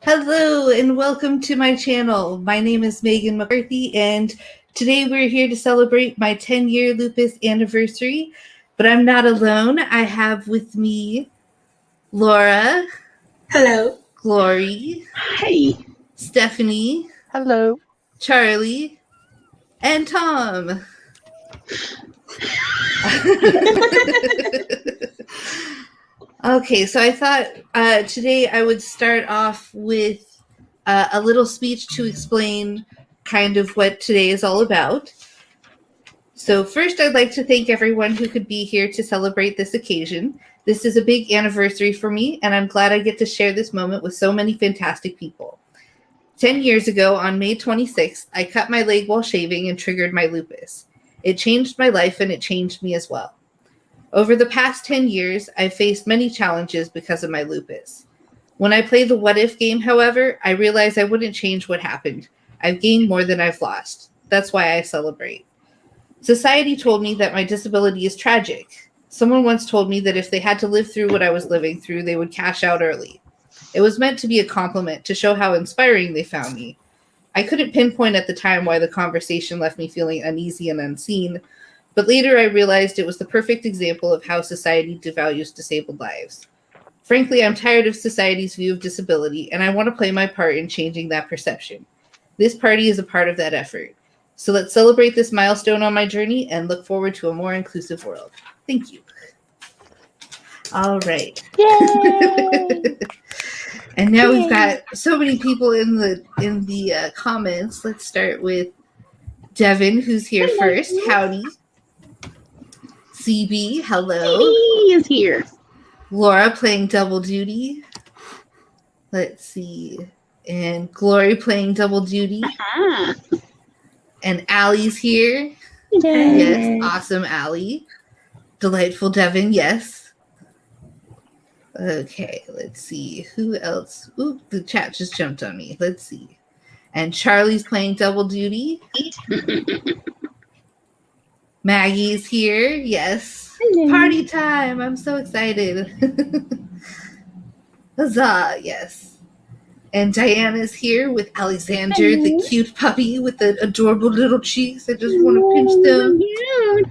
Hello and welcome to my channel. My name is Megan McCarthy and today we're here to celebrate my 10-year Lupus anniversary. But I'm not alone. I have with me Laura. Hello. Glory. Hey. Stephanie. Hello. Charlie. And Tom. Okay, so I thought today I would start off with a little speech to explain kind of what today is all about. So first, I'd like to thank everyone who could be here to celebrate this occasion. This is a big anniversary for me, and I'm glad I get to share this moment with so many fantastic people. 10 years ago, on May 26th, I cut my leg while shaving and triggered my lupus. It changed my life, and it changed me as well. Over the past 10 years, I've faced many challenges because of my lupus. When I play the what if game, however, I realize I wouldn't change what happened. I've gained more than I've lost. That's why I celebrate. Society told me that my disability is tragic. Someone once told me that if they had to live through what I was living through, they would cash out early. It was meant to be a compliment to show how inspiring they found me. I couldn't pinpoint at the time why the conversation left me feeling uneasy and unseen, but later I realized it was the perfect example of how society devalues disabled lives. Frankly, I'm tired of society's view of disability, and I want to play my part in changing that perception. This party is a part of that effort. So let's celebrate this milestone on my journey and look forward to a more inclusive world. Thank you. All right. Yay! And now we've got so many people in the comments. Let's start with Devin, who's here first. Howdy. CB, hello. He is here. Laura playing double duty. Let's see. And Glory playing double duty. Uh-huh. And Allie's here. Yay. Yes, awesome Allie. Delightful Devin, yes. Okay, let's see. Who else? Ooh, the chat just jumped on me. Let's see. And Charlie's playing double duty. Maggie's here. Yes. Hello. Party time. I'm so excited. Huzzah. Yes. And Diana's here with Alexander, Hello. the cute puppy with the adorable little cheeks. I just want to pinch them. Yeah.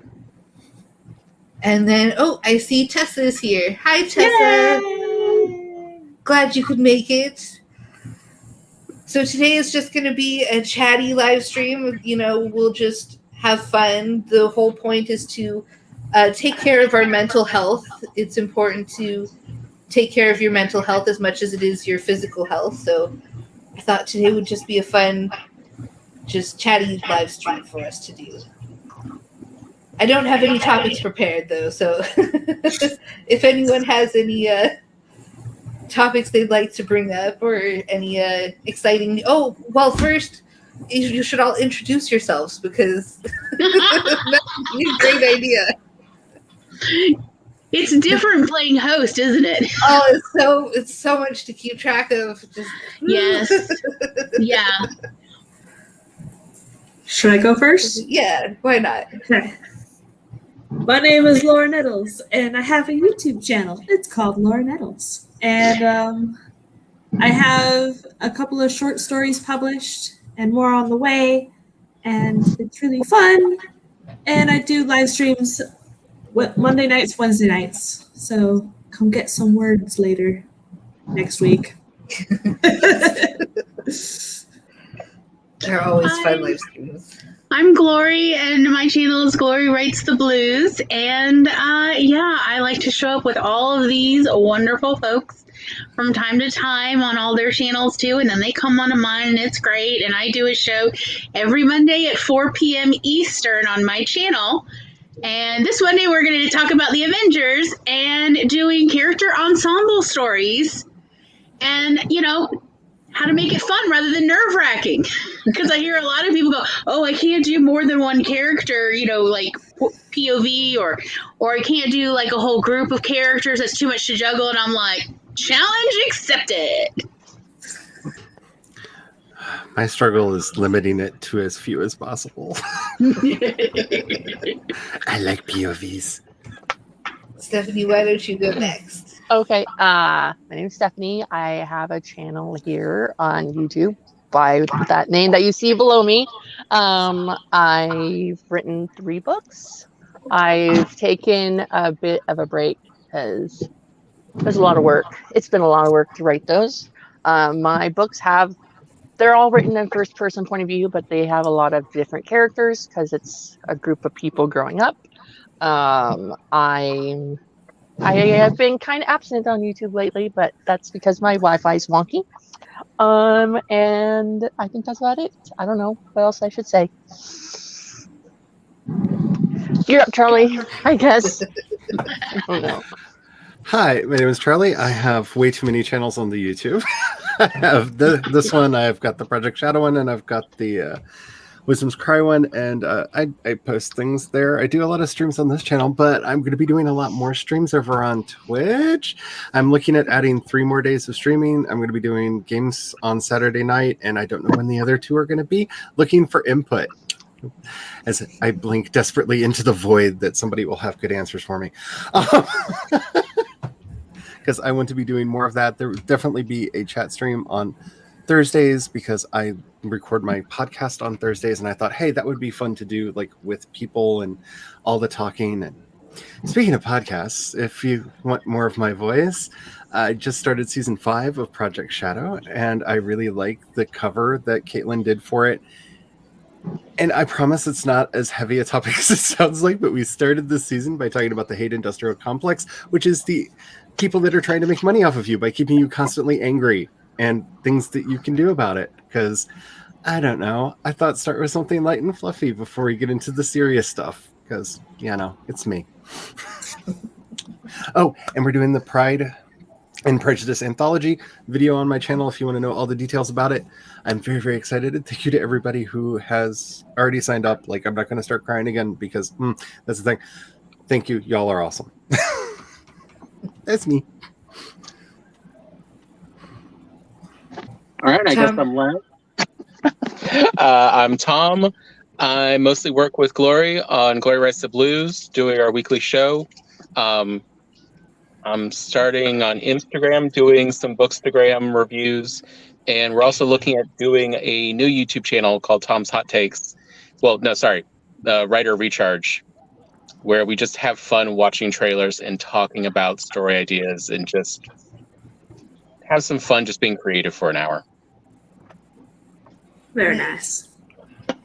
And then, oh, I see Tessa's here. Hi, Tessa. Yay. Glad you could make it. So today is just going to be a chatty live stream. You know, we'll just have fun. The whole point is to take care of our mental health. It's important to take care of your mental health as much as it is your physical health. So I thought today would just be a fun, just chatty live stream for us to do. I don't have any topics prepared, though, so if anyone has any topics they'd like to bring up or any exciting... Oh, well, first, you should all introduce yourselves, because that's a great idea. It's different playing host, isn't it? Oh, it's so much to keep track of. Just... Yes. Yeah. Should I go first? Yeah, why not? Okay. My name is Laura Nettles, and I have a YouTube channel. It's called Laura Nettles. And I have a couple of short stories published and more on the way. And it's really fun. And I do live streams Monday nights, Wednesday nights. So come get some words later next week. They're always fun live streams. I'm Glory, and my channel is Glory Writes the Blues. And I like to show up with all of these wonderful folks from time to time on all their channels too. And then they come onto mine, and it's great. And I do a show every Monday at 4 p.m. Eastern on my channel. And this Monday we're going to talk about the Avengers and doing character ensemble stories. And, how to make it fun rather than nerve-wracking. Because I hear a lot of people go, oh, I can't do more than one character, like POV, or I can't do like a whole group of characters. That's too much to juggle. And I'm like, challenge accepted. My struggle is limiting it to as few as possible. I like POVs. Stephanie, why don't you go next? Okay. My name is Stephanie. I have a channel here on YouTube by that name that you see below me. I've written 3 books. I've taken a bit of a break because there's a lot of work. It's been a lot of work to write those. My books they're all written in first person point of view, but they have a lot of different characters because it's a group of people growing up. I have been kind of absent on YouTube lately, but that's because my Wi-Fi is wonky. And I think that's about it. I don't know what else I should say. You're up, Charlie, I guess. I don't know. Hi, my name is Charlie. I have way too many channels on the YouTube. I have this one, I've got the Project Shadow one, and I've got the Wisdom's Cry one, and I post things there. I do a lot of streams on this channel, but I'm going to be doing a lot more streams over on Twitch. I'm looking at adding 3 more days of streaming. I'm going to be doing games on Saturday night, and I don't know when the other 2 are going to be. Looking for input. As I blink desperately into the void that somebody will have good answers for me. Because I want to be doing more of that. There will definitely be a chat stream on Thursdays because I record my podcast on Thursdays, and I thought, hey, that would be fun to do, like with people and all the talking. And speaking of podcasts, if you want more of my voice, I just started season 5 of Project Shadow, and I really like the cover that Caitlin did for it. And I promise it's not as heavy a topic as it sounds like, but we started this season by talking about the hate industrial complex, which is the people that are trying to make money off of you by keeping you constantly angry and things that you can do about it. Because, I don't know, I thought start with something light and fluffy before we get into the serious stuff. Because, it's me. Oh, and we're doing the Pride and Prejudice anthology video on my channel if you want to know all the details about it. I'm very, very excited. And thank you to everybody who has already signed up. Like, I'm not going to start crying again because that's the thing. Thank you. Y'all are awesome. That's me. All right, I guess I'm last. I'm Tom. I mostly work with Glory on Glory Writes the Blues, doing our weekly show. I'm starting on Instagram, doing some Bookstagram reviews, and we're also looking at doing a new YouTube channel called Tom's Hot Takes. Well, no, sorry, Writer Recharge, where we just have fun watching trailers and talking about story ideas and just have some fun just being creative for an hour. Very nice.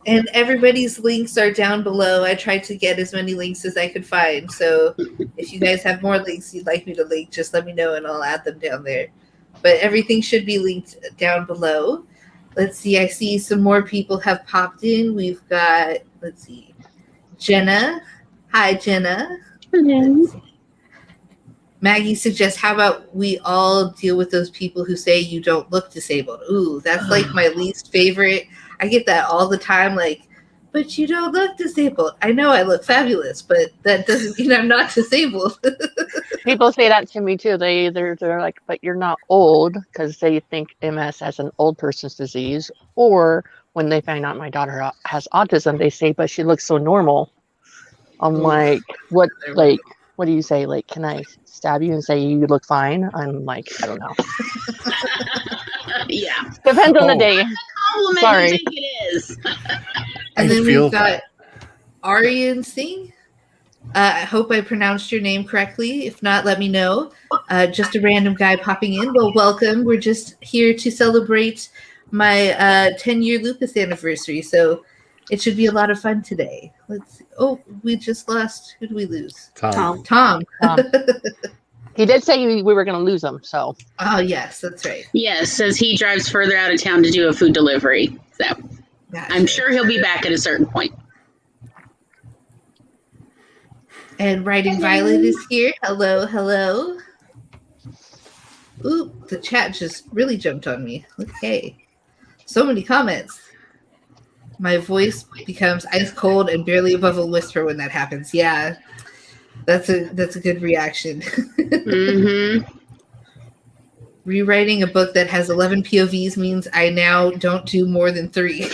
And everybody's links are down below. I tried to get as many links as I could find. So if you guys have more links you'd like me to link, just let me know and I'll add them down there. But everything should be linked down below. Let's see. I see some more people have popped in. We've got, let's see, Jenna. Hi, Jenna. Hello. Maggie suggests, how about we all deal with those people who say you don't look disabled? Ooh, that's like my least favorite. I get that all the time, like, but you don't look disabled. I know I look fabulous, but that doesn't mean I'm not disabled. People say that to me too. They're like, but you're not old, because they think MS as an old person's disease. Or when they find out my daughter has autism, they say, but she looks so normal. I'm like, what? Like, what do you say? Like, can I stab you and say you look fine? I'm like, I don't know. Yeah. Depends on the day. Compliment Sorry. you think it is. And then feel we've got Aryan Singh. I hope I pronounced your name correctly. If not, let me know. Just a random guy popping in. Well, welcome. We're just here to celebrate my 10-year Lupus anniversary. So it should be a lot of fun today. Let's see. Oh, we just lost. Who do we lose? Tom. Tom. He did say we were going to lose him, so. Oh, yes, that's right. Yes, says he drives further out of town to do a food delivery. So Gotcha. I'm sure he'll be back at a certain point. And Writing Violet is here. Hello, hello. Ooh, the chat just really jumped on me. Okay. So many comments. My voice becomes ice cold and barely above a whisper when that happens. Yeah. That's a good reaction. Mm-hmm. Rewriting a book that has 11 POVs means I now don't do more than 3. I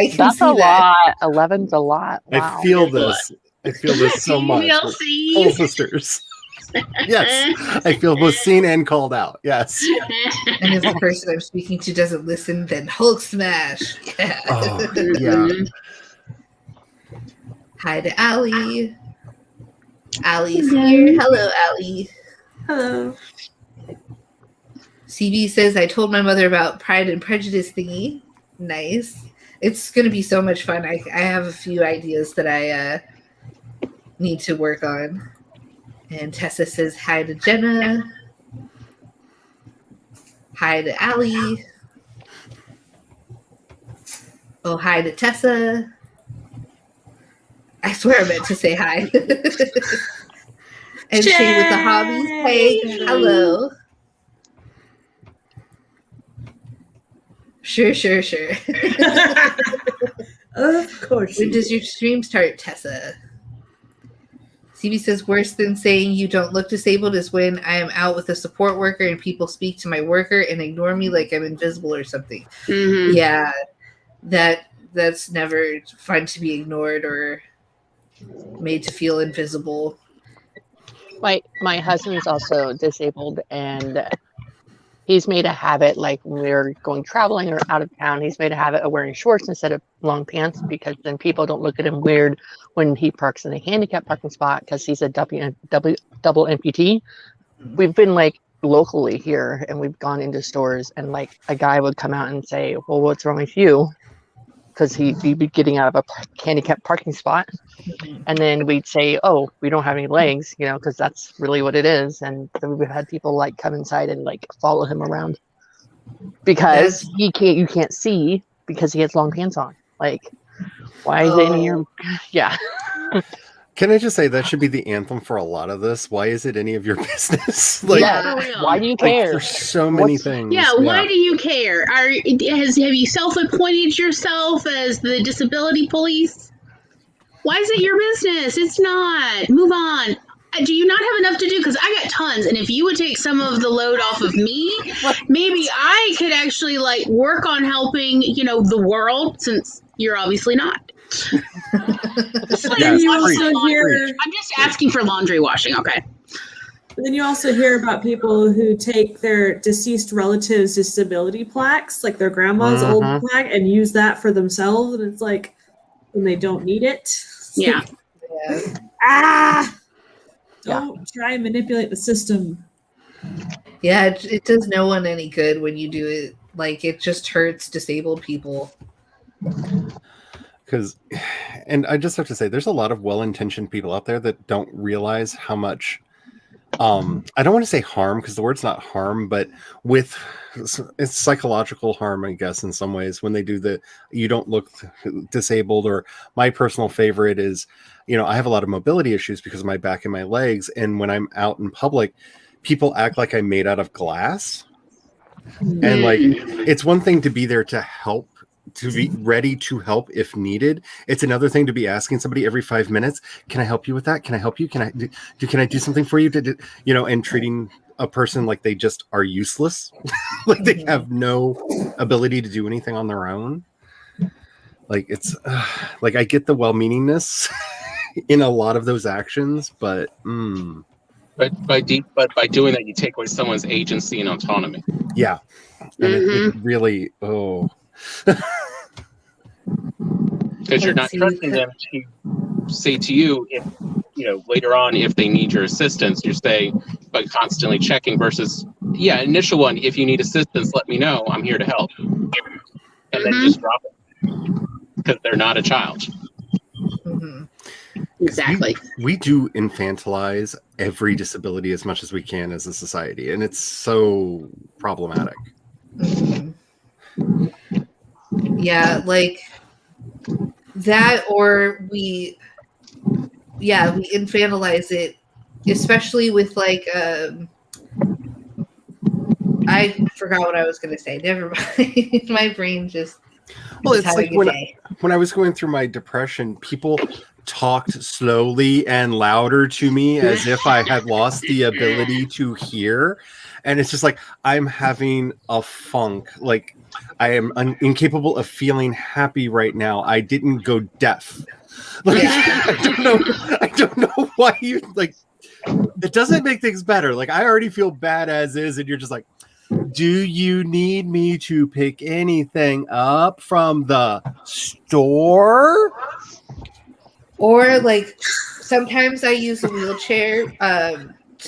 can That's see a that. lot. 11's a lot. Wow. I feel this. I feel this so much. TLC. Full sisters. Yes, I feel both seen and called out. Yes. And if the person I'm speaking to doesn't listen, then Hulk smash. Yeah. Oh, yeah. Hi to Allie. Allie's here. Hello, Allie. Hello. CB says, I told my mother about Pride and Prejudice thingy. Nice. It's going to be so much fun. I have a few ideas that I need to work on. And Tessa says, hi to Jenna. Hi to Allie. Oh, hi to Tessa. I swear I meant to say hi. And Shay with the hobbies. Hey, hello. Sure. Of course. When does your stream start, Tessa? CB says, worse than saying you don't look disabled is when I am out with a support worker and people speak to my worker and ignore me like I'm invisible or something. Mm-hmm. Yeah, that's never fun to be ignored or made to feel invisible. My husband's also disabled, and he's made a habit, like when we're going traveling or out of town, he's made a habit of wearing shorts instead of long pants, because then people don't look at him weird when he parks in a handicapped parking spot, because he's a double amputee. We've been like locally here, and we've gone into stores, and like a guy would come out and say, well, what's wrong with you? Because he'd be getting out of a handicapped parking spot. And then we'd say, oh, we don't have any legs, because that's really what it is. And then we've had people like come inside and like follow him around because you can't see because he has long pants on. Like, why is it in your, yeah. Can I just say that should be the anthem for a lot of this? Why is it any of your business? Like, why do you care? There's so many things. Yeah, why do you care? Have you self-appointed yourself as the disability police? Why is it your business? It's not. Move on. Do you not have enough to do? Because I got tons, and if you would take some of the load off of me, maybe I could actually like work on helping, the world, since you're obviously not. Then you also hear. I'm just asking for laundry washing, okay? But then you also hear about people who take their deceased relatives' disability plaques, like their grandma's old plaque, and use that for themselves, and it's like when they don't need it. Yeah. Don't try and manipulate the system. Yeah, it does no one any good when you do it. Like, it just hurts disabled people. And I just have to say, there's a lot of well-intentioned people out there that don't realize how much, I don't want to say harm, because the word's not harm, but it's psychological harm, I guess, in some ways, when they do you don't look disabled. Or my personal favorite is, I have a lot of mobility issues because of my back and my legs. And when I'm out in public, people act like I'm made out of glass. And like, it's one thing to be there to help, to be ready to help if needed. It's another thing to be asking somebody every 5 minutes, can I help you with that? Can I help you? Can I do something for you? And treating a person like they just are useless, like they have no ability to do anything on their own. Like, it's like, I get the well-meaningness in a lot of those actions, but by doing that, you take away someone's agency and autonomy. Yeah. And it really, because you're not trusting them to say to you, if later on, if they need your assistance, you're saying, but constantly checking versus, initial one, if you need assistance, let me know, I'm here to help, and then just drop it because they're not a child. Exactly. We do infantilize every disability as much as we can as a society, and it's so problematic. Yeah, like that, or we infantilize it, especially with like I forgot what I was going to say. Never mind. My brain just it's like when I was going through my depression, people talked slowly and louder to me as if I had lost the ability to hear. and it's just like I'm having a funk. Like I am incapable of feeling happy right now. I didn't go deaf. Like I don't know why you like. It doesn't make things better. Like I already feel bad as is, and you're just like, do you need me to pick anything up from the store? Or like sometimes I use a wheelchair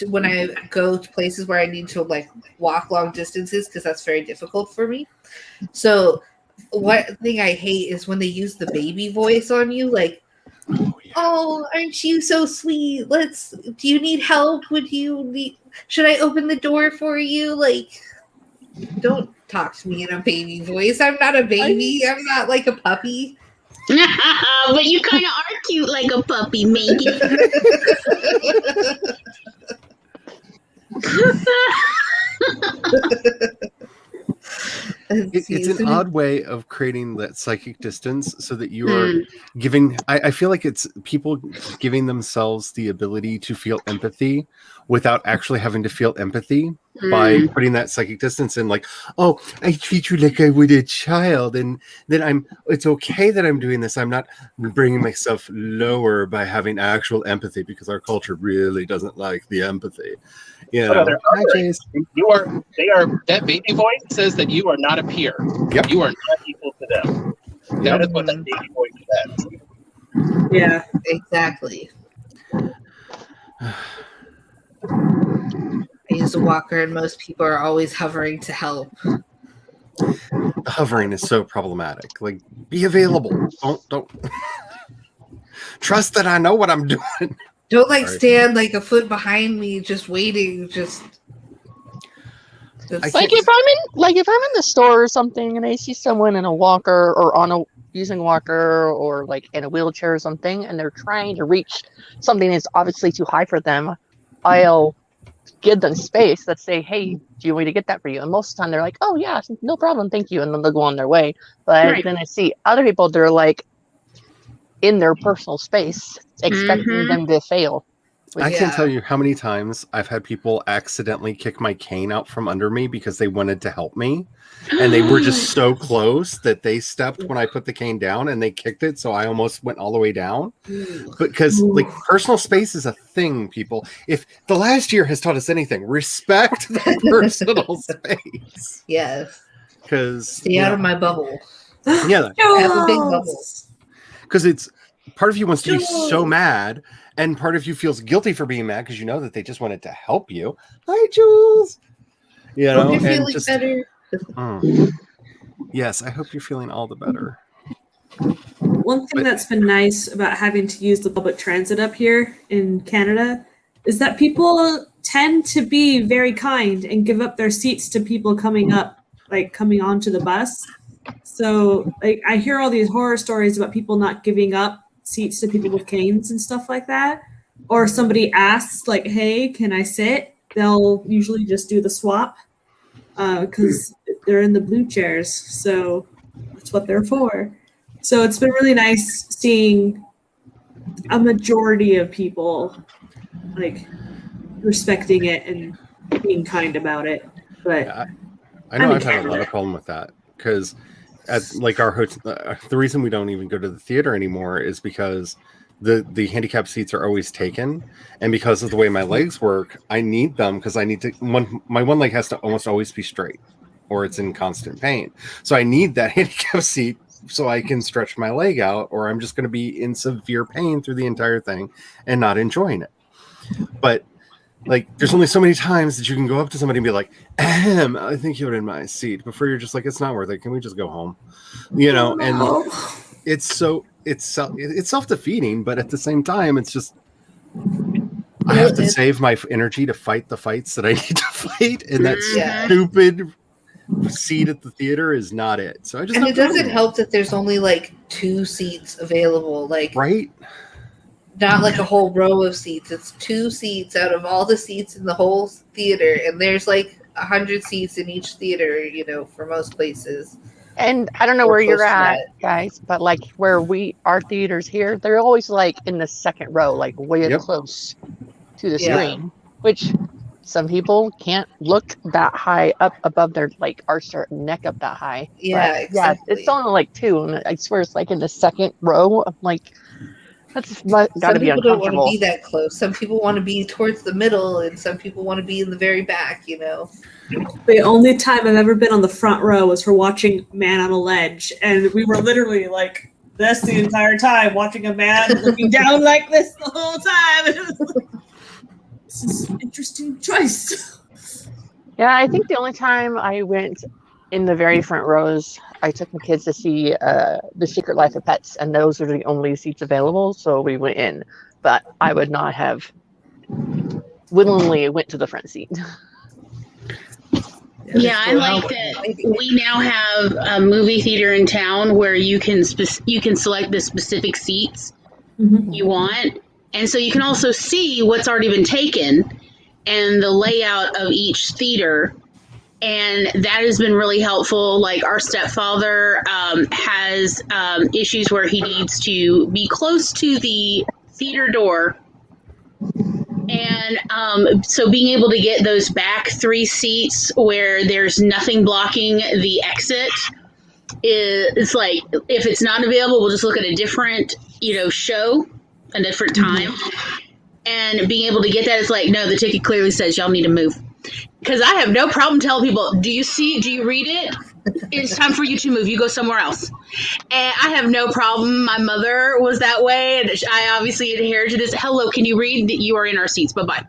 when I go to places where I need to like walk long distances because that's very difficult for me. So one thing I hate is when they use the baby voice on you, like, oh, aren't you so sweet? Do you need help? Should I open the door for you? Like, don't talk to me in a baby voice. I'm not a baby. I'm not like a puppy. But you kind of are cute like a puppy, Megan. It's an odd way of creating that psychic distance so that you are giving. I feel like it's people giving themselves the ability to feel empathy without actually having to feel empathy by putting that psychic distance in. Like, oh, I treat you like I would a child, and then it's okay that I'm doing this. I'm not bringing myself lower by having actual empathy because our culture really doesn't like the empathy. You know, that baby voice says that you are not a peer. Yep. You are not equal to them. That is what that baby voice says. Yeah, exactly. I use a walker, and most people are always hovering to help. The hovering is so problematic. Like, be available. Don't trust that I know what I'm doing. Don't stand like a foot behind me, just waiting. Like if I'm in the store or something, and I see someone in a walker or using a walker or like in a wheelchair or something, and they're trying to reach something that's obviously too high for them, I'll give them space. Let's say, hey, do you want me to get that for you? And most of the time they're like, oh yeah, no problem, thank you, and then they'll go on their way. But then I see other people, they're like in their personal space, expecting them to fail. I can't tell you how many times I've had people accidentally kick my cane out from under me because they wanted to help me. And they were just so close that they stepped when I put the cane down and they kicked it. So I almost went all the way down. Because like personal space is a thing, people. If the last year has taught us anything, respect the personal space. Yes. Because stay out of my bubble. Yeah. I have a big bubble. Because it's part of you wants to be so mad, and part of you feels guilty for being mad because you know that they just wanted to help you. Hi, Jules. You know, hope you're feeling just better. Yes, I hope you're feeling all the better. One thing that's been nice about having to use the public transit up here in Canada is that people tend to be very kind and give up their seats to people coming onto the bus. So like I hear all these horror stories about people not giving up seats to people with canes and stuff like that. Or somebody asks like, hey, can I sit? They'll usually just do the swap because they're in the blue chairs. So that's what they're for. So it's been really nice seeing a majority of people like respecting it and being kind about it. But yeah, I know I've had a lot of problem with that because at like our hotel, the reason we don't even go to the theater anymore is because the handicap seats are always taken, and because of the way my legs work, I need them because I need to my one leg has to almost always be straight or it's in constant pain. So I need that handicap seat so I can stretch my leg out, or I'm just going to be in severe pain through the entire thing and not enjoying it. But like, there's only so many times that you can go up to somebody and be like, I think you're in my seat, before you're just like, it's not worth it. Can we just go home? You know, and it's self-defeating, but at the same time, it's just, I have to save my energy to fight the fights that I need to fight. And that stupid seat at the theater is not it. So I just, and it doesn't help that there's only like 2 seats available. Like, right? Not like a whole row of seats. It's 2 seats out of all the seats in the whole theater, and there's like 100 seats in each theater, you know, for most places. And I don't know where you're at, guys, but like where our theaters here, they're always like in the second row, like way up close to the screen, which some people can't look that high up above their, like, arch their neck up that high. Yeah, But, exactly. it's only like 2, and I swear it's like in the second row. I'm like, that's got to Some be people don't want to uncomfortable. be that close. Some people want to be towards the middle, and some people want to be in the very back, you know. The only time I've ever been on the front row was for watching Man on a Ledge, and we were literally like this the entire time, watching a man looking down like this the whole time. It was like, this is an interesting choice. Yeah, I think the only time I went in the very front rows, I took my kids to see The Secret Life of Pets, and those are the only seats available, so we went in. But I would not have willingly went to the front seat. Yeah, I like that we now have a movie theater in town where you can select the specific seats you want, and so you can also see what's already been taken and the layout of each theater, and that has been really helpful. Like our stepfather has issues where he needs to be close to the theater door. And so being able to get those back 3 seats where there's nothing blocking the exit is like, if it's not available, we'll just look at a different, show, a different time. And being able to get that is like, no, the ticket clearly says y'all need to move. Because I have no problem telling people, do you read it? It's time for you to move. You go somewhere else. And I have no problem. My mother was that way, and I obviously inherited this. Hello, can you read? You are in our seats. Bye-bye.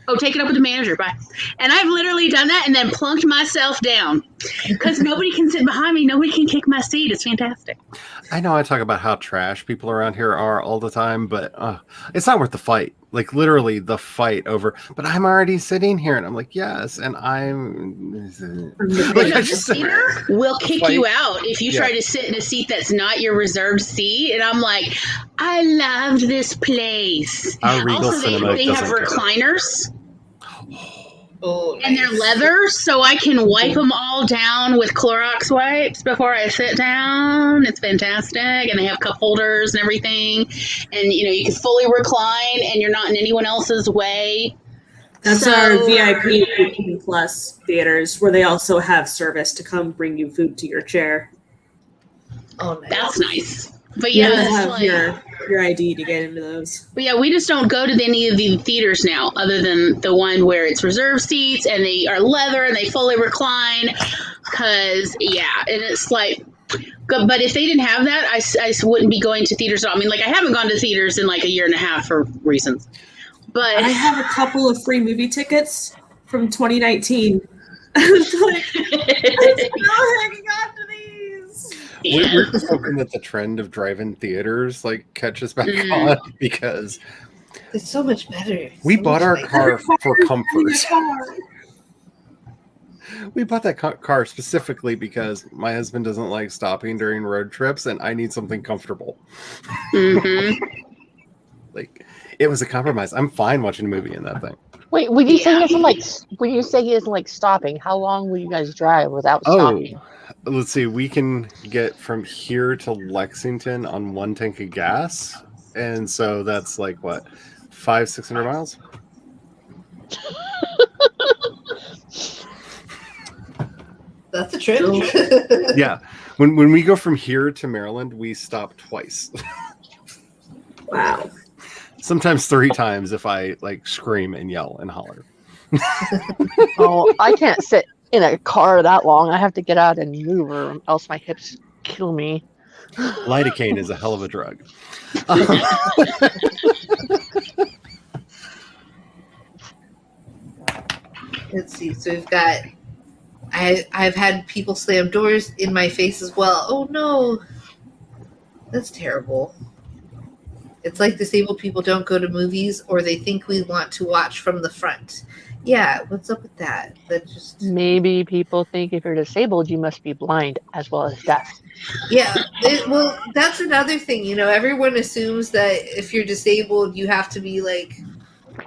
Oh, take it up with the manager. Bye. And I've literally done that and then plunked myself down because nobody can sit behind me. Nobody can kick my seat. It's fantastic. I know I talk about how trash people around here are all the time, but it's not worth the fight. Like literally the fight over, but I'm already sitting here, and I'm like, yes, and I'm like, the theater will kick you out if you try to sit in a seat that's not your reserved seat. And I'm like, I loved this place. Also, they have recliners. Oh, nice. And they're leather, so I can wipe them all down with Clorox wipes before I sit down. It's fantastic. And they have cup holders and everything. And, you can fully recline, and you're not in anyone else's way. That's our VIP Plus theaters, where they also have service to come bring you food to your chair. Oh, nice. That's nice. But you yeah, have your ID to get into those. But yeah, we just don't go to any of the theaters now, other than the one where it's reserved seats and they are leather and they fully recline. Because and it's like, but if they didn't have that, I wouldn't be going to theaters at all. I mean, like I haven't gone to theaters in like a year and a half for reasons. But I have a couple of free movie tickets from 2019. It's like, I'm still hanging on to these. Yeah. We're just hoping that the trend of drive-in theaters catches back on, because it's so much better. We bought our car for comfort. We bought that car specifically because my husband doesn't like stopping during road trips, and I need something comfortable. It was a compromise. I'm fine watching a movie in that thing. Wait, when you say he isn't stopping, how long will you guys drive without stopping? Let's see. We can get from here to Lexington on 1 tank of gas, and so that's 500-600 miles. That's a trip. Yeah. When we go from here to Maryland, we stop twice. Wow. Sometimes 3 times if I scream and yell and holler. Oh, I can't sit in a car that long. I have to get out and move, or else my hips kill me. Lidocaine is a hell of a drug. Let's see. So we've got. I've had people slam doors in my face as well. Oh no, that's terrible. It's like disabled people don't go to movies, or they think we want to watch from the front. Yeah, what's up with that? That just maybe people think if you're disabled, you must be blind as well as deaf. Yeah, well, that's another thing. Everyone assumes that if you're disabled, you have to be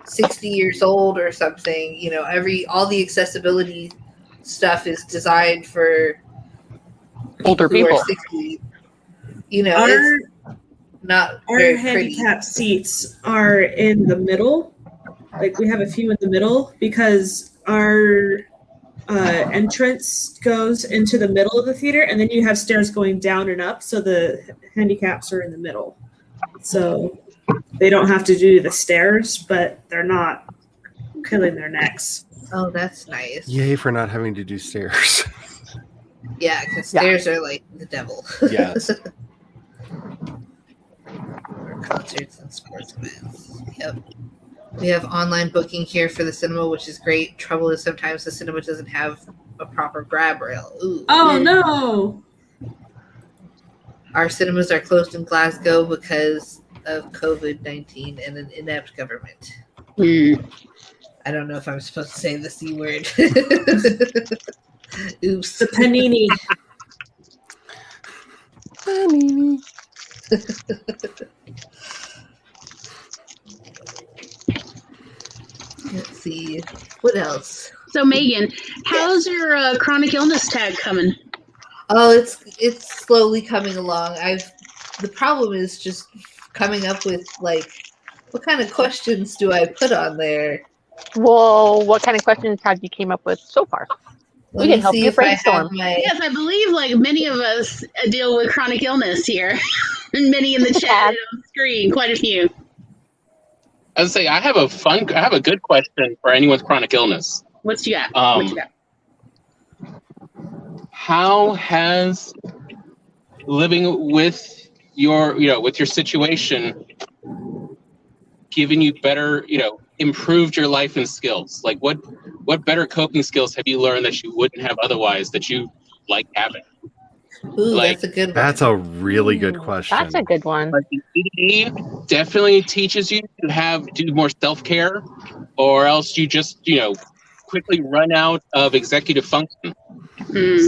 60 years old or something. All the accessibility stuff is designed for older people. Who are 60. It's not our very handicap pretty. seats are in the middle, like we have a few in the middle because our entrance goes into the middle of the theater, and then you have stairs going down and up, so the handicaps are in the middle. So they don't have to do the stairs, but they're not killing their necks. Oh, that's nice. Yay for not having to do stairs. Yeah, because stairs are like the devil. Yes. Or concerts and sports events. Yep. We have online booking here for the cinema, which is great. Trouble is sometimes the cinema doesn't have a proper grab rail. Ooh. Oh no! Our cinemas are closed in Glasgow because of COVID-19 and an inept government. I don't know if I'm supposed to say the C word. Oops. The panini. Panini. Let's see. What else? So Megan, how's your chronic illness tag coming? Oh, it's slowly coming along. The problem is just coming up with like what kind of questions do I put on there? Well, what kind of questions have you came up with so far? We can help you brainstorm. Yes, I believe like many of us deal with chronic illness here. And many in the chat and on screen, quite a few. I would say I have a good question for anyone with chronic illness. What you got? How has living with your situation given you better, improved your life and skills? Like what better coping skills have you learned that you wouldn't have otherwise that you like having? Ooh, that's a good one. That's a really good question. That's a good one. Like the ED definitely teaches you to do more self-care, or else you just, quickly run out of executive function.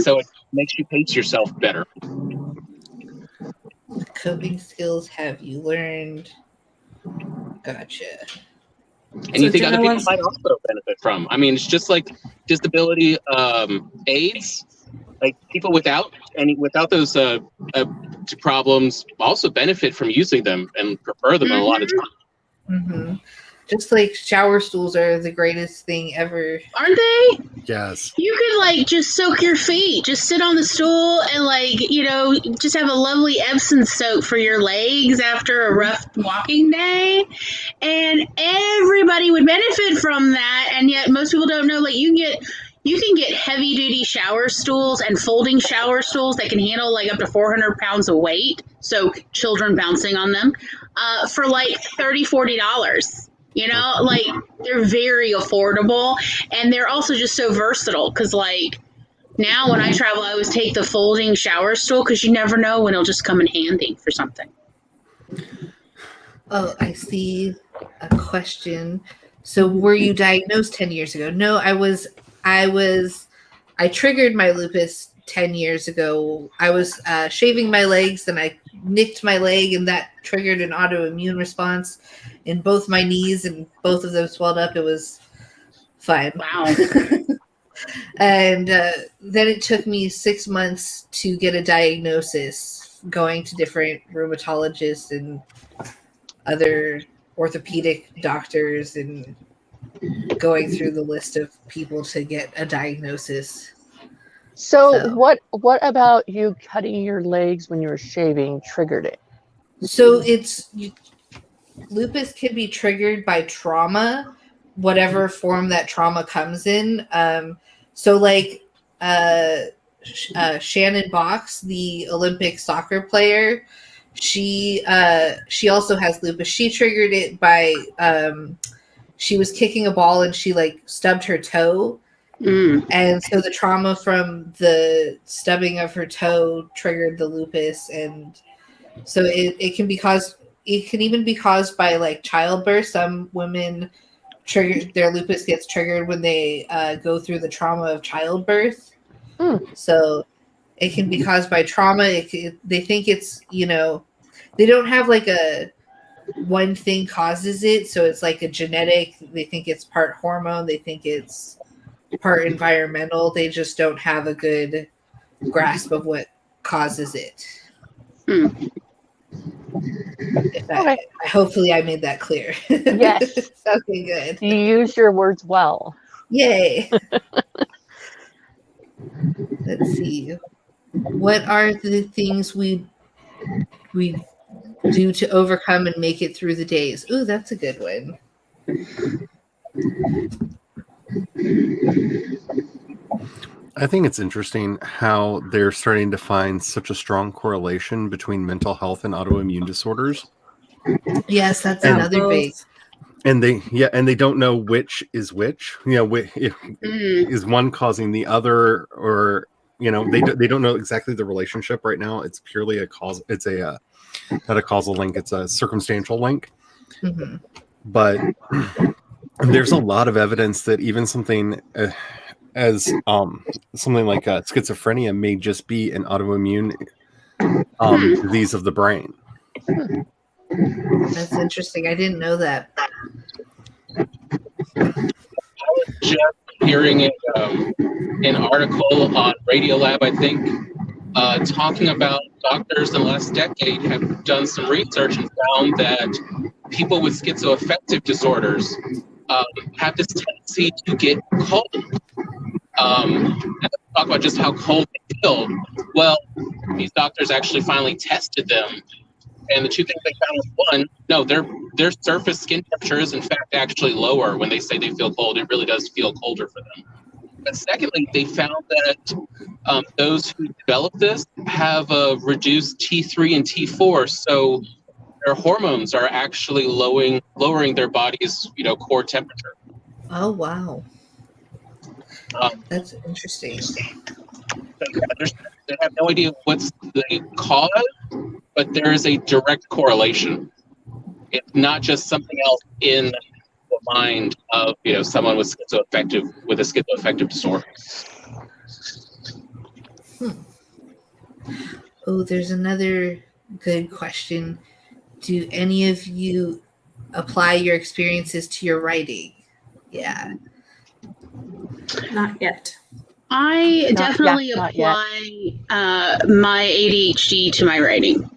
So it makes you pace yourself better. What coping skills have you learned? Gotcha. And you think other people might also benefit from. I mean, it's just like disability aids. Like people without those problems also benefit from using them and prefer them a lot of times. Mm-hmm. Just like shower stools are the greatest thing ever. Aren't they? Yes. You could just soak your feet. Just sit on the stool and just have a lovely Epsom soak for your legs after a rough walking day. And everybody would benefit from that. And yet most people don't know, you can get heavy duty shower stools and folding shower stools that can handle up to 400 pounds of weight. So children bouncing on them for $30-$40. They're very affordable, and they're also just so versatile because now when I travel, I always take the folding shower stool because you never know when it'll just come in handy for something. Oh, I see a question. So were you diagnosed 10 years ago? No, I triggered my lupus 10 years ago. I was shaving my legs and I nicked my leg, and that triggered an autoimmune response in both my knees, and both of them swelled up. It was fine. Wow. And then it took me 6 months to get a diagnosis, going to different rheumatologists and other orthopedic doctors and going through the list of people to get a diagnosis. So what about you cutting your legs when you were shaving triggered it? So lupus can be triggered by trauma, whatever form that trauma comes in. Shannon Box, the Olympic soccer player, she also has lupus. She triggered it by she was kicking a ball and she stubbed her toe. And so the trauma from the stubbing of her toe triggered the lupus, and so it can even be caused by childbirth. Some women their lupus gets triggered when they go through the trauma of childbirth. So it can be caused by trauma. They think it's they don't have a one thing causes it, so it's a genetic. They think it's part hormone. They think it's part environmental. They just don't have a good grasp of what causes it. Okay. Hopefully I made that clear. Yes. Okay, good. You use your words well. Yay. Let's see. What are the things we do to overcome and make it through the days? Ooh, that's a good one. I think it's interesting how they're starting to find such a strong correlation between mental health and autoimmune disorders. Yes, that's And another big. And they don't know which is which. Is one causing the other, or they don't know exactly the relationship right now. It's purely a cause. It's a not a causal link. It's a circumstantial link. Mm-hmm. But there's a lot of evidence that even something as something like schizophrenia may just be an autoimmune disease of the brain. That's interesting. I didn't know that. Just hearing an article on Radiolab, I think, talking about doctors in the last decade have done some research and found that people with schizoaffective disorders have this tendency to get cold. And talk about just how cold they feel. Well, these doctors actually finally tested them. And the two things they found was, one, no, their surface skin temperature is in fact actually lower when they say they feel cold. It really does feel colder for them. But secondly, they found that those who develop this have a reduced T3 and T4, so their hormones are actually lowering their body's core temperature. Oh, wow. That's interesting. They have no idea what's the cause, but there is a direct correlation. It's not just something else in the mind of someone with a schizoaffective disorder. Oh, there's another good question. Do any of you apply your experiences to your writing? Yeah. Not yet. I definitely apply my ADHD to my writing.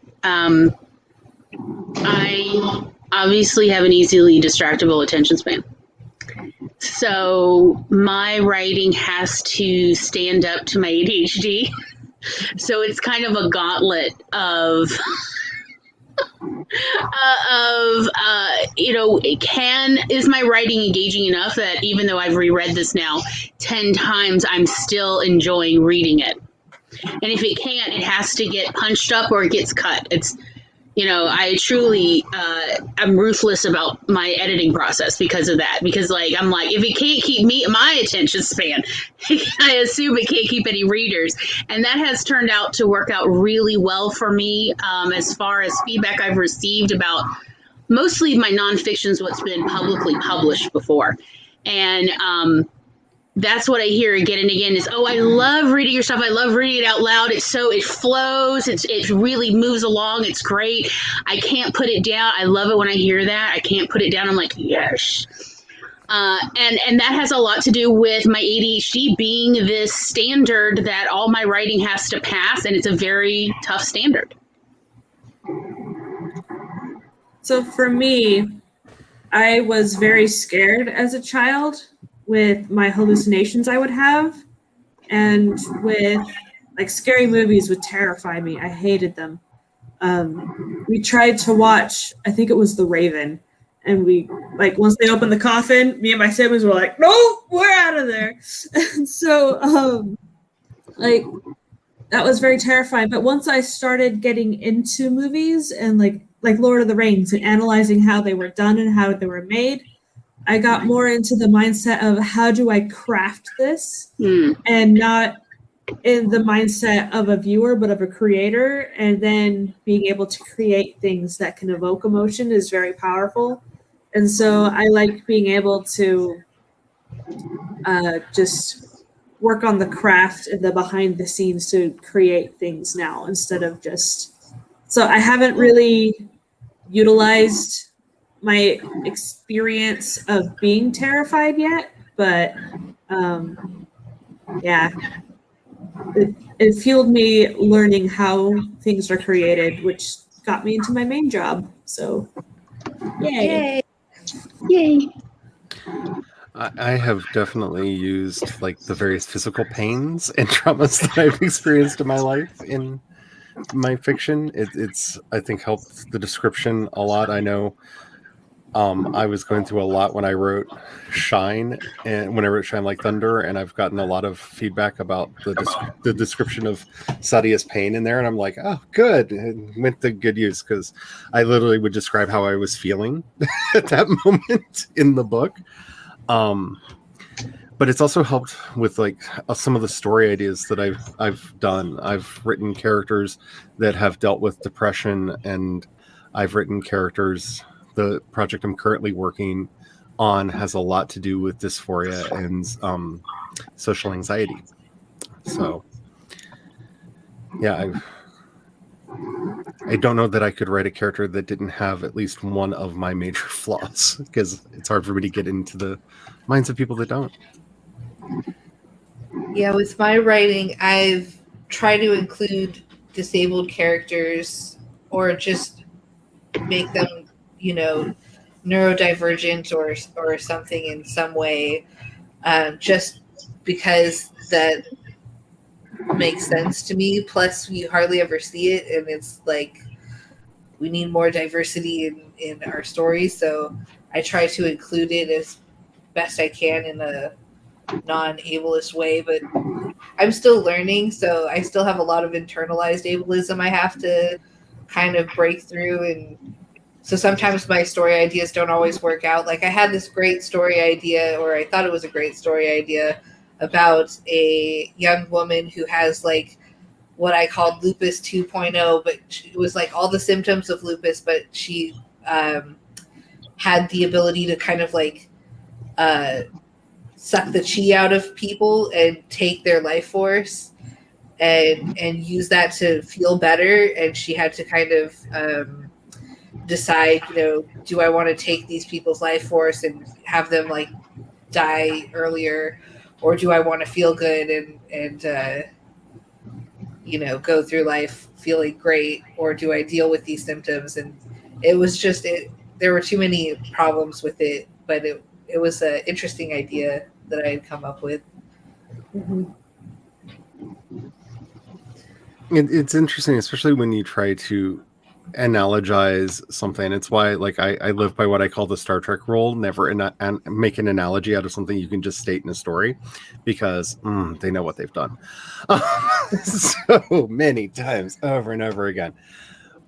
I obviously have an easily distractible attention span. So my writing has to stand up to my ADHD. So it's kind of a gauntlet of is my writing engaging enough that even though I've reread this now 10 times, I'm still enjoying reading it. And if it can't, it has to get punched up or it gets cut. It's, I truly, I'm ruthless about my editing process because of that. Because I'm like, if it can't keep my attention span, I assume it can't keep any readers. And that has turned out to work out really well for me as far as feedback I've received about mostly my nonfiction's what's been publicly published before. And that's what I hear again and again is, oh, I love reading your stuff. I love reading it out loud. It flows. It really moves along. It's great. I can't put it down. I love it when I hear that. I can't put it down. I'm like, yes. And that has a lot to do with my ADHD being this standard that all my writing has to pass. And it's a very tough standard. So for me, I was very scared as a child with my hallucinations I would have, and with scary movies would terrify me. I hated them. We tried to watch, I think it was The Raven, and we once they opened the coffin, me and my siblings were like, no, we're out of there. And so that was very terrifying. But once I started getting into movies and like Lord of the Rings and analyzing how they were done and how they were made, I got more into the mindset of how do I craft this and not in the mindset of a viewer, but of a creator. And then being able to create things that can evoke emotion is very powerful. And so I like being able to just work on the craft and the behind the scenes to create things now instead of so I haven't really utilized my experience of being terrified yet, but it fueled me learning how things are created, which got me into my main job. So, yay. Yay. I have definitely used like the various physical pains and traumas that I've experienced in my life in my fiction. It's I think helped the description a lot. I know I was going through a lot when I wrote Shine, and when I wrote Shine Like Thunder, and I've gotten a lot of feedback about the description of Sadia's pain in there, and I'm like, oh, good, and went to good use, because I literally would describe how I was feeling at that moment in the book. But it's also helped with like some of the story ideas that I've done. I've written characters that have dealt with depression, and I've written characters. The project I'm currently working on has a lot to do with dysphoria and social anxiety. So, yeah, I don't know that I could write a character that didn't have at least one of my major flaws, because it's hard for me to get into the minds of people that don't. Yeah, with my writing, I've tried to include disabled characters or just make them, neurodivergent or something in some way, just because that makes sense to me. Plus, you hardly ever see it, and it's like we need more diversity in our stories, so I try to include it as best I can in a non-ableist way, but I'm still learning, so I still have a lot of internalized ableism I have to kind of break through, and so sometimes my story ideas don't always work out. Like I had this great story idea, or I thought it was a great story idea, about a young woman who has like what I called Lupus 2.0, but it was like all the symptoms of lupus, but she had the ability to kind of like suck the chi out of people and take their life force and use that to feel better. And she had to kind of decide, do I want to take these people's life force and have them like die earlier, or do I want to feel good and go through life feeling great, or do I deal with these symptoms? And it was just there were too many problems with it, but it was an interesting idea that I had come up with. Mm-hmm. It's interesting, especially when you try to analogize something. It's why, like, I live by what I call the Star Trek rule: never make an analogy out of something you can just state in a story, because they know what they've done so many times over and over again.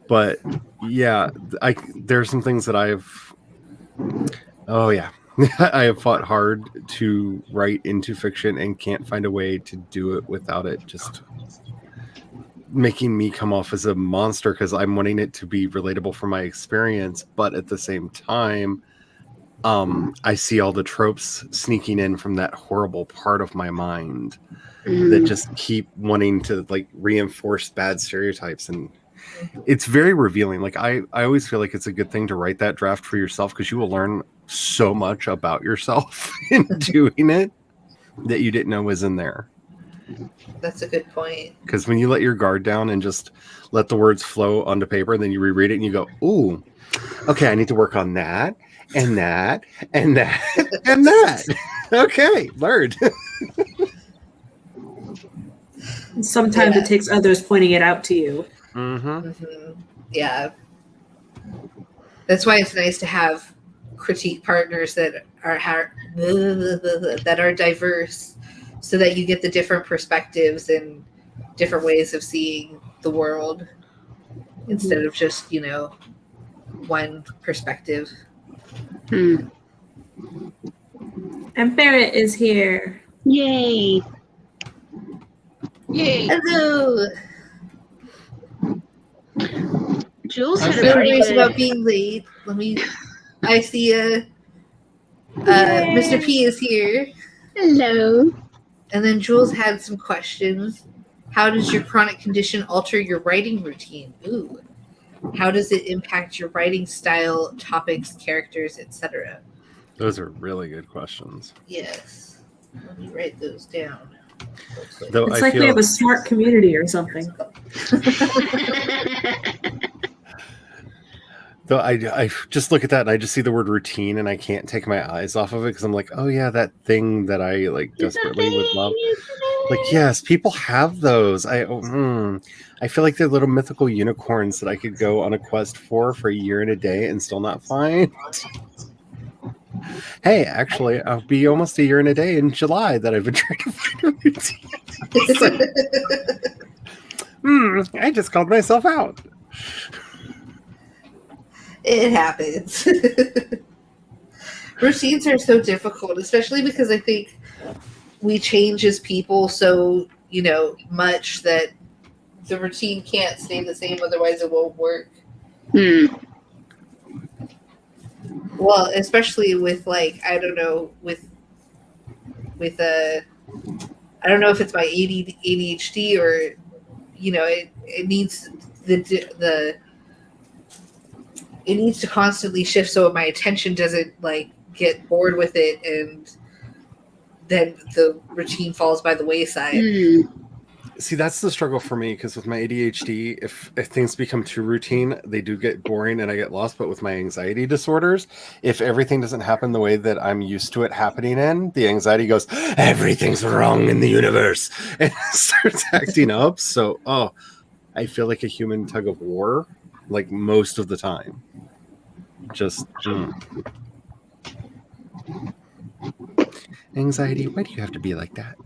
But yeah, there's some things that I have fought hard to write into fiction and can't find a way to do it without it just making me come off as a monster, because I'm wanting it to be relatable from my experience, but at the same time, I see all the tropes sneaking in from that horrible part of my mind that just keep wanting to like reinforce bad stereotypes, and it's very revealing. Like I always feel like it's a good thing to write that draft for yourself, because you will learn so much about yourself in doing it that you didn't know was in there. That's a good point. Because when you let your guard down and just let the words flow onto paper, and then you reread it and you go, ooh, okay, I need to work on that and that and that and that. Okay, learned. Sometimes it takes others pointing it out to you. Yeah. That's why it's nice to have critique partners that are diverse, so that you get the different perspectives and different ways of seeing the world instead of just, one perspective. Hmm. And Barrett is here. Yay. Yay. Hello. Jules I'm had a so pretty worried good... about being late. I see Mr. P is here. Hello. And then Jules had some questions. How does your chronic condition alter your writing routine? Ooh. How does it impact your writing style, topics, characters, etc.? Those are really good questions. Yes. Let me write those down. Though It's like we have a smart community or something. Though I just look at that and I just see the word routine and I can't take my eyes off of it because I'm like, oh yeah, that thing that I like desperately would love. Like, yes, people have those. I feel like they're little mythical unicorns that I could go on a quest for a year and a day and still not find. Hey, actually, I'll be almost a year and a day in July that I've been trying to find a routine. I just called myself out. It happens. Routines are so difficult, especially because I think we change as people so, much that the routine can't stay the same, otherwise it won't work. Well, especially with I don't know, with I don't know if it's my ADHD or, it needs it needs to constantly shift so my attention doesn't get bored with it and then the routine falls by the wayside. See, that's the struggle for me because with my ADHD, if things become too routine, they do get boring and I get lost. But with my anxiety disorders, if everything doesn't happen the way that I'm used to it happening in, the anxiety goes, everything's wrong in the universe, and it starts acting up. So, I feel like a human tug of war, most of the time. Just anxiety, why do you have to be like that?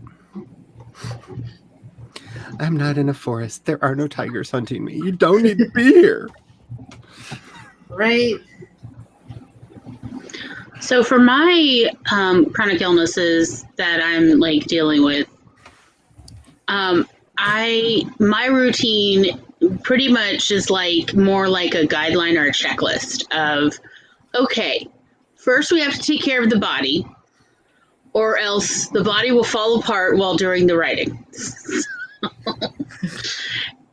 I'm not in a forest. There are no tigers hunting me. You don't need to be here. Right. So for my chronic illnesses that I'm dealing with, my routine pretty much is more like a guideline or a checklist of, okay, first we have to take care of the body, or else the body will fall apart while doing the writing.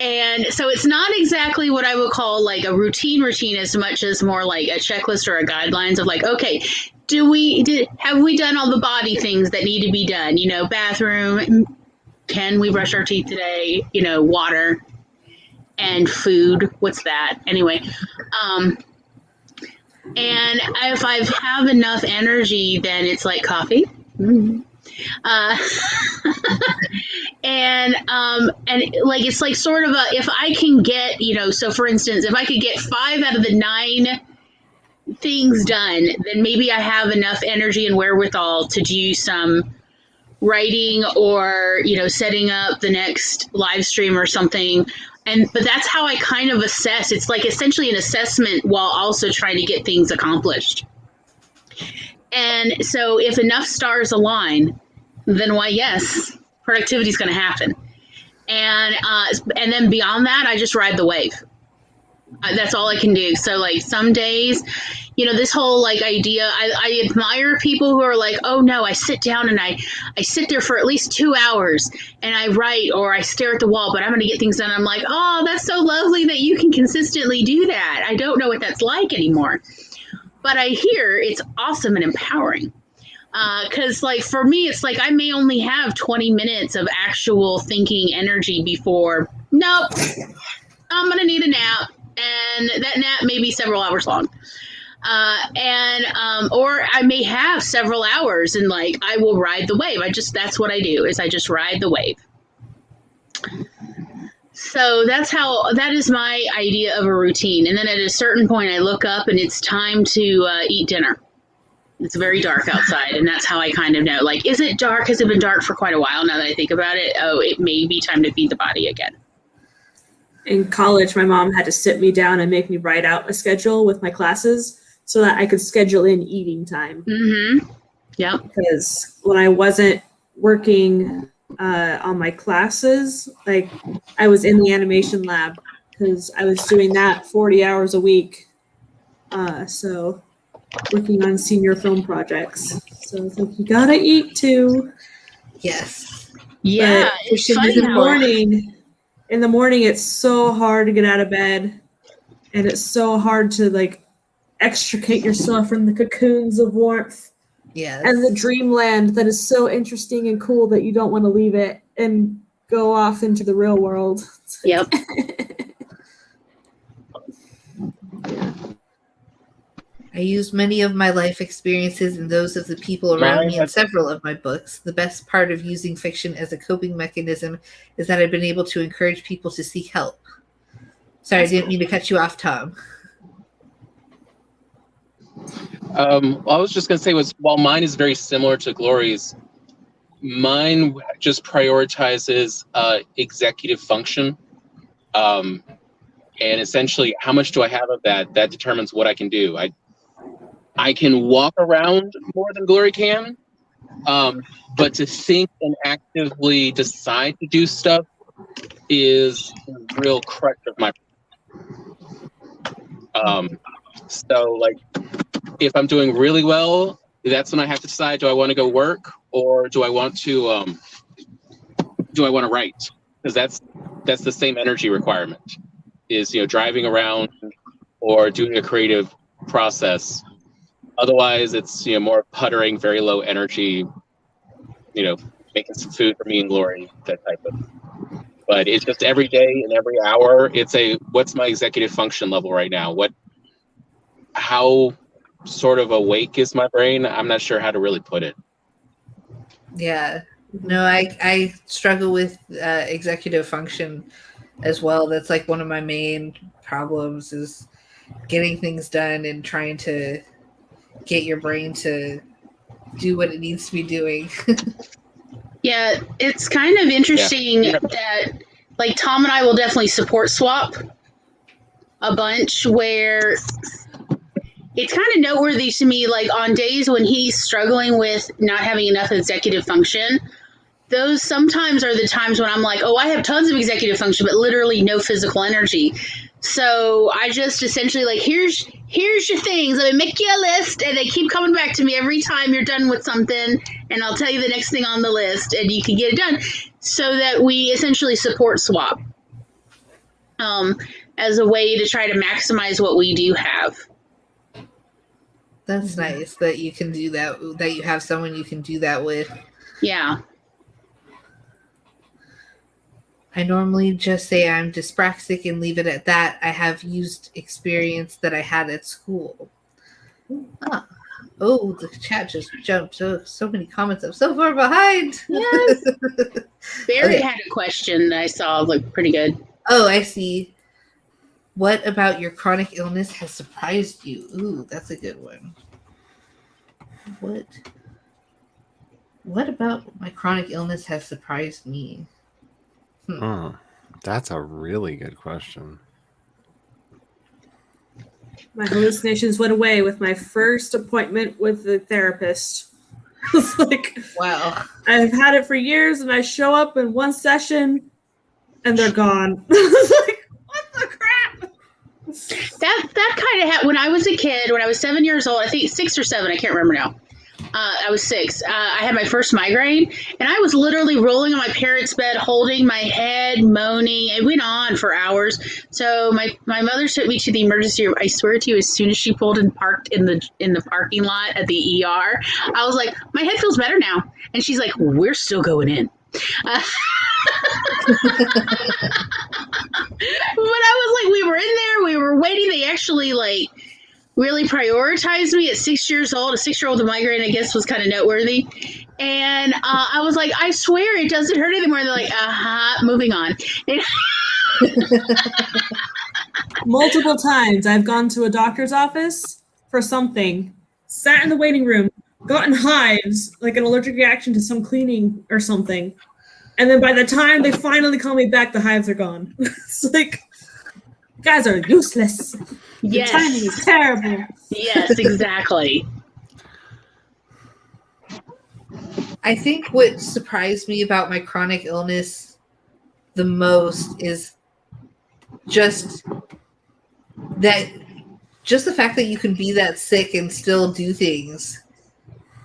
And so it's not exactly what I would call a routine as much as more like a checklist or a guidelines of okay, have we done all the body things that need to be done? Bathroom, can we brush our teeth today? Water and food. What's that? Anyway, and if I have enough energy, then it's coffee. And it's sort of if I can get, so for instance, if I could get 5 out of the 9 things done, then maybe I have enough energy and wherewithal to do some writing or, setting up the next live stream or something. But that's how I kind of assess. It's essentially an assessment while also trying to get things accomplished. And so if enough stars align, then why, yes, productivity is going to happen. And then beyond that, I just ride the wave. That's all I can do. So some days, this whole idea, I admire people who are oh no, I sit down and I sit there for at least 2 hours and I write or I stare at the wall, but I'm going to get things done. I'm oh, that's so lovely that you can consistently do that. I don't know what that's like anymore. But I hear it's awesome and empowering. Because for me, it's I may only have 20 minutes of actual thinking energy before, nope, I'm going to need a nap. And that nap may be several hours long. Or I may have several hours and I will ride the wave. That's what I do is I just ride the wave. So that is my idea of a routine. And then at a certain point I look up and it's time to eat dinner. It's very dark outside, and that's how I kind of know, is it dark? Has it been dark for quite a while now that I think about it? Oh, it may be time to feed the body again. In college, my mom had to sit me down and make me write out a schedule with my classes so that I could schedule in eating time. Mm-hmm. Yep. Because when I wasn't working on my classes, I was in the animation lab because I was doing that 40 hours a week. So working on senior film projects. So it's you gotta eat too. Yes. Yeah. It's funny in the morning, it's so hard to get out of bed, and it's so hard to extricate yourself from the cocoons of warmth. Yes. And the dreamland that is so interesting and cool that you don't want to leave it and go off into the real world. Yep. Yeah. I use many of my life experiences and those of the people around me in several of my books. The best part of using fiction as a coping mechanism is that I've been able to encourage people to seek help. Sorry, I didn't mean to cut you off, Tom. I was just going to say while mine is very similar to Glory's, mine just prioritizes executive function. And essentially, how much do I have of that? That determines what I can do. I can walk around more than Glory can, but to think and actively decide to do stuff is a real crutch of my. So, like, if I'm doing really well, that's when I have to decide: do I want to go work, or do I want to write? Because that's the same energy requirement. Is driving around or doing a creative process. Otherwise, it's more puttering, very low energy. Making some food for me and Glory, that type of. But it's just every day and every hour. It's what's my executive function level right now? How sort of awake is my brain? I'm not sure how to really put it. Yeah, no, I struggle with executive function as well. That's like one of my main problems is getting things done and trying to get your brain to do what it needs to be doing. Yeah, it's kind of interesting that, like, Tom and I will definitely support swap a bunch, where it's kind of noteworthy to me, like, on days when he's struggling with not having enough executive function, those sometimes are the times when I'm like, oh, I have tons of executive function, but literally no physical energy. So I just essentially, like, here's your things. I'm going to make you a list, and they keep coming back to me every time you're done with something, and I'll tell you the next thing on the list, and you can get it done, so that we essentially support swap as a way to try to maximize what we do have. That's nice that you can do that you have someone you can do that with. Yeah. I normally just say I'm dyspraxic and leave it at that. I have used experience that I had at school. Oh, the chat just jumped. So many comments. I'm so far behind. Yes. Barry had a question that I saw looked pretty good. Oh, I see. What about your chronic illness has surprised you? Ooh, that's a good one. What about my chronic illness has surprised me? That's a really good question. My hallucinations went away with my first appointment with the therapist. It's like, wow. I've had it for years, and I show up in one session, and they're gone. It's like, what the crap? That kind of happened when I was a kid. When I was 7 years old, I think 6 or 7, I can't remember now. I was 6. I had my first migraine, and I was literally rolling on my parents' bed, holding my head, moaning. It went on for hours. So my mother took me to the emergency room. I swear to you, as soon as she pulled and parked in the parking lot at the ER, I was like, my head feels better now. And she's like, we're still going in. But I was like, we were in there, we were waiting. They actually really prioritized me at 6 years old. A 6-year-old with a migraine, I guess, was kind of noteworthy. And I was like, I swear it doesn't hurt anymore. And they're like, moving on. Multiple times I've gone to a doctor's office for something, sat in the waiting room, gotten hives, like an allergic reaction to some cleaning or something. And then by the time they finally call me back, the hives are gone. It's like, you guys are useless. Yes. Your timing is terrible. Yes, exactly. I think what surprised me about my chronic illness the most is just the fact that you can be that sick and still do things.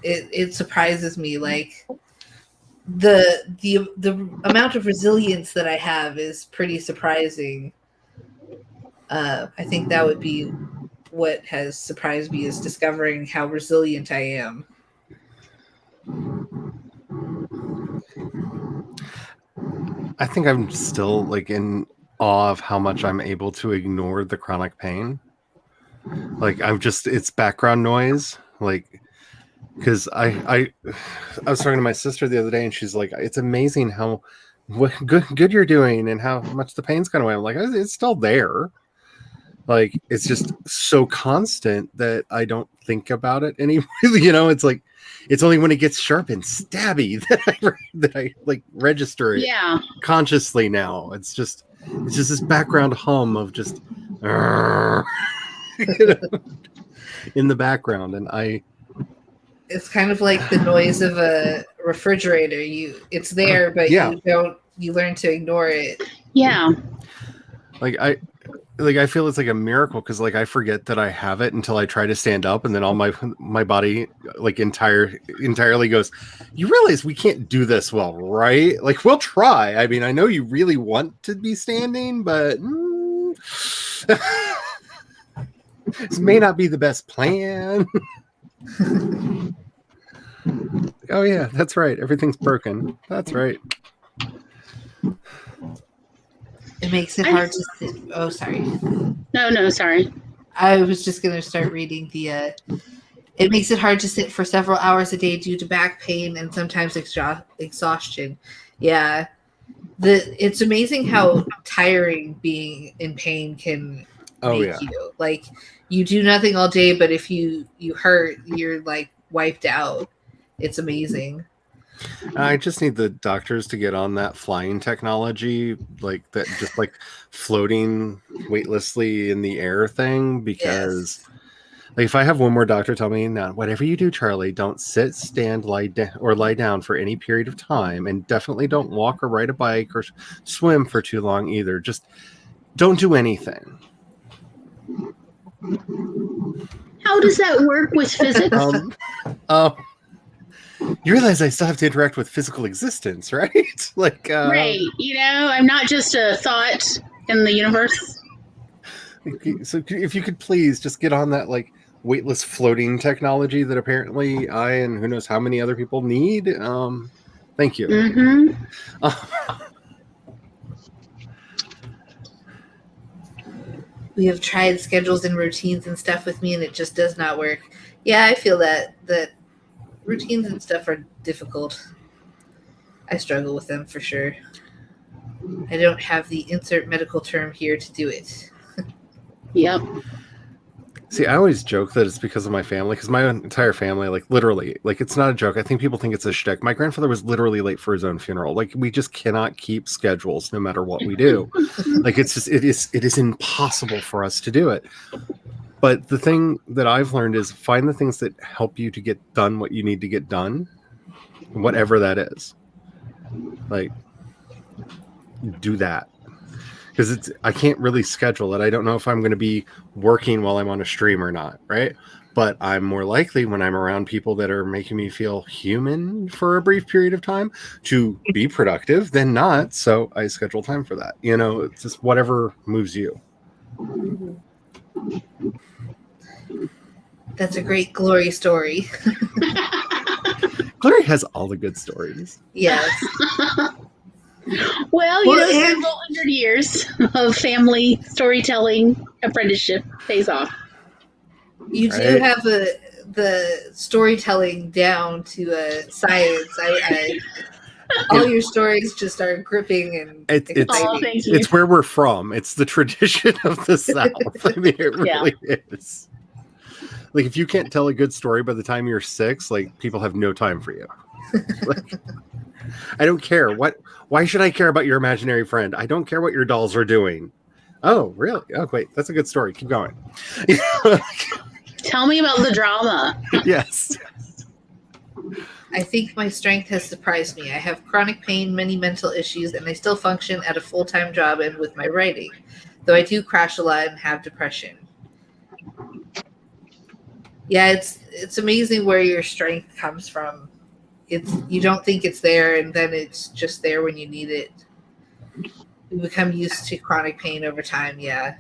It surprises me. Like the amount of resilience that I have is pretty surprising. I think that would be what has surprised me, is discovering how resilient I am. I think I'm still in awe of how much I'm able to ignore the chronic pain. Like it's background noise. Like, because I was talking to my sister the other day, and she's like, "It's amazing how good you're doing, and how much the pain's gone away." I'm like, "It's still there." Like, it's just so constant that I don't think about it anymore. It's like, it's only when it gets sharp and stabby that I like register it consciously now. It's just this background hum of just in the background, and it's kind of like the noise of a refrigerator. It's there, but you learn to ignore it. Yeah. I feel it's like a miracle, because like I forget that I have it until I try to stand up, and then all my body like entirely goes, "You realize we can't do this well, right? Like, we'll try. I mean, I know you really want to be standing, but this may not be the best plan." Oh yeah, that's right. Everything's broken. That's right. It makes it hard to sit. Oh, sorry. No, sorry. I was just going to start reading it makes it hard to sit for several hours a day due to back pain and sometimes exhaustion. Yeah. It's amazing how tiring being in pain can make you. Like, you do nothing all day, but if you hurt, you're like wiped out. It's amazing. I just need the doctors to get on that flying technology, like that, just like floating weightlessly in the air thing, because like, if I have one more doctor tell me, "Now, whatever you do, Charlie, don't sit, stand, lie down for any period of time, and definitely don't walk or ride a bike or swim for too long either. Just don't do anything." How does that work with physics? You realize I still have to interact with physical existence, right? Like, right. I'm not just a thought in the universe. So if you could please just get on that like weightless floating technology that apparently I and who knows how many other people need. Thank you. Mm-hmm. We have tried schedules and routines and stuff with me, and it just does not work. Yeah, I feel that routines and stuff are difficult. I struggle with them for sure. I don't have the insert medical term here to do it. Yep. See, I always joke that it's because of my family, because my entire family, like literally, like it's not a joke. I think people think it's a shtick. My grandfather was literally late for his own funeral. Like, we just cannot keep schedules no matter what we do. Like, it is impossible for us to do it. But the thing that I've learned is find the things that help you to get done what you need to get done, whatever that is. Like, do that. Because I can't really schedule it. I don't know if I'm going to be working while I'm on a stream or not, right? But I'm more likely, when I'm around people that are making me feel human for a brief period of time, to be productive than not. So I schedule time for that. It's just whatever moves you. That's a great Glory story. Glory has all the good stories. Yes. Well, several 100 years of family storytelling apprenticeship pays off. You do have the storytelling down to a science. All your stories just are gripping and exciting. It's where we're from. It's the tradition of the South. I mean, it really is. Like, if you can't tell a good story by the time you're 6, like, people have no time for you. Like, I don't care. Why should I care about your imaginary friend? I don't care what your dolls are doing. Oh, really? Oh, wait, that's a good story. Keep going. Tell me about the drama. Yes. I think my strength has surprised me. I have chronic pain, many mental issues, and I still function at a full-time job and with my writing, though I do crash a lot and have depression. Yeah, it's amazing where your strength comes from. You don't think it's there, and then it's just there when you need it. We become used to chronic pain over time, yeah.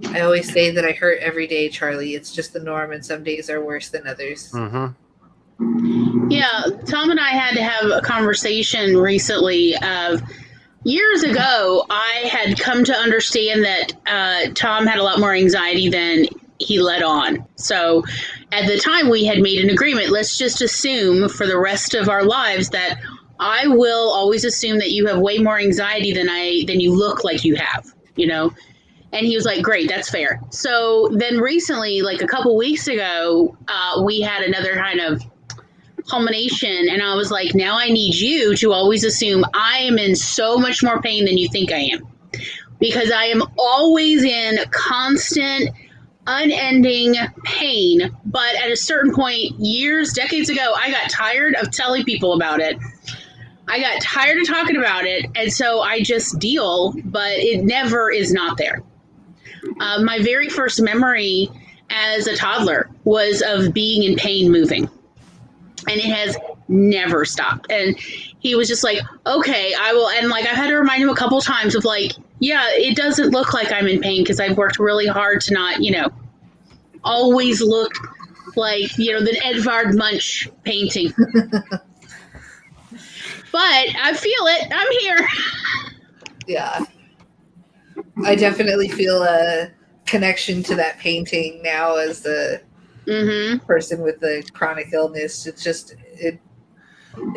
I always say that I hurt every day, Charlie. It's just the norm, and some days are worse than others. Mm-hmm. Yeah, Tom and I had to have a conversation recently of Years ago, I had come to understand that Tom had a lot more anxiety than he let on. So at the time, we had made an agreement. Let's just assume for the rest of our lives that I will always assume that you have way more anxiety than you look like you have, you know? And he was like, great, that's fair. So then recently, like a couple weeks ago, we had another kind of culmination, and I was like, now I need you to always assume I am in so much more pain than you think I am, because I am always in constant unending pain. But at a certain point, decades ago, I got tired of telling people about it. I got tired of talking about it, and so I just deal, but it never is not there. My very first memory as a toddler was of being in pain moving, and it has never stopped. And he was just like, okay, I will. And like, I've had to remind him a couple times of like, yeah, it doesn't look like I'm in pain because I've worked really hard to not, always look like, the Edvard Munch painting. But I feel it. I'm here. Yeah. I definitely feel a connection to that painting now as the person with the chronic illness. It's just it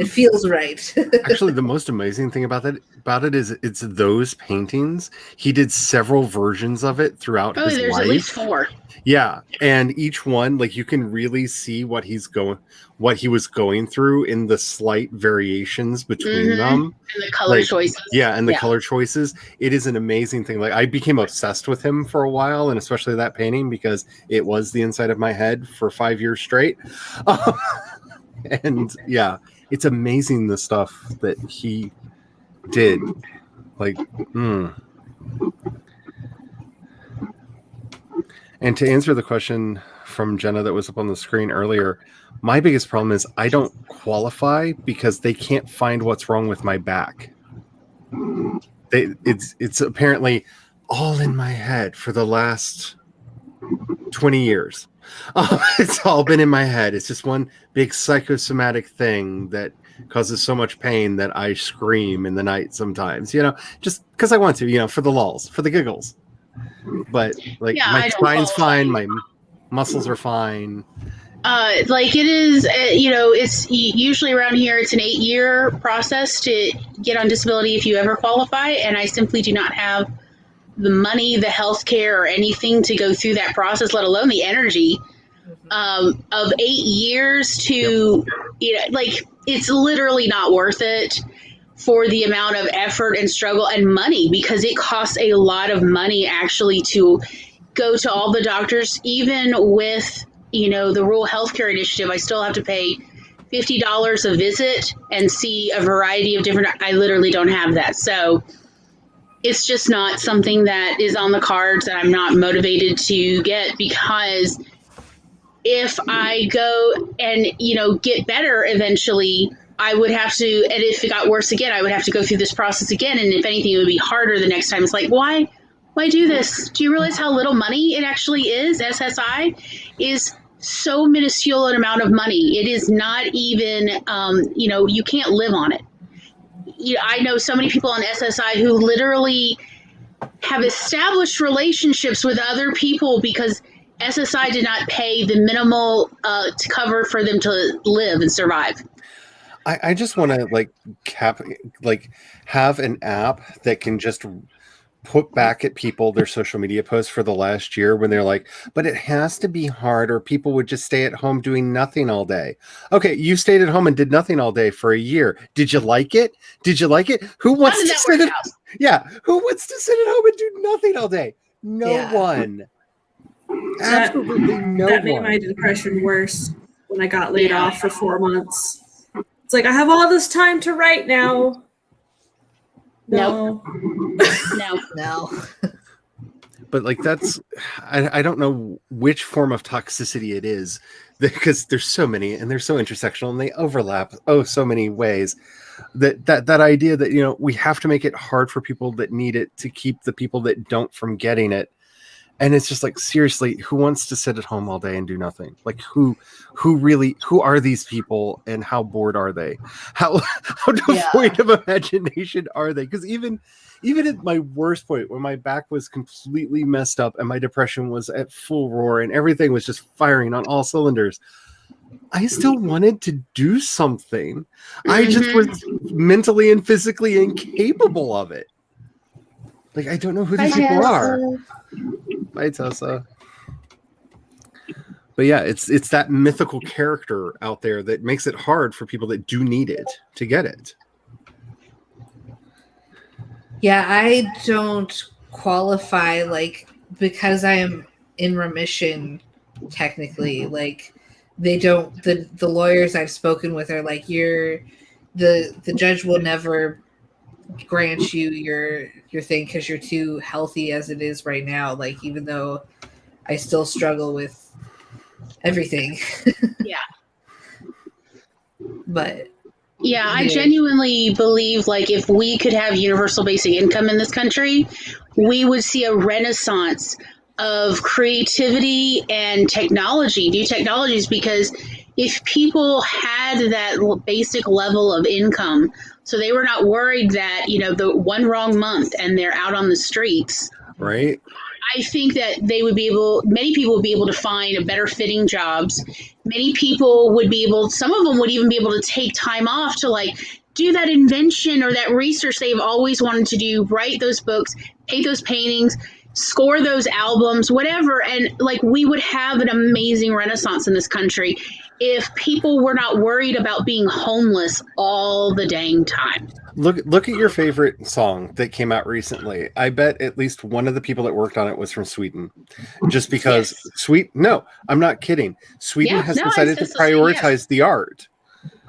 feels right. Actually, the most amazing thing about it is it's those paintings. He did several versions of it throughout his there's life. At least 4. Yeah, and each one, like, you can really see what he was going through in the slight variations between them, and the color choices. Yeah, and the color choices. It is an amazing thing. Like, I became obsessed with him for a while, and especially that painting because it was the inside of my head for 5 years straight. And yeah, it's amazing the stuff that he did. Like, And to answer the question from Jenna that was up on the screen earlier, my biggest problem is I don't qualify because they can't find what's wrong with my back. It's apparently all in my head for the last 20 years. It's all been in my head. It's just one big psychosomatic thing that causes so much pain that I scream in the night sometimes, just because I want to, for the lulz, for the giggles. But like, my spine's fine, my muscles are fine. Like it is, it's usually around here, it's an 8-year process to get on disability if you ever qualify. And I simply do not have the money, the health care, or anything to go through that process, let alone the energy of 8 years to, it's literally not worth it for the amount of effort and struggle and money, because it costs a lot of money actually to go to all the doctors. Even with, the rural healthcare initiative, I still have to pay $50 a visit and see a variety of different, I literally don't have that. So it's just not something that is on the cards that I'm not motivated to get, because if I go and, get better eventually, I would have to, and if it got worse again, I would have to go through this process again. And if anything, it would be harder the next time. It's like, why do this? Do you realize how little money it actually is? SSI is so minuscule an amount of money. It is not even, you can't live on it. I know so many people on SSI who literally have established relationships with other people because SSI did not pay the minimal to cover for them to live and survive. I just want to have an app that can just put back at people their social media posts for the last year when they're like, but it has to be hard or people would just stay at home doing nothing all day. Okay, you stayed at home and did nothing all day for a year. Did you like it? Who wants to sit at Who wants to sit at home and do nothing all day? No one. Absolutely no one. That made my depression worse when I got laid off for 4 months. It's like, I have all this time to write now. No. No. But that's, I don't know which form of toxicity it is, because there's so many and they're so intersectional and they overlap so many ways. That idea that we have to make it hard for people that need it to keep the people that don't from getting it. And it's just like, seriously, who wants to sit at home all day and do nothing? Like who are these people, and how bored are they? How devoid of imagination are they? Because even at my worst point, when my back was completely messed up and my depression was at full roar and everything was just firing on all cylinders, I still wanted to do something. I just was mentally and physically incapable of it. Like, I don't know who these people are. Bye, Tessa. But yeah, it's that mythical character out there that makes it hard for people that do need it to get it. Yeah, I don't qualify, like, because I am in remission technically. Like, they don't, the lawyers I've spoken with are like, the judge will never grant you your thing because you're too healthy as it is right now. Like, even though I still struggle with everything. Yeah. But yeah, I genuinely believe, like, if we could have universal basic income in this country, we would see a renaissance of creativity and technology, new technologies, because if people had that basic level of income, so they were not worried that, the one wrong month and they're out on the streets. Right. I think that many people would be able to find better fitting jobs. Many people would be able, some of them would even be able to take time off to, like, do that invention or that research they've always wanted to do, write those books, paint those paintings, score those albums, whatever. And, like, we would have an amazing renaissance in this country if people were not worried about being homeless all the dang time. Look at your favorite song that came out recently. I bet at least one of the people that worked on it was from Sweden. Just because no, I'm not kidding. Sweden has decided to prioritize the art.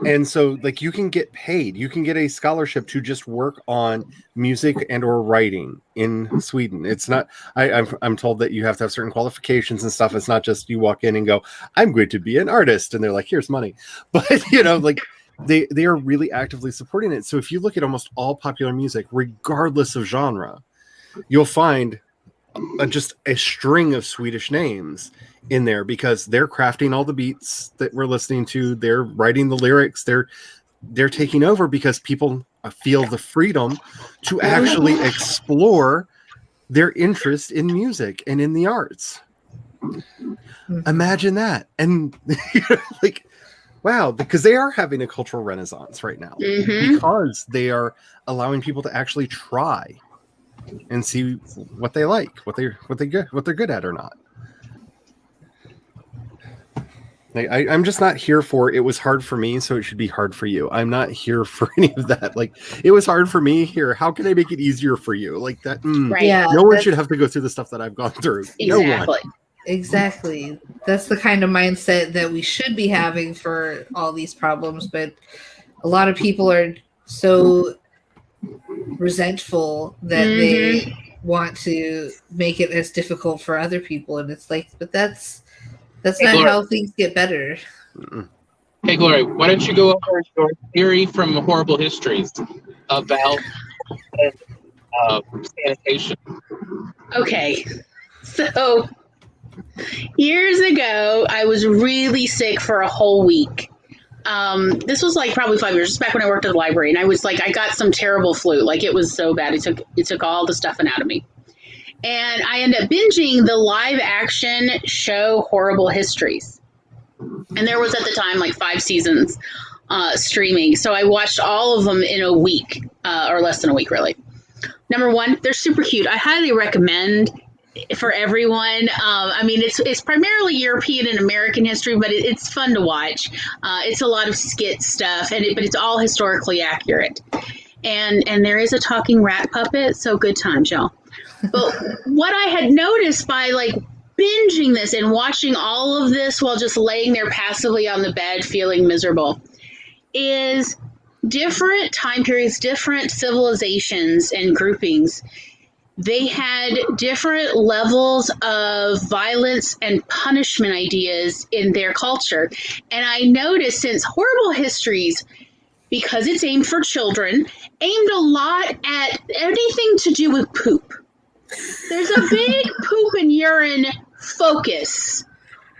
And so, like, you can get paid. You can get a scholarship to just work on music and or writing in Sweden. It's not, I'm told that you have to have certain qualifications and stuff. It's not just you walk in and go, I'm going to be an artist. And they're like, here's money. But, like, they are really actively supporting it. So if you look at almost all popular music, regardless of genre, you'll find just a string of Swedish names in there because they're crafting all the beats that we're listening to. They're writing the lyrics. They're taking over because people feel the freedom to actually explore their interest in music and in the arts. Imagine that. And like, wow, because they are having a cultural renaissance right now because they are allowing people to actually try and see what they like, what they're good at or not. Like, I'm just not here for it was hard for me, so it should be hard for you. I'm not here for any of that. Like, it was hard for me here. How can I make it easier for you? Like that. Right. Yeah, no one should have to go through the stuff that I've gone through. Exactly. No one. Exactly. That's the kind of mindset that we should be having for all these problems. But a lot of people are so resentful that they want to make it as difficult for other people. And it's like, but that's not Glory. how things get better. Hey, Glory, why don't you go over your theory from Horrible Histories about sanitation? Okay. So, years ago, I was really sick for a whole week. This was like probably 5 years, just back when I worked at the library, and I was like, I got some terrible flu. Like, it was so bad. It took all the stuffing out of me. And I ended up binging the live action show Horrible Histories. And there was at the time like 5 seasons streaming. So I watched all of them in a week, or less than a week, really. Number one, they're super cute. I highly recommend for everyone. I mean, it's primarily European and American history, but it's fun to watch. It's a lot of skit stuff, but it's all historically accurate. And there is a talking rat puppet, so good times, y'all. But what I had noticed by like binging this and watching all of this while just laying there passively on the bed feeling miserable is different time periods, different civilizations and groupings. They had different levels of violence and punishment ideas in their culture. And I noticed since Horrible Histories, because it's aimed for children, aimed a lot at anything to do with poop. There's a big poop and urine focus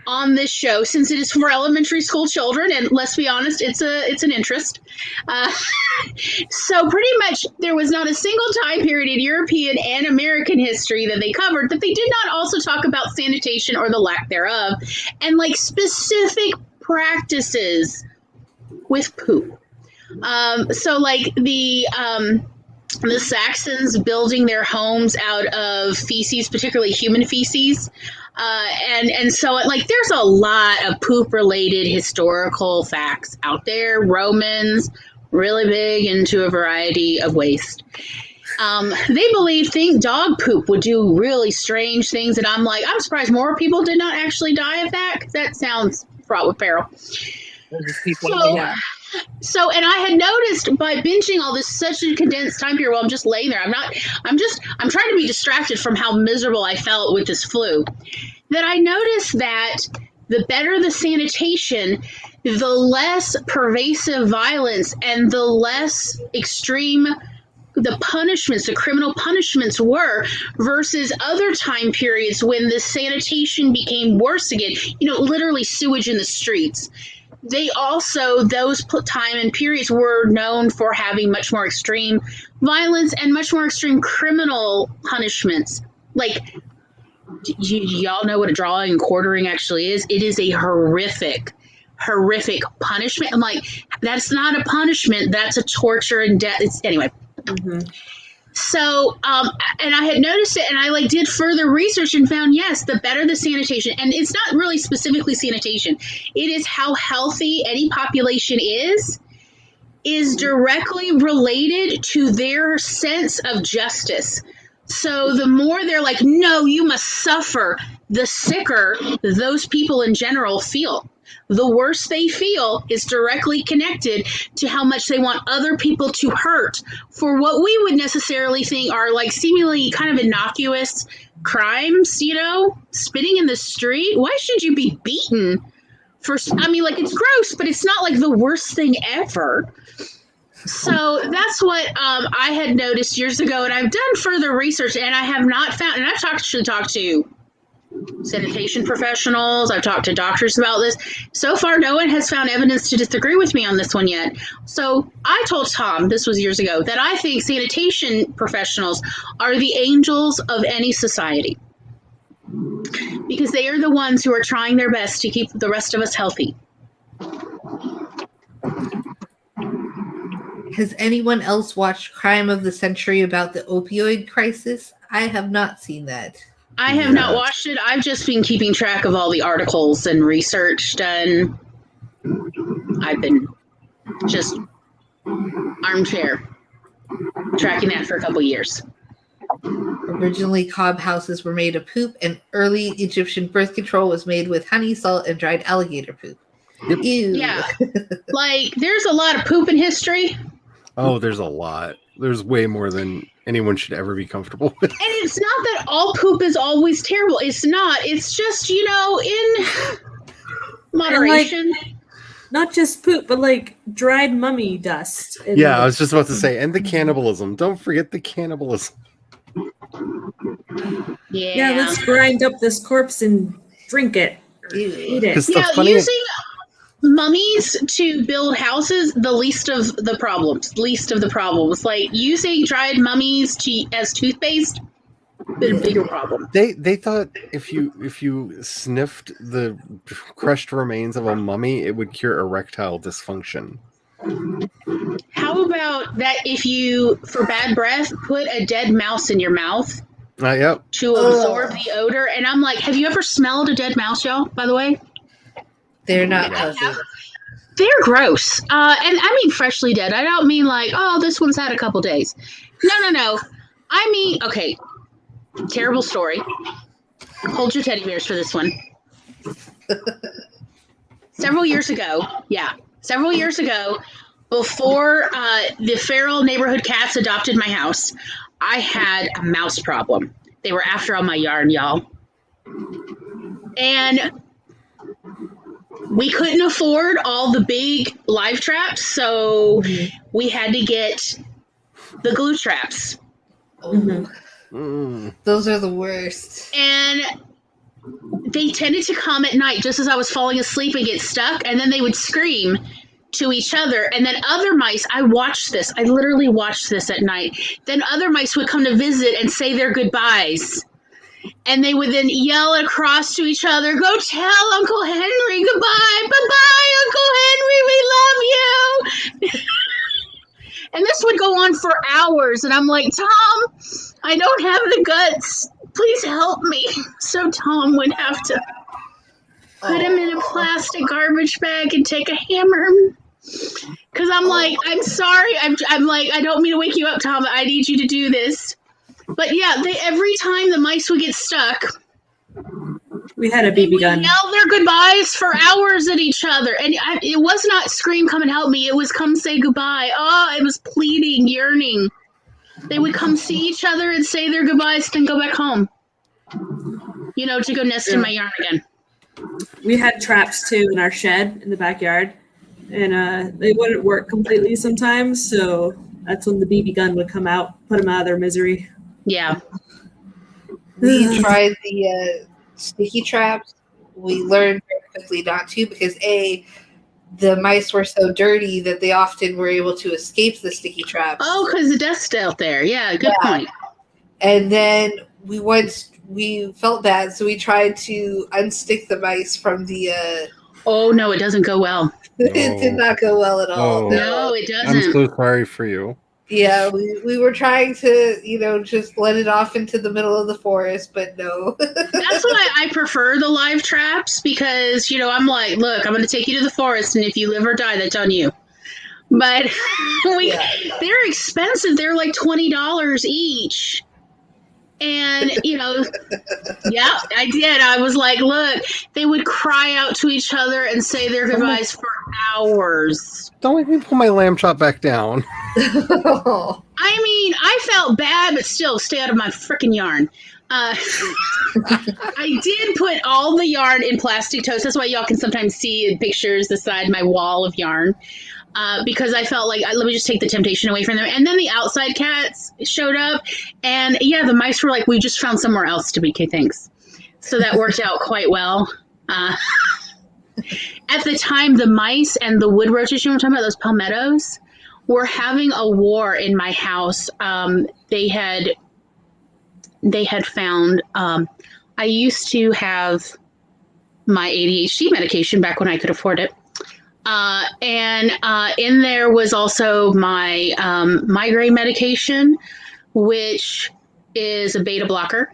on this show since it is for elementary school children, and let's be honest, it's an interest. So pretty much there was not a single time period in European and American history that they covered that they did not also talk about sanitation or the lack thereof, and like specific practices with poop. So like the Saxons building their homes out of feces, particularly human feces. And so like there's a lot of poop related historical facts out there. Romans really big into a variety of waste. They think dog poop would do really strange things, and I'm like, I'm surprised more people did not actually die of that, because that sounds fraught with peril. So, and I had noticed by binging all this such a condensed time period while I'm just laying there, I'm trying to be distracted from how miserable I felt with this flu, that I noticed that the better the sanitation, the less pervasive violence and the less extreme the punishments, the criminal punishments were, versus other time periods when the sanitation became worse again, literally sewage in the streets. They also, those time and periods were known for having much more extreme violence and much more extreme criminal punishments. Like, y'all know what a drawing and quartering actually is? It is a horrific punishment. I'm like, that's not a punishment. That's a torture and death. Anyway. Mm-hmm. So, and I had noticed it, and I did further research and found, yes, the better the sanitation, and it's not really specifically sanitation, it is how healthy any population is directly related to their sense of justice. So the more they're like, no, you must suffer, the sicker those people in general feel. The worse they feel is directly connected to how much they want other people to hurt for what we would necessarily think are like seemingly kind of innocuous crimes, spitting in the street. Why should you be beaten for, it's gross, but it's not like the worst thing ever. So that's what I had noticed years ago, and I've done further research, and I have not found, and I've actually talked to sanitation professionals, I've talked to doctors about this. So far, no one has found evidence to disagree with me on this one yet. So I told Tom, this was years ago, that I think sanitation professionals are the angels of any society, because they are the ones who are trying their best to keep the rest of us healthy. Has anyone else watched Crime of the Century about the opioid crisis? I have not seen that. I have not watched it. I've just been keeping track of all the articles and research done. I've been just armchair tracking that for a couple years. Originally, cob houses were made of poop, and early Egyptian birth control was made with honey, salt, and dried alligator poop. Yep. Ew. Yeah. There's a lot of poop in history. Oh, there's a lot. There's way more than anyone should ever be comfortable with. And it's not that all poop is always terrible. It's not. It's just, in moderation. Not just poop, but dried mummy dust. Yeah, I was just about to say, and the cannibalism. Don't forget the cannibalism. Yeah, let's grind up this corpse and drink it. Eat it. Yeah, using mummies to build houses, the least of the problems. Like using dried mummies as toothpaste, been a bigger problem. They thought if you sniffed the crushed remains of a mummy, it would cure erectile dysfunction. How about that if you, for bad breath, put a dead mouse in your mouth Yep. to absorb the odor? And I'm like, have you ever smelled a dead mouse, y'all, by the way? They're not pleasant. They're gross. And I mean freshly dead. I don't mean this one's had a couple days. No. I mean, okay, terrible story. Hold your teddy bears for this one. Several years ago, before the feral neighborhood cats adopted my house, I had a mouse problem. They were after all my yarn, y'all. And we couldn't afford all the big live traps, so we had to get the glue traps. Mm-hmm. Those are the worst. And they tended to come at night just as I was falling asleep and get stuck, and then they would scream to each other. And then other mice, I literally watched this at night. Then other mice would come to visit and say their goodbyes. And they would then yell across to each other, "Go tell Uncle Henry goodbye. Bye-bye, Uncle Henry. We love you." And this would go on for hours. And I'm like, "Tom, I don't have the guts. Please help me." So Tom would have to put him in a plastic garbage bag and take a hammer. Because I'm like, "I'm sorry. I'm like, I don't mean to wake you up, Tom. I need you to do this." But yeah, every time the mice would get stuck, We had a BB gun. yell their goodbyes for hours at each other. And it was not scream, "Come and help me." It was come say goodbye. Oh, it was pleading, yearning. They would come see each other and say their goodbyes, then go back home. To go nest in my yarn again. We had traps too in our shed in the backyard, and they wouldn't work completely sometimes. So that's when the BB gun would come out, put them out of their misery. Yeah. We tried the sticky traps. We learned very quickly not to because the mice were so dirty that they often were able to escape the sticky traps. Oh, because the dust's out there. Yeah, good point. And then we felt bad, so we tried to unstick the mice from the. Oh no, it doesn't go well. It did not go well at all. Oh. No, it doesn't. I'm so sorry for you. Yeah, we were trying to, just let it off into the middle of the forest, but no. That's why I prefer the live traps because, I'm like, look, I'm going to take you to the forest, and if you live or die, that's on you. But they're expensive. They're like $20 each. And, yeah, I did. I was like, look, they would cry out to each other and say their goodbyes for hours. Don't make me pull my lamb chop back down. I mean, I felt bad, but still, stay out of my freaking yarn. I did put all the yarn in plastic totes. That's why y'all can sometimes see in pictures the side my wall of yarn. Because I felt like, let me just take the temptation away from them. And then the outside cats showed up. And yeah, the mice were like, we just found somewhere else to be. Okay, thanks. So that worked out quite well. At the time, the mice and the wood roaches, you know what I'm talking about, those palmettos, were having a war in my house. They had found, I used to have my ADHD medication back when I could afford it. And in there was also my migraine medication, which is a beta blocker.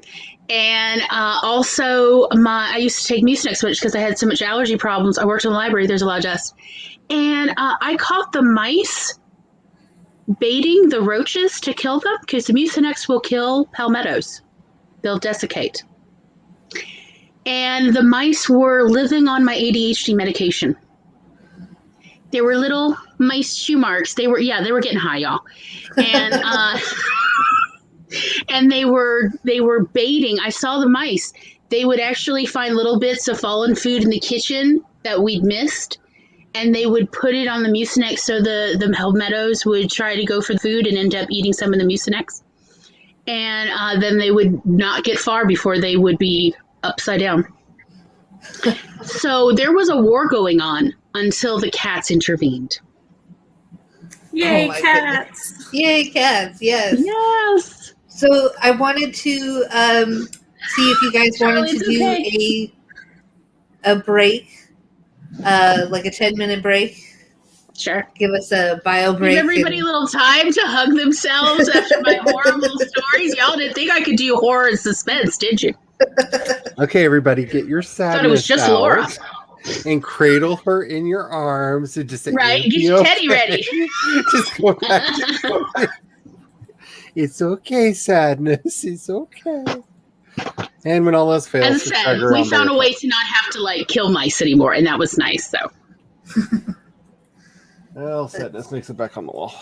And also I used to take Mucinex because I had so much allergy problems. I worked in the library. There's a lot of dust. And I caught the mice baiting the roaches to kill them because the Mucinex will kill palmettos. They'll desiccate. And the mice were living on my ADHD medication. They were little mice chew marks. They were getting high, y'all. And and they were baiting. I saw the mice. They would actually find little bits of fallen food in the kitchen that we'd missed, and they would put it on the Mucinex so the palmettos would try to go for the food and end up eating some of the Mucinex. And then they would not get far before they would be upside down. So there was a war going on until the cats intervened. Yay, cats! Goodness. Yay, cats! Yes. Yes. So I wanted to see if you guys wanted to do a break, like a 10-minute break. Sure. Give us a bio break. Give everybody a little time to hug themselves after my horrible stories. Y'all didn't think I could do horror and suspense, did you? Okay, everybody, get your sadness Thought it was just out Laura. and cradle her in your arms and just say, Right, get your teddy ready. Just go back. It's okay, sadness. It's okay. And when all else fails, As I said, we found a way to not have to kill mice anymore, and that was nice. So. Well, sadness makes it back on the wall.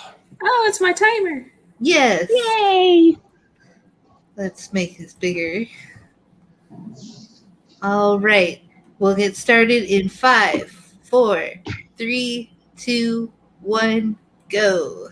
Oh, it's my timer. Yes. Yay! Let's make this bigger. All right. We'll get started in 5, 4, 3, 2, 1, go.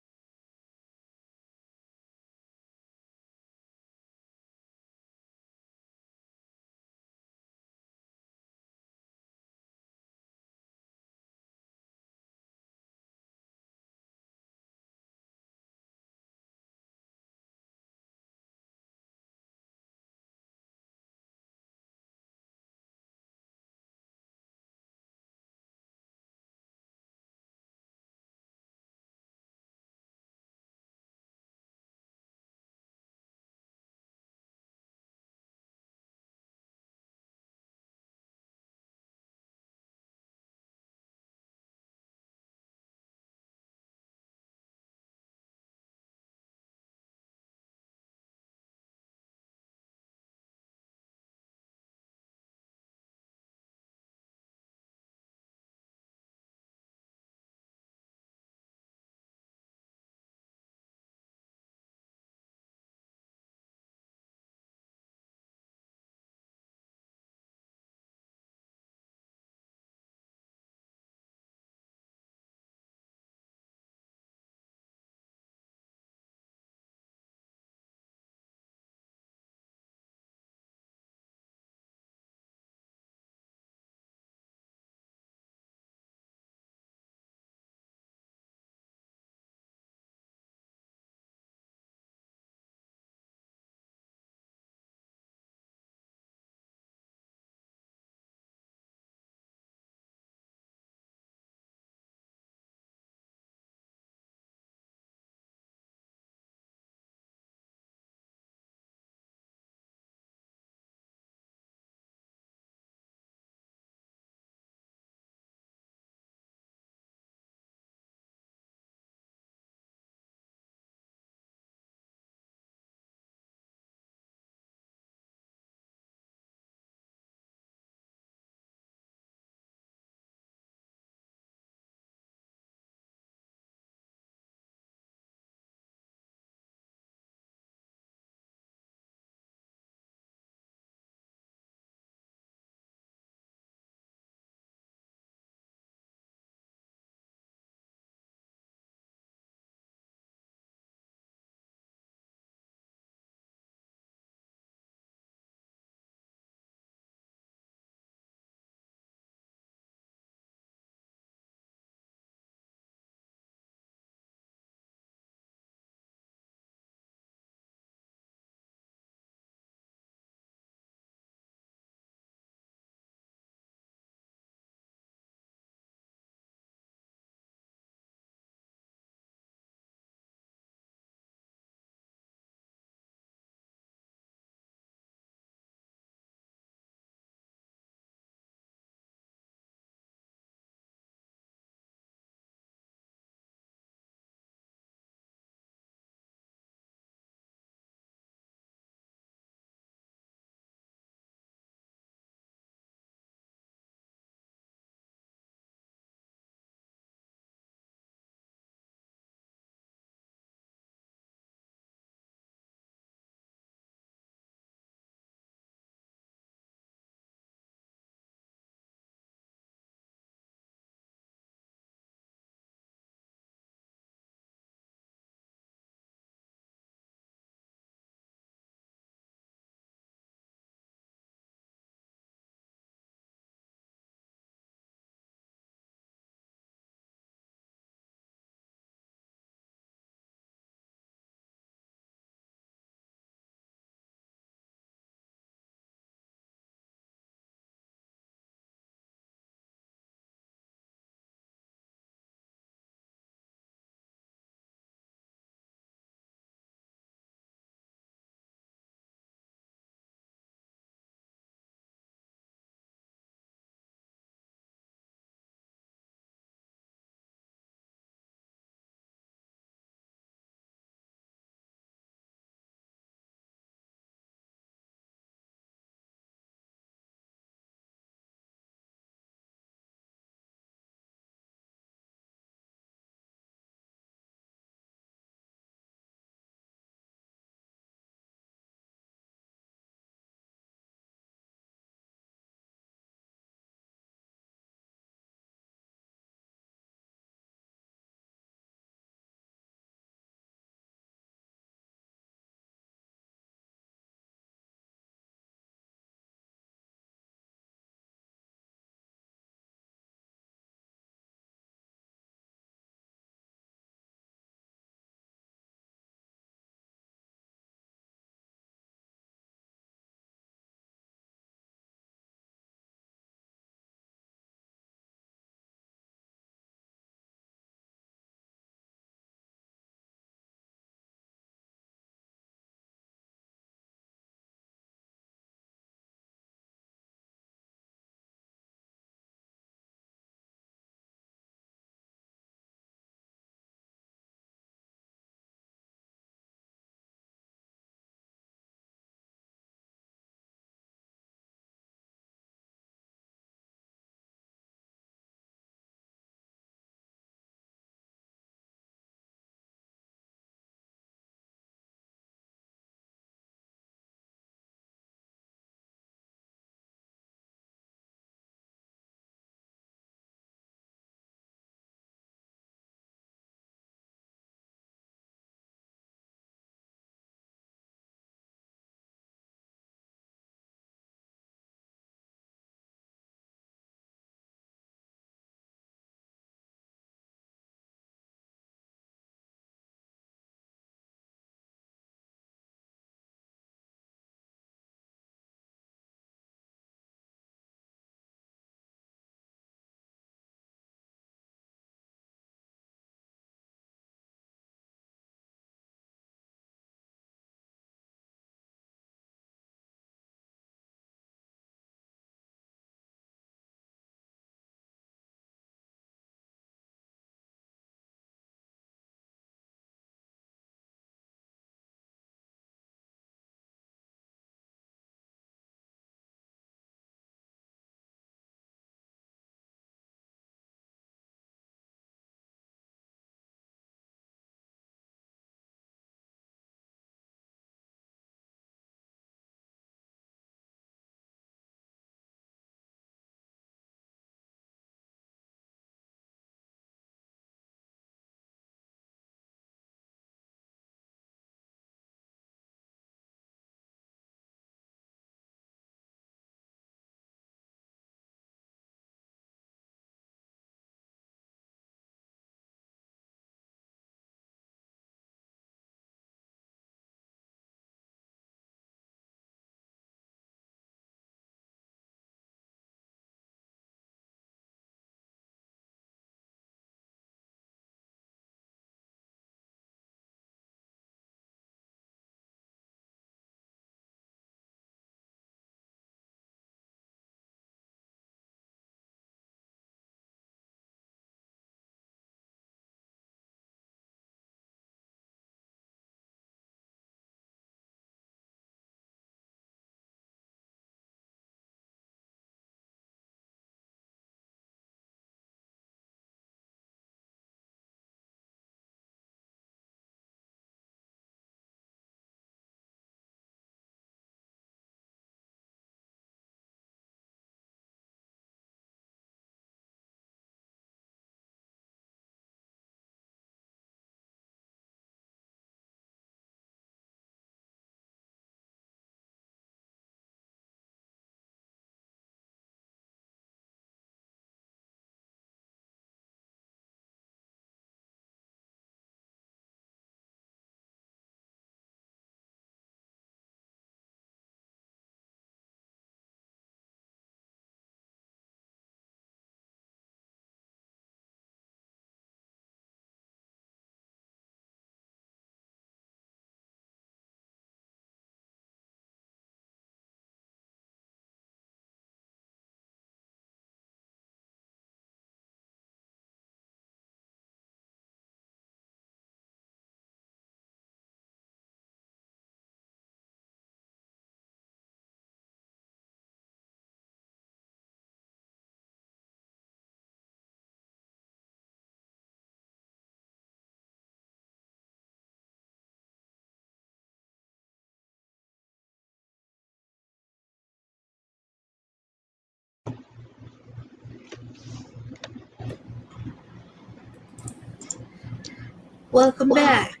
Welcome back.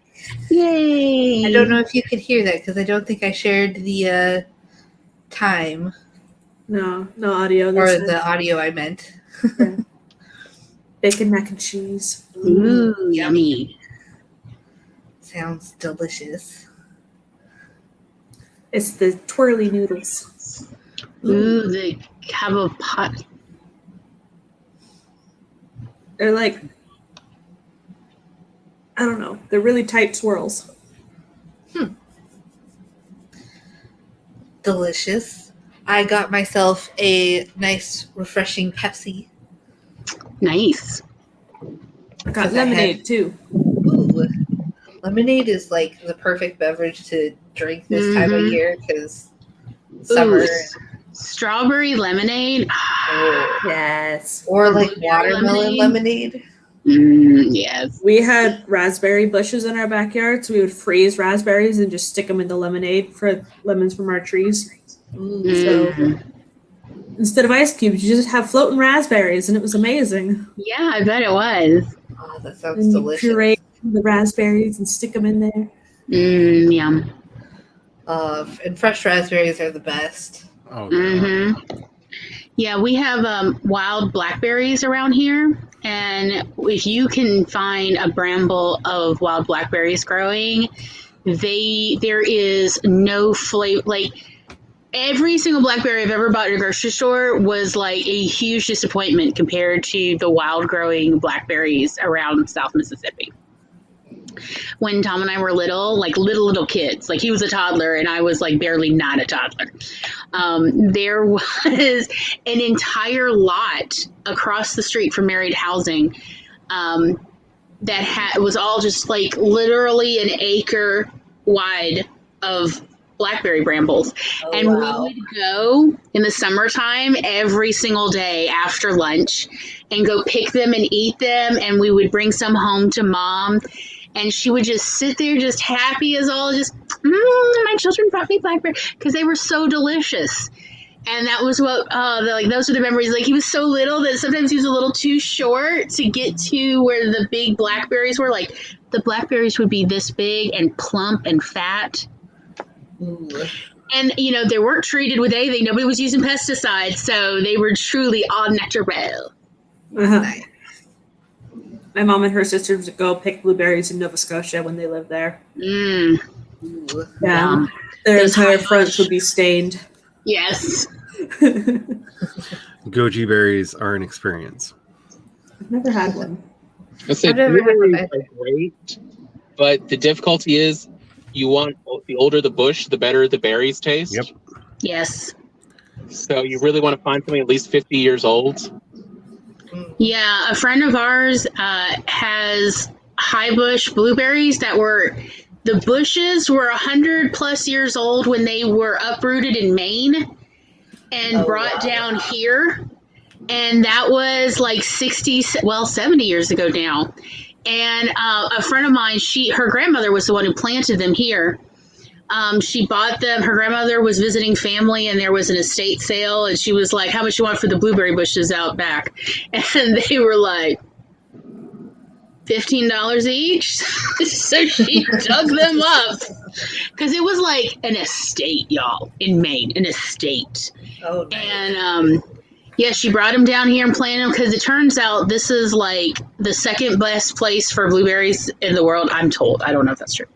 Yay! I don't know if you could hear that because I don't think I shared the time No audio. or That's it. the audio I meant. Bacon mac and cheese. Ooh, yummy. Sounds delicious. It's the twirly noodles. Ooh, they have a pot. They're like, I don't know. They're really tight swirls. Delicious. I got myself a nice, refreshing Pepsi. Nice. I got lemonade too. Ooh, lemonade is like the perfect beverage to drink this time of year because summer. Ooh, strawberry lemonade. Yes. Or like Blueberry watermelon lemonade. Yes. We had raspberry bushes in our backyard, so we would freeze raspberries and just stick them into lemonade for lemons from our trees. So instead of ice cubes, you just have floating raspberries, and it was amazing. Yeah, I bet it was. Oh, that sounds And you delicious. puree the raspberries and stick them in there. Yum. And fresh raspberries are the best. Oh, yeah. Yeah, we have wild blackberries around here, and if you can find a bramble of wild blackberries growing, there is no flavor. Like every single blackberry I've ever bought at a grocery store was like a huge disappointment compared to the wild growing blackberries around South Mississippi. When Tom and I were little, like little kids, like he was a toddler and I was like barely not a toddler. There was an entire lot across the street from Married Housing that was all just like literally an acre wide of blackberry brambles. We would go in the summertime every single day after lunch and go pick them and eat them. And we would bring some home to Mom. And she would just sit there just happy as all, just, my children brought me blackberry, because they were so delicious. And that was what, those are the memories. Like, he was so little that sometimes he was a little too short to get to where the big blackberries were. Like, the blackberries would be this big and plump and fat. Ooh. And, they weren't treated with anything. Nobody was using pesticides, so they were truly all natural. Nice. My mom and her sisters would go pick blueberries in Nova Scotia when they lived there. Ooh. Yeah. Their entire fronts would be stained. Yes. Goji berries are an experience. I've never had one. I'd say I've never had blueberries one either. are great, but the difficulty is the older the bush, the better the berries taste. Yep. Yes. So you really want to find something at least 50 years old. Yeah, a friend of ours has high bush blueberries the bushes were 100+ years old when they were uprooted in Maine and brought down here. And that was like 70 years ago now. And a friend of mine, her grandmother was the one who planted them here. She bought them. Her grandmother was visiting family, and there was an estate sale, and she was like, how much you want for the blueberry bushes out back? And they were like, $15 each. So she dug them up because it was like an estate, y'all, in Maine, an estate. Oh, nice. And she brought them down here and planted them because it turns out this is like the second best place for blueberries in the world, I'm told. I don't know if that's true.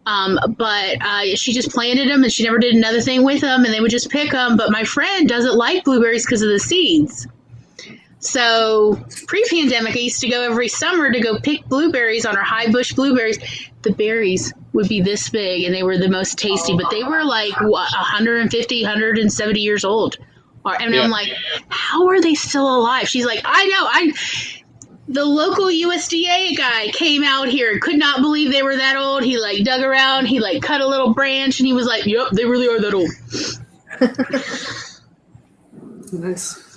But she just planted them and she never did another thing with them, and they would just pick them. But my friend doesn't like blueberries because of the seeds. So pre-pandemic, I used to go every summer to go pick blueberries on our high bush blueberries. The berries would be this big and they were the most tasty, but they were like 150, 170 years old. And I'm like, how are they still alive? She's like, I know. The local USDA guy came out here and could not believe they were that old. He like dug around, he like cut a little branch, and he was like, yep, they really are that old. Nice.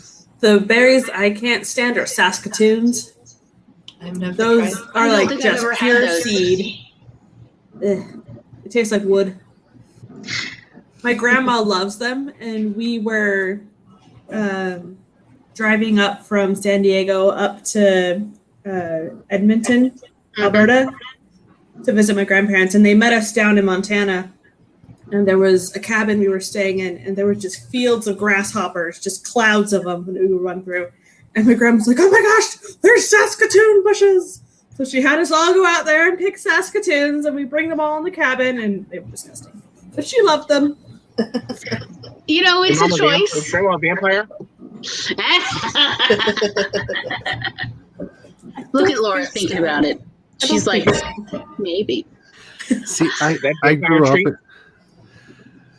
The berries I can't stand are Saskatoons. I've never Those tried. are I don't like think I've just ever had pure those. seed. Ugh. It tastes like wood. My grandma loves them, and we were driving up from San Diego up to Edmonton, Alberta, to visit my grandparents, and they met us down in Montana. And there was a cabin we were staying in, and there were just fields of grasshoppers, just clouds of them that we would run through. And my grandma's like, "Oh my gosh, there's Saskatoon bushes!" So she had us all go out there and pick Saskatoons, and we bring them all in the cabin, and they were disgusting. But she loved them. You know, it's a choice. Is Grandma a vampire? Look at Laura thinking about it. She's like, maybe. See, I grew up.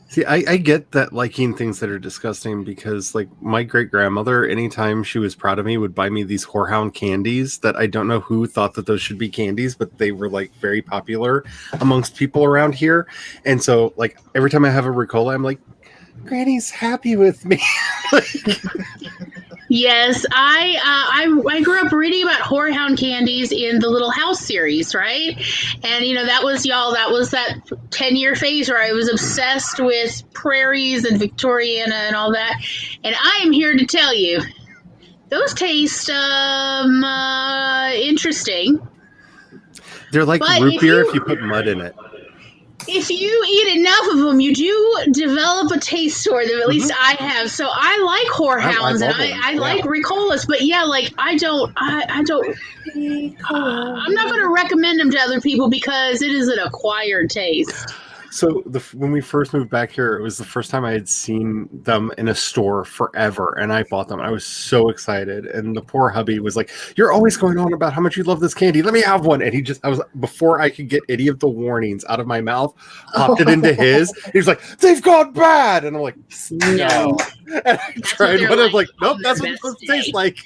See, I get that liking things that are disgusting because, like, my great grandmother, anytime she was proud of me, would buy me these whorehound candies that I don't know who thought that those should be candies, but they were like very popular amongst people around here. And so, like, every time I have a Ricola, I'm like, Granny's happy with me. Yes, I grew up reading about whorehound candies in the Little House series, right? And you know, that was that 10-year phase where I was obsessed with prairies and Victoriana and all that. And I am here to tell you, those taste interesting. They're like But root beer if you put mud in it. If you eat enough of them, you do develop a taste for them. At least I have. So I like whorehounds and I like Ricolas, but yeah, like I don't. I'm not going to recommend them to other people because it is an acquired taste. So when we first moved back here, it was the first time I had seen them in a store forever, and I bought them. I was so excited, and the poor hubby was like, "You're always going on about how much you love this candy. Let me have one." And before I could get any of the warnings out of my mouth, popped it into his. He was like, "They've gone bad," and I'm like, "No." And I tried one. I was like, "Nope, that's what it's supposed to taste like."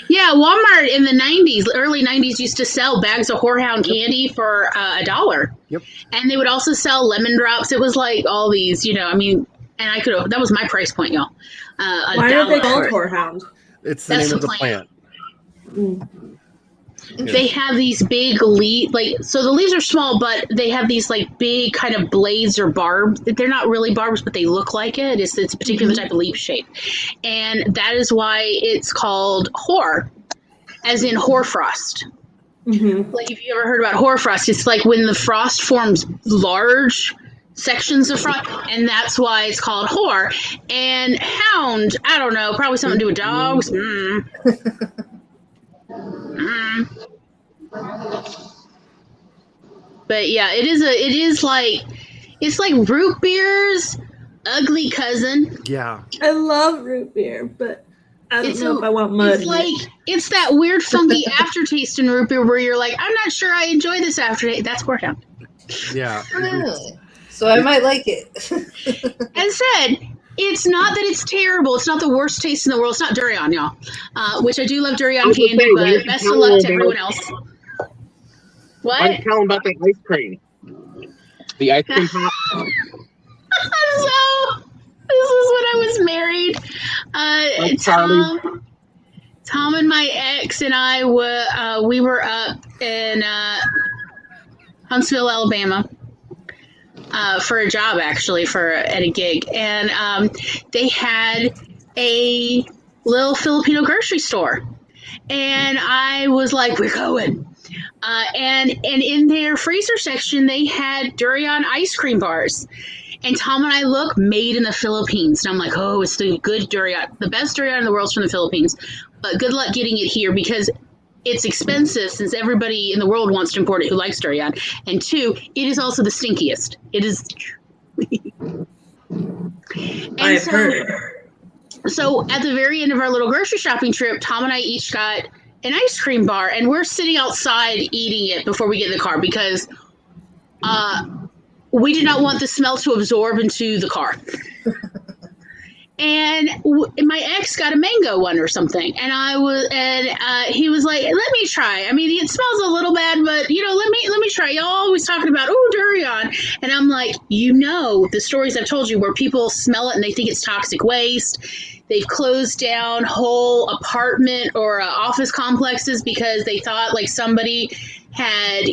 Yeah, Walmart in the 90s, early 90s, used to sell bags of whorehound candy for $1. Yep. And they would also sell lemon drops. It was like all these, you know, I mean, and that was my price point, y'all. Why are they called whorehound? It's the name of the plant. They have these big leaves, so the leaves are small, but they have these like big kind of blades or barbs. They're not really barbs, but they look like it. It's a particular type of leaf shape. And that is why it's called whore, as in hoarfrost. Mm-hmm. Like if you ever heard about hoarfrost, it's like when the frost forms large sections of frost, and that's why it's called whore. And hound, I don't know, probably something to do with dogs. But yeah, it's like root beer's ugly cousin. Yeah, I love root beer, but I don't know if I want mud. It's that weird funky aftertaste in root beer where you're like, I'm not sure I enjoy this aftertaste. That's whorehound. Yeah. So I might like it. As said, it's not that it's terrible. It's not the worst taste in the world. It's not durian, y'all. Which I do love durian candy, but best of luck to everyone else. What? I'm telling about the ice cream. The ice cream pop. So, this is when I was married. Tom and my ex and I we were up in Huntsville, Alabama. For a job, actually, at a gig. And they had a little Filipino grocery store. And I was like, we're going. And in their freezer section, they had durian ice cream bars. And Tom and I look, made in the Philippines. And I'm like, oh, it's the good durian. The best durian in the world is from the Philippines. But good luck getting it here because it's expensive since everybody in the world wants to import it who likes durian. And two, it is also the stinkiest. It is. I've heard. So at the very end of our little grocery shopping trip, Tom and I each got an ice cream bar, and we're sitting outside eating it before we get in the car because we did not want the smell to absorb into the car. And my ex got a mango one or something, and he was like, "Let me try. I mean, it smells a little bad, but you know, let me try." Y'all always talking about durian, and I'm like, the stories I've told you where people smell it and they think it's toxic waste. They've closed down whole apartment or office complexes because they thought like somebody had,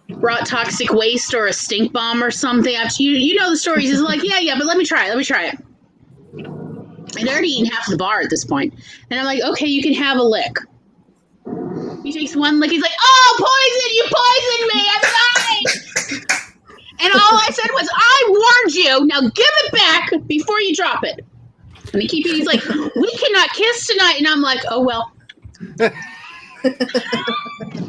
brought toxic waste or a stink bomb or something. You know the stories. It's like, yeah, but let me try it. And they're already eating half the bar at this point. And I'm like, okay, you can have a lick. He takes one lick. He's like, "Oh, poison! You poisoned me! I'm dying!" And all I said was, "I warned you. Now give it back before you drop it." And he's like, "We cannot kiss tonight." And I'm like, "Oh well."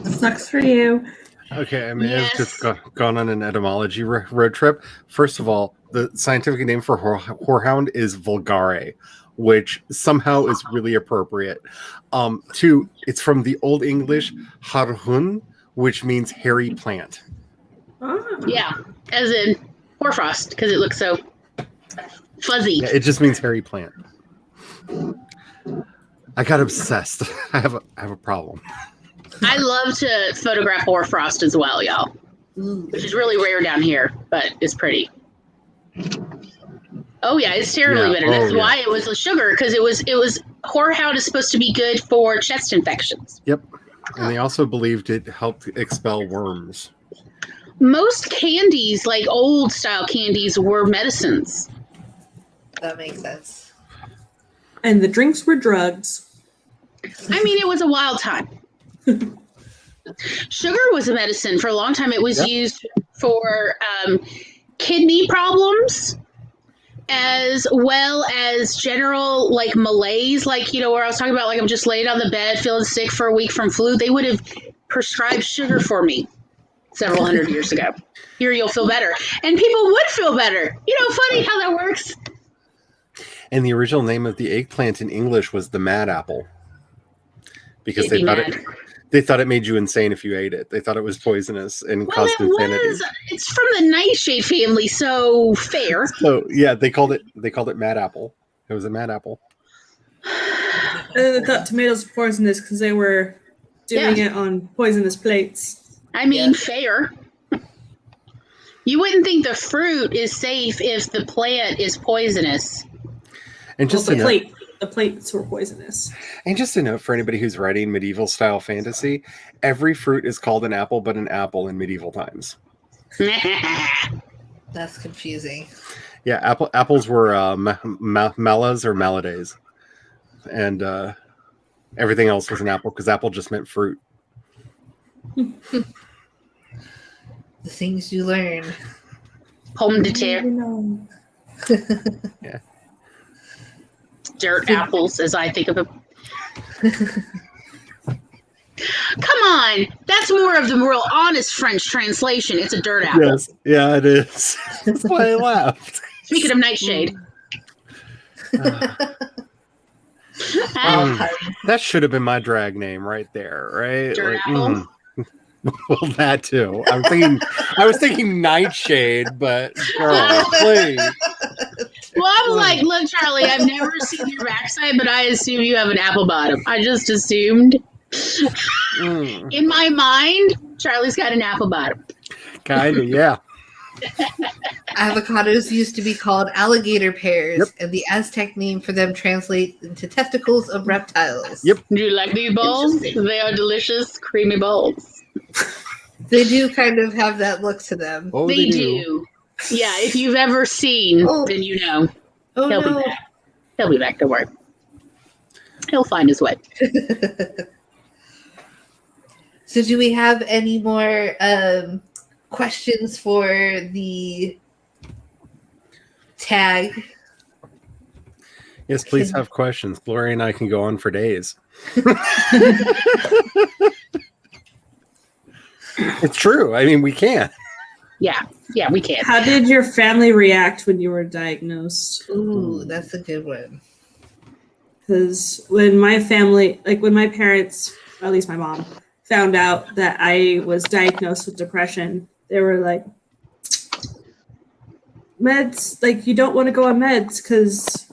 Sucks for you. Okay, I mean, Yes. I've just gone on an etymology road trip. First of all, the scientific name for whorehound is vulgare, which somehow is really appropriate. Two, it's from the Old English harhun, which means hairy plant. Ah. Yeah, as in hoarfrost, because it looks so fuzzy. Yeah, it just means hairy plant. I got obsessed. I have a problem. I love to photograph hoarfrost as well, y'all, which is really rare down here, but it's pretty. Oh yeah, it's terribly bitter. That's why it was sugar, because it was horehound is supposed to be good for chest infections. Yep, and they also believed it helped expel worms. Most candies, like old style candies, were medicines. That makes sense. And the drinks were drugs. I mean, it was a wild time. Sugar was a medicine for a long time. It was used for kidney problems, as well as general like malaise, like, you know, where I was talking about, like, I'm just laying on the bed feeling sick for a week from flu. They would have prescribed sugar for me several hundred years ago. Here, you'll feel better. And people would feel better. You know, funny how that works. And the original name of the eggplant in English was the mad apple, because they thought it made you insane if you ate it. They thought it was poisonous and caused insanity. It's from the nightshade family, so fair. So yeah, they called it mad apple. It was a mad apple. They thought tomatoes were poisonous because they were doing it on poisonous plates. I mean, fair. You wouldn't think the fruit is safe if the plant is poisonous. And just the plates were poisonous. And just a note for anybody who's writing medieval style fantasy, every fruit is called an apple, but an apple in medieval times. That's confusing. Yeah, apples were malas or malades, and everything else was an apple because apple just meant fruit. The things you learn. Pomme de terre. Yeah. Dirt apples, as I think of them. Come on, that's more of the real honest French translation. It's a dirt apple. Yes, yeah, it is. That's why I laughed. Speaking of nightshade. That should have been my drag name right there, right? Dirt apple. Well, that too. I was thinking nightshade, but girl, please. Well, I'm like, look, Charlie, I've never seen your backside, but I assume you have an apple bottom. I just assumed. In my mind, Charlie's got an apple bottom. Kind of, yeah. Avocados used to be called alligator pears, and the Aztec name for them translates into testicles of reptiles. Yep. Do you like these balls? They are delicious, creamy balls. They do kind of have that look to them. Oh, they do. Yeah, if you've ever seen, then you know. Oh, He'll be back. He'll be back, don't worry. He'll find his way. So do we have any more questions for the tag? Yes, please have questions. Gloria and I can go on for days. It's true. I mean, we can. Yeah, we can. How did your family react when you were diagnosed? Ooh, that's a good one. Because when my family, like when my parents, or at least my mom, found out that I was diagnosed with depression, they were like, meds, like you don't want to go on meds because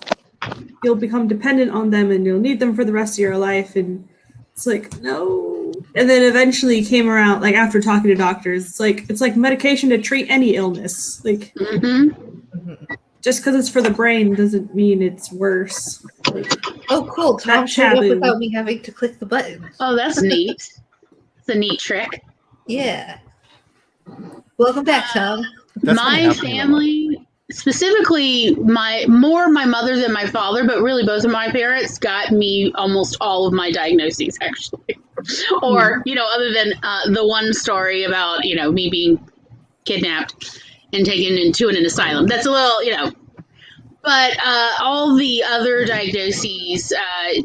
you'll become dependent on them and you'll need them for the rest of your life. And it's like, no. And then eventually came around, like after talking to doctors, it's like medication to treat any illness. Like just because it's for the brain doesn't mean it's worse. Like, oh, cool. Tom showed up without me having to click the button. Oh, that's neat. It's a neat trick. Yeah. Welcome back, Tom. My family specifically my mother than my father, but really both of my parents got me almost all of my diagnoses, actually. Or, other than the one story about, me being kidnapped and taken into an asylum. That's a little, but all the other diagnoses,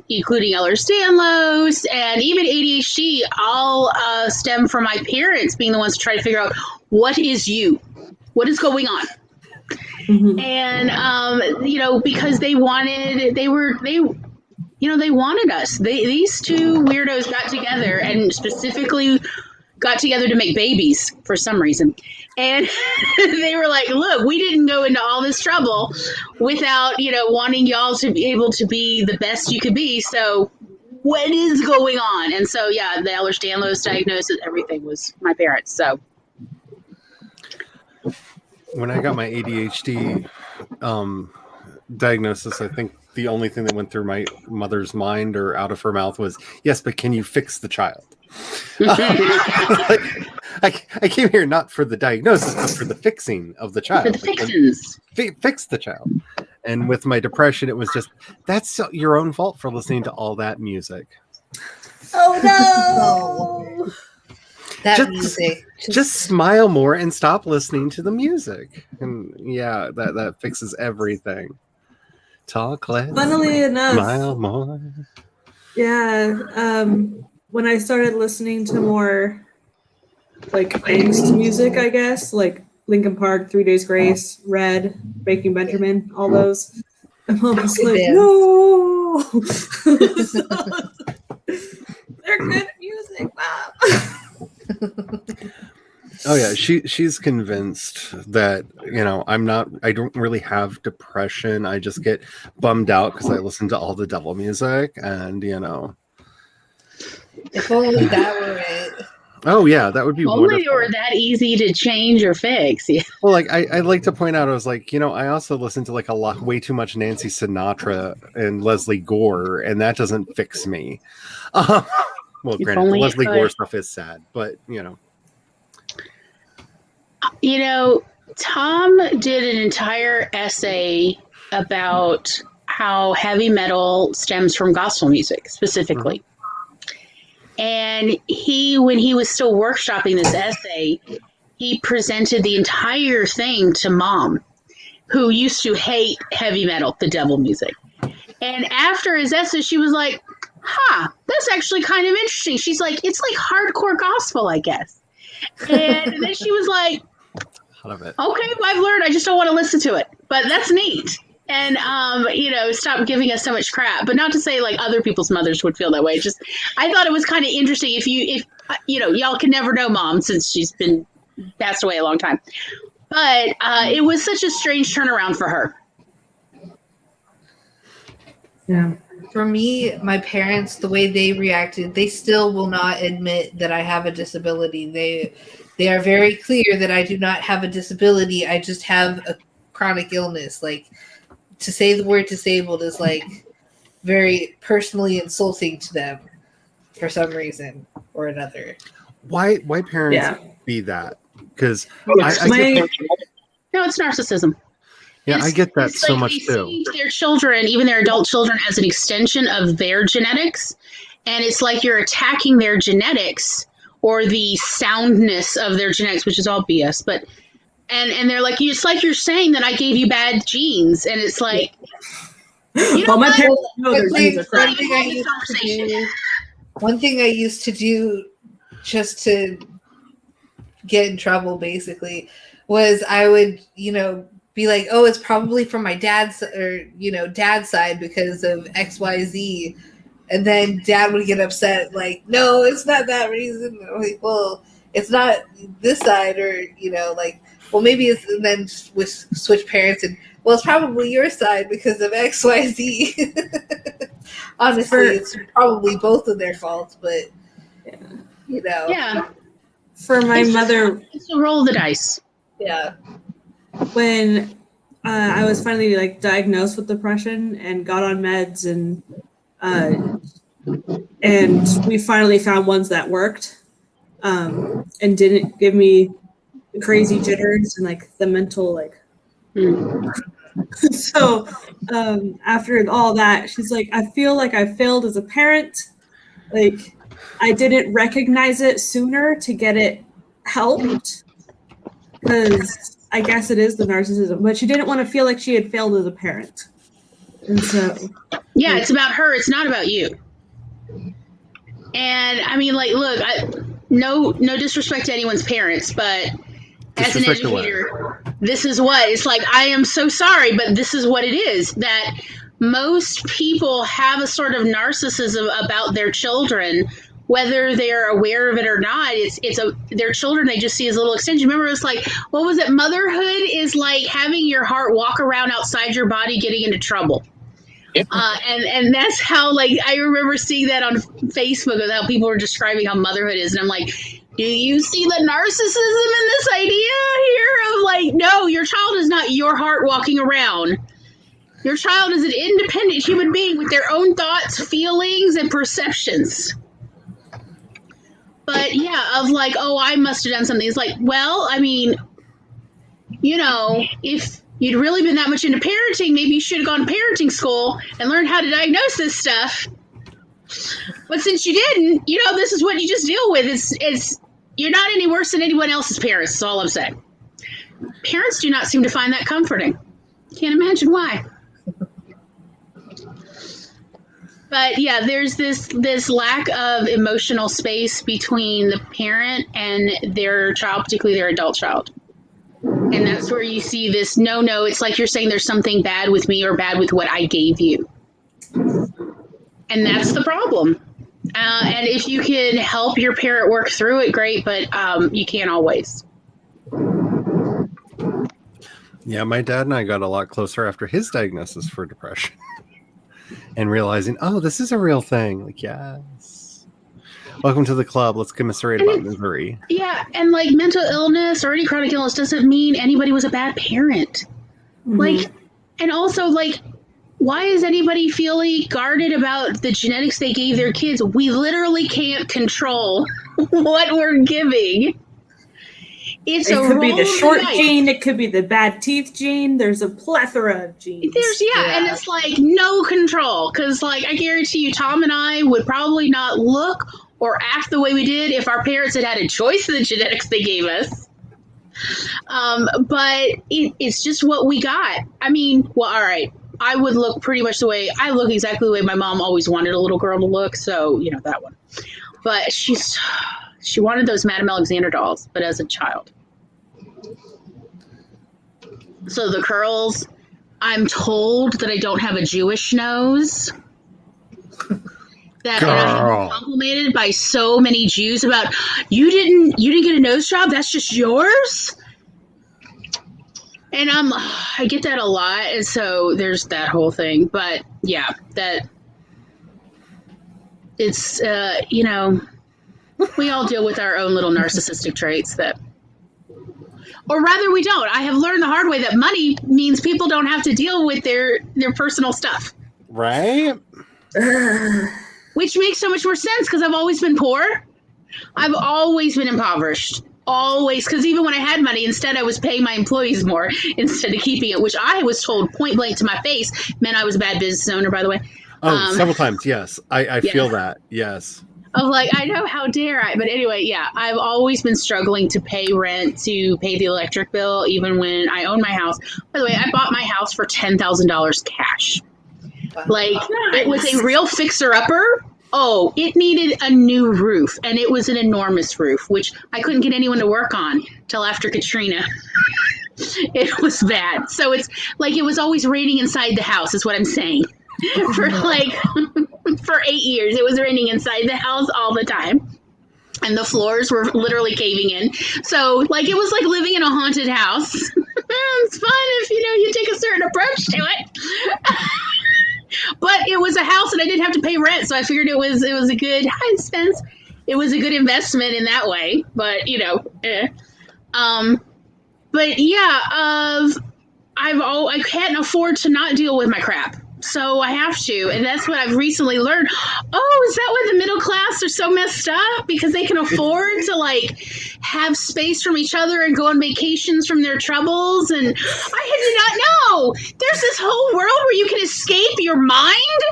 including Ehlers-Danlos and even ADHD, all stem from my parents being the ones to try to figure out what is going on. Mhm. And because they wanted us. These two weirdos got together and specifically got together to make babies for some reason. And they were like, look, we didn't go into all this trouble without, wanting y'all to be able to be the best you could be. So what is going on? And so, yeah, the Ehlers-Danlos diagnosis, everything was my parents. So When I got my ADHD diagnosis, I think the only thing that went through my mother's mind or out of her mouth was, yes, but can you fix the child? I came here not for the diagnosis, but for the fixing of the child. for the fixins. Fix the child. And with my depression, it was just, that's your own fault for listening to all that music. Oh no! That music. Just smile more and stop listening to the music. And yeah, that fixes everything. Talk less. Funnily enough, Smile more. yeah. When I started listening to more like angst music, I guess, like Linkin Park, 3 Days Grace, Red, Breaking Benjamin, all those, I'm almost like, no. They're good music, Mom. Oh yeah, she's convinced that I don't really have depression. I just get bummed out because I listen to all the devil music, and If only that were it. Oh yeah, that would be Only wonderful. they were that easy to change or fix. Yeah. Well, like I'd like to point out, I was like, I also listen to like way too much Nancy Sinatra and Leslie Gore, and that doesn't fix me. Well, granted, the Leslie Gore stuff is sad, but Tom did an entire essay about how heavy metal stems from gospel music specifically. And when he was still workshopping this essay, he presented the entire thing to Mom, who used to hate heavy metal, the devil music. And after his essay, she was like, that's actually kind of interesting. She's like, it's like hardcore gospel, I guess. And then she was like, okay, well, I've learned. I just don't want to listen to it. But that's neat. And, stop giving us so much crap. But not to say like other people's mothers would feel that way. Just, I thought it was kind of interesting if y'all can never know Mom since she's been passed away a long time. But it was such a strange turnaround for her. Yeah. For me, my parents, the way they reacted, they still will not admit that I have a disability. They are very clear that I do not have a disability. I just have a chronic illness. Like, to say the word disabled is like very personally insulting to them for some reason or another. Why parents be that? Because no, it's narcissism. Yeah, I get that so much too. They see their children, even their adult children, as an extension of their genetics, and it's like you're attacking their genetics or the soundness of their genetics, which is all BS. But and they're like, it's like you're saying that I gave you bad genes, and it's like, my parents know their genes are one thing I used to do just to get in trouble, basically, was I would, be like, oh, it's probably from my dad's side because of XYZ. And then Dad would get upset, like, no, it's not that reason. I'm like, well, it's not this side, or, well, maybe it's, and then switch parents, and, well, it's probably your side because of XYZ. Honestly, it's probably both of their faults, but, Yeah. For my mother, it's a roll of the dice. Yeah. When I was finally diagnosed with depression and got on meds, and we finally found ones that worked, and didn't give me the crazy jitters and the mental So after all that, she's like, I feel like I failed as a parent. Like, I didn't recognize it sooner to get it helped, because I guess it is the narcissism, but she didn't want to feel like she had failed as a parent. And so, yeah, it's about her. It's not about you. And I mean, like, look, no disrespect to anyone's parents, but as an educator, this is what it's like. I am so sorry, but this is what it is. That most people have a sort of narcissism about their children, whether they're aware of it or not. Their children they just see as a little extension. Remember, it's like, what was it? Motherhood is like having your heart walk around outside your body, getting into trouble. Yep. And that's how, like, I remember seeing that on Facebook of how people were describing how motherhood is, and I'm like, do you see the narcissism in this idea here of like, no, your child is not your heart walking around. Your child is an independent human being with their own thoughts, feelings, and perceptions. But yeah, of like, oh, I must have done something. It's like, well, I mean, if you'd really been that much into parenting, maybe you should have gone to parenting school and learned how to diagnose this stuff. But since you didn't, this is what you just deal with. It's you're not any worse than anyone else's parents, is all I'm saying. Parents do not seem to find that comforting. Can't imagine why. But yeah, there's this lack of emotional space between the parent and their child, particularly their adult child. And that's where you see this, no, it's like you're saying there's something bad with me or bad with what I gave you. And that's the problem. And if you can help your parent work through it, great, but you can't always. Yeah, my dad and I got a lot closer after his diagnosis for depression. And realizing, oh, this is a real thing. Like, yes. Welcome to the club. Let's commiserate about misery. Yeah, and like mental illness or any chronic illness doesn't mean anybody was a bad parent. Mm-hmm. Like, and also, like, why is anybody feeling guarded about the genetics they gave their kids? We literally can't control what we're giving. It could be the short gene. It could be the bad teeth gene. There's a plethora of genes. And it's like no control. Because, like, I guarantee you, Tom and I would probably not look or act the way we did if our parents had had a choice of the genetics they gave us. But it's just what we got. I mean, well, all right. I would look pretty much the way I look, exactly the way my mom always wanted a little girl to look. So, that one. But she wanted those Madame Alexander dolls, but as a child. So the curls, I'm told that I don't have a Jewish nose. That I'm complimented by so many Jews about, you didn't get a nose job? That's just yours? And I get that a lot, and so there's that whole thing. But yeah, that it's we all deal with our own little narcissistic traits that. Or rather, we don't. I have learned the hard way that money means people don't have to deal with their personal stuff. Right? Which makes so much more sense because I've always been poor. I've always been impoverished. Always. Because even when I had money, instead I was paying my employees more instead of keeping it, which I was told point blank to my face meant I was a bad business owner, by the way. Oh, several times, yes. I feel that, yes. Of like, I know, how dare I? But anyway, yeah, I've always been struggling to pay rent, to pay the electric bill, even when I own my house. By the way, I bought my house for $10,000 cash. Wow. Like, nice. It was a real fixer-upper. Oh, it needed a new roof, and it was an enormous roof, which I couldn't get anyone to work on till after Katrina. It was bad. So it's like it was always raining inside the house, is what I'm saying. For 8 years, it was raining inside the house all the time. And the floors were literally caving in. So, like, it was like living in a haunted house. It's fun if, you take a certain approach to it. But it was a house and I didn't have to pay rent. So I figured it was a good, it was a good investment in that way. But, But yeah, I can't afford to not deal with my crap. So I have to, and that's what I've recently learned. Oh, is that why the middle class are so messed up? Because they can afford to like have space from each other and go on vacations from their troubles. And I did not know there's this whole world where you can escape your mind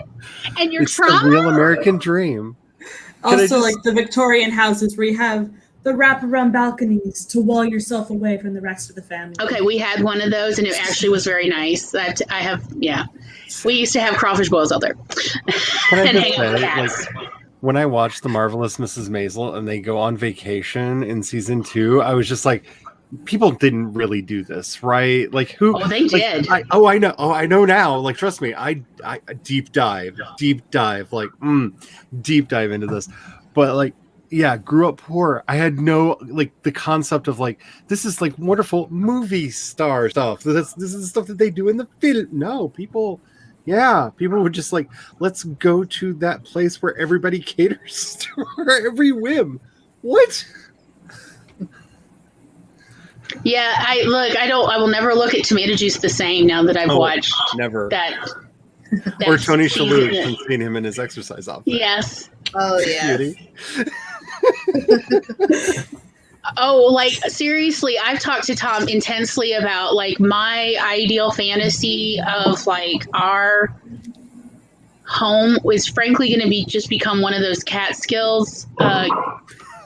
and your It's trauma. the real American dream. Also, like the Victorian houses where you have the wraparound balconies to wall yourself away from the rest of the family. Okay, we had one of those, and it actually was very nice. That I have, yeah. We used to have crawfish boils out there. Can I And just hang out with say, cats. like, when I watched The Marvelous Mrs. Maisel and they go on vacation in season 2, I was just like, people didn't really do this, right? Like, who? Oh, they like, did. I know. Oh, I know now. Like, trust me, I deep dive, deep dive into this. But like, yeah, grew up poor. I had no like the concept of like this is like wonderful movie star stuff. This is the stuff that they do in the film. No, people would just like, let's go to that place where everybody caters to our every whim. What? Yeah, I will never look at tomato juice the same now that I've watched Never. that Or Tony season. Shalhoub, and seen him in his exercise outfit. Yes. Oh yeah. Beauty. Oh, like seriously, I've talked to Tom intensely about like my ideal fantasy of like our home was frankly going to be just become one of those Catskills,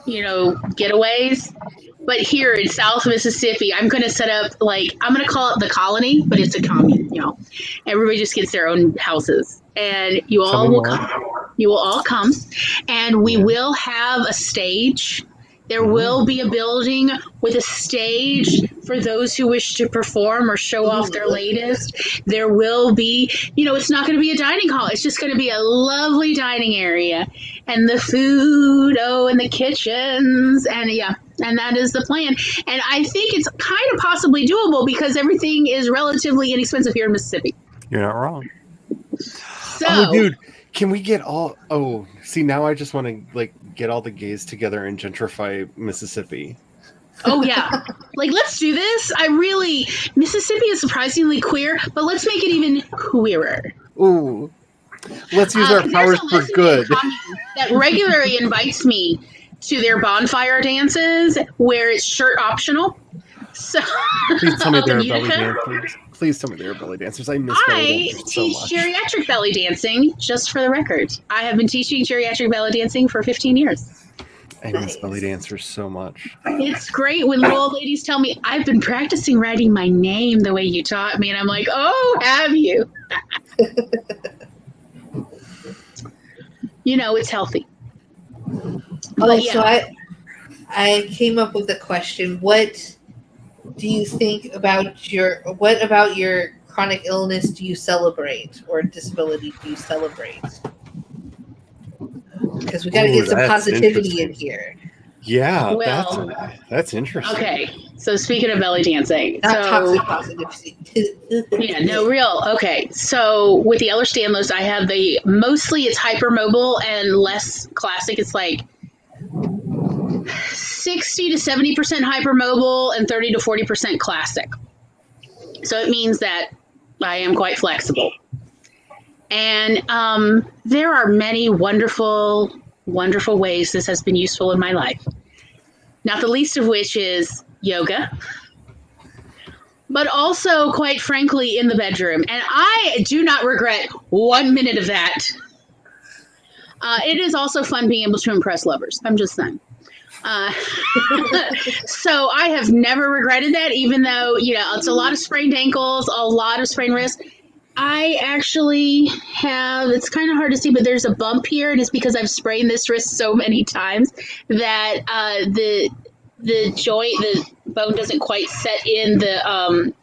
getaways. But here in South Mississippi, I'm going to set up I'm going to call it the colony, but it's a commune. Everybody just gets their own houses, and you all will come. You will all come, and we will have a stage. There will be a building with a stage for those who wish to perform or show off their latest. There will be, it's not going to be a dining hall. It's just going to be a lovely dining area. And the food, and the kitchens. And that is the plan. And I think it's kind of possibly doable because everything is relatively inexpensive here in Mississippi. You're not wrong. So, Oh, dude, can we get all... Oh, see, now I just want to, get all the gays together and gentrify Mississippi. oh, yeah. Let's do this. Mississippi is surprisingly queer, but let's make it even queerer. Ooh. Let's use our powers for good. That regularly invites me to their bonfire dances where it's shirt optional. So Please tell me they're in belly Utica. dancers. Please tell me they're belly dancers. I miss belly I dancing so teach much. geriatric belly dancing, just for the record. I have been teaching geriatric belly dancing for 15 years. I miss belly dancers so much. It's great when little old ladies tell me, I've been practicing writing my name the way you taught me. And I'm like, oh, have you? It's healthy. So I came up with a question. What do you think about your chronic illness do you celebrate, or disability do you celebrate? Because we got to get some positivity in here. Yeah, Well, that's interesting. Okay, so speaking of belly dancing, Not toxic positivity. yeah, no, real. Okay, so with the Ehlers-Danlos, I have mostly it's hypermobile and less classic. It's 60 to 70% hypermobile and 30 to 40% classic. So it means that I am quite flexible. And there are many wonderful, wonderful ways this has been useful in my life. Not the least of which is yoga, but also, quite frankly, in the bedroom. And I do not regret 1 minute of that. It is also fun being able to impress lovers. I'm just saying. So I have never regretted that, even though, it's a lot of sprained ankles, a lot of sprained wrists. I actually have, it's kind of hard to see, but there's a bump here, and it's because I've sprained this wrist so many times that the joint, the bone doesn't quite set in the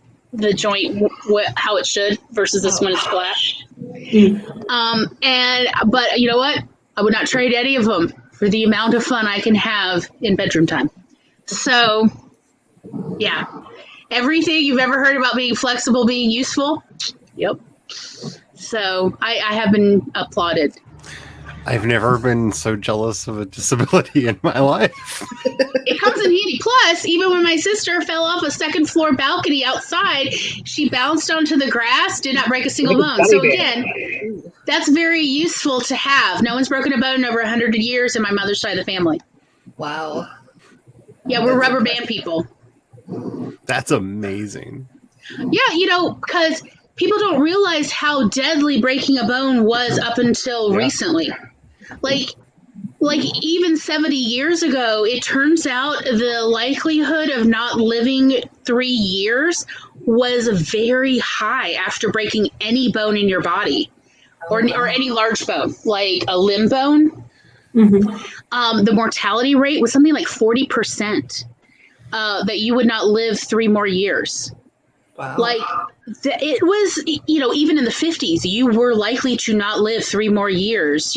joint how it should versus this one is flat. But you know what? I would not trade any of them for the amount of fun I can have in bedroom time. So, yeah. Everything you've ever heard about being flexible, being useful, yep. So I have been applauded. I've never been so jealous of a disability in my life. It comes in handy. Plus, even when my sister fell off a second floor balcony outside, she bounced onto the grass, did not break a single bone. So again, that's very useful to have. No one's broken a bone in over 100 years in my mother's side of the family. Wow. Yeah, we're rubber band people. That's amazing. Yeah, because people don't realize how deadly breaking a bone was up until recently. Like even 70 years ago, it turns out the likelihood of not living 3 years was very high after breaking any bone in your body or any large bone, like a limb bone. Mm-hmm. The mortality rate was something like 40%, that you would not live 3 more years. Wow. Like it was, even in the 50s, you were likely to not live 3 more years.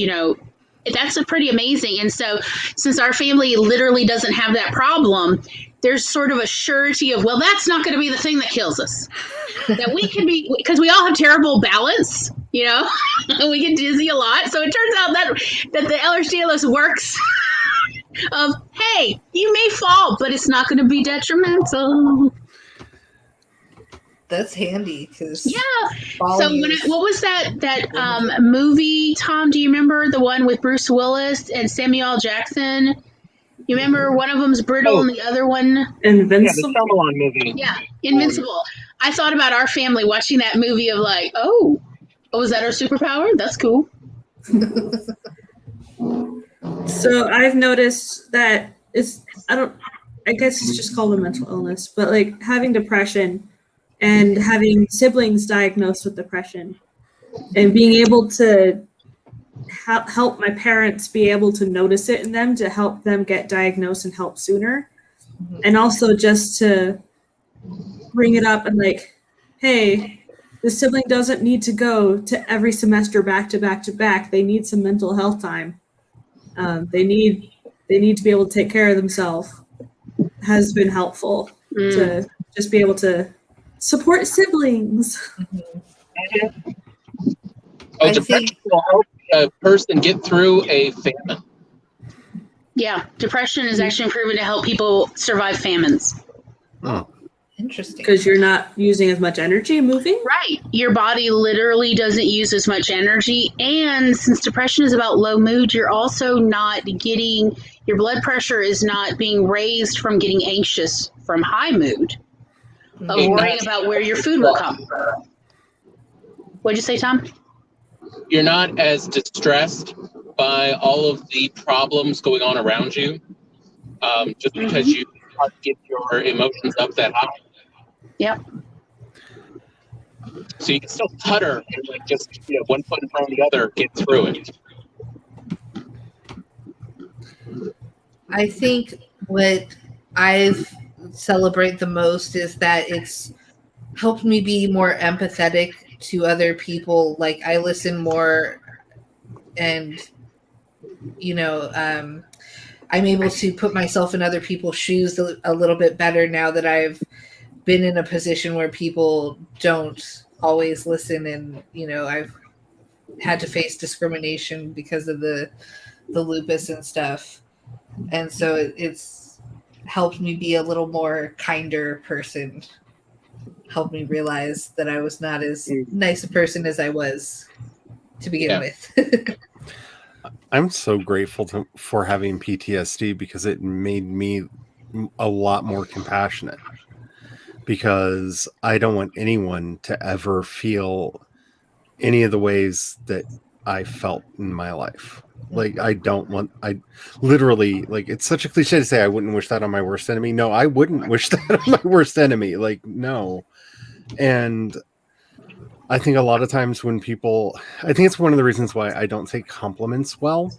That's a pretty amazing. And so since our family literally doesn't have that problem, there's sort of a surety of, well, that's not going to be the thing that kills us. That we can be, because we all have terrible balance, we get dizzy a lot. So it turns out that the Ehlers-Danlos works of, hey, you may fall, but it's not going to be detrimental. That's handy because So what was that movie, Tom? Do you remember the one with Bruce Willis and Samuel L. Jackson? You remember one of them's brittle and the other one? Invincible. Yeah, the Shyamalan movie. Yeah, Invincible. I thought about our family watching that movie of like, oh, is that our superpower? That's cool. So I've noticed that I guess it's just called a mental illness, but like having depression and having siblings diagnosed with depression and being able to help my parents be able to notice it in them to help them get diagnosed and help sooner. And also just to bring it up and like, hey, the sibling doesn't need to go to every semester back to back to back. They need some mental health time. They need to be able to take care of themselves. Has been helpful to just be able to support siblings. Depression will help a person get through a famine. Yeah, depression is actually proven to help people survive famines. Oh. Interesting. Because you're not using as much energy moving? Right. Your body literally doesn't use as much energy. And since depression is about low mood, you're also not getting, your blood pressure is not being raised from getting anxious from high mood. Of worrying about where your food will come. What'd you say, Tom? You're not as distressed by all of the problems going on around you, just because you can't get your emotions up that high. Yep. So you can still putter and like just one foot in front of the other, get through it. I think what I've celebrate the most is that it's helped me be more empathetic to other people. Like I listen more and I'm able to put myself in other people's shoes a little bit better now that I've been in a position where people don't always listen, and I've had to face discrimination because of the lupus and stuff, and so it's helped me be a little more kinder person, helped me realize that I was not as nice a person as I was to begin with. I'm so grateful for having PTSD because it made me a lot more compassionate, because I don't want anyone to ever feel any of the ways that I felt in my life. Like I literally, like, it's such a cliche to say I wouldn't wish that on my worst enemy. No, I wouldn't wish that on my worst enemy. Like, no. And I think a lot of times when I think it's one of the reasons why I don't take compliments well,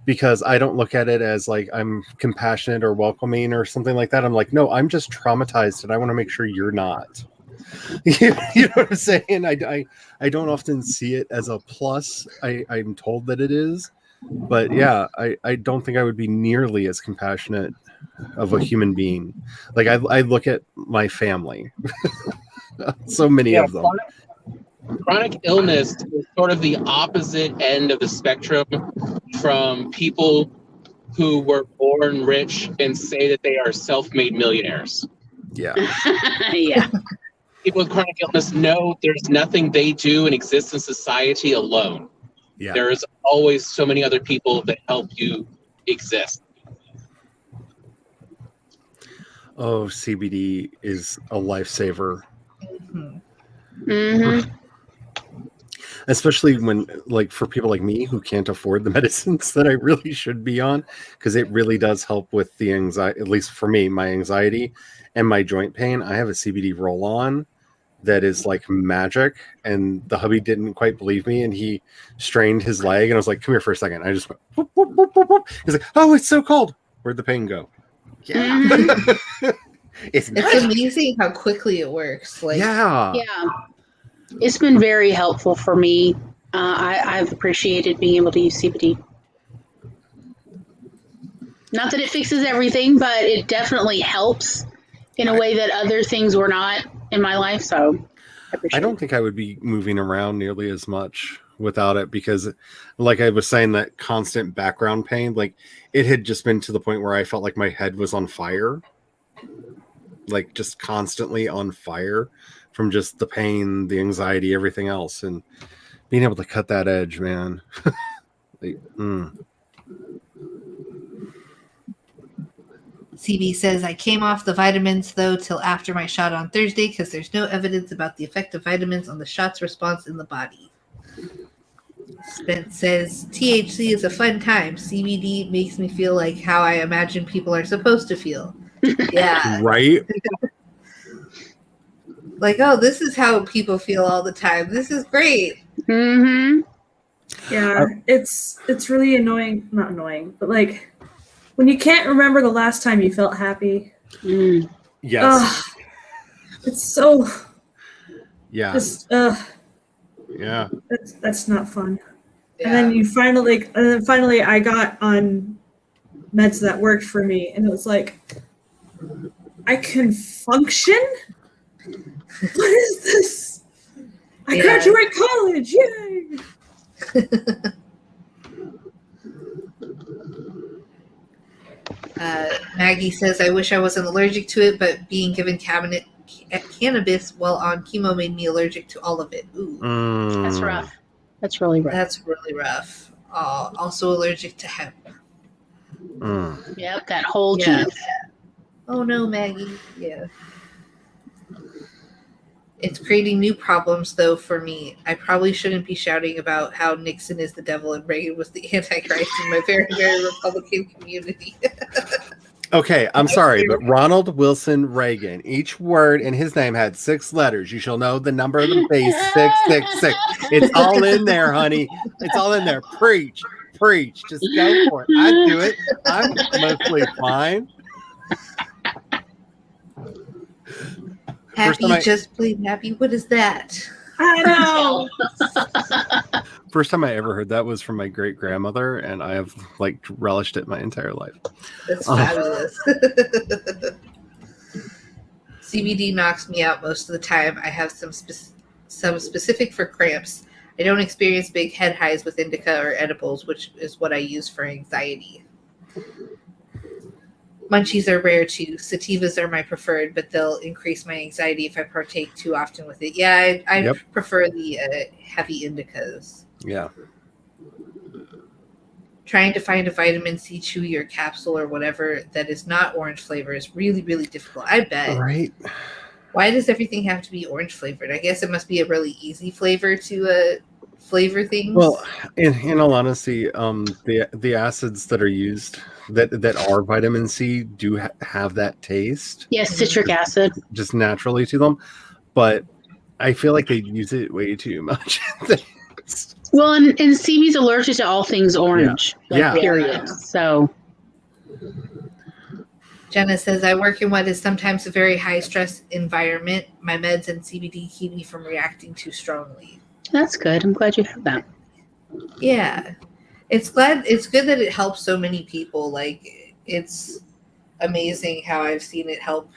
because I don't look at it as like I'm compassionate or welcoming or something like that. I'm like, no, I'm just traumatized and I want to make sure you're not. You know what I'm saying? I don't often see it as a plus. I'm told that it is. But yeah, I don't think I would be nearly as compassionate of a human being. Like I look at my family. So many of them. chronic illness is sort of the opposite end of the spectrum from people who were born rich and say that they are self-made millionaires. Yeah. Yeah. People with chronic illness know there's nothing they do and exist in society alone. Yeah. There's always so many other people that help you exist. Oh, CBD is a lifesaver. Mm-hmm. Especially when, like, for people like me who can't afford the medicines that I really should be on, because it really does help with the anxiety, at least for me, my anxiety and my joint pain. I have a CBD roll-on that is like magic, and the hubby didn't quite believe me, and he strained his leg, and I was like, come here for a second. I just went, whoop, whoop, whoop, whoop, whoop. He's like, oh, it's so cold. Where'd the pain go? Yeah. Mm-hmm. It's amazing how quickly it works. Like, yeah. It's been very helpful for me. I've appreciated being able to use CBD. Not that it fixes everything, but it definitely helps in a way that other things were not in my life. So I don't think I would be moving around nearly as much without it, because, like I was saying, that constant background pain, like, it had just been to the point where I felt like my head was on fire, like just constantly on fire from just the pain, the anxiety, everything else, and being able to cut that edge, man. Like, CB says, I came off the vitamins, though, till after my shot on Thursday because there's no evidence about the effect of vitamins on the shot's response in the body. Spence says, THC is a fun time. CBD makes me feel like how I imagine people are supposed to feel. Yeah. Right? Like, oh, this is how people feel all the time. This is great. Mm-hmm. Yeah, it's really annoying. Not annoying, but like when you can't remember the last time you felt happy. Mm. Yes. It's so. Yeah. Just, Yeah. That's not fun. Yeah. And then finally I got on meds that worked for me, and it was like, I can function? What is this? I graduate college, yay! Maggie says, I wish I wasn't allergic to it, but being given cannabis while on chemo made me allergic to all of it. Ooh. That's rough. That's really rough. That's really rough. Also allergic to hemp. Yep, that whole Yeah. juice. Oh no, Maggie. Yeah. It's creating new problems, though, for me. I probably shouldn't be shouting about how Nixon is the devil and Reagan was the Antichrist in my very, very Republican community. Okay, I'm sorry, but Ronald Wilson Reagan, each word in his name had 6 letters. You shall know the number of the base, 666. It's all in there, honey. It's all in there. Preach. Just go for it. I do it. I'm mostly fine. Happy, just plain happy. What is that? I know. First time I ever heard that was from my great grandmother, and I have like relished it my entire life. That's fabulous. CBD knocks me out most of the time. I have some specific for cramps. I don't experience big head highs with indica or edibles, which is what I use for anxiety. Munchies are rare too. Sativas are my preferred, but they'll increase my anxiety if I partake too often with it. Yeah, I prefer the heavy indicas. Yeah. Trying to find a vitamin C chewy or capsule or whatever that is not orange flavor is really, really difficult. I bet. Right. Why does everything have to be orange flavored? I guess it must be a really easy flavor to flavor things. Well, in all honesty, the acids that are used that are vitamin C do have that taste. Yes, citric acid. Just naturally to them, but I feel like they use it way too much. Well, and CB's allergic to all things orange. Period. So. Jenna says, I work in what is sometimes a very high stress environment. My meds and CBD keep me from reacting too strongly. That's good. I'm glad you have that. Yeah. It's good that it helps so many people. Like, it's amazing how I've seen it help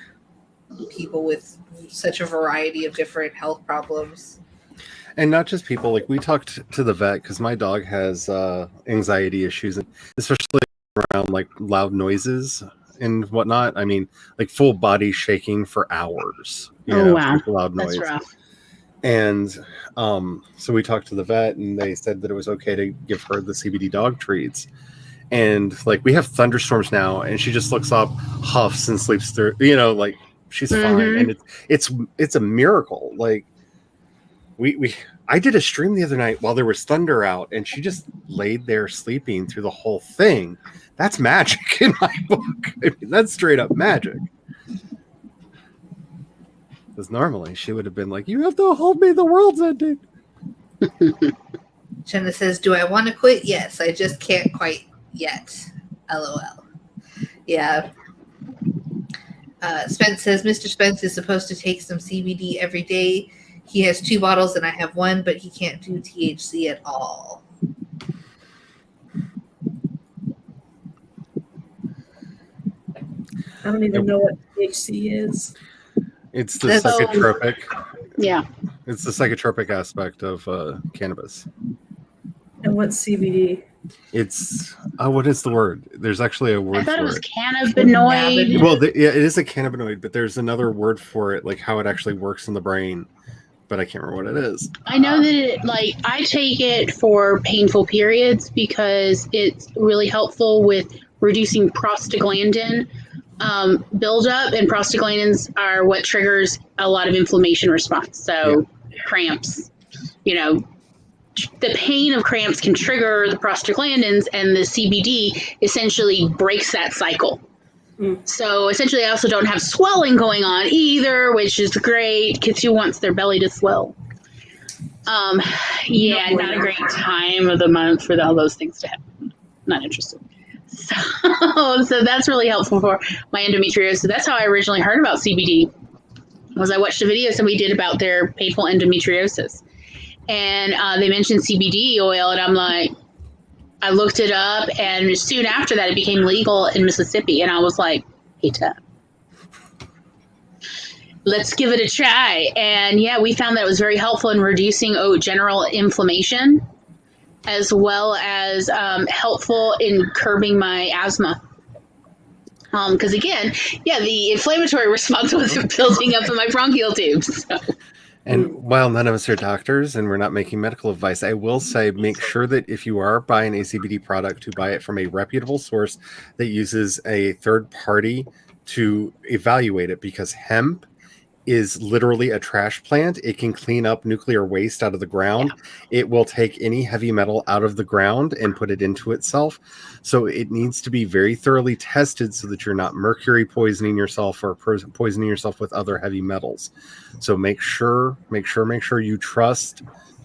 people with such a variety of different health problems. And not just people. Like we talked to the vet because my dog has anxiety issues, especially around like loud noises and whatnot. I mean, like full body shaking for hours. Wow, with loud noise. that's rough. And so we talked to the vet, and they said that it was okay to give her the CBD dog treats. And like we have thunderstorms now, and she just looks up, huffs, and sleeps through. Like she's fine, and it's a miracle. Like I did a stream the other night while there was thunder out, and she just laid there sleeping through the whole thing. That's magic in my book. I mean, that's straight up magic. Because normally she would have been like, "You have to hold me, the world's ending." Jenna says, "Do I want to quit? Yes, I just can't quite yet. LOL." Yeah. Spence says, "Mr. Spence is supposed to take some CBD every day. He has 2 bottles and I have 1, but he can't do THC at all." I don't even know what THC is. It's the psychotropic. Yeah. It's the psychotropic aspect of cannabis. And what's CBD? It's what is the word? There's actually a word. I thought for it was cannabinoid. Well, it is a cannabinoid, but there's another word for it, like how it actually works in the brain. But I can't remember what it is. I know that I take it for painful periods because it's really helpful with reducing prostaglandin buildup, and prostaglandins are what triggers a lot of inflammation response. So cramps, the pain of cramps can trigger the prostaglandins, and the CBD essentially breaks that cycle. So essentially I also don't have swelling going on either, which is great because who wants their belly to swell? Not a great time of the month for all those things to happen. Not interested. So that's really helpful for my endometriosis. That's how I originally heard about CBD. Was I watched a video somebody did about their painful endometriosis, and they mentioned CBD oil, and I'm like, I looked it up, and soon after that, it became legal in Mississippi, and I was like, hey, let's give it a try. And we found that it was very helpful in reducing general inflammation, as well as helpful in curbing my asthma. Because again, the inflammatory response was building up in my bronchial tubes. So. And while none of us are doctors and we're not making medical advice, I will say make sure that if you are buying a CBD product, to buy it from a reputable source that uses a third party to evaluate it, because hemp is literally a trash plant. It can clean up nuclear waste out of the ground. It will take any heavy metal out of the ground and put it into itself. So it needs to be very thoroughly tested so that you're not mercury poisoning yourself or poisoning yourself with other heavy metals. So make sure you trust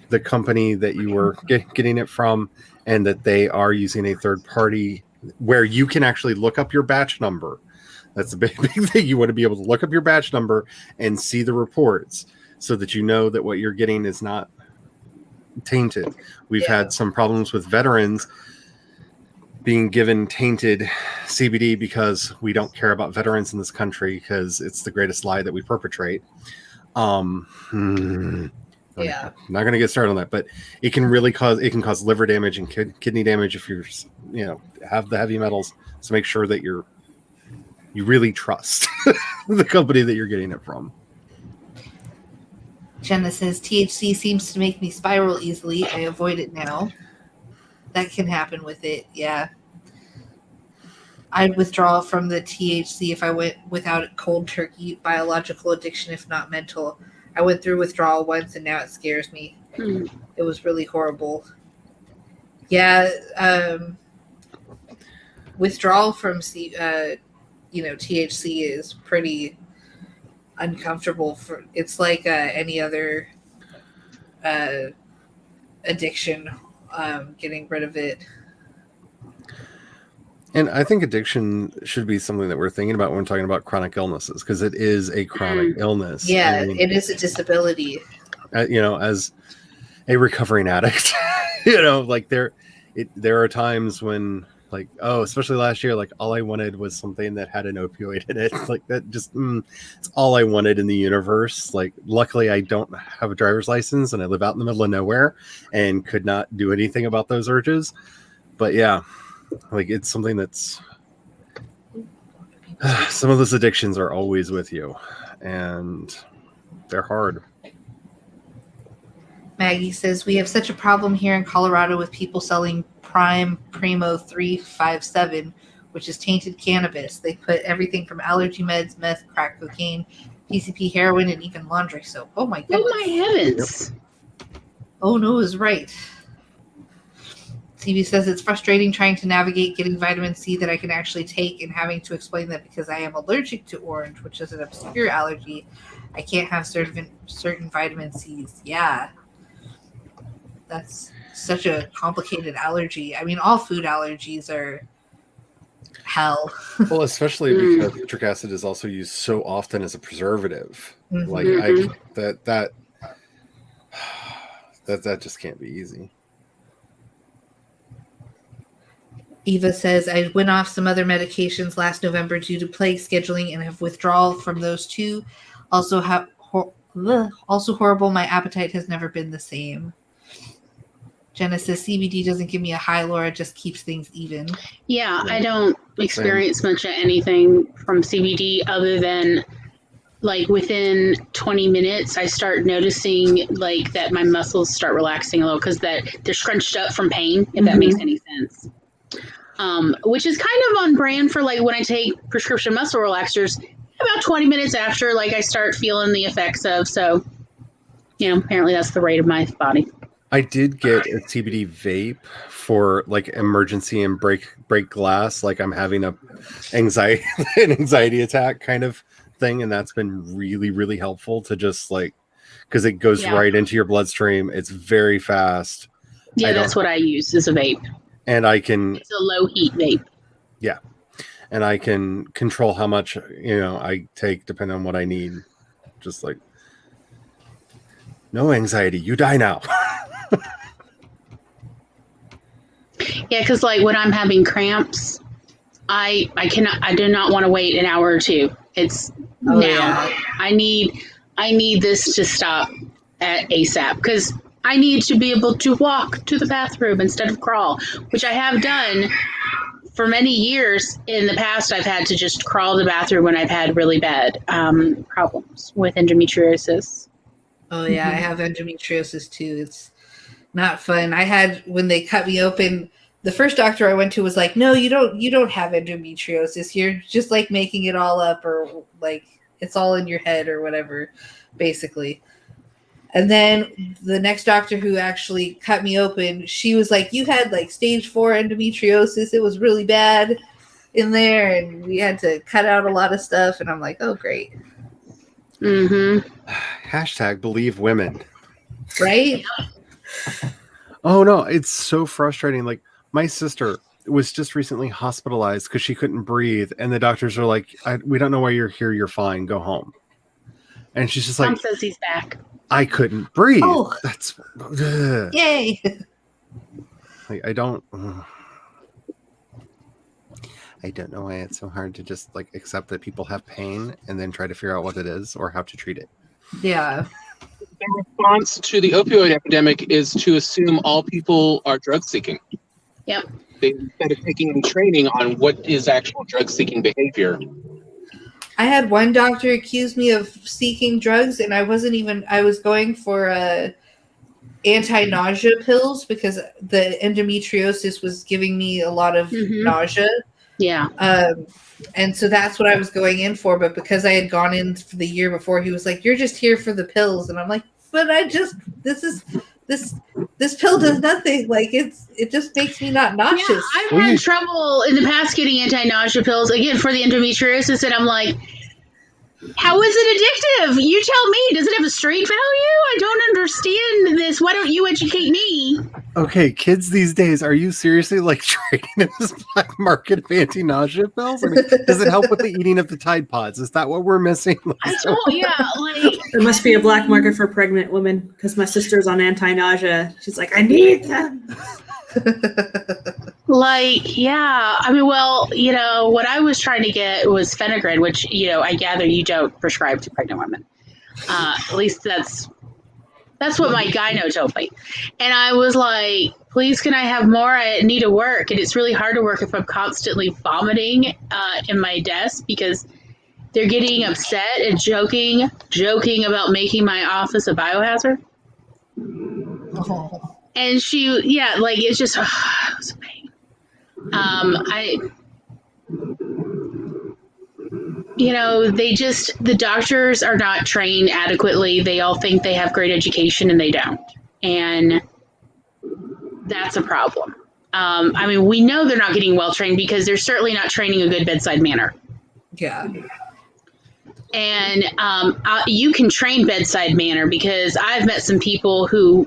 the company that you were getting it from, and that they are using a third party where you can actually look up your batch number. That's the big thing. You want to be able to look up your batch number and see the reports so that you know that what you're getting is not tainted. We've had some problems with veterans being given tainted CBD because we don't care about veterans in this country, because it's the greatest lie that we perpetrate. I'm not going to get started on that, but it can really cause liver damage and kidney damage if you're, have the heavy metals. So make sure that you really trust the company that you're getting it from. Jenna says, THC seems to make me spiral easily. I avoid it now. That can happen with it, yeah. I'd withdraw from the THC if I went without it cold turkey. Biological addiction, if not mental. I went through withdrawal once, and now it scares me. It was really horrible. Yeah, withdrawal from THC is pretty uncomfortable. It's like any other addiction, getting rid of it. And I think addiction should be something that we're thinking about when we're talking about chronic illnesses, because it is a chronic illness. Yeah, it is a disability. As a recovering addict, there are times when Like, oh, especially last year, like all I wanted was something that had an opioid in it. Like that just, it's all I wanted in the universe. Like, luckily I don't have a driver's license and I live out in the middle of nowhere and could not do anything about those urges. But yeah, like it's something that's, some of those addictions are always with you and they're hard. Maggie says, we have such a problem here in Colorado with people selling Primo 357, which is tainted cannabis. They put everything from allergy meds, meth, crack cocaine, PCP, heroin, and even laundry soap. Oh my goodness. Oh my heavens. Oh no is right. TV says it's frustrating trying to navigate getting vitamin C that I can actually take and having to explain that because I am allergic to orange, which is an obscure allergy, I can't have certain vitamin C's. Yeah. That's such a complicated allergy. I mean, all food allergies are hell. Well, especially because citric acid is also used so often as a preservative. Mhm. Like that just can't be easy. Eva says, I went off some other medications last November due to plague scheduling and have withdrawal from those two. Also horrible. My appetite has never been the same. Jenna says, CBD doesn't give me a high, Laura, just keeps things even. Yeah, I don't experience much of anything from CBD other than like within 20 minutes, I start noticing like that my muscles start relaxing a little because that they're scrunched up from pain, if that makes any sense. Which is kind of on brand for like when I take prescription muscle relaxers, about 20 minutes after, like I start feeling the effects of. So, apparently that's the rate of my body. I did get a CBD vape for like emergency and break glass, like I'm having an anxiety attack kind of thing, and that's been really, really helpful to just like, because it goes right into your bloodstream. It's very fast. Yeah, that's what I use is a vape. And it's a low heat vape. Yeah. And I can control how much, I take depending on what I need. Just like, no anxiety, you die now. Yeah, because like when I'm having cramps, I do not want to wait an hour or two. It's now. Yeah. I need this to stop at ASAP because I need to be able to walk to the bathroom instead of crawl, which I have done for many years. In the past, I've had to just crawl to the bathroom when I've had really bad problems with endometriosis. Oh yeah, I have endometriosis too. It's not fun. I had, when they cut me open, the first doctor I went to was like, no, you don't have endometriosis. You're just like making it all up, or like it's all in your head or whatever, basically. And then the next doctor who actually cut me open, she was like, you had like stage 4 endometriosis. It was really bad in there. And we had to cut out a lot of stuff. And I'm like, oh, great. Hashtag believe women. Right? Oh, no. It's so frustrating. Like my sister was just recently hospitalized because she couldn't breathe. And the doctors are like, we don't know why you're here. You're fine. Go home. And she's just like, Tom says he's back. I couldn't breathe. Oh. That's yay. Like, I don't know why it's so hard to just like accept that people have pain and then try to figure out what it is or how to treat it. Yeah. The response to the opioid epidemic is to assume all people are drug seeking. Yep. Instead of taking training on what is actual drug seeking behavior. I had one doctor accuse me of seeking drugs, and I was going for anti-nausea pills because the endometriosis was giving me a lot of nausea. Yeah. And so that's what I was going in for. But because I had gone in for the year before, he was like, you're just here for the pills. And I'm like, but this pill does nothing. Like it just makes me not nauseous. Yeah, I've had trouble in the past getting anti-nausea pills again for the endometriosis, and I'm like, how is it addictive? You tell me. Does it have a street value? I don't understand this. Why don't you educate me? Okay, kids these days, are you seriously like trading in this black market of anti-nausea pills? I mean, does it help with the eating of the Tide Pods? Is that what we're missing? There must be a black market for pregnant women because my sister's on anti-nausea. She's like, I need them. Like, yeah. I mean, well, what I was trying to get was Phenogrid, which, I gather you don't prescribe to pregnant women. At least that's what my gyno told me. And I was like, please, can I have more? I need to work. And it's really hard to work if I'm constantly vomiting in my desk because they're getting upset and joking about making my office a biohazard. Oh. And it's just, it was a pain. The doctors are not trained adequately. They all think they have great education and they don't. And that's a problem. We know they're not getting well trained because they're certainly not training a good bedside manner. Yeah. And you can train bedside manner because I've met some people who,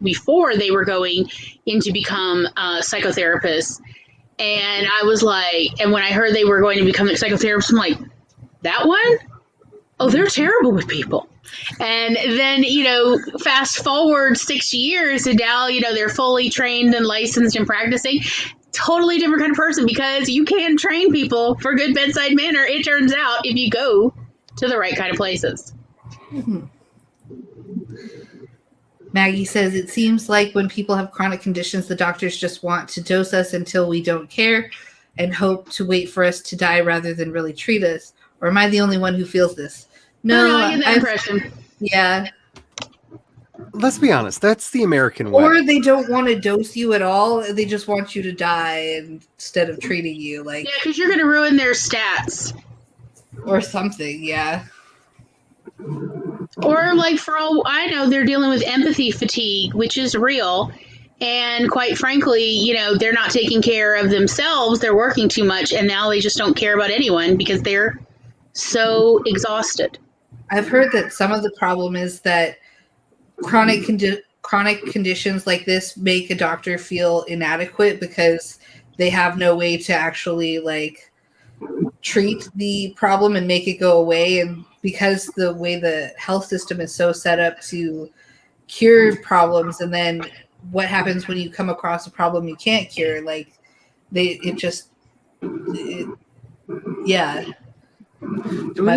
before they were going in to become psychotherapists, and I was like, and when I heard they were going to become a psychotherapist, I'm like, that one? Oh, they're terrible with people. And then, fast forward 6 years and now, they're fully trained and licensed and practicing. Totally different kind of person because you can train people for good bedside manner, it turns out, if you go to the right kind of places. Mm-hmm. Maggie says, it seems like when people have chronic conditions, the doctors just want to dose us until we don't care and hope to wait for us to die rather than really treat us. Or am I the only one who feels this? No, I get that impression. Yeah. Let's be honest. That's the American way. Or they don't want to dose you at all. They just want you to die instead of treating you. Yeah, because you're going to ruin their stats. Or something, yeah. Or, for all I know, they're dealing with empathy fatigue, which is real. And quite frankly, they're not taking care of themselves. They're working too much, and now they just don't care about anyone because they're so exhausted. I've heard that some of the problem is that chronic conditions like this make a doctor feel inadequate because they have no way to actually, treat the problem and make it go away. And because the way the health system is so set up to cure problems, and then what happens when you come across a problem you can't cure, my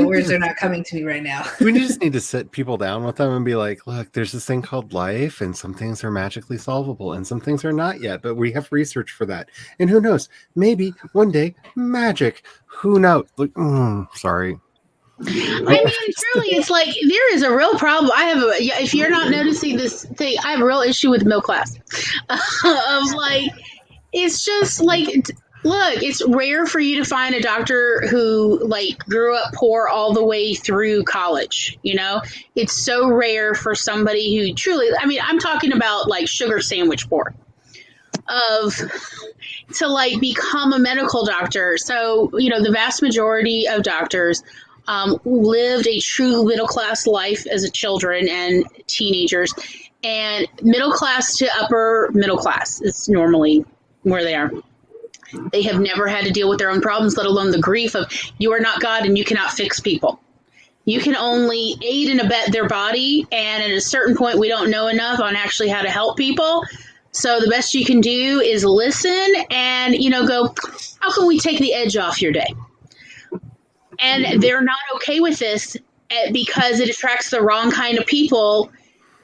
words are not coming to me right now. We just need to sit people down with them and be like, look, there's this thing called life, and some things are magically solvable and some things are not yet, but we have research for that. And who knows? Maybe one day magic. Who knows? Sorry. Truly, it's there is a real problem. If you're not noticing this thing, I have a real issue with middle class. It's just look, it's rare for you to find a doctor who grew up poor all the way through college. It's so rare for somebody who truly, I'm talking about sugar sandwich poor, to become a medical doctor. So, the vast majority of doctors lived a true middle class life as a children and teenagers, and middle class to upper middle class is normally where they are. They have never had to deal with their own problems, let alone the grief of you are not God and you cannot fix people. You can only aid and abet their body, and at a certain point we don't know enough on actually how to help people. So the best you can do is listen and, go, how can we take the edge off your day? And they're not okay with this because it attracts the wrong kind of people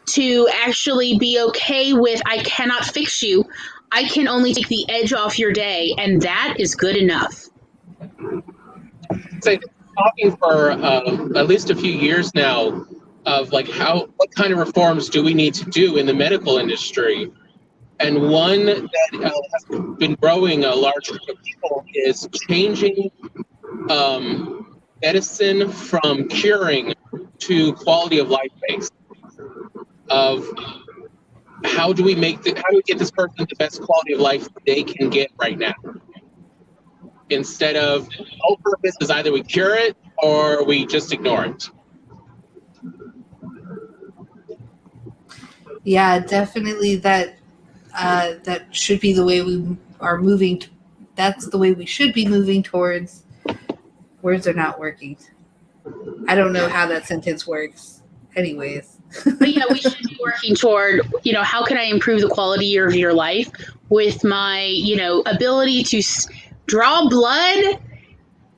to actually be okay with, I cannot fix you. I can only take the edge off your day, and that is good enough. So, talking for at least a few years now of what kind of reforms do we need to do in the medical industry, and one that has been growing a large group of people is changing medicine from curing to quality of life based. Of how do we get this person the best quality of life they can get right now? Instead of all purpose is either we cure it or we just ignore it. Yeah, definitely that should be the way we are moving. That's the way we should be moving towards. Words are not working. I don't know how that sentence works. Anyways. But yeah, we should be working toward, how can I improve the quality of your life with my, ability to draw blood,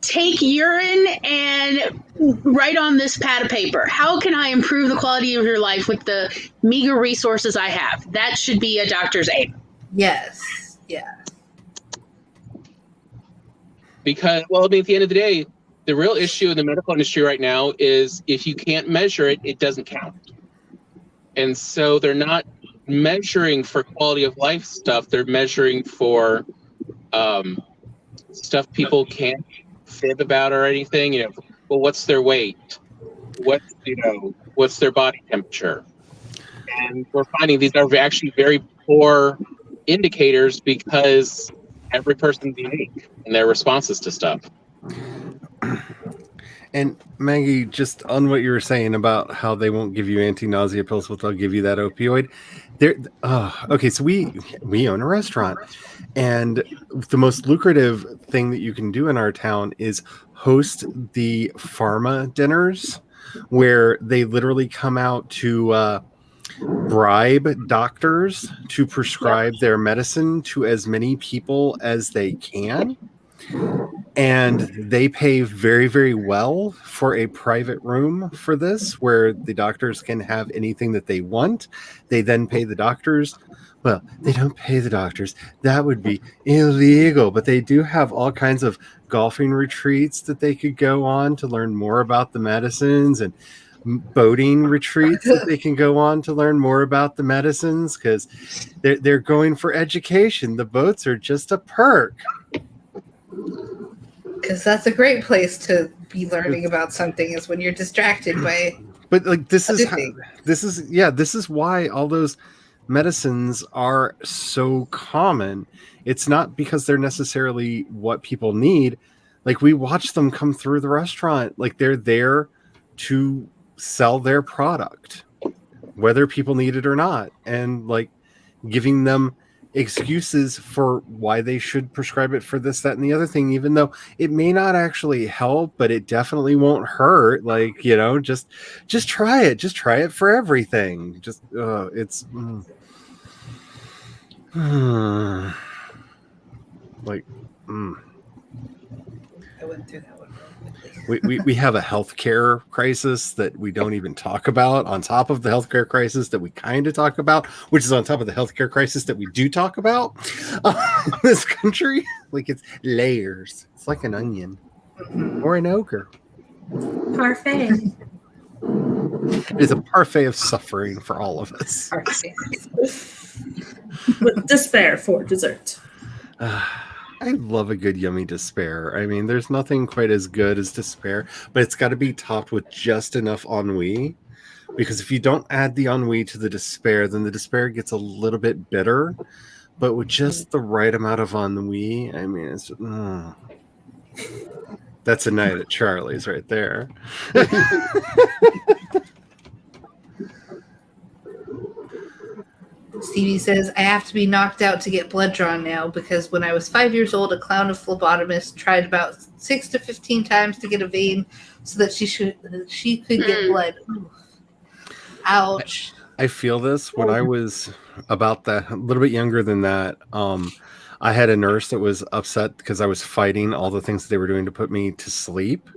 take urine, and write on this pad of paper. How can I improve the quality of your life with the meager resources I have? That should be a doctor's aim. Yes. Yeah. Because, well, I mean, at the end of the day, the real issue in the medical industry right now is if you can't measure it, it doesn't count. And so they're not measuring for quality of life stuff. They're measuring for stuff people can't fib about or anything. Well, what's their weight? What's their body temperature? And we're finding these are actually very poor indicators because every person's unique in their responses to stuff. And Maggie, just on what you were saying about how they won't give you anti-nausea pills, but they'll give you that opioid. Okay, so we own a restaurant, and the most lucrative thing that you can do in our town is host the pharma dinners, where they literally come out to bribe doctors to prescribe their medicine to as many people as they can. And they pay very, very well for a private room for this, where the doctors can have anything that they want. They then pay the doctors. Well, they don't pay the doctors. That would be illegal. But they do have all kinds of golfing retreats that they could go on to learn more about the medicines, and boating retreats that they can go on to learn more about the medicines, because they're going for education. The boats are just a perk. Because that's a great place to be learning about something, is when you're distracted by. But like this is why all those medicines are so common. It's not because they're necessarily what people need. Like, we watch them come through the restaurant. Like, they're there to sell their product, whether people need it or not, and like giving them excuses for why they should prescribe it for this, that, and the other thing, even though it may not actually help, but it definitely won't hurt. Like, just try it. Just try it for everything. Just it's like I went through that one real quickly. we have a healthcare crisis that we don't even talk about, on top of the healthcare crisis that we kind of talk about, which is on top of the healthcare crisis that we do talk about in this country. Like, it's layers. It's like an onion or an ogre. Parfait. It is a parfait of suffering for all of us. With despair for dessert. I love a good yummy despair. I mean, there's nothing quite as good as despair, but it's got to be topped with just enough ennui. Because if you don't add the ennui to the despair, then the despair gets a little bit bitter. But with just the right amount of ennui, I mean, it's that's a night at Charlie's right there. Stevie says, I have to be knocked out to get blood drawn now, because when I was 5 years old, a clown of phlebotomist tried about 6 to 15 times to get a vein so that she could get blood. Ooh. Ouch. I feel this. When I was about that, a little bit younger than that, I had a nurse that was upset because I was fighting all the things that they were doing to put me to sleep,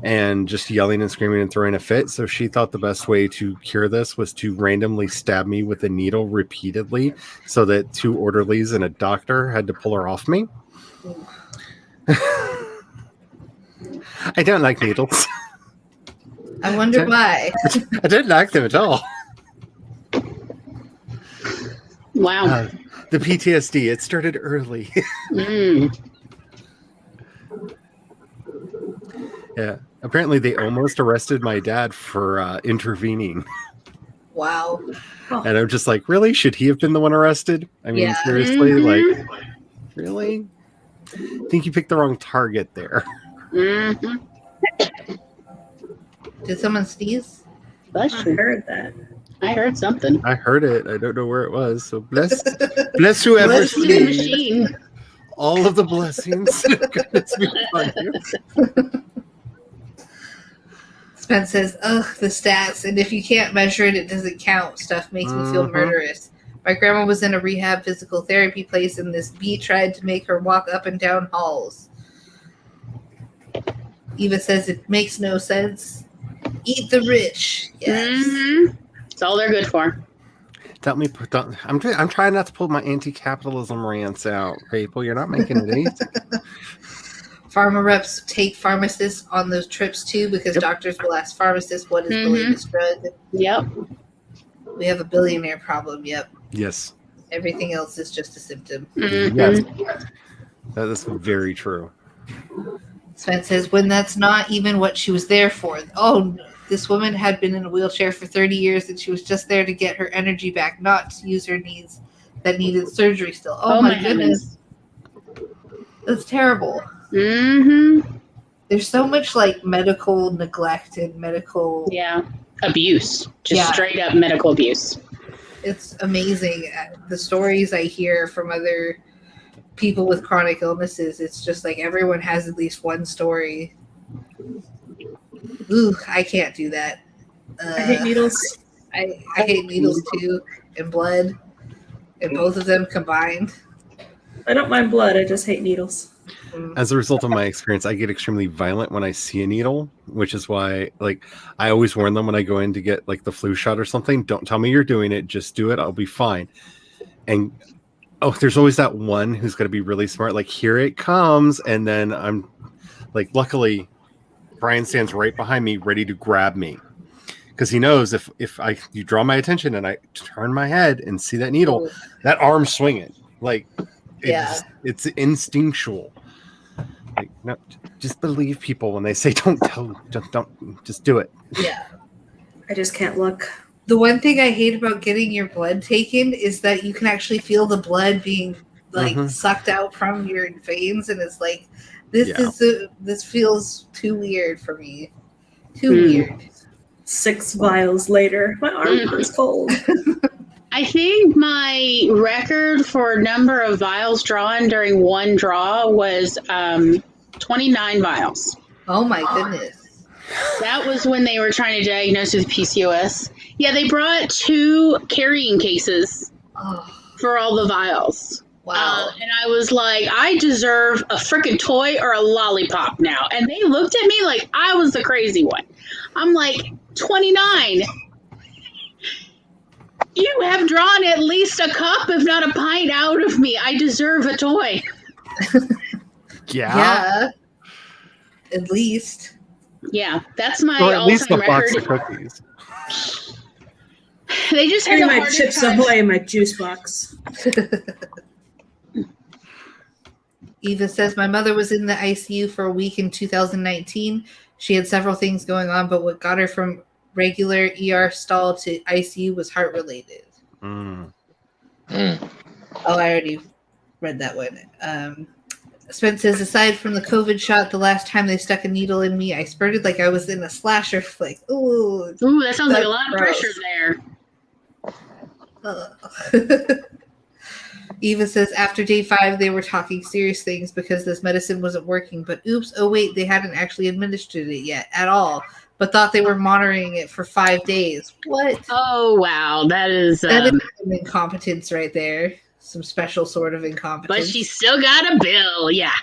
and just yelling and screaming and throwing a fit. So she thought the best way to cure this was to randomly stab me with a needle repeatedly, so that 2 orderlies and a doctor had to pull her off me. I don't like needles. I wonder why. I didn't like them at all. Wow. The PTSD, it started early. Yeah. Apparently they almost arrested my dad for intervening. Wow. And I'm just like, really? Should he have been the one arrested? I mean, seriously? Like, really? I think you picked the wrong target there. Did someone sneeze? I heard that. I heard something. I heard it. I don't know where it was. So bless whoever Bless the sneezed. Machine. All of the blessings. Goodness be upon you. Spence says, ugh, the stats, and if you can't measure it, it doesn't count. Stuff makes me feel murderous. My grandma was in a rehab physical therapy place, and this bee tried to make her walk up and down halls. Eva says it makes no sense. Eat the rich. Yes. Mm-hmm. That's all they're good for. I'm trying not to pull my anti-capitalism rants out, people. You're not making it easy. Pharma reps take pharmacists on those trips too, because doctors will ask pharmacists what is the latest drug. Yep. We have a billionaire problem. Yep. Yes. Everything else is just a symptom. Mm-hmm. Yes. That is very true. Sven says, when that's not even what she was there for. Oh, this woman had been in a wheelchair for 30 years and she was just there to get her energy back, not to use her needs that needed surgery still. Oh my goodness. That's terrible. Mm-hmm. There's so much like medical neglect and medical abuse. Just straight up medical abuse. It's amazing. The stories I hear from other people with chronic illnesses, it's just like everyone has at least one story. Ooh, I can't do that. I hate needles. I hate needles too, and blood, and both of them combined. I don't mind blood. I just hate needles. As a result of my experience, I get extremely violent when I see a needle, which is why, like, I always warn them when I go in to get like the flu shot or something. Don't tell me you're doing it. Just do it. I'll be fine. And there's always that one who's going to be really smart. Like, here it comes, and then I'm like, luckily, Brian stands right behind me, ready to grab me, because he knows if you draw my attention and I turn my head and see that needle, that arm's swinging. Like, it's instinctual. Like, no, just believe people when they say don't just do it. Yeah. I just can't look. The one thing I hate about getting your blood taken is that you can actually feel the blood being like sucked out from your veins, and it's like this feels too weird for me. Too weird. 6 vials later, my arm is cold. I think my record for number of vials drawn during one draw was 29 vials. Oh my goodness. That was when they were trying to diagnose with PCOS. Yeah, they brought 2 carrying cases for all the vials. Wow. And I was like, I deserve a freaking toy or a lollipop now. And they looked at me like I was the crazy one. I'm like, 29. You have drawn at least a cup, if not a pint, out of me. I deserve a toy. Yeah. At least. Yeah, that's my or at least a all-time box record. of cookies. They just had Give me the my hardest Chips time. Ahoy in my juice box. Eva says, my mother was in the ICU for a week in 2019. She had several things going on, but what got her from regular ER stall to ICU was heart related. Oh, I already read that one. Spence says, aside from the COVID shot, the last time they stuck a needle in me, I spurted like I was in a slasher flick. Ooh, that sounds like a lot of pressure there. Eva says, after day 5, they were talking serious things because this medicine wasn't working. But oops, oh wait, they hadn't actually administered it yet at all, but thought they were monitoring it for 5 days. What? Oh, wow. That is some incompetence right there. Some special sort of incompetence. But she still got a bill, yeah.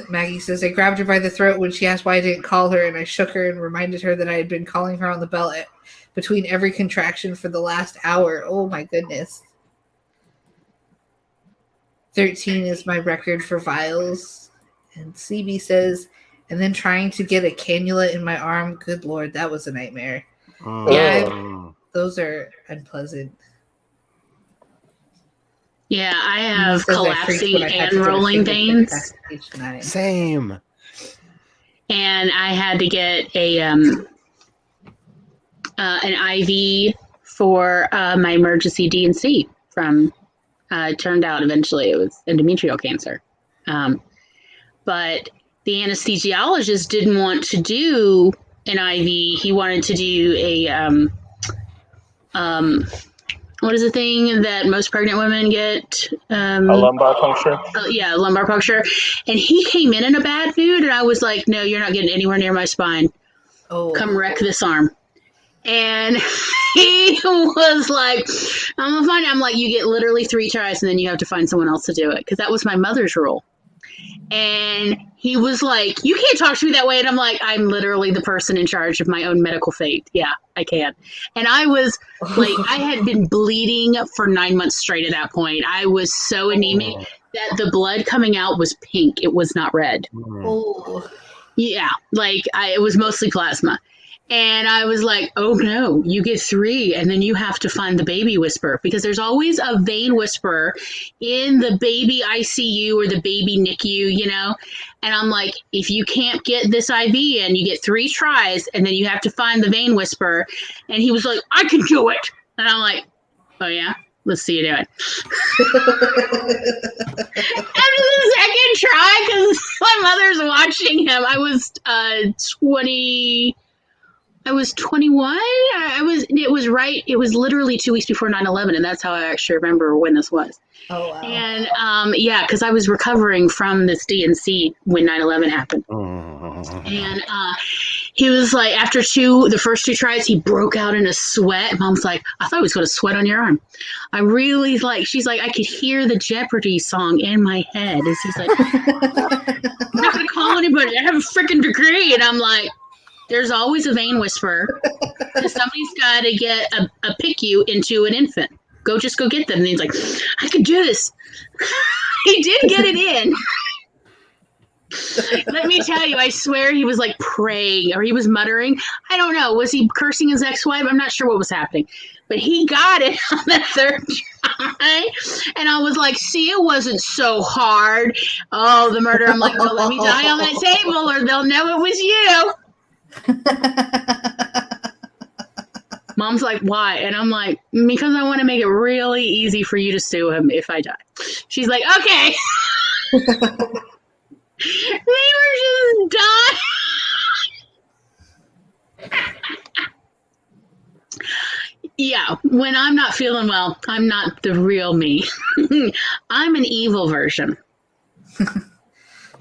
Maggie says, I grabbed her by the throat when she asked why I didn't call her, and I shook her and reminded her that I had been calling her on the bell between every contraction for the last hour. Oh my goodness. 13 is my record for vials. And CB says, and then trying to get a cannula in my arm. Good Lord, that was a nightmare. Yeah, those are unpleasant. Yeah, I have collapsing and rolling veins. Same. And I had to get an IV for my emergency DNC from, it turned out eventually it was endometrial cancer. But the anesthesiologist didn't want to do an IV. He wanted to do what is the thing that most pregnant women get? A lumbar puncture. Yeah, lumbar puncture. And he came in a bad mood, and I was like, no, you're not getting anywhere near my spine. Oh, Come wreck this arm. And he was like, I'm gonna find it. I'm like, you get literally 3 tries, and then you have to find someone else to do it, because that was my mother's rule. And he was like, you can't talk to me that way. And I'm like, I'm literally the person in charge of my own medical fate. Yeah, I can. And I was like, I had been bleeding for 9 months straight at that point. I was so anemic that the blood coming out was pink. It was not red. Oh. Yeah, like it was mostly plasma. And I was like, oh no, you get 3, and then you have to find the baby whisperer, because there's always a vein whisperer in the baby ICU or the baby NICU, you know? And I'm like, if you can't get this IV in, you get 3 tries, and then you have to find the vein whisperer. And he was like, I can do it. And I'm like, oh yeah? Let's see you do it. After the second try, because my mother's watching him, I was 21. It was literally 2 weeks before 9/11, and that's how I actually remember when this was. Oh, wow. And yeah, because I was recovering from this DNC when 9/11 happened. And he was like, after the first 2 tries, he broke out in a sweat. Mom's like, I thought he was going to sweat on your arm. I really she's like, I could hear the Jeopardy song in my head. And he's like, I'm not going to call anybody. I have a freaking degree. And I'm like, there's always a vein whisperer. Somebody's got to get a PICU into an infant. Go get them. And he's like, I can do this. He did get it in. Let me tell you, I swear he was like praying, or he was muttering. I don't know. Was he cursing his ex-wife? I'm not sure what was happening. But he got it on the 3rd try. And I was like, see, it wasn't so hard. Oh, the murder. I'm like, don't let me die on that table, or they'll know it was you. Mom's like, why? And I'm like, because I want to make it really easy for you to sue him if I die. She's like, okay. They were just dying. Yeah, when I'm not feeling well, I'm not the real me. I'm an evil version.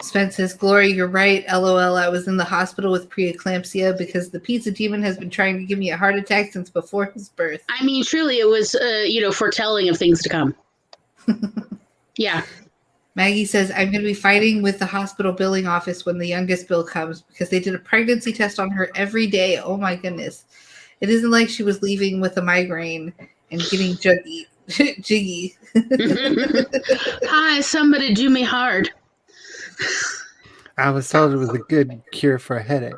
Spence says, Glory, you're right. LOL, I was in the hospital with preeclampsia because the pizza demon has been trying to give me a heart attack since before his birth. I mean, truly, it was, foretelling of things to come. Yeah. Maggie says, I'm going to be fighting with the hospital billing office when the youngest bill comes because they did a pregnancy test on her every day. Oh, my goodness. It isn't like she was leaving with a migraine and getting jiggy. Hi, somebody do me hard. I was told it was a good cure for a headache.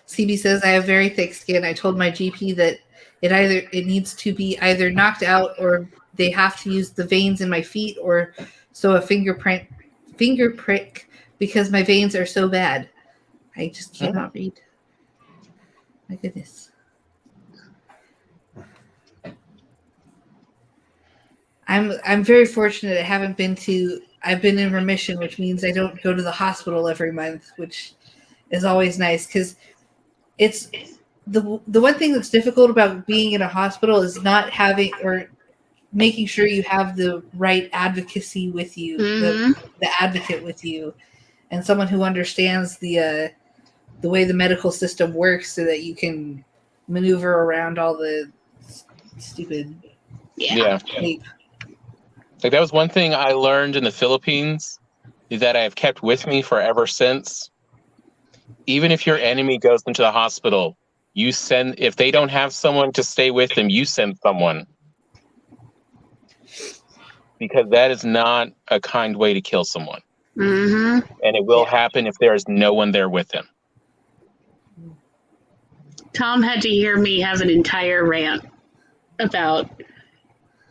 CB says, I have very thick skin. I told my GP that it needs to be either knocked out or they have to use the veins in my feet or so a finger prick because my veins are so bad. I just cannot read. My goodness. I'm very fortunate. I've been in remission, which means I don't go to the hospital every month, which is always nice because it's the one thing that's difficult about being in a hospital is not having or making sure you have the right advocacy with you, the advocate with you, and someone who understands the way the medical system works so that you can maneuver around all the stupid tape. Like, that was one thing I learned in the Philippines that I have kept with me forever since. Even if your enemy goes into the hospital, if they don't have someone to stay with them, you send someone. Because that is not a kind way to kill someone. Mm-hmm. And it will happen if there is no one there with him. Tom had to hear me have an entire rant about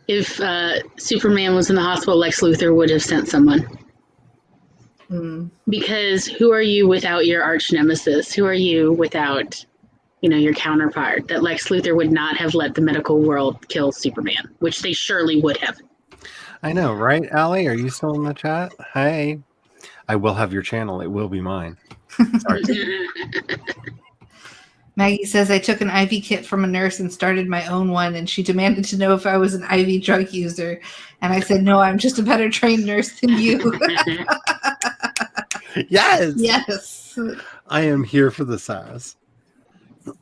if Superman was in the hospital, Lex Luthor would have sent someone. Because who are you without your arch nemesis? Who are you without, your counterpart? That Lex Luthor would not have let the medical world kill Superman, which they surely would have. I know, right, Allie? Are you still in the chat? Hi. I will have your channel. It will be mine. Sorry. Maggie says, I took an IV kit from a nurse and started my own one, and she demanded to know if I was an IV drug user. And I said, no, I'm just a better trained nurse than you. Yes. Yes. I am here for the sass.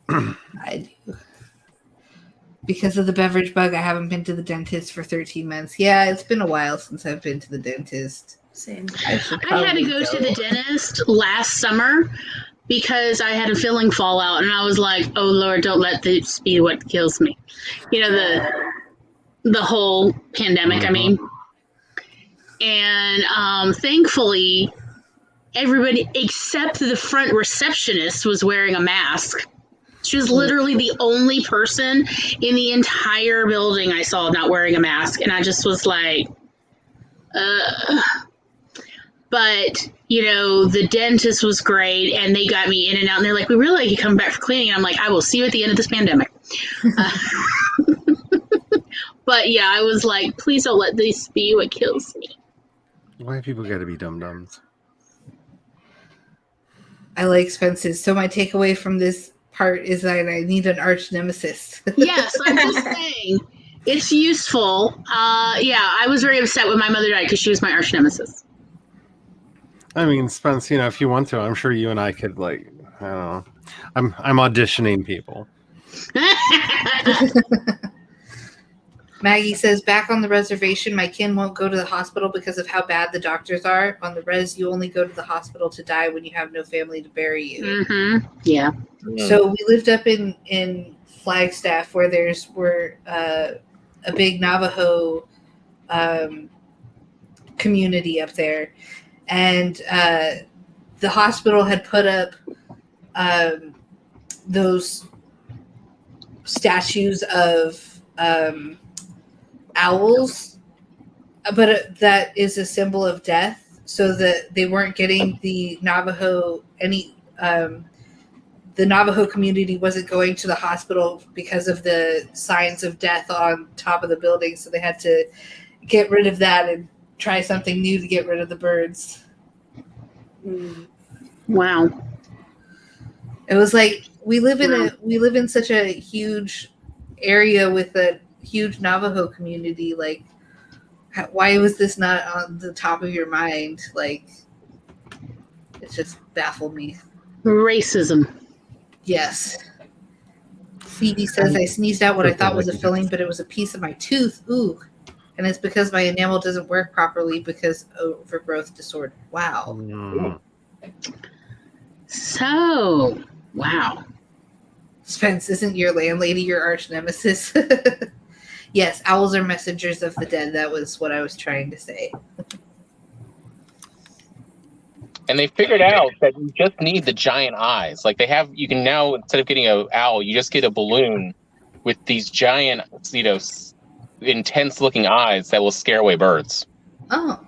I do. Because of the beverage bug, I haven't been to the dentist for 13 months. Yeah, it's been a while since I've been to the dentist. Same. I had to go to the dentist last summer because I had a filling fallout, and I was like, "Oh Lord, don't let this be what kills me." You know, the whole pandemic. I mean, and thankfully, everybody except the front receptionist was wearing a mask. She was literally the only person in the entire building I saw not wearing a mask, and I just was like, But, you know, the dentist was great, and they got me in and out, and they're like, we really like you come back for cleaning. And I'm like, I will see you at the end of this pandemic. But, yeah, I was like, please don't let this be what kills me. Why have people got to be dum-dums? I like Spence's. So my takeaway from this part is that I need an arch nemesis. Yes, I'm just saying. It's useful. Yeah, I was very upset when my mother died because she was my arch nemesis. I mean, Spence, you know, if you want to, I'm sure you and I could, like, I don't know. I'm auditioning people. Maggie says, back on the reservation, my kin won't go to the hospital because of how bad the doctors are. On the res, you only go to the hospital to die when you have no family to bury you. Mm-hmm. Yeah. So we lived up in Flagstaff where we're a big Navajo community up there. And the hospital had put up those statues of owls, but that is a symbol of death, so that they weren't getting the Navajo the Navajo community wasn't going to the hospital because of the signs of death on top of the building, so they had to get rid of that and try something new to get rid of the birds. Wow. It was like we live in such a huge area with a huge Navajo community. Like, why was this not on the top of your mind? Like, it just baffled me. Racism. Yes. Phoebe says, I sneezed out what I thought was a filling, but it was a piece of my tooth. Ooh. And it's because my enamel doesn't work properly because of overgrowth disorder. Wow. So, wow. Spence, isn't your landlady your arch nemesis? Yes, owls are messengers of the dead. That was what I was trying to say. And they figured out that you just need the giant eyes. Like you can now, instead of getting an owl, you just get a balloon with these giant, you know, intense looking eyes that will scare away birds. Oh.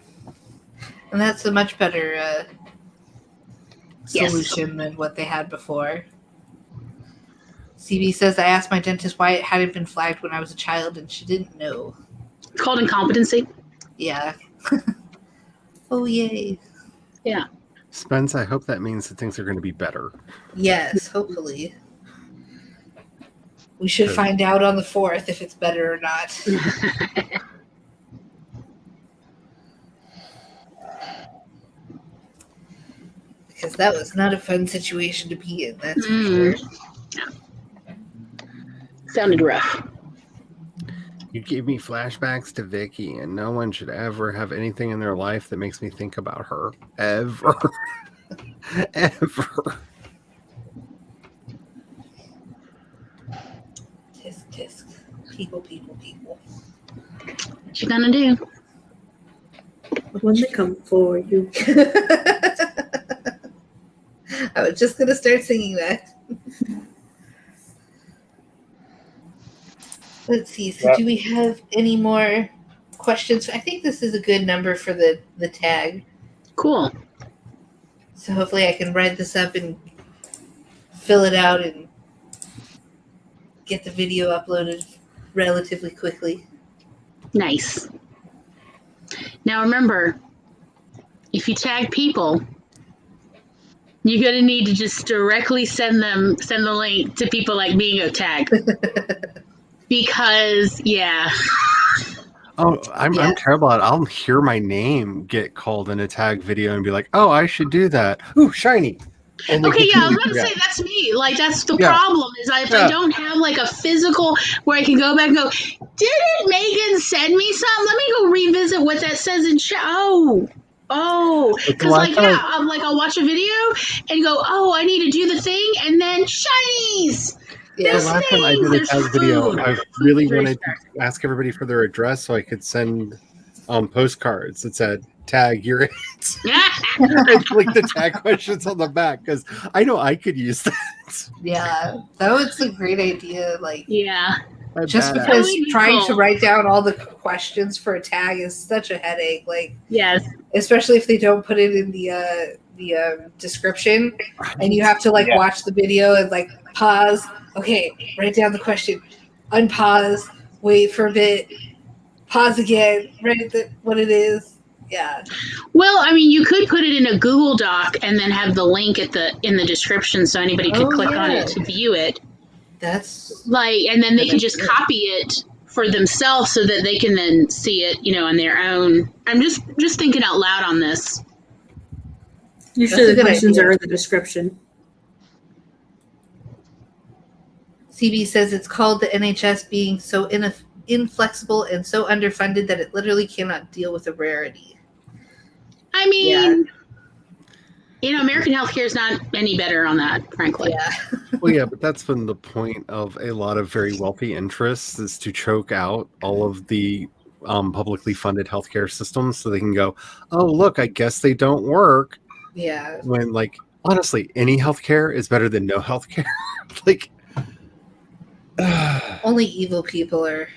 And that's a much better solution than what they had before. CB says, I asked my dentist why it hadn't been flagged when I was a child, and she didn't know. It's called incompetency. Yeah. Oh, yay. Yeah. Spence, I hope that means that things are going to be better. Yes, hopefully. We should find out on the 4th if it's better or not. Because that was not a fun situation to be in, that's for sure. Sounded rough. You gave me flashbacks to Vicky, and no one should ever have anything in their life that makes me think about her. Ever. Ever. Tisk, tisk. People. What you gonna do? When they come for you. I was just going to start singing that. Let's see. So do we have any more questions? I think this is a good number for the tag. Cool. So hopefully I can write this up and fill it out and get the video uploaded relatively quickly. Nice. Now remember, if you tag people, You're gonna need to just directly send the link to people like Bingo Tag. Because Oh, I'm terrible at it. I'll hear my name get called in a tag video and be like, "Oh, I should do that." Ooh, shiny. And then okay, I was completely about to say forget. that's me. Like that's the Yeah. problem is if I don't have like a physical where I can go back and go, didn't Megan send me something? Let me go revisit what that says in chat. Because I'll watch a video and go, oh, I need to do the thing, and then shinies. The last time I did a tag video, I really wanted to ask everybody for their address so I could send postcards that said "tag you're it." And like the tag questions on the back because I know I could use that. Yeah, that was a great idea. Like, just badass. because trying to write down all the questions for a tag is such a headache. Like, yes, especially if they don't put it in the description, and you have to like watch the video and like pause. Okay, write down the question, unpause, wait for a bit, pause again, write what it is. Yeah. Well, I mean, you could put it in a Google Doc and then have the link in the description so anybody could click on it to view it. That's like, and then they can just copy it for themselves so that they can then see it, on their own. I'm just thinking out loud on this. Usually the questions are in the description. CB says it's called the NHS being so inflexible and so underfunded that it literally cannot deal with a rarity. I mean, American healthcare is not any better on that, frankly. Yeah. Well, yeah, but that's been the point of a lot of very wealthy interests is to choke out all of the publicly funded healthcare systems so they can go, oh, look, I guess they don't work. Yeah. When, like, honestly, any healthcare is better than no healthcare. Like, only evil people are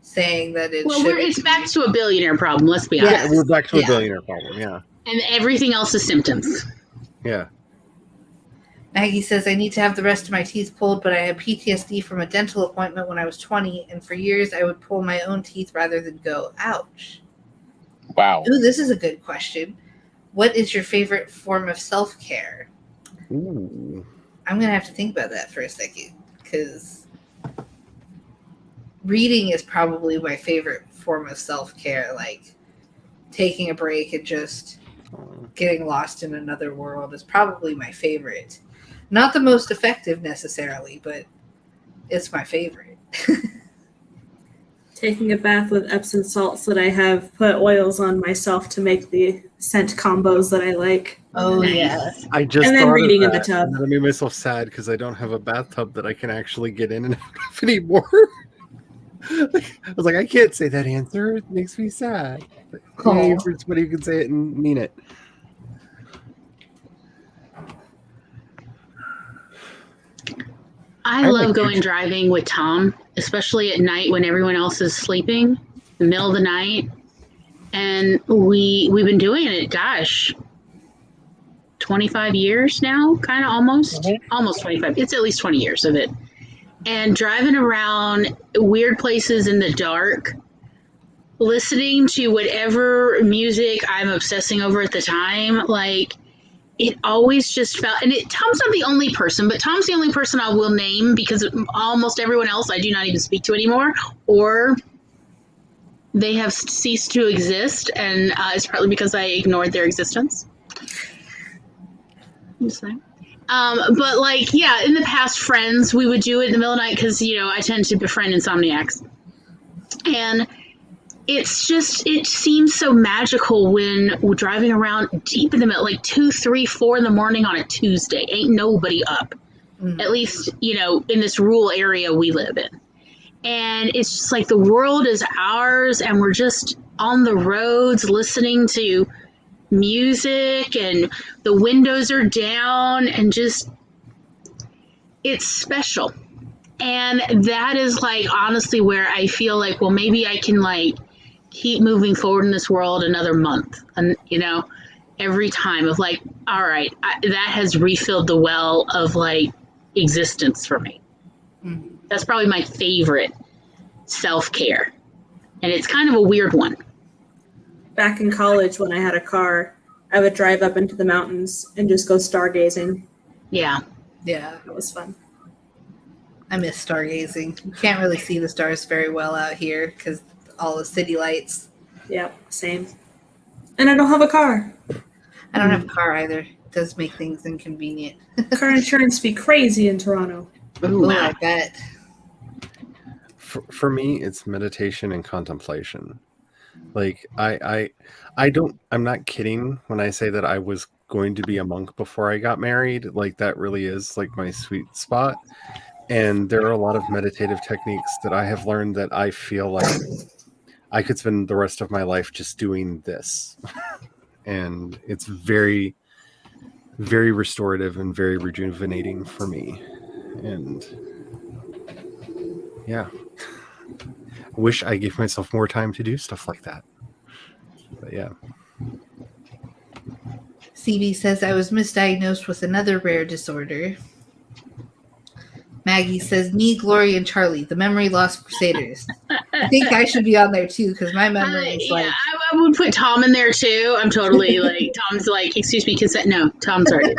saying that it should. It's back to a billionaire problem, let's be honest. Yeah, we're back to a billionaire problem, And everything else is symptoms. Yeah. Maggie says, I need to have the rest of my teeth pulled, but I had PTSD from a dental appointment when I was 20, and for years I would pull my own teeth rather than go, ouch. Wow. Ooh, this is a good question. What is your favorite form of self-care? Ooh. I'm going to have to think about that for a second, because reading is probably my favorite form of self-care, like taking a break and just getting lost in another world is probably my favorite. Not the most effective necessarily, but it's my favorite. Taking a bath with Epsom salts that I have put oils on myself to make the scent combos that I like. Oh, yeah. I just and then thought reading of in the that, tub. and that made myself sad because I don't have a bathtub that I can actually get in and out of anymore. I was like, I can't say that answer. It makes me sad. But yay for somebody who can say it and mean it. I love going driving with Tom, especially at night when everyone else is sleeping, the middle of the night. And we've been doing it, 25 years now, kind of almost 25. It's at least 20 years of it. And driving around weird places in the dark, listening to whatever music I'm obsessing over at the time, like it always just felt, and Tom's not the only person, but Tom's the only person I will name because almost everyone else I do not even speak to anymore, or they have ceased to exist, and it's partly because I ignored their existence. But like, yeah, in the past, friends, we would do it in the middle of the night because, I tend to befriend insomniacs. And it seems so magical when we're driving around deep in the middle, like 2, 3, 4 in the morning on a Tuesday. Ain't nobody up. At least, in this rural area we live in. And it's just like the world is ours and we're just on the roads listening to music and the windows are down and just, it's special. And that is like honestly where I feel like, well, maybe I can like keep moving forward in this world another month. And, every time of like, all right, that has refilled the well of like existence for me. That's probably my favorite self-care. And it's kind of a weird one. Back in college when I had a car, I would drive up into the mountains and just go stargazing. Yeah. Yeah, That was fun. I miss stargazing. You can't really see the stars very well out here because all the city lights. Yep, same. And I don't have a car. I don't have a car either. It does make things inconvenient. Car insurance be crazy in Toronto. Ooh, I bet. For me, it's meditation and contemplation. Like I'm not kidding when I say that I was going to be a monk before I got married. Like that really is like my sweet spot. And there are a lot of meditative techniques that I have learned that I feel like I could spend the rest of my life just doing this. And it's very, very restorative and very rejuvenating for me. And yeah, I wish I gave myself more time to do stuff like that. But yeah. CB says I was misdiagnosed with another rare disorder. Maggie says me, Glory, and Charlie, the memory loss crusaders. I think I should be on there too because my memory is like. I would put Tom in there too. I'm totally like Tom's like, excuse me, consent. No, Tom's already.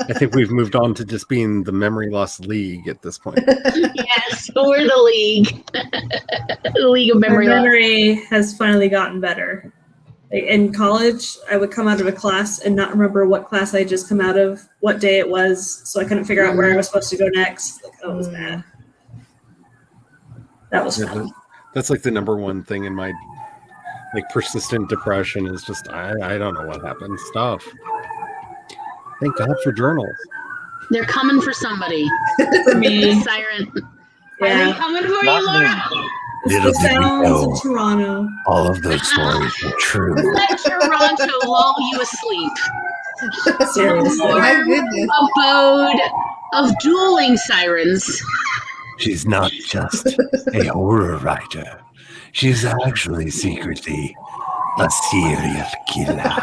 I think we've moved on to just being the memory loss league at this point. Yes, we're the league. The league of My memory loss. memory has finally gotten better. Like, in college, I would come out of a class and not remember what class I had just come out of, what day it was, so I couldn't figure out where I was supposed to go next. Like, that was bad. That was fun. That's like the number one thing in my like persistent depression is just I don't know what happened. Stuff. Thank God for journals. They're coming for somebody. For me. Siren. Are Yeah. they coming for you, Not Laura? It's Little the did we sounds know. of Toronto. All of those stories were true. Let Toronto lull you asleep. Seriously. My goodness. Abode of dueling sirens. She's not just a horror writer. She's actually secretly a serial killer.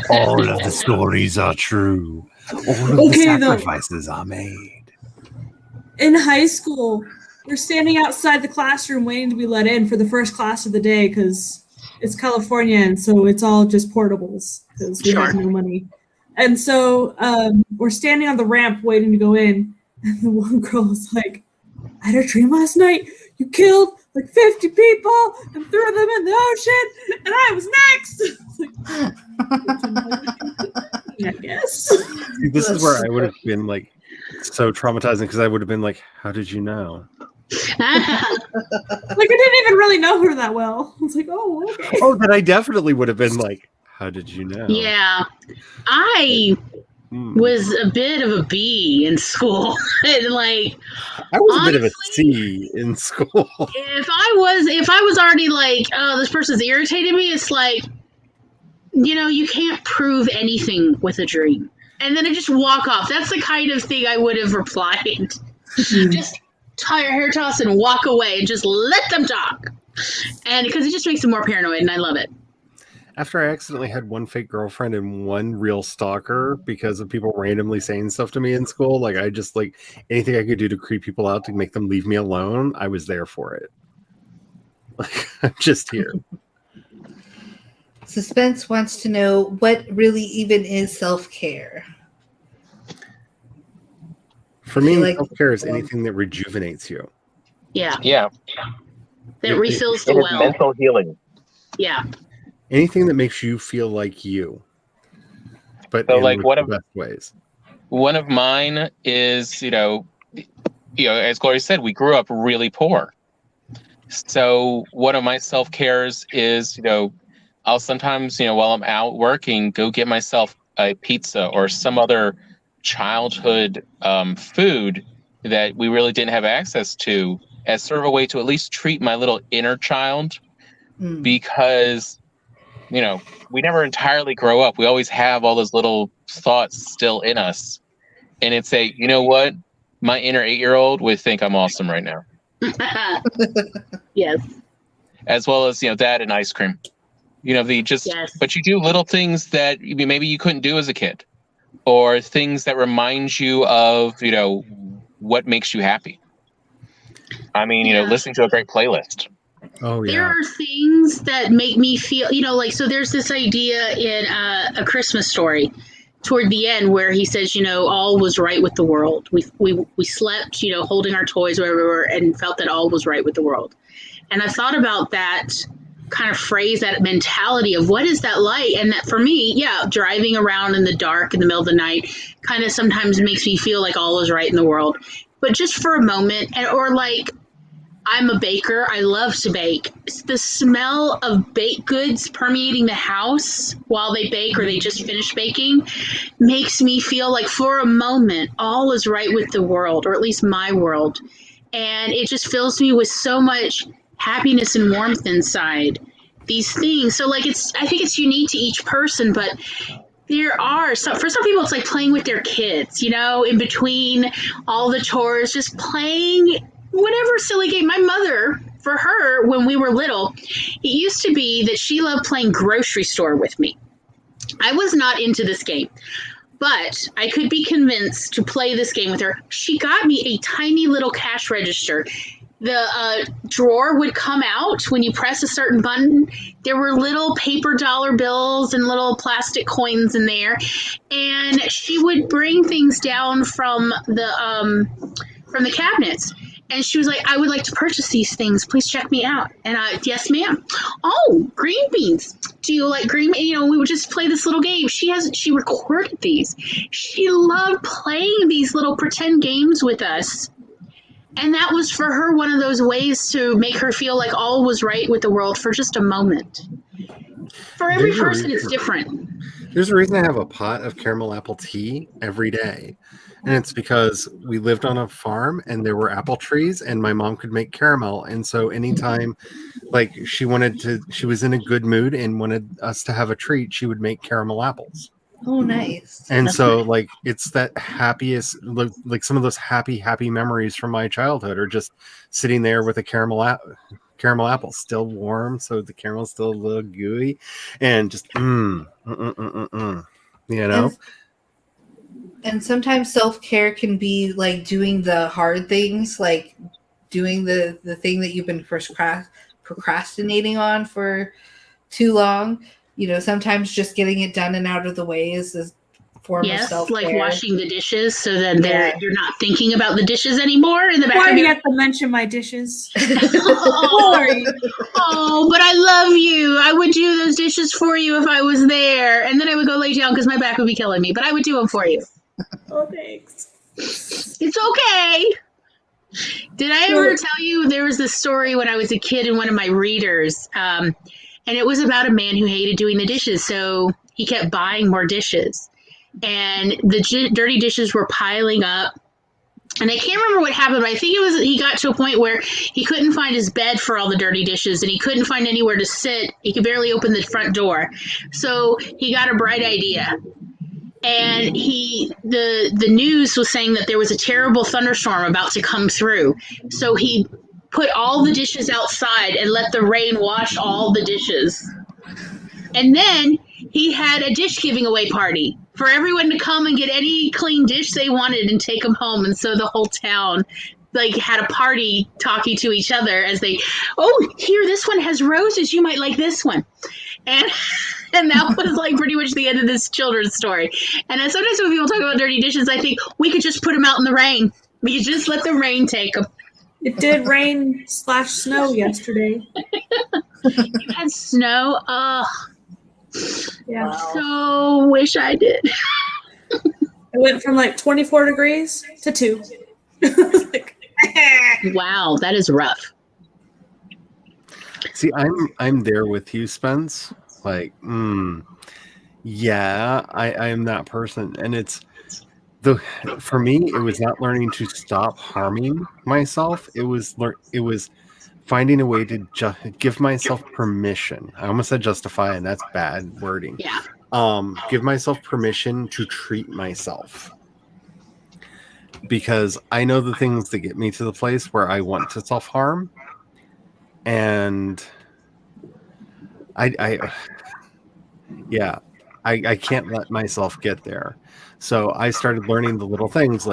All of the stories are true. All of the Okay, though. sacrifices are made. In high school, we're standing outside the classroom waiting to be let in for the first class of the day because it's California and so it's all just portables because we have no money. And so we're standing on the ramp waiting to go in, and the one girl was like, I had a dream last night. You killed like 50 people and threw them in the ocean, and I was next. I guess. See, this is where I would have been like so traumatizing because I would have been like, how did you know? Like, I didn't even really know her that well. I was like, oh, okay. Oh, then I definitely would have been like, how did you know? Yeah. I was a bit of a B in school. And like I was a bit of a honestly, C in school. if I was already like, oh, this person's irritated me, it's like, you know, you can't prove anything with a dream. And then I just walk off. That's the kind of thing I would have replied. Just tie your hair toss and walk away and just let them talk. And because it just makes them more paranoid, and I love it. After I accidentally had one fake girlfriend and one real stalker because of people randomly saying stuff to me in school, like I just like anything I could do to creep people out to make them leave me alone, I was there for it. Like I'm just here. Suspense wants to know what really even is self-care. For me, Like- self-care is anything that rejuvenates you. Yeah. Yeah. That refills the It is well. mental healing. Yeah. Anything that makes you feel like you. But So, in like, the what if- best ways. One of mine is, as Gloria said, we grew up really poor. So one of my self-cares is, I'll sometimes, while I'm out working, go get myself a pizza or some other childhood food that we really didn't have access to as sort of a way to at least treat my little inner child because, we never entirely grow up. We always have all those little thoughts still in us. And it's you know what? My inner 8-year-old would think I'm awesome right now. Yes. As well as, that and ice cream. Yes. But you do little things that maybe you couldn't do as a kid. Or things that remind you of, what makes you happy. I mean, Yeah. listening to a great playlist. Oh There yeah. are things that make me feel, like, so there's this idea in A Christmas Story toward the end where he says, all was right with the world. We slept, holding our toys wherever we were and felt that all was right with the world. And I thought about that kind of phrase, that mentality of what is that like? And that for me, yeah, driving around in the dark in the middle of the night kind of sometimes makes me feel like all is right in the world. But just for a moment, or like, I'm a baker. I love to bake. The smell of baked goods permeating the house while they bake or they just finish baking makes me feel like for a moment all is right with the world, or at least my world. And it just fills me with so much happiness and warmth inside these things. So like I think it's unique to each person, but there are for some people it's like playing with their kids, in between all the chores, just playing whatever silly game. My mother, for her, when we were little, it used to be that she loved playing grocery store with me. I was not into this game, but I could be convinced to play this game with her. She got me a tiny little cash register. The drawer would come out when you press a certain button. There were little paper dollar bills and little plastic coins in there, and she would bring things down from the cabinets. And she was like, I would like to purchase these things. Please check me out. And yes, ma'am. Oh, green beans. Do you like green? We would just play this little game. She recorded these. She loved playing these little pretend games with us. And that was for her one of those ways to make her feel like all was right with the world for just a moment. For every person, it's different. There's a reason I have a pot of caramel apple tea every day. And it's because we lived on a farm and there were apple trees and my mom could make caramel. And so anytime like she was in a good mood and wanted us to have a treat, she would make caramel apples. Oh, nice. And That's so nice. like it's that happiest, like some of those happy memories from my childhood are just sitting there with a caramel apple still warm. So the caramel's still a little gooey and just, And sometimes self-care can be like doing the hard things, like doing the thing that you've been procrastinating on for too long. Sometimes just getting it done and out of the way is a form of self-care. Like washing the dishes so that you're not thinking about the dishes anymore in the back. Why do you have to mention my dishes? Sorry. Oh, but I love you. I would do those dishes for you if I was there. And then I would go lay down because my back would be killing me. But I would do them for you. Oh, thanks. It's okay. Did I ever tell you there was this story when I was a kid in one of my readers? And it was about a man who hated doing the dishes. So he kept buying more dishes. And the dirty dishes were piling up. And I can't remember what happened, but I think it was he got to a point where he couldn't find his bed for all the dirty dishes and he couldn't find anywhere to sit. He could barely open the front door. So he got a bright idea. And the news was saying that there was a terrible thunderstorm about to come through. So he put all the dishes outside and let the rain wash all the dishes. And then he had a dish giving away party for everyone to come and get any clean dish they wanted and take them home. And so the whole town had a party talking to each other as they, here, this one has roses. You might like this one. And that was pretty much the end of this children's story. And sometimes when people talk about dirty dishes, I think we could just put them out in the rain. We could just let the rain take them. It did rain / snow yesterday. You had snow? Yeah. Wow. So wish I did. It went from 24 degrees to 2. Wow, that is rough. See, I'm there with you, Spence. Yeah, I am that person, and it's for me, it was not learning to stop harming myself. It was finding a way to give myself permission. I almost said justify, and that's bad wording. Yeah. Give myself permission to treat myself. Because I know the things that get me to the place where I want to self-harm. And I can't let myself get there. So I started learning the little things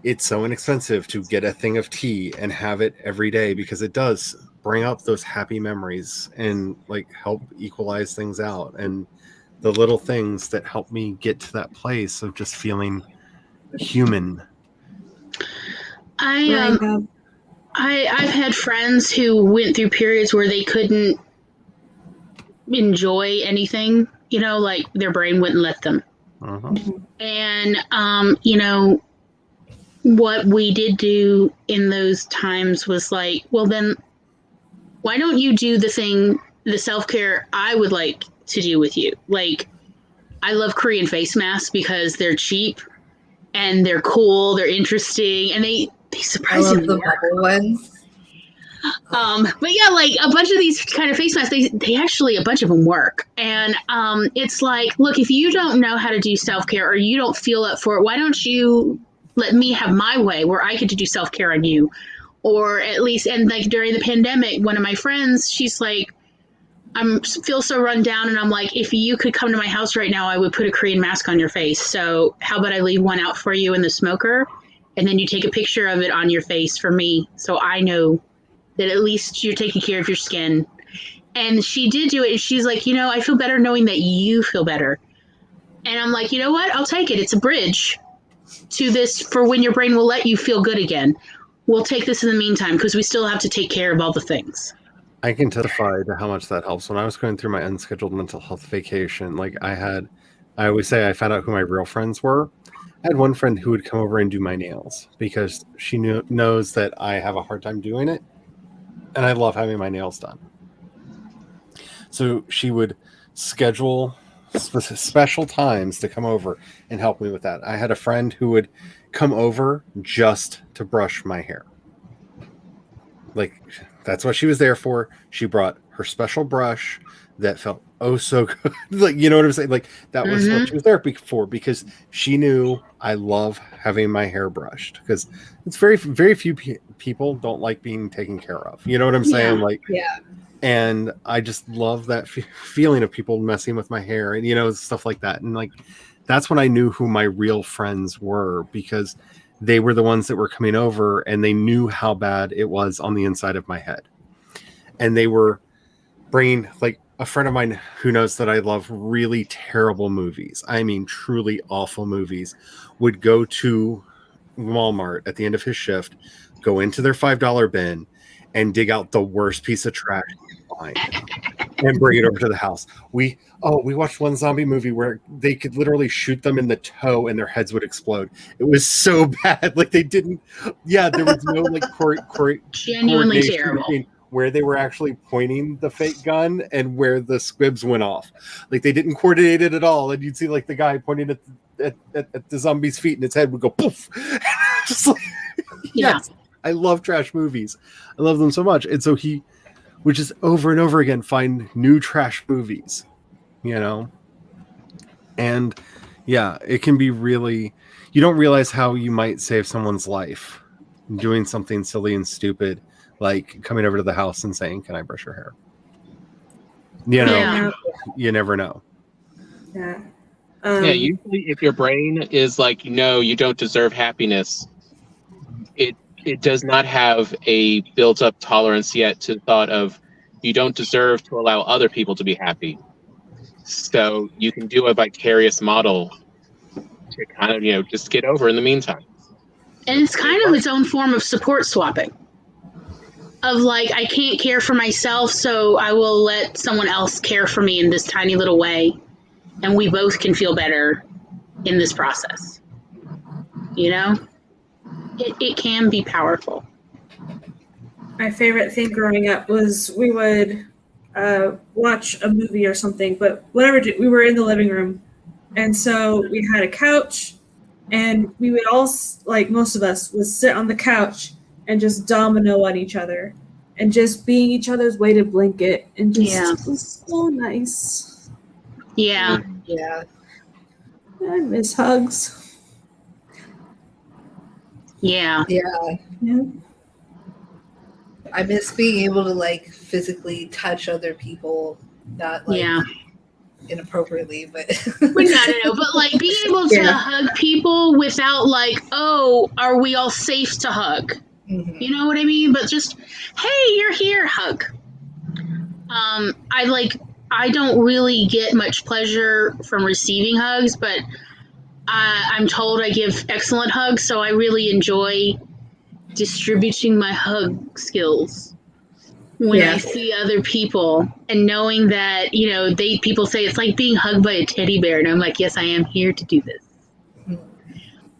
it's so inexpensive to get a thing of tea and have it every day because it does bring up those happy memories and like help equalize things out, and the little things that help me get to that place of just feeling human. I've had friends who went through periods where they couldn't enjoy anything, you know, like their brain wouldn't let them. And, you know, what we did do in those times was like, well, then why don't you do the self-care I would like to do with you? Like, I love Korean face masks because they're cheap and they're cool, they're interesting, and they surprisingly the work. bubble ones. But yeah, like a bunch of these kind of face masks, they actually, a bunch of them work. And it's like, look, if you don't know how to do self-care or you don't feel up for it, why don't you let me have my way where I get to do self-care on you? Or at least, and like during the pandemic, one of my friends, she's like, feel so run down, and I'm like, if you could come to my house right now, I would put a Korean mask on your face. So how about I leave one out for you in the smoker, and then you take a picture of it on your face for me, so I know that at least you're taking care of your skin. And she did do it, and she's like, you know, I feel better knowing that you feel better. And I'm like, you know what? I'll take it. It's a bridge to this for when your brain will let you feel good again. We'll take this in the meantime because we still have to take care of all the things. I can testify to how much that helps. When I was going through my unscheduled mental health vacation, like I always say I found out who my real friends were. I had one friend who would come over and do my nails because she knows that I have a hard time doing it, and I love having my nails done. So she would schedule special times to come over and help me with that. I had a friend who would come over just to brush my hair. Like, that's what she was there for. She brought her special brush that felt oh so good. Like, you know what I'm saying? Like, that was what she was there for, because she knew I love having my hair brushed, because it's very, very few people don't like being taken care of. You know what I'm saying? Yeah. Like, Yeah. and I just love that feeling of people messing with my hair and, you know, stuff like that. And like, that's when I knew who my real friends were, because they were the ones that were coming over and they knew how bad it was on the inside of my head. And they were bringing, like, a friend of mine who knows that I love really terrible movies, I mean, truly awful movies, would go to Walmart at the end of his shift, go into their $5 bin and dig out the worst piece of trash and bring it over to the house. We watched one zombie movie where they could literally shoot them in the toe and their heads would explode. It was so bad. Like, they didn't. Yeah, there was no like genuinely terrible. Where they were actually pointing the fake gun and where the squibs went off. Like, they didn't coordinate it at all. And you'd see like the guy pointing at the zombie's feet and its head would go poof. Just like, yes, I love trash movies. I love them so much. And so he would just over and over again find new trash movies, you know? And yeah, it can be really, you don't realize how you might save someone's life doing something silly and stupid, like coming over to the house and saying, "Can I brush your hair?" You know, you never know. Yeah. Usually if your brain is like, no, you don't deserve happiness, it does not have a built-up tolerance yet to the thought of you don't deserve to allow other people to be happy. So you can do a vicarious model to kind of, you know, just get over in the meantime. And it's kind of its own form of support swapping. Of like, I can't care for myself, so I will let someone else care for me in this tiny little way. And we both can feel better in this process. You know? It can be powerful. My favorite thing growing up was we would watch a movie or something, but whatever, we were in the living room. And so we had a couch, and we would all, like most of us, would sit on the couch and just domino on each other and just being each other's weighted blanket. And just, it was so nice. Yeah. Yeah. I miss hugs. Yeah. Yeah. I miss being able to like physically touch other people, not like inappropriately, but no, but like being able to hug people without like, oh, are we all safe to hug? You know what I mean? But just, hey, you're here, hug. I don't really get much pleasure from receiving hugs, but I'm told I give excellent hugs, so I really enjoy distributing my hug skills when I see other people and knowing that, people say it's like being hugged by a teddy bear, and I'm like, yes, I am here to do this.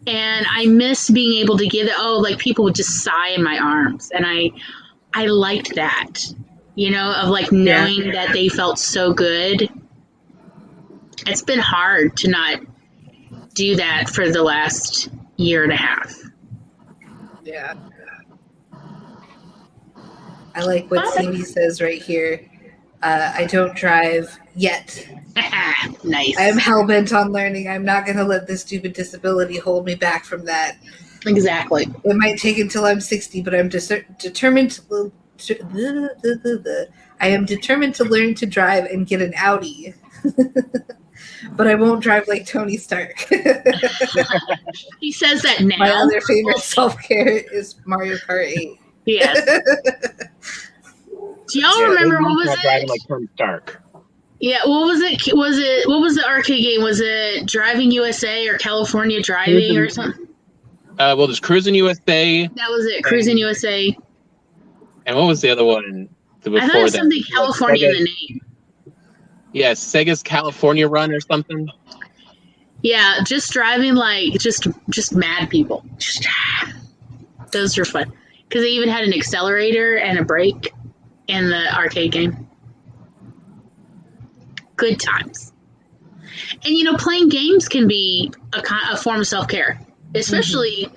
And I miss being able to give it. Like people would just sigh in my arms, and I liked that, of like knowing that they felt so good. It's been hard to not do that for the last year and a half. Yeah. I like what Stevie says right here. I don't drive yet. Nice. I am hell-bent on learning. I'm not going to let this stupid disability hold me back from that. Exactly. It might take until I'm 60, but I'm determined to I am determined to learn to drive and get an Audi. But I won't drive like Tony Stark. He says that now. My other favorite self-care is Mario Kart 8. Yes. Do y'all remember what was it? Driving like Tony Stark. Yeah, what was it? What was the arcade game? Was it Driving USA or California Driving or something? Well, there's Cruising USA. That was it, Cruising USA. And what was the other one before I thought it was that? something California in the name. Yeah, Sega's California Run or something. Yeah, just driving like just mad people. Those are fun because they even had an accelerator and a brake in the arcade game. Good times. And playing games can be a form of self-care, especially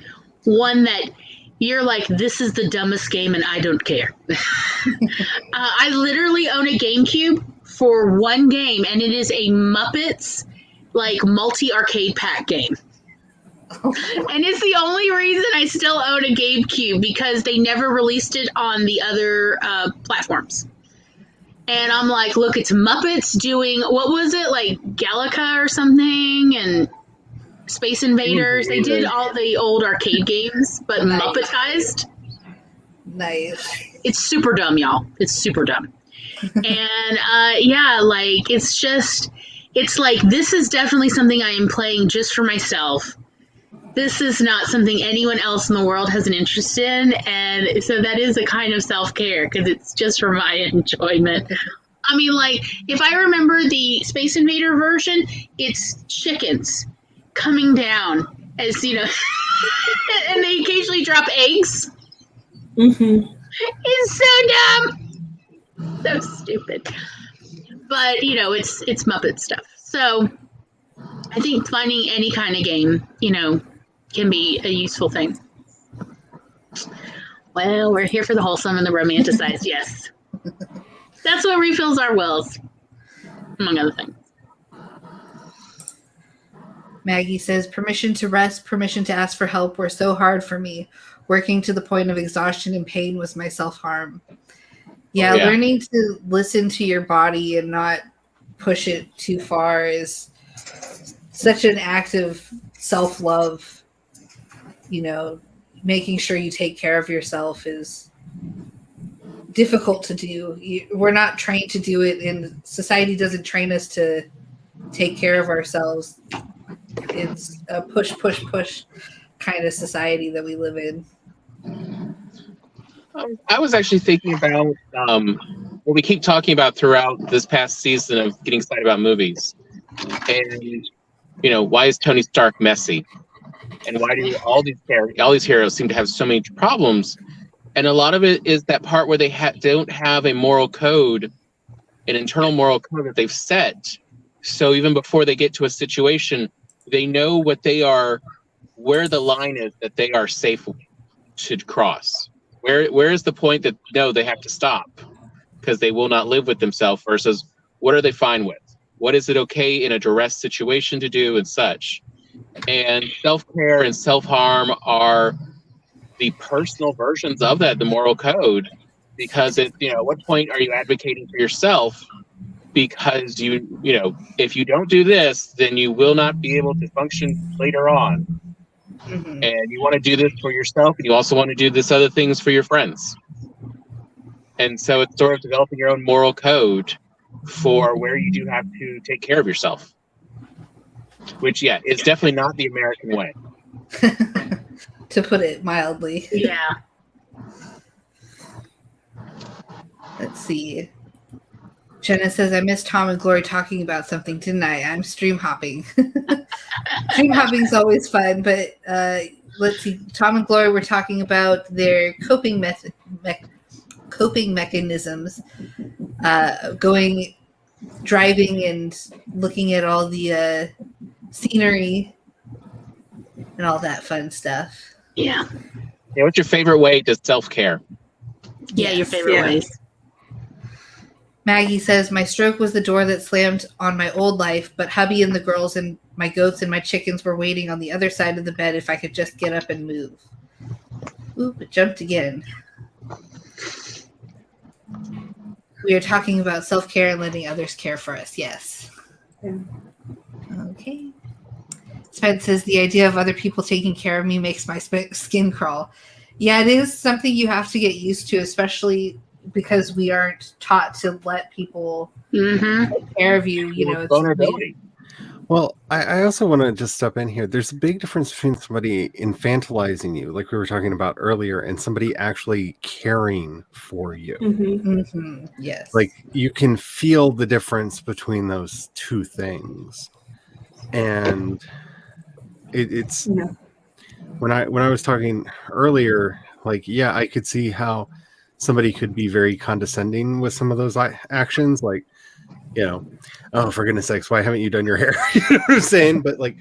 one that you're like, this is the dumbest game and I don't care. I literally own a GameCube for one game, and it is a Muppets multi-arcade pack game. And it's the only reason I still own a GameCube, because they never released it on the other platforms. And I'm like, look, it's Muppets doing, what was it, like Galaga or something, and Space Invaders. They did all the old arcade games, but Muppetized. Nice. It's super dumb, y'all. It's super dumb. And it's like, this is definitely something I am playing just for myself. This is not something anyone else in the world has an interest in. And so that is a kind of self-care, because it's just for my enjoyment. I mean, if I remember the Space Invader version, it's chickens coming down as, and they occasionally drop eggs. Mm-hmm. It's so dumb. So stupid. But, it's Muppet stuff. So I think finding any kind of game, can be a useful thing. Well, we're here for the wholesome and the romanticized, yes. That's what refills our wells, among other things. Maggie says, permission to rest, permission to ask for help were so hard for me. Working to the point of exhaustion and pain was my self-harm. Yeah, learning to listen to your body and not push it too far is such an act of self-love. Making sure you take care of yourself is difficult to do. We're not trained to do it, and society doesn't train us to take care of ourselves. It's a push kind of society that we live in. I was actually thinking about what we keep talking about throughout this past season of getting excited about movies. And, why is Tony Stark messy? And why do all these heroes seem to have so many problems? And a lot of it is that part where they don't have a moral code, an internal moral code that they've set. So even before they get to a situation, they know where the line is that they are safe to cross. Where is the point that they have to stop because they will not live with themselves, versus what are they fine with? What is it okay in a duress situation to do and such? And self-care and self-harm are the personal versions of that, the moral code, because at what point are you advocating for yourself? Because if you don't do this, then you will not be able to function later on. Mhm. And you want to do this for yourself, and you also want to do this other things for your friends. And so it's sort of developing your own moral code for where you do have to take care of yourself. Which, yeah, is definitely not the American way. To put it mildly. Yeah. Let's see. Jenna says, I missed Tom and Glory talking about something, didn't I? I'm stream hopping. Stream hopping is always fun, but let's see. Tom and Glory were talking about their coping mechanisms, driving and looking at all the scenery and all that fun stuff. Yeah. Yeah, what's your favorite way to self-care? Yeah, your favorite ways. Maggie says, my stroke was the door that slammed on my old life, but hubby and the girls and my goats and my chickens were waiting on the other side of the bed if I could just get up and move. Oop, it jumped again. We are talking about self-care and letting others care for us. Yes. Yeah. Okay. Spence says, the idea of other people taking care of me makes my skin crawl. Yeah, it is something you have to get used to, especially because we aren't taught to let people take care of you. You know, it's vulnerability. Well, I also want to just step in here. There's a big difference between somebody infantilizing you, like we were talking about earlier, and somebody actually caring for you. Yes. Like, you can feel the difference between those two things. And it's when I was talking earlier, like, yeah, I could see how somebody could be very condescending with some of those actions, like, you know, oh, for goodness sakes, why haven't you done your hair? You know what I'm saying? But like,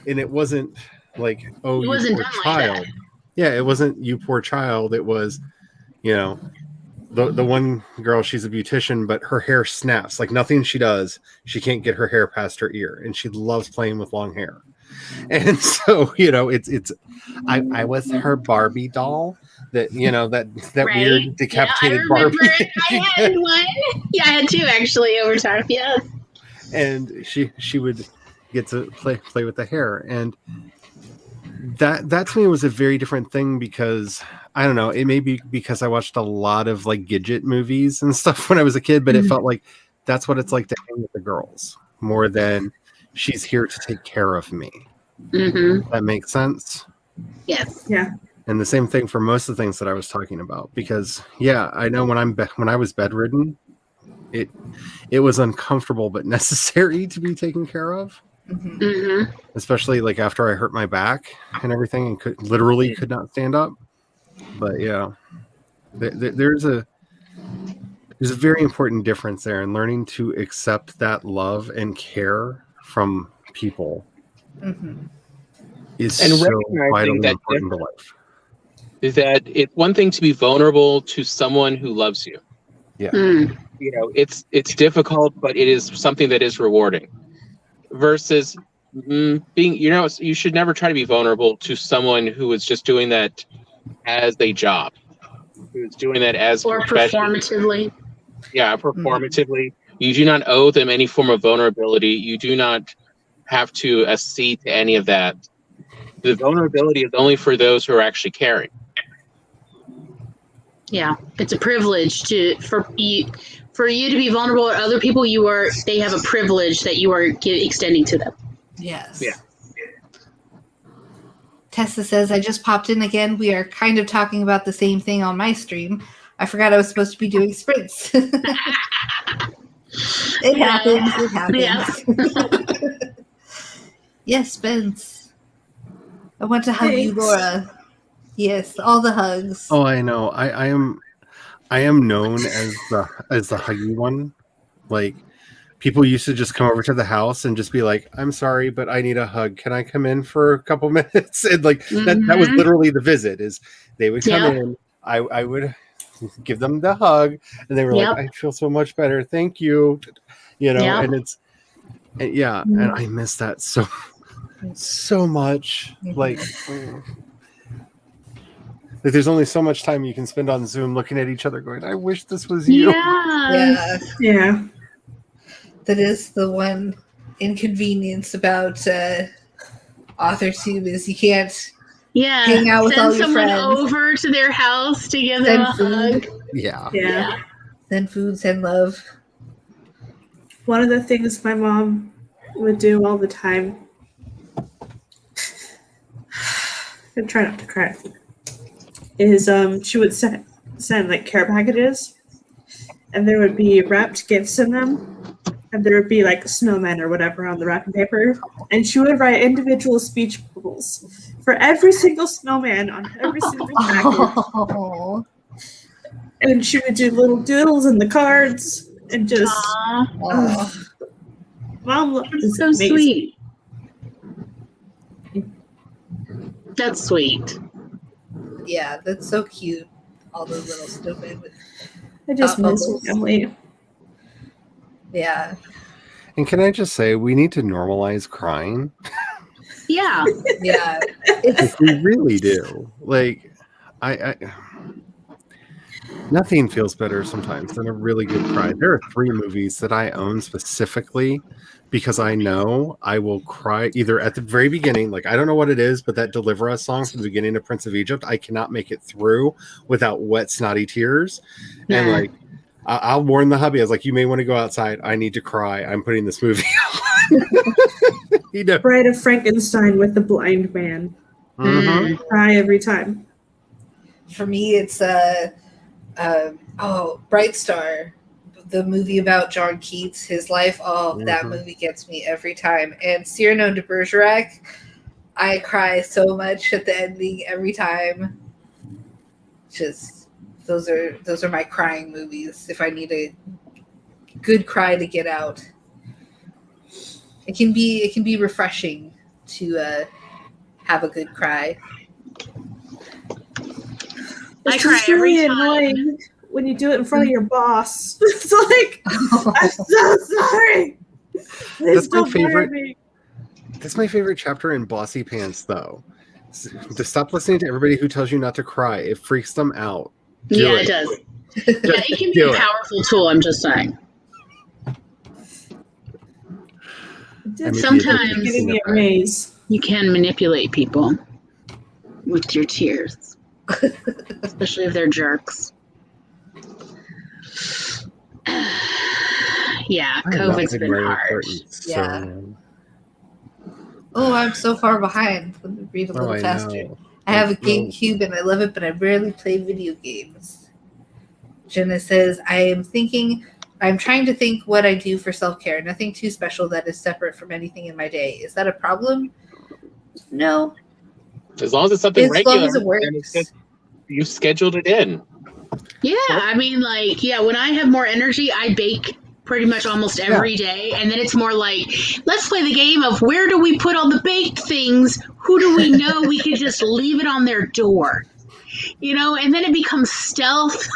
and it wasn't like, oh, you poor child. Like, yeah, it wasn't you poor child. It was, you know, the one girl, she's a beautician, but her hair snaps. Like, nothing she does, she can't get her hair past her ear, and she loves playing with long hair. And so, you know, I was her Barbie doll, that, you know, that right. Weird decapitated Barbie. I had one. Yeah, I had two actually over time. Yes. And she would get to play with the hair, and that to me was a very different thing, because I don't know, it may be because I watched a lot of like Gidget movies and stuff when I was a kid, but it felt like that's what it's like to hang with the girls more than she's here to take care of me. That makes sense. Yes. Yeah. And the same thing for most of the things that I was talking about, because yeah, I know when I was bedridden, it was uncomfortable but necessary to be taken care of. Especially like after I hurt my back and everything and could not stand up. But yeah, there's a very important difference there in learning to accept that love and care from people is and so recognizing that important to life. Is that it's one thing to be vulnerable to someone who loves you. Yeah. You know, it's difficult, but it is something that is rewarding. Versus being, you know, you should never try to be vulnerable to someone who is just doing that as a job, who's doing that as or performatively. Yeah, performatively. You do not owe them any form of vulnerability. You do not have to accede to any of that. The vulnerability is only for those who are actually caring. Yeah, it's a privilege for you to be vulnerable, or other people they have a privilege that you are extending to them. Yes. Yeah. Tessa says, I just popped in again. We are kind of talking about the same thing on my stream. I forgot I was supposed to be doing sprints. It happens. Yeah. Yes, Spence. I want to hug you, Laura. Yes, all the hugs. Oh, I know. I am known as the huggy one. Like, people used to just come over to the house and just be like, I'm sorry, but I need a hug. Can I come in for a couple minutes? And like that was literally the visit, is they would come in, I would give them the hug, and they were like, I feel so much better. Thank you. You know, and and I miss that so much. Like there's only so much time you can spend on Zoom looking at each other going, I wish this was you. Yeah. That is the one inconvenience about author tube is you can't Yeah. hang out with all Send your someone friends. over to their house to give them a Send hug. food. Yeah. Yeah. Send food, send love. One of the things my mom would do all the time, and try not to cry, is she would send like care packages, and there would be wrapped gifts in them, and there would be like snowmen or whatever on the wrapping paper, and she would write individual speech bubbles for every single snowman on every single package, Oh. and she would do little doodles in the cards, and just Aw, mom that's is so amazing. sweet. That's sweet. Yeah, that's so cute. All those little snowmen with I just Thought miss bubbles. family. yeah. And can I just say, we need to normalize crying. Yeah. Yeah. It's Like, we really do. Like, I nothing feels better sometimes than a really good cry. There are 3 movies that I own specifically because I know I will cry either at the very beginning, like I don't know what it is, but that Deliver Us song from the beginning of Prince of Egypt, I cannot make it through without wet, snotty tears. And Yeah. like, I'll warn the hubby. I was like, you may want to go outside. I need to cry. I'm putting this movie on. He knows. Bride of Frankenstein with the blind man. Mhm. Cry every time. for me it's Bright Star, the movie about John Keats, his life. That Mhm. movie gets me every time. And Cyrano de Bergerac, I cry so much at the ending every time. Just those are my crying movies. If I need a good cry to get out, it can be refreshing to have a good cry. I It's cry just every really time. annoying when you do it in front of your boss. It's like, I'm so sorry. Please That's my don't fire favorite. me. That's my favorite chapter in Bossy Pants, though. To stop listening to everybody who tells you not to cry. It freaks them out. Do Yeah, it. it does. Yeah, it can be Do a it. powerful tool, I'm just saying. I mean, Sometimes- You're giving me a raise. You can manipulate people with your tears, especially if they're jerks. Yeah, I have not COVID's been been wearing hard. curtains, Yeah. so- Oh, I'm so far behind. Let me read a little I faster. know. I have a No. GameCube and I love it, but I rarely play video games. Jenna says, I'm trying to think what I do for self-care. Nothing too special that is separate from anything in my day. Is that a problem? No. As long as it's something As long regular, as it works. then it's just you scheduled it in. Yeah, I mean, like, yeah, when I have more energy, I bake pretty much almost every day. And then it's more like, let's play the game of where do we put all the baked things? Who do we know we could just leave it on their door? You know, and then it becomes stealth.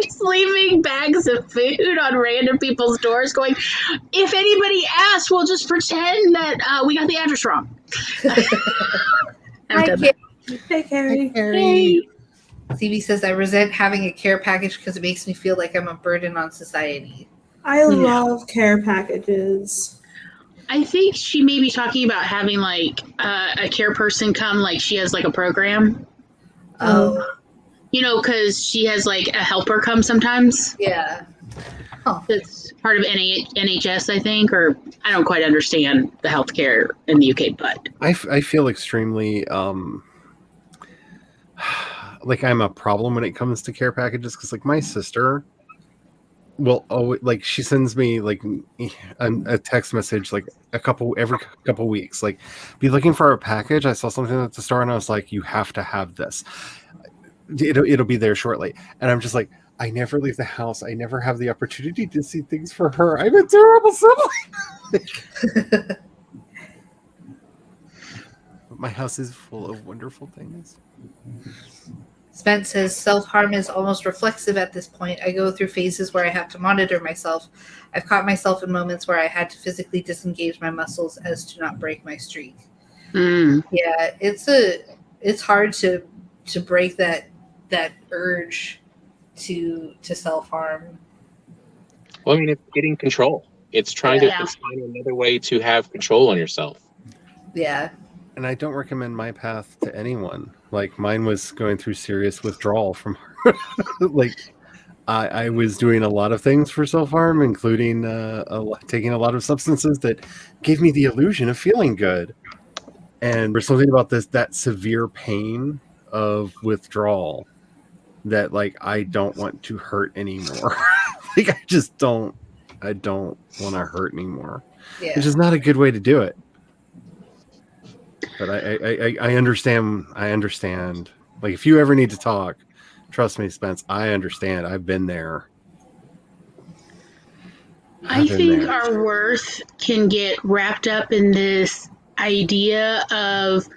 Just leaving bags of food on random people's doors going, if anybody asks, we'll just pretend that we got the address wrong. I've done that. Hey, Carrie. Hey. CB says, I resent having a care package because it makes me feel like I'm a burden on society. I love care packages. I think she may be talking about having like a care person come, like she has like a program. Oh, You know, because she has like a helper come sometimes. yeah. It's part of NHS, I think, or I don't quite understand the healthcare in the UK, but I feel extremely like I'm a problem when it comes to care packages because like my sister will always like she sends me like a text message like every couple weeks like be looking for a package. I saw something at the store and I was like, you have to have this. It'll be there shortly, and I'm just like, I never leave the house. I never have the opportunity to see things for her. I'm a terrible sibling. My house is full of wonderful things. Spence says, self-harm is almost reflexive at this point. I go through phases where I have to monitor myself. I've caught myself in moments where I had to physically disengage my muscles as to not break my streak. Yeah, it's hard to break that urge to self-harm. Well, I mean, it's getting control. It's trying Yeah. to find another way to have control on yourself. Yeah. and I don't recommend my path to anyone. Like mine was going through serious withdrawal from like I was doing a lot of things for self-harm, including taking a lot of substances that gave me the illusion of feeling good. And there's something about that severe pain of withdrawal that like I don't want to hurt anymore. Like I don't want to hurt anymore. Yeah. Which is not a good way to do it. But I understand. I understand. Like if you ever need to talk, trust me, Spence, I understand. I've been there. I think our worth can get wrapped up in this idea of,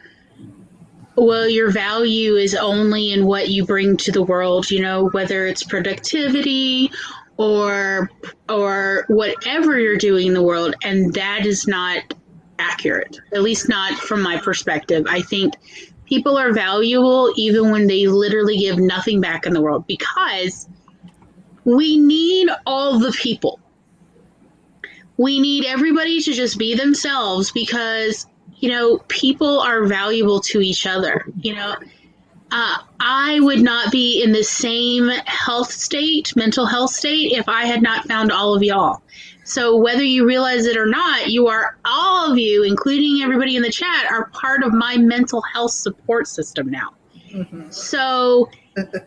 well, your value is only in what you bring to the world, you know, whether it's productivity or whatever you're doing in the world, and that is not accurate, at least not from my perspective. I think people are valuable even when they literally give nothing back in the world, because we need all the people. We need everybody to just be themselves, because, you know, people are valuable to each other. You know, I would not be in the same mental health state, if I had not found all of y'all. So whether you realize it or not, all of you, including everybody in the chat, are part of my mental health support system now. Mm-hmm. So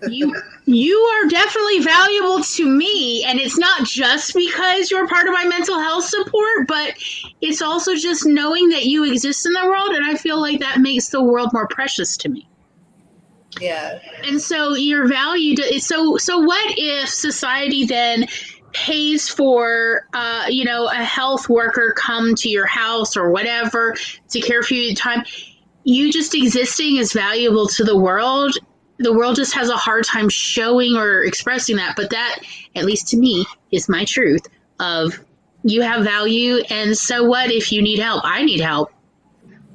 you are definitely valuable to me, and it's not just because you're part of my mental health support, but it's also just knowing that you exist in the world, and I feel like that makes the world more precious to me. Yeah. And so your value so what if society then pays for a health worker come to your house or whatever to care for you at the time? You just existing is valuable to the world. The world just has a hard time showing or expressing that, but that, at least to me, is my truth of you have value, and so what if you need help? I need help.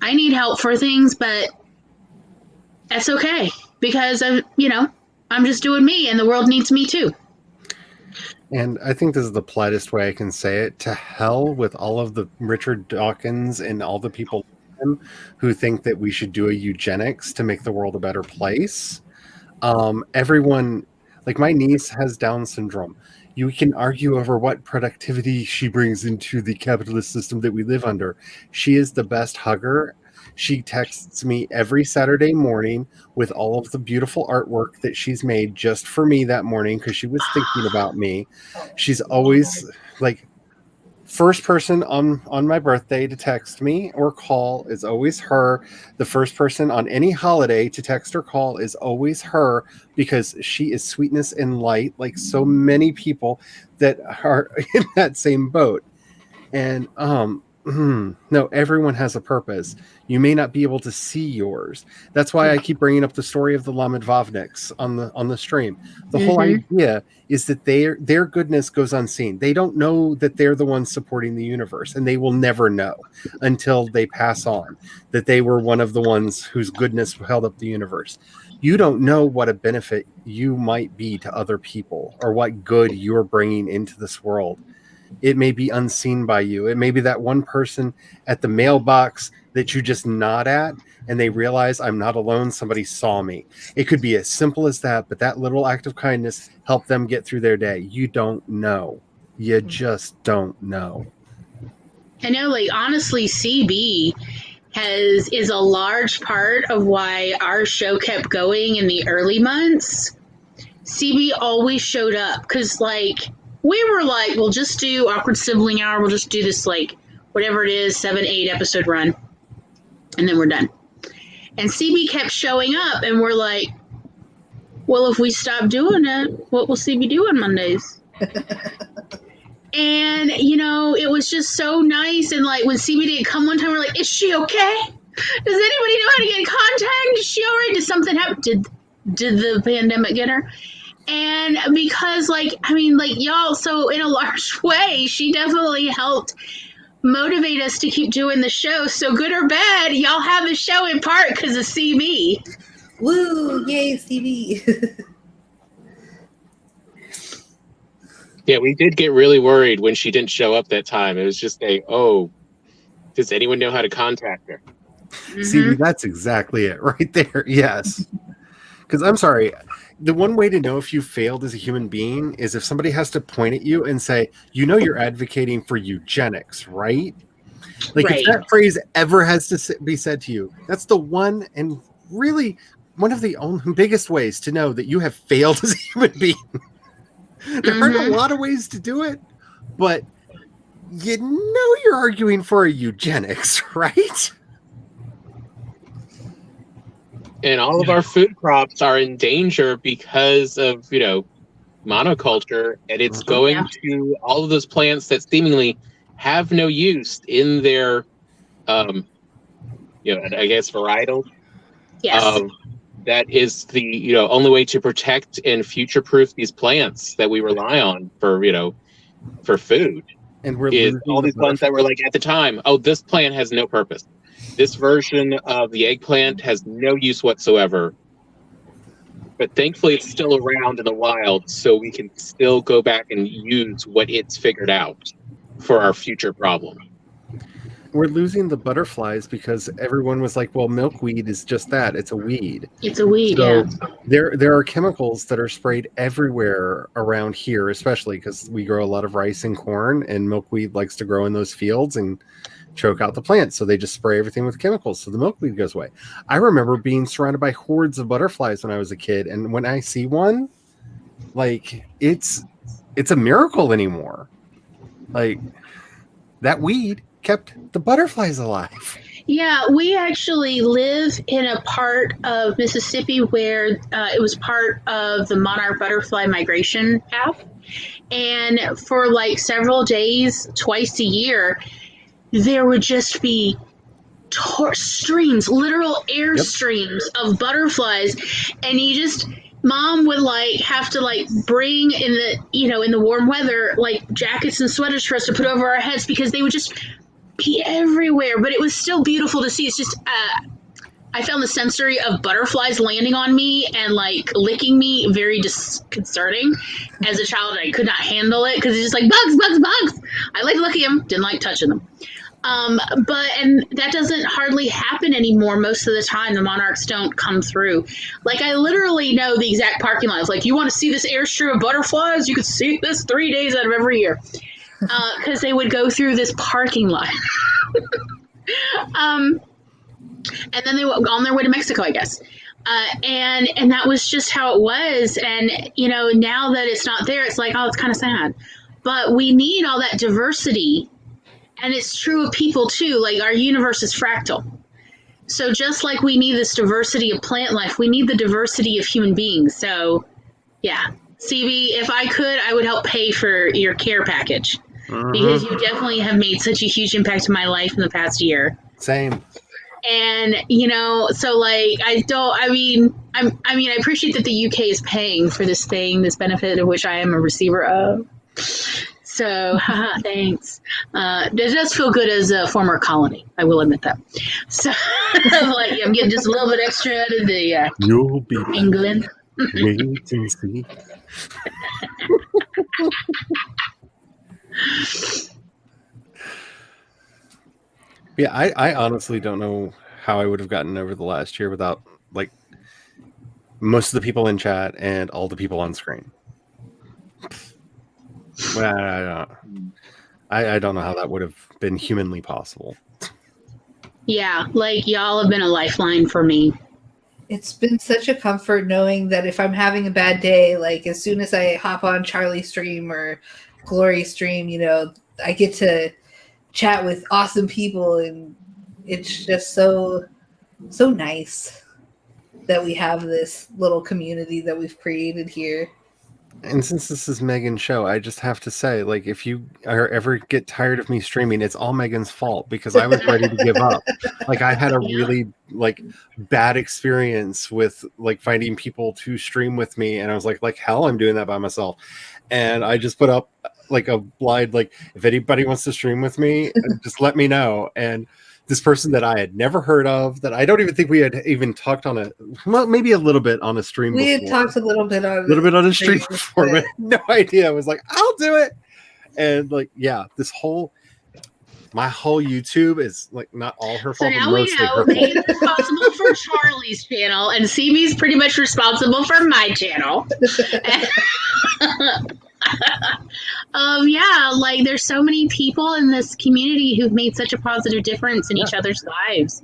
I need help for things, but that's okay, because I'm just doing me, and the world needs me too. And I think this is the politest way I can say it. To hell with all of the Richard Dawkins and all the people who think that we should do a eugenics to make the world a better place. Everyone, like my niece has Down syndrome. You can argue over what productivity she brings into the capitalist system that we live under. She is the best hugger. She texts me every Saturday morning with all of the beautiful artwork that she's made just for me that morning because she was thinking about me. She's always like first person on my birthday to text me or call is always her. The first person on any holiday to text or call is always her, because she is sweetness and light, like so many people that are in that same boat. And no, everyone has a purpose. You may not be able to see yours. That's why I keep bringing up the story of the Lamadvovniks on the stream. The whole idea is that their goodness goes unseen. They don't know that they're the ones supporting the universe, and they will never know until they pass on that they were one of the ones whose goodness held up the universe. You don't know what a benefit you might be to other people or what good you're bringing into this world. It may be unseen by you. It may be that one person at the mailbox that you just nod at and they realize I'm not alone. Somebody saw me. It could be as simple as that, but that little act of kindness helped them get through their day. You don't know. You just don't know. I know, like, honestly, CB is a large part of why our show kept going in the early months. CB always showed up because, like, we were like, we'll just do Awkward Sibling Hour. We'll just do this, like, whatever it is, 7-8 episode run. And then we're done. And CB kept showing up, and we're like, well, if we stop doing it, what will CB do on Mondays? And, it was just so nice. And, like, when CB didn't come one time, we're like, is she okay? Does anybody know how to get in contact? Is she all right? Did something happen? Did the pandemic get her? And because, y'all, so in a large way, she definitely helped motivate us to keep doing the show. So good or bad, y'all have the show in part because of CB. Woo! Yay, CB! Yeah, we did get really worried when she didn't show up that time. It was just does anyone know how to contact her? See, that's exactly it right there. Yes. Because I'm sorry, the one way to know if you failed as a human being is if somebody has to point at you and say, you're advocating for eugenics, right? Like, if that phrase ever has to be said to you, that's the one and really one of the only biggest ways to know that you have failed as a human being. There aren't a lot of ways to do it, but you're arguing for a eugenics, right? And all of our food crops are in danger because of, monoculture, and it's going to all of those plants that seemingly have no use in their, I guess, varietals. Yes. That is the, only way to protect and future-proof these plants that we rely on for, for food. And we're is all these ones that were like at the time, this plant has no purpose. This version of the eggplant has no use whatsoever. But thankfully, it's still around in the wild, so we can still go back and use what it's figured out for our future problem. We're losing the butterflies because everyone was like, well, milkweed is just that. It's a weed. It's a weed, so there are chemicals that are sprayed everywhere around here, especially because we grow a lot of rice and corn, and milkweed likes to grow in those fields and choke out the plants. So they just spray everything with chemicals, so the milkweed goes away. I remember being surrounded by hordes of butterflies when I was a kid, and when I see one, like, it's a miracle anymore. Like, that weed kept the butterflies alive. Yeah, we actually live in a part of Mississippi where it was part of the monarch butterfly migration path. And for like several days, twice a year, there would just be streams, literal air streams of butterflies. And Mom would have to bring in the warm weather, jackets and sweaters for us to put over our heads because they would just be everywhere. But it was still beautiful to see. It's just, I found the sensory of butterflies landing on me and licking me very disconcerting. As a child, I could not handle it because it's just bugs. I like looking at them, didn't like touching them. And that doesn't hardly happen anymore. Most of the time, the monarchs don't come through. I literally know the exact parking lots. You want to see this airstream of butterflies? You could see this 3 days out of every year. Because they would go through this parking lot. And then they were on their way to Mexico, I guess. And that was just how it was. And, now that it's not there, it's it's kind of sad. But we need all that diversity. And it's true of people, too. Our universe is fractal. So just like we need this diversity of plant life, we need the diversity of human beings. So, yeah. CB, if I could, I would help pay for your care package. Because you definitely have made such a huge impact in my life in the past year. Same. And, so I appreciate that the UK is paying for this benefit of which I am a receiver of. So, thanks. It does feel good as a former colony. I will admit that. So, I'm getting just a little bit extra out of the You'll be England. Wait and see. Yeah, I honestly don't know how I would have gotten over the last year without most of the people in chat and all the people on screen. Well, I don't know how that would have been humanly possible. Yeah, y'all have been a lifeline for me. It's been such a comfort knowing that if I'm having a bad day, as soon as I hop on Charlie's stream or Glory's stream, I get to chat with awesome people, and it's just so nice that we have this little community that we've created here. And since this is Megan's show, I just have to say, if you ever get tired of me streaming, it's all Megan's fault because I was ready to give up. I had a really bad experience with finding people to stream with me, and I was like hell, I'm doing that by myself. And I just put up a blind, if anybody wants to stream with me, just let me know. And this person that I had never heard of, that I don't even think we had even talked on maybe a little bit on a stream We before. had talked a little bit on a stream before, but no idea. I was like, I'll do it. And this whole my whole YouTube is like not all her So fault, but now we mostly know her Megan's fault. responsible for Charlie's channel, and CB's pretty much responsible for my channel. Yeah, like there's so many people in this community who've made such a positive difference in each other's lives.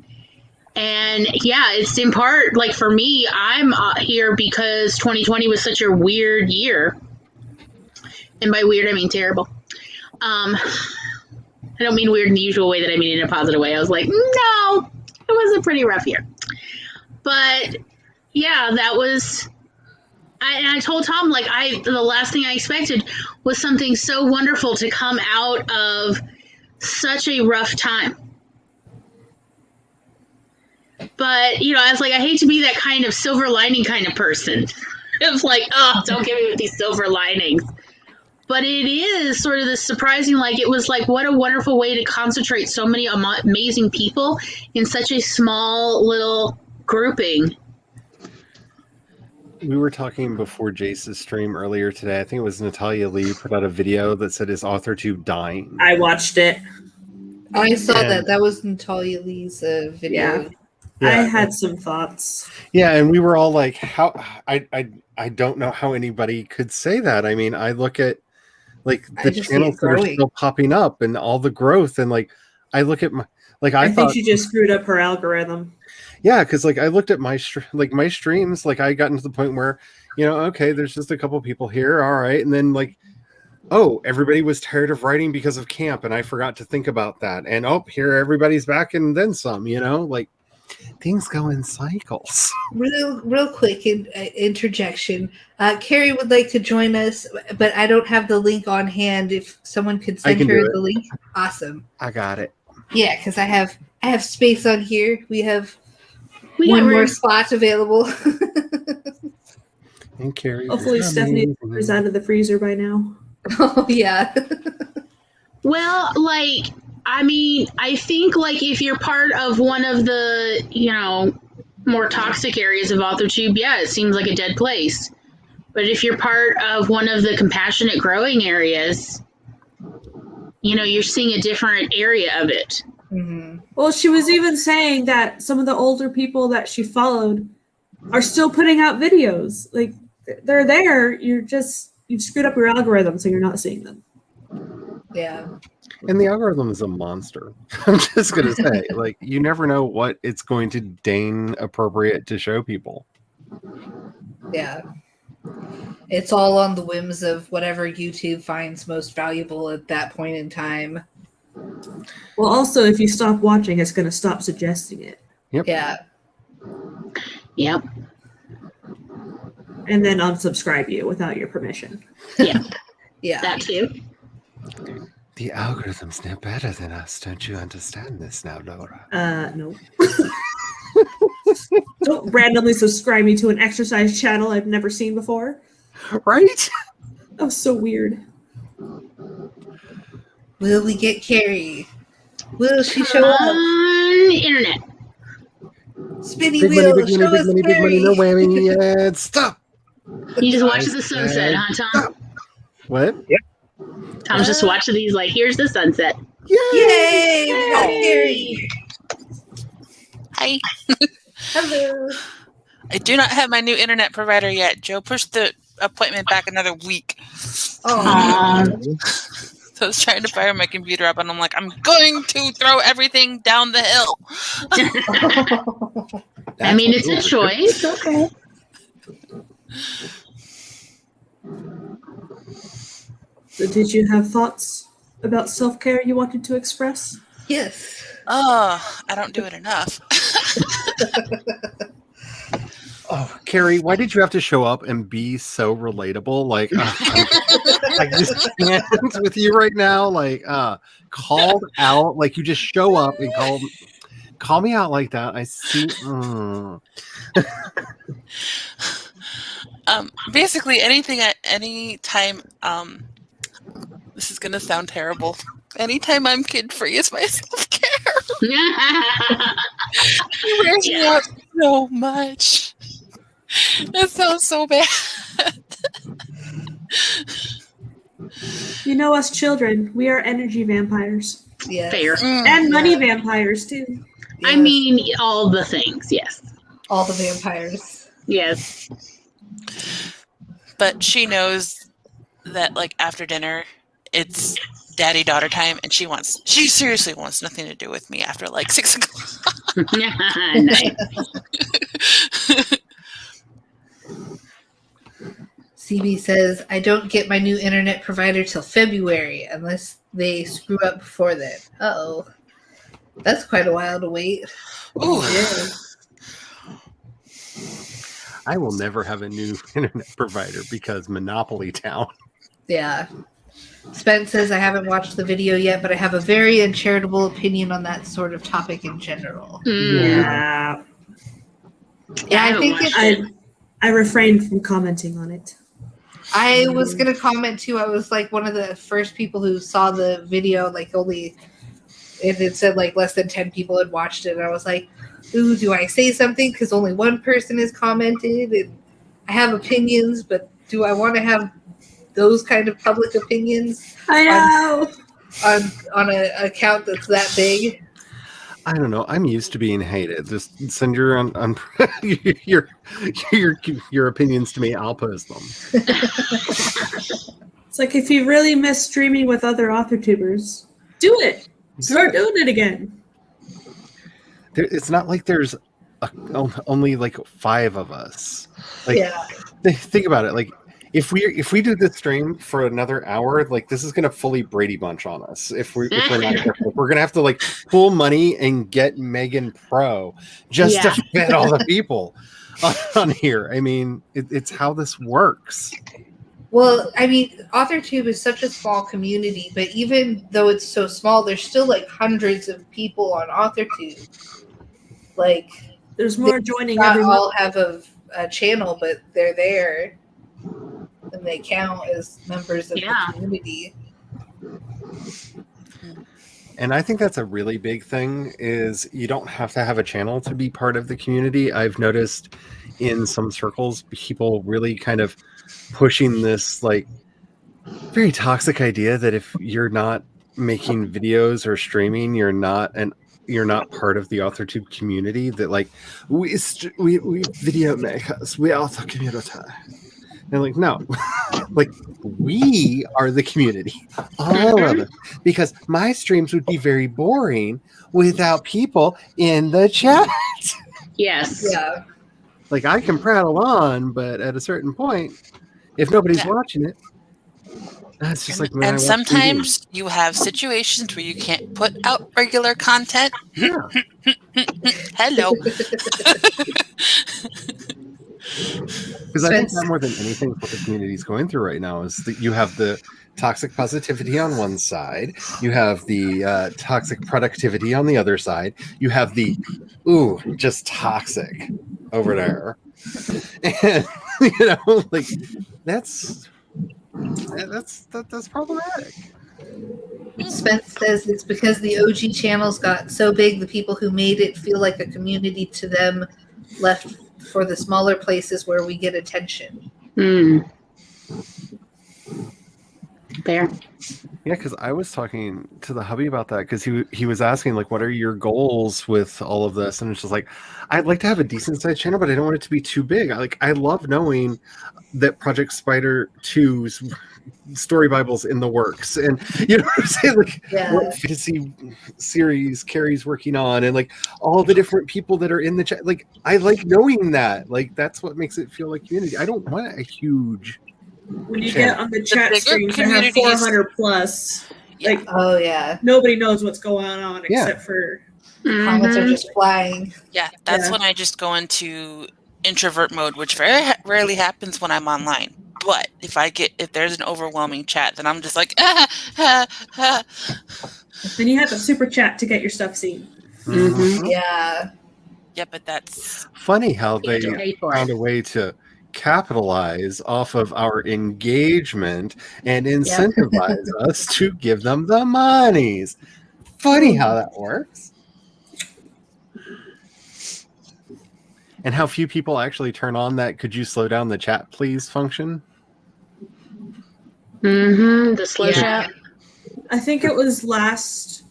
And yeah, it's in part like for me, I'm here because 2020 was such a weird year. And by weird, I mean terrible. I don't mean weird in the usual way that I mean in a positive way. I was like, no, it was a pretty rough year. But yeah, that was. I told Tom, like, the last thing I expected was something so wonderful to come out of such a rough time. But, you know, I was like, I hate to be that kind of silver lining kind of person. It was like, oh, don't get me with these silver linings. But it is sort of this surprising, like, it was like, what a wonderful way to concentrate so many amazing people in such a small little grouping. We were talking before Jace's stream earlier today. I think it was Natalia Lee put out a video that said, "Is AuthorTube dying?" I watched it. I saw that. That was Natalia Lee's video. Yeah. I had some thoughts. Yeah, and we were all like, "How?" I don't know how anybody could say that. I mean, I look at like the channels that are still popping up and all the growth, and like I look at my I think she just screwed up her algorithm. Yeah, because like I looked at my my streams, like I got to the point where, you know, okay, there's just a couple people here, all right, and then like, oh, everybody was tired of writing because of camp, and I forgot to think about that, and oh, here everybody's back and then some, you know, like things go in cycles. Real quick interjection. Carrie would like to join us, but I don't have the link on hand. If someone could send her the link, awesome. I got it. Yeah, because I have space on here. We have one more spot available. And Carrie. Hopefully Stephanie is out of the freezer by now. Oh yeah. Well, like, I mean, I think like if you're part of one of the, you know, more toxic areas of AuthorTube, yeah, it seems like a dead place. But if you're part of one of the compassionate growing areas, you know, you're seeing a different area of it. Mm-hmm. Well, she was even saying that some of the older people that she followed are still putting out videos. Like, they're there. You've screwed up your algorithm, so you're not seeing them. Yeah. And the algorithm is a monster. I'm just going to say, like, you never know what it's going to deign appropriate to show people. Yeah. It's all on the whims of whatever YouTube finds most valuable at that point in time. Well, also, if you stop watching, it's going to stop suggesting it. Yep. Yeah. Yep. And then unsubscribe you without your permission. Yeah. Yeah. That too. The algorithms know better than us. Don't you understand this now, Laura? No. Don't randomly subscribe me to an exercise channel I've never seen before. Right? That was so weird. Will we get Carrie? Will she show up? On the internet. Spinny Big wheel, money, show us big Carrie. money, no whammy. Yeah, stop. He just watches the sunset, huh, Tom? What? Yep. Tom's just watching these like, here's the sunset. Yay! We got Carrie. Hi. Hello. I do not have my new internet provider yet. Joe pushed the appointment back another week. Oh. So I was trying to fire my computer up, and I'm like, I'm going to throw everything down the hill. I mean, it's a choice. Okay. So did you have thoughts about self-care you wanted to express? Yes. Oh, I don't do it enough. Oh, Carrie, why did you have to show up and be so relatable? Like, I just can't with you right now. Like, called out, like you just show up and call me out like that. I see. Basically, anytime. This is gonna sound terrible. Anytime I'm kid-free is my self-care. He wears me out so much. That sounds so bad. You know us children, we are energy vampires. Yes. Fair. And money vampires too. I Yes. mean, all the things. Yes. all the vampires. Yes. But she knows that, like, after dinner, it's daddy-daughter time, and she seriously wants nothing to do with me after, like, 6 o'clock. Nice. CB says, I don't get my new internet provider till February unless they screw up before then. Uh-oh. That's quite a while to wait. Ooh. Yeah. I will never have a new internet provider because Monopoly Town. Yeah. Spence says, I haven't watched the video yet, but I have a very uncharitable opinion on that sort of topic in general. Yeah. Yeah, I think I refrained from commenting on it. I was going to comment too. I was like one of the first people who saw the video, like it said like less than 10 people had watched it. And I was like, ooh, do I say something? Because only one person has commented. And I have opinions, but do I want to have those kind of public opinions? I know. On an account that's that big? I don't know. I'm used to being hated. Just send your your opinions to me. I'll post them. It's like if you really miss streaming with other author tubers, do it. Start doing it again. It's not like there's only like 5 of us. Like, Yeah. Think about it. Like, if we do this stream for another hour, like this is gonna fully Brady Bunch on us. If we're not careful, we're gonna have to like pull money and get Megan Pro just to fit all the people on here. I mean, it's how this works. Well, I mean, AuthorTube is such a small community, but even though it's so small, there's still like hundreds of people on AuthorTube. Like, there's more joining not every all month. have a channel, but they're there. And they count as members of the community. And I think that's a really big thing is you don't have to have a channel to be part of the community. I've noticed in some circles, people really kind of pushing this like very toxic idea that if you're not making videos or streaming, you're not part of the AuthorTube community. That like we video makers, we are the community. And like, no, like we are the community, all of it, because my streams would be very boring without people in the chat. Yes. Yeah. Like I can prattle on, but at a certain point, if nobody's watching it, that's just like when I And watch sometimes TV. you have situations where you can't put out regular content. Yeah. Hello. Because I think that more than anything, what the community is going through right now is that you have the toxic positivity on one side, you have the toxic productivity on the other side, you have the just toxic over there, and like that's problematic. Spence says it's because the OG channels got so big, the people who made it feel like a community to them left for the smaller places where we get attention. Fair. Yeah, because I was talking to the hubby about that because he was asking like, what are your goals with all of this? And it's just like, I'd like to have a decent sized channel, but I don't want it to be too big. I love knowing that Project Spider 2's story Bible's in the works, and you know what I'm saying, like what fantasy series Carrie's working on, and like all the different people that are in the chat. Like I like knowing that. Like that's what makes it feel like community. I don't want a huge. When you get on the chat bigger streams that have 400 plus, like nobody knows what's going on except for comments are just flying. Yeah, that's when I just go into introvert mode, which very rarely happens when I'm online. But if there's an overwhelming chat, then I'm just like, Then you have to super chat to get your stuff seen. Mm-hmm. Yeah. Yeah, but that's funny how they found a way to capitalize off of our engagement and incentivize us to give them the monies. Funny how that works. And how few people actually turn on that "could you slow down the chat please" function. The slow chat. I think it was last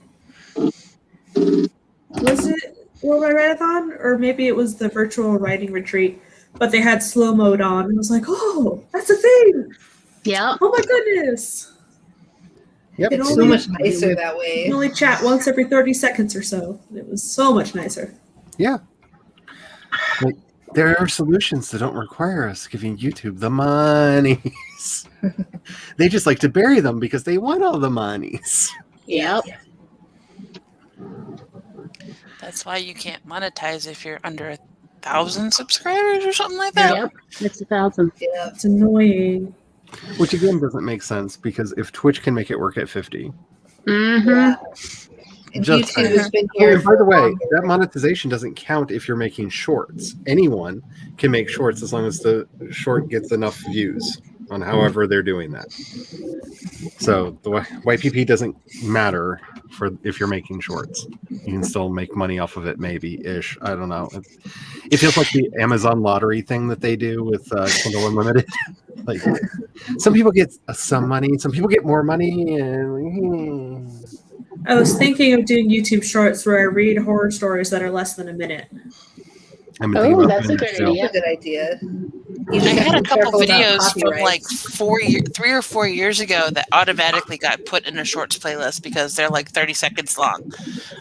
Worldwide Write-a-thon, or maybe it was the virtual writing retreat, but they had slow mode on, and I was like, oh, that's a thing! Yep. Oh my goodness! Yep. It It's only- so much nicer that You way. can only chat once every 30 seconds or so. It was so much nicer. Yeah. Like, there are solutions that don't require us giving YouTube the monies. They just like to bury them because they want all the monies. Yep. That's why you can't monetize if you're under 1,000 subscribers or something like that. Yep. It's 1,000. Yeah. It's annoying. Which again doesn't make sense because if Twitch can make it work at 50. Mm-hmm. Yeah. And Just YouTube has been Oh, here. and by the way, longer. that monetization doesn't count if you're making shorts. Anyone can make shorts as long as the short gets enough views on however they're doing that. So the YPP doesn't matter for if you're making shorts. You can still make money off of it, maybe-ish. I don't know. It feels like the Amazon lottery thing that they do with Kindle Unlimited. Like, some people get some money, some people get more money, and I was thinking of doing YouTube shorts where I read horror stories that are less than a minute. I've been thinking Oh, about that's a doing good that too. idea. That's a good idea. You I just have had to a be couple careful about videos from like copyrights. 3 or 4 years ago that automatically got put in a shorts playlist because they're like 30 seconds long.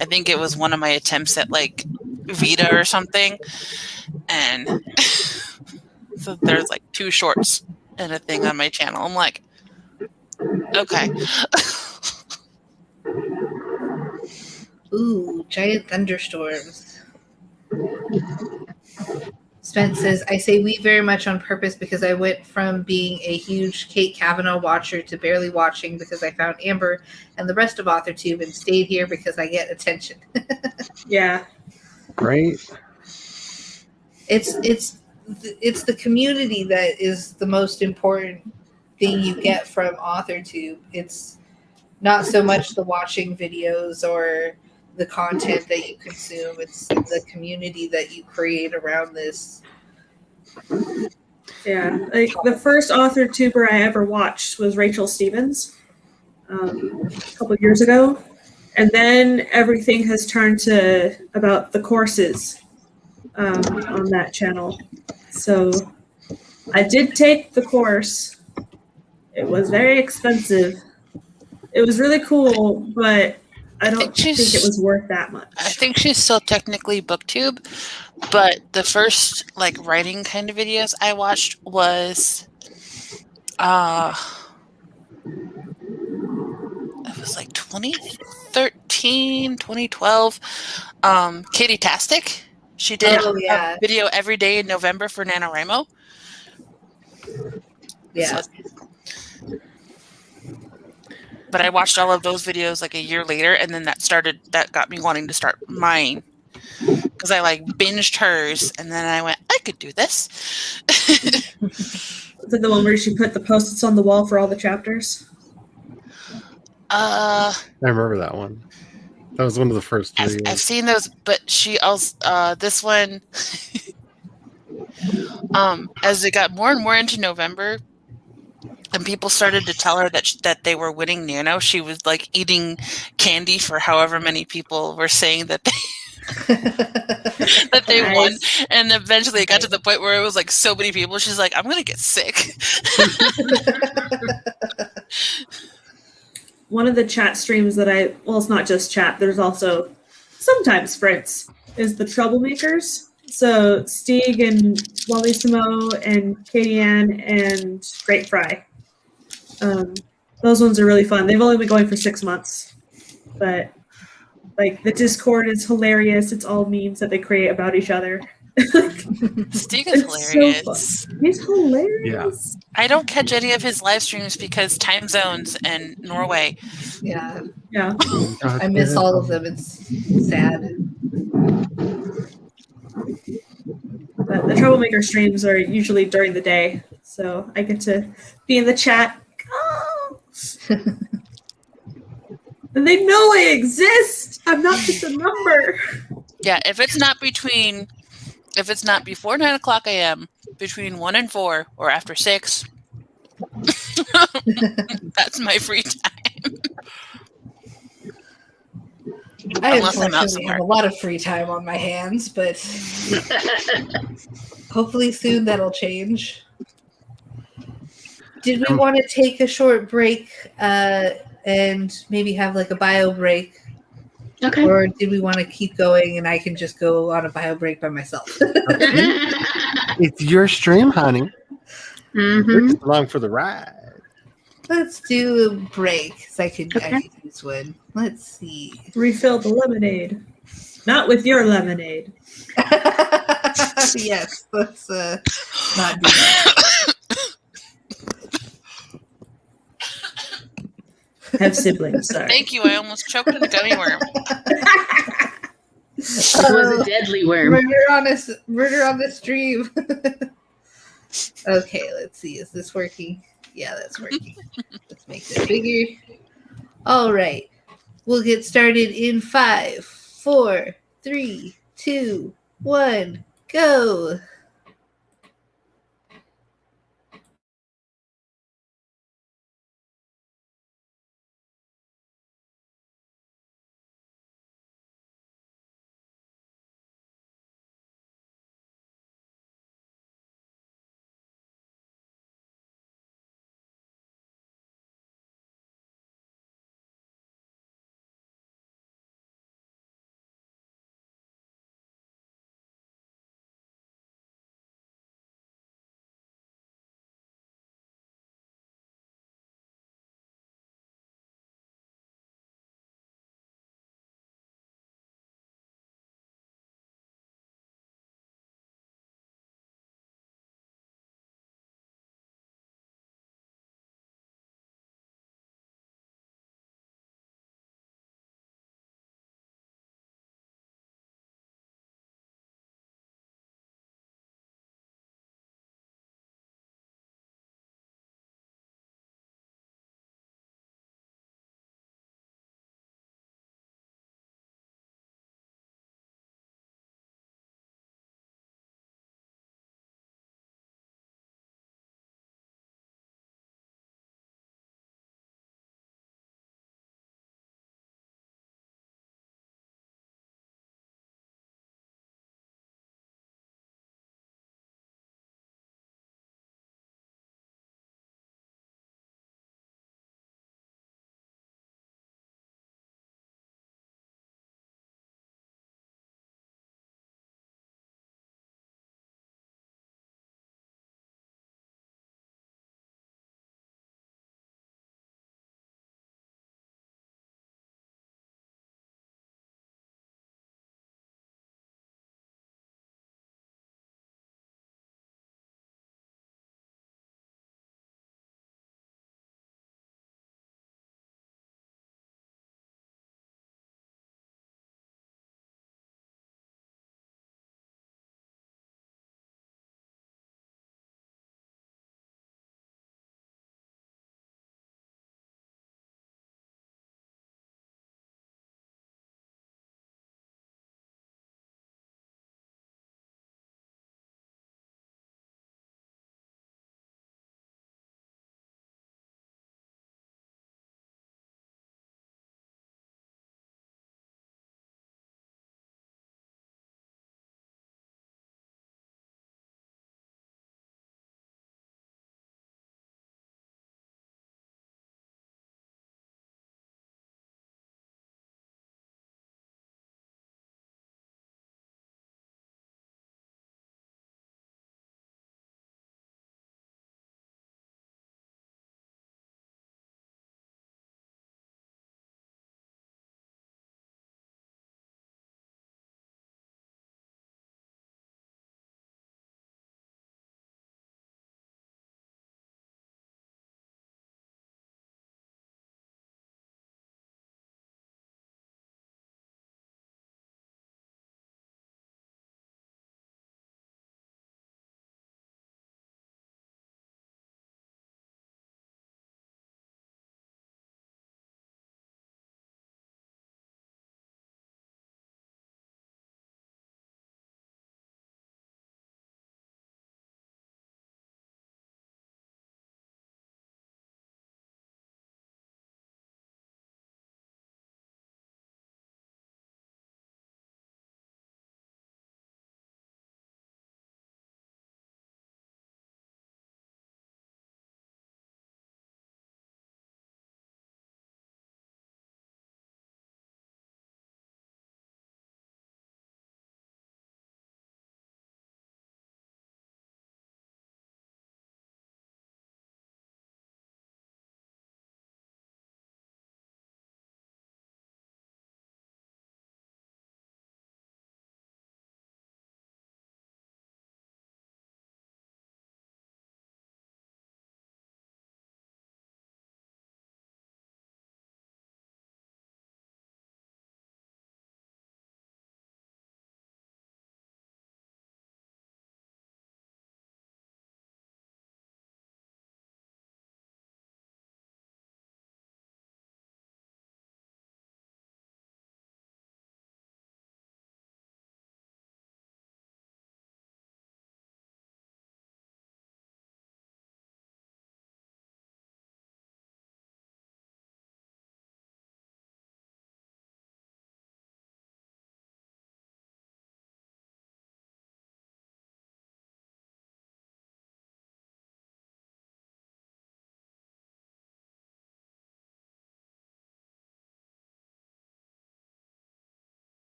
I think it was one of my attempts at like Vita or something. And so there's like 2 shorts and a thing on my channel. I'm like, okay. Ooh, giant thunderstorms. Spence says, I say we very much on purpose because I went from being a huge Kate Kavanaugh watcher to barely watching because I found Amber and the rest of AuthorTube and stayed here because I get attention. Yeah. Great. It's the community that is the most important thing you get from AuthorTube. It's not so much the watching videos or the content that you consume. It's the community that you create around this. Yeah. Like the first author tuber I ever watched was Rachel Stevens a couple of years ago. And then everything has turned to about the courses on that channel. So I did take the course. It was very expensive. It was really cool, but I don't think it was worth that much. I think she's still technically booktube, but the first like writing kind of videos I watched was it was like 2013, 2012. Katie Tastic. She did a video every day in November for NaNoWriMo. Yeah. So, but I watched all of those videos like a year later, and then that got me wanting to start mine. Because I like binged hers, and then I went, I could do this. Is it the one where she put the post-its on the wall for all the chapters? I remember that one. That was one of the first videos. I've seen those, but she also this one as it got more and more into November and people started to tell her that they were winning Nano, she was like eating candy for however many people were saying that they that they won, and eventually it got to the point where it was like so many people, she's like, I'm gonna get sick. One of the chat streams that it's not just chat, there's also sometimes sprints, is the Troublemakers. So Stieg and Wally Samo and Katie Ann and Great Fry. Those ones are really fun. They've only been going for 6 months. But like the Discord is hilarious. It's all memes that they create about each other. Stieg is hilarious. So he's hilarious. Yeah. I don't catch any of his live streams because time zones and Norway. Yeah. Yeah. I miss all of them. It's sad. But the Troublemaker streams are usually during the day, so I get to be in the chat. Oh! And they know I exist. I'm not just a number. Yeah, if it's not before 9 o'clock a.m., between 1 and 4, or after 6, that's my free time. I Unless I'm out unfortunately have somewhere. a lot of free time on my hands, but hopefully soon that'll change. Did we want to take a short break and maybe have like a bio break? Okay. Or did we want to keep going and I can just go on a bio break by myself? It's your stream, honey. You're Mm-hmm. just along for the ride. Let's do a break. So I could Okay. use one. Let's see. Refill the lemonade. Not with your lemonade. Yes, let's not do that. Have siblings, sorry. Thank you. I almost choked on a gummy worm. It was a deadly worm. Murder on the stream. Okay, let's see. Is this working? Yeah, that's working. Let's make this bigger. All right. We'll get started in 5, 4, 3, 2, 1, go.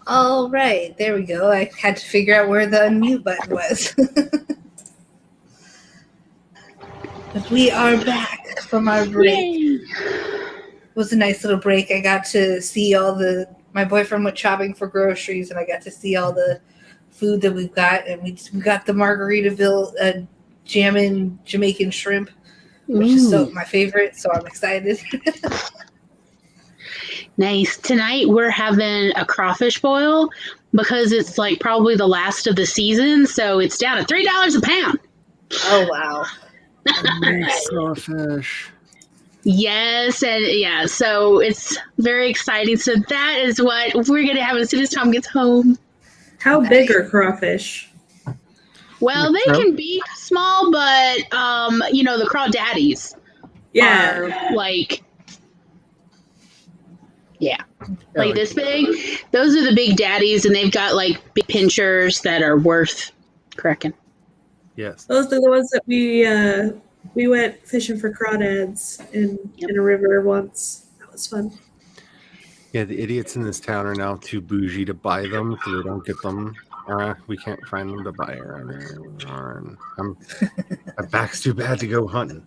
All right, there we go. I had to figure out where the unmute button was. But we are back from our break. Yay! It was a nice little break. I got to see my boyfriend went shopping for groceries, and I got to see all the food that we've got. And we got the Margaritaville jammin' Jamaican shrimp, which is my favorite, so I'm excited. Nice. Tonight we're having a crawfish boil because it's like probably the last of the season, so it's down to $3 a pound. Oh, wow. Nice fish. Yes, and yeah, so it's very exciting. So that is what we're going to have as soon as Tom gets home. How big are crawfish? Well, they can be small, but, the crawdaddies are like, like this big. Those are the big daddies, and they've got like big pinchers that are worth cracking. Yes. Those are the ones that we went fishing for crawdads in a river once. That was fun. Yeah, the idiots in this town are now too bougie to buy them, so they don't get them. We can't find them to buy around here. My back's too bad to go hunting.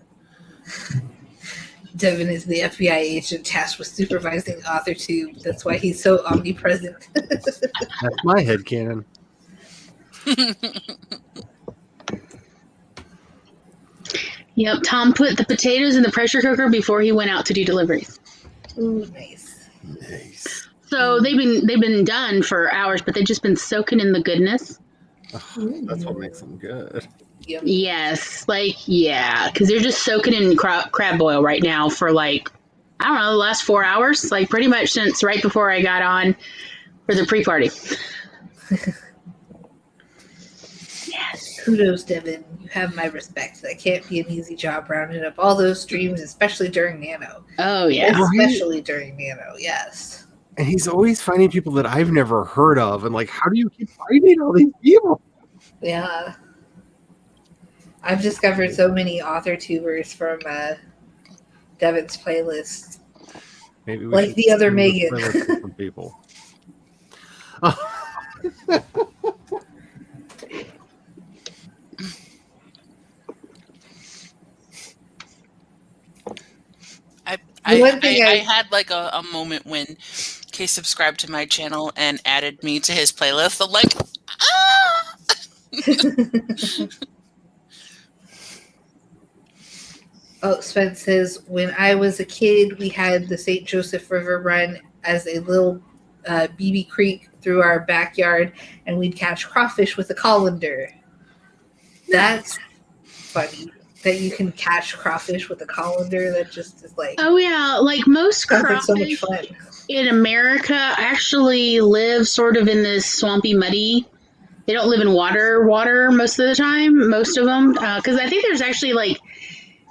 Devin is the FBI agent tasked with supervising AuthorTube. That's why he's so omnipresent. That's my headcanon. Yep, Tom put the potatoes in the pressure cooker before he went out to do deliveries. Ooh, nice. Nice. So they've been done for hours, but they've just been soaking in the goodness. Oh, that's what makes them good. Yep. Yes, because they're just soaking in crab boil right now for the last 4 hours, like pretty much since right before I got on for the pre-party. Yes. Kudos, Devin. You have my respect. That can't be an easy job rounding up all those streams, especially during Nano. Oh, yeah. Especially during Nano, yes. And he's always finding people that I've never heard of. And how do you keep finding all these people? Yeah. I've discovered so many AuthorTubers from Devin's playlist. Maybe we like the other Megan. From people. I had like a moment when Kay subscribed to my channel and added me to his playlist. I'm like, Oh, Spence says, when I was a kid, we had the St. Joseph River run as a little BB creek through our backyard, and we'd catch crawfish with a colander. That's funny that you can catch crawfish with a colander. That just is like... Oh, yeah. Like most crawfish so much fun. In America actually live sort of in this swampy, muddy... They don't live in water most of the time, most of them. Because I think there's actually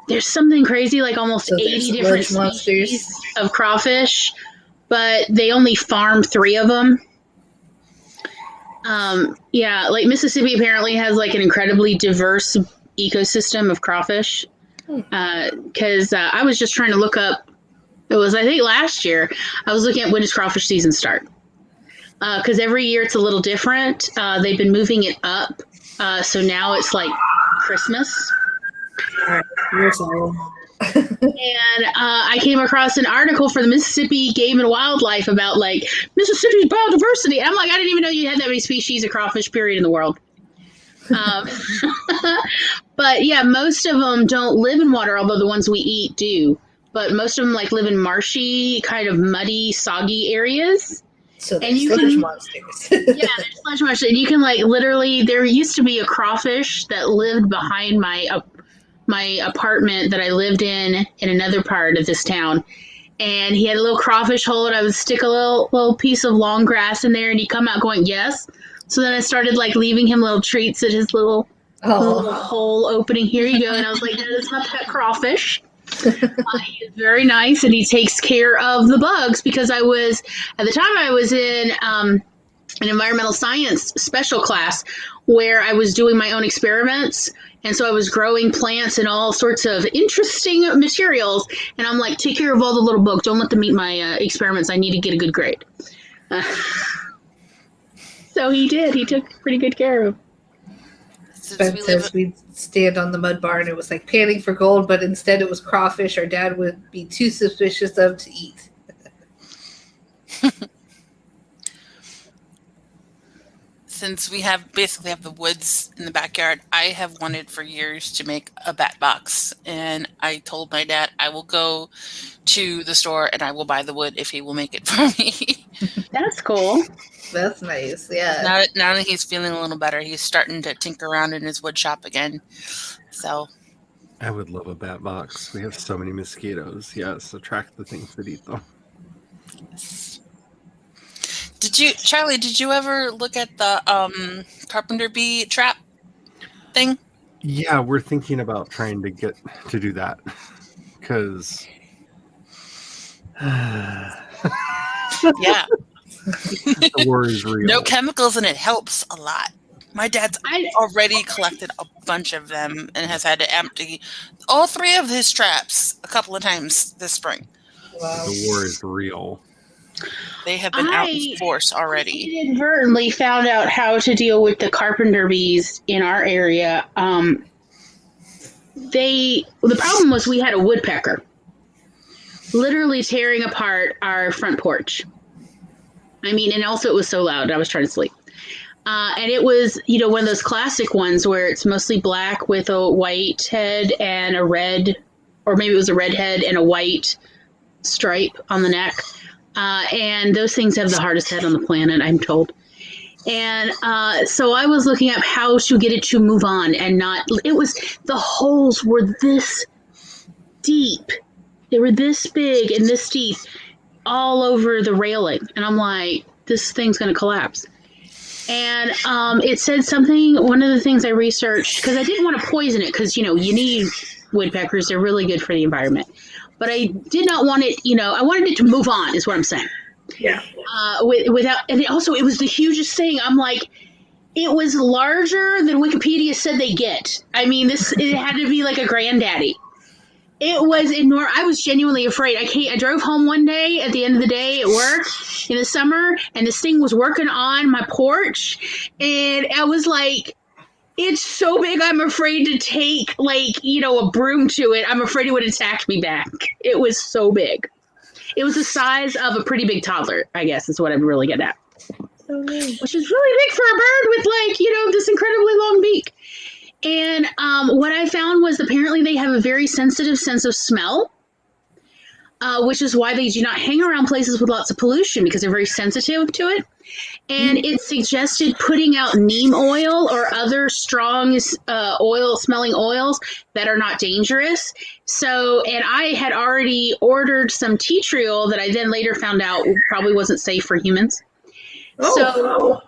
there's something crazy, almost 80 different species of crawfish, but they only farm 3 of them. Mississippi apparently has an incredibly diverse ecosystem of crawfish. Because I was just trying to look up, it was, I think, last year, I was looking at when does crawfish season start. Because every year it's a little different. They've been moving it up. So now it's Christmas. All right, you're sorry. And I came across an article for the Mississippi Game and Wildlife about Mississippi's biodiversity. And I'm like, I didn't even know you had that many species of crawfish, period, in the world. But yeah, most of them don't live in water, although the ones we eat do. But most of them live in marshy, kind of muddy, soggy areas. So they're sludge monsters. Yeah, they're sludge monsters. And you can literally, there used to be a crawfish that lived behind my apartment that I lived in another part of this town. And he had a little crawfish hole, and I would stick a little piece of long grass in there, and he'd come out going, yes. So then I started leaving him little treats at his little hole opening. Here you go. And I was like, that is my pet crawfish. He is very nice, and he takes care of the bugs, because at the time I was in an environmental science special class where I was doing my own experiments. And so I was growing plants and all sorts of interesting materials. And I'm like, take care of all the little bugs. Don't let them eat my experiments. I need to get a good grade. So he did. He took pretty good care of him. Since Ben we live, says we'd stand on the mud bar and it was like panning for gold, but instead it was crawfish our dad would be too suspicious of to eat. since we basically have the woods in the backyard, I have wanted for years to make a bat box. And I told my dad I will go to the store and I will buy the wood if he will make it for me. That's cool. That's nice, yeah. Now that he's feeling a little better, he's starting to tinker around in his wood shop again. So I would love a bat box. We have so many mosquitoes. Yes, attract the things that eat them. Charlie, did you ever look at the carpenter bee trap thing? Yeah, we're thinking about trying to get to do that. Because Yeah. the war is real. No chemicals and it helps a lot. My dad's already collected a bunch of them and has had to empty all 3 of his traps a couple of times this spring. Wow. The war is real. They have been out in force already. Inadvertently found out how to deal with the carpenter bees in our area. The problem was we had a woodpecker literally tearing apart our front porch. I mean, and also it was so loud. I was trying to sleep. And it was, one of those classic ones where it's mostly black with a white head and a red, or maybe it was a red head and a white stripe on the neck. And those things have the hardest head on the planet, I'm told. And so I was looking up how to get it to move on and the holes were this deep. They were this big and this deep all over the railing. And I'm like, this thing's going to collapse. And it said something, one of the things I researched, because I didn't want to poison it because, you need woodpeckers. They're really good for the environment. But I did not want it, I wanted it to move on, is what I'm saying. Yeah. And it was the hugest thing. I'm like, it was larger than Wikipedia said they get. I mean, it had to be like a granddaddy. It was enormous. I was genuinely afraid. I drove home one day at the end of the day at work in the summer, and this thing was working on my porch. And I was like, it's so big, I'm afraid to take, a broom to it. I'm afraid it would attack me back. It was so big. It was the size of a pretty big toddler, I guess, is what I'm really getting at. Which is really big for a bird with, this incredibly long beak. And what I found was apparently they have a very sensitive sense of smell, which is why they do not hang around places with lots of pollution because they're very sensitive to it. And it suggested putting out neem oil or other strong smelling oils that are not dangerous. So, and I had already ordered some tea tree oil that I then later found out probably wasn't safe for humans. So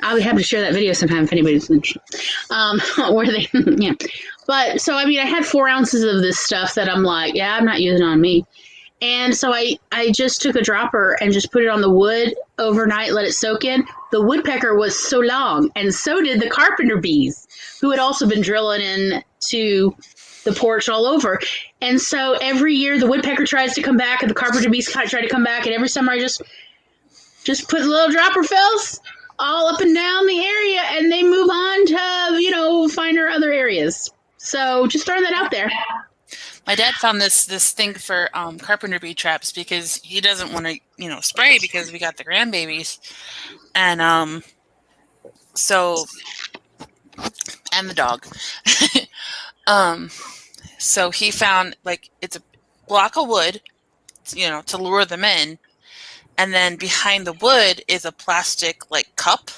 I would have to share that video sometime if anybody's interested. Yeah. But so, I mean, I had 4 ounces of this stuff that I'm like, yeah, I'm not using it on me. And so I just took a dropper and just put it on the wood overnight, let it soak in. The woodpecker was so long, and so did the carpenter bees, who had also been drilling into the porch all over. And so every year the woodpecker tries to come back and the carpenter bees try to come back. And every summer I just put little dropper fills all up and down the area, and they move on to, find our other areas. So just throwing that out there. My dad found this thing for carpenter bee traps because he doesn't want to, spray because we got the grandbabies. And and the dog. So he found it's a block of wood, to lure them in. And then behind the wood is a plastic cup.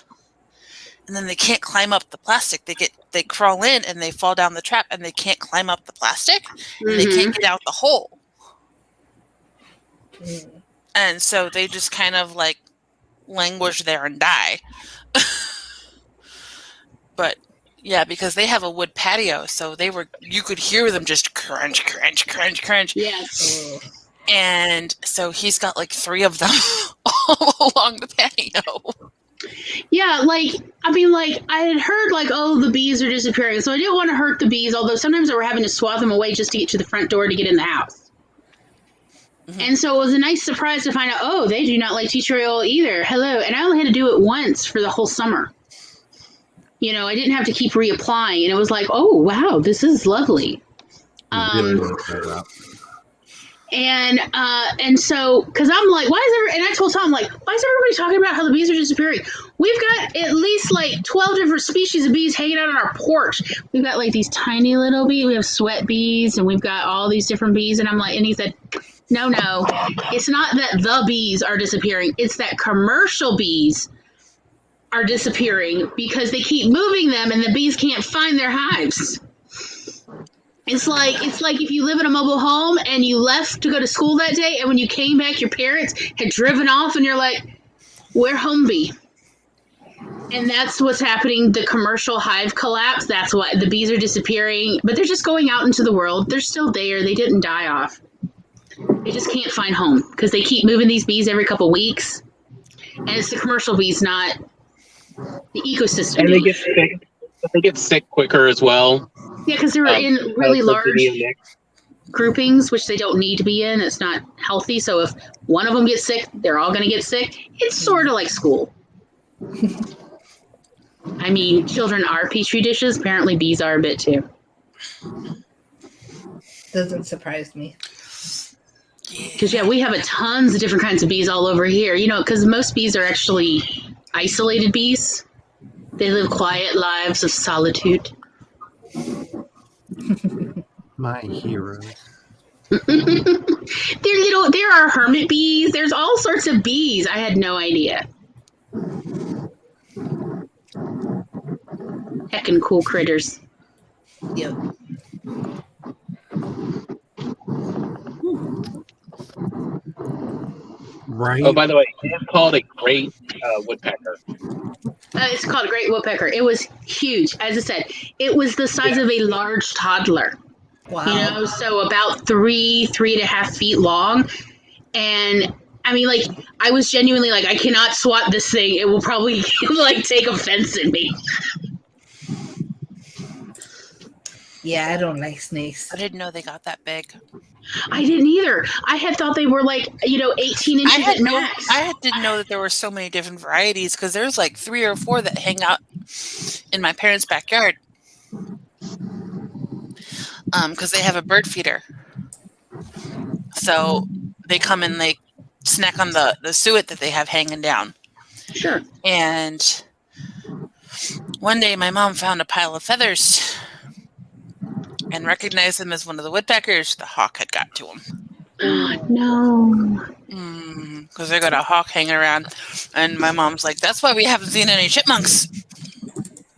And then they can't climb up the plastic. They crawl in and they fall down the trap and they can't climb up the plastic and they can't get out the hole. And so they just kind of languish there and die. But yeah, because they have a wood patio, so you could hear them just crunch, crunch, crunch, crunch. Yes. And so he's got 3 of them all along the patio. Yeah, I had heard the bees are disappearing, so I didn't want to hurt the bees, although sometimes we're having to swat them away just to get to the front door to get in the house. And so it was a nice surprise to find out, oh, they do not like tea tree oil either. Hello. And I only had to do it once for the whole summer. You know, I didn't have to keep reapplying. And it was like, oh, wow, this is lovely. And so, because I'm like, and I told Tom, like, why is everybody talking about how the bees are disappearing? We've got at least like 12 different species of bees hanging out on our porch. We've got like these tiny little bees. We have sweat bees, and we've got all these different bees. And I'm like, and he said, no, it's not that the bees are disappearing. It's that commercial bees are disappearing because they keep moving them and the bees can't find their hives. It's like if you live in a mobile home and you left to go to school that day, and when you came back, your parents had driven off, and you're like, "Where home bee?" And that's what's happening. The commercial hive collapse. That's why the bees are disappearing. But they're just going out into the world. They're still there. They didn't die off. They just can't find home because they keep moving these bees every couple weeks, and it's the commercial bees, not the ecosystem. And they get sick quicker as well. Yeah, because they're in really large groupings, which they don't need to be in. It's not healthy. So if one of them gets sick, they're all going to get sick. It's sort of like school. I mean, children are petri dishes. Apparently, bees are a bit too. Doesn't surprise me. Because, yeah, we have tons of different kinds of bees all over here. You know, because most bees are actually isolated bees. They live quiet lives of solitude. My heroes. There are hermit bees. There's all sorts of bees. I had no idea. Heckin' cool critters. Yep. Right. Oh, by the way, it's called a great woodpecker. It's called a great woodpecker. It was huge. As I said, it was the size of a large toddler. Wow. You know, so about 3.5 feet long. And I mean, like, I was genuinely like, I cannot swat this thing. It will probably like take offense in me. Yeah, I don't like snakes. I didn't know they got that big. I didn't either. I had thought they were like, 18 inches at max. I didn't know that there were so many different varieties because there's like 3 or 4 that hang out in my parents' backyard. Because they have a bird feeder. So they come and they snack on the suet that they have hanging down. Sure. And one day my mom found a pile of feathers and recognized them as one of the woodpeckers. The hawk had got to them. No. Because they got a hawk hanging around. And my mom's like, that's why we haven't seen any chipmunks.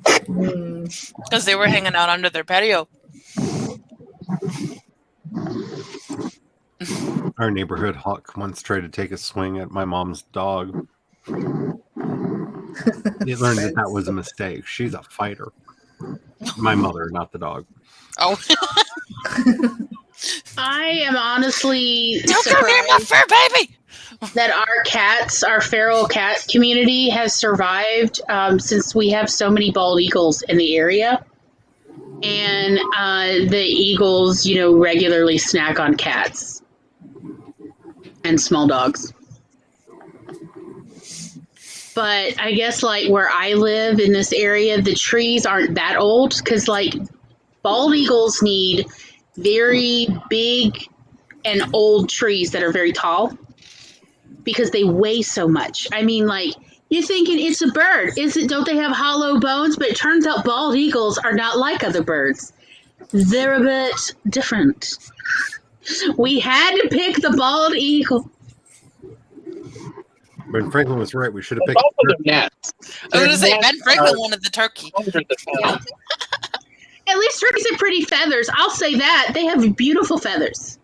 Because they were hanging out under their patio. Our neighborhood hawk once tried to take a swing at my mom's dog. He learned that was a mistake. She's a fighter. My mother, not the dog. Oh. I am honestly Don't come near my fur baby! that our feral cat community has survived since we have so many bald eagles in the area. And the eagles, regularly snack on cats and small dogs. But I guess, like, where I live in this area, the trees aren't that old because, like, bald eagles need very big and old trees that are very tall because they weigh so much. I mean, like, you're thinking it's a bird. Don't they have hollow bones? But it turns out bald eagles are not like other birds. They're a bit different. We had to pick the bald eagle. Ben Franklin was right. We should have picked. Also, the gnats. I was going to say, Ben Franklin wanted the turkey. At least turkeys have pretty feathers. I'll say that. They have beautiful feathers.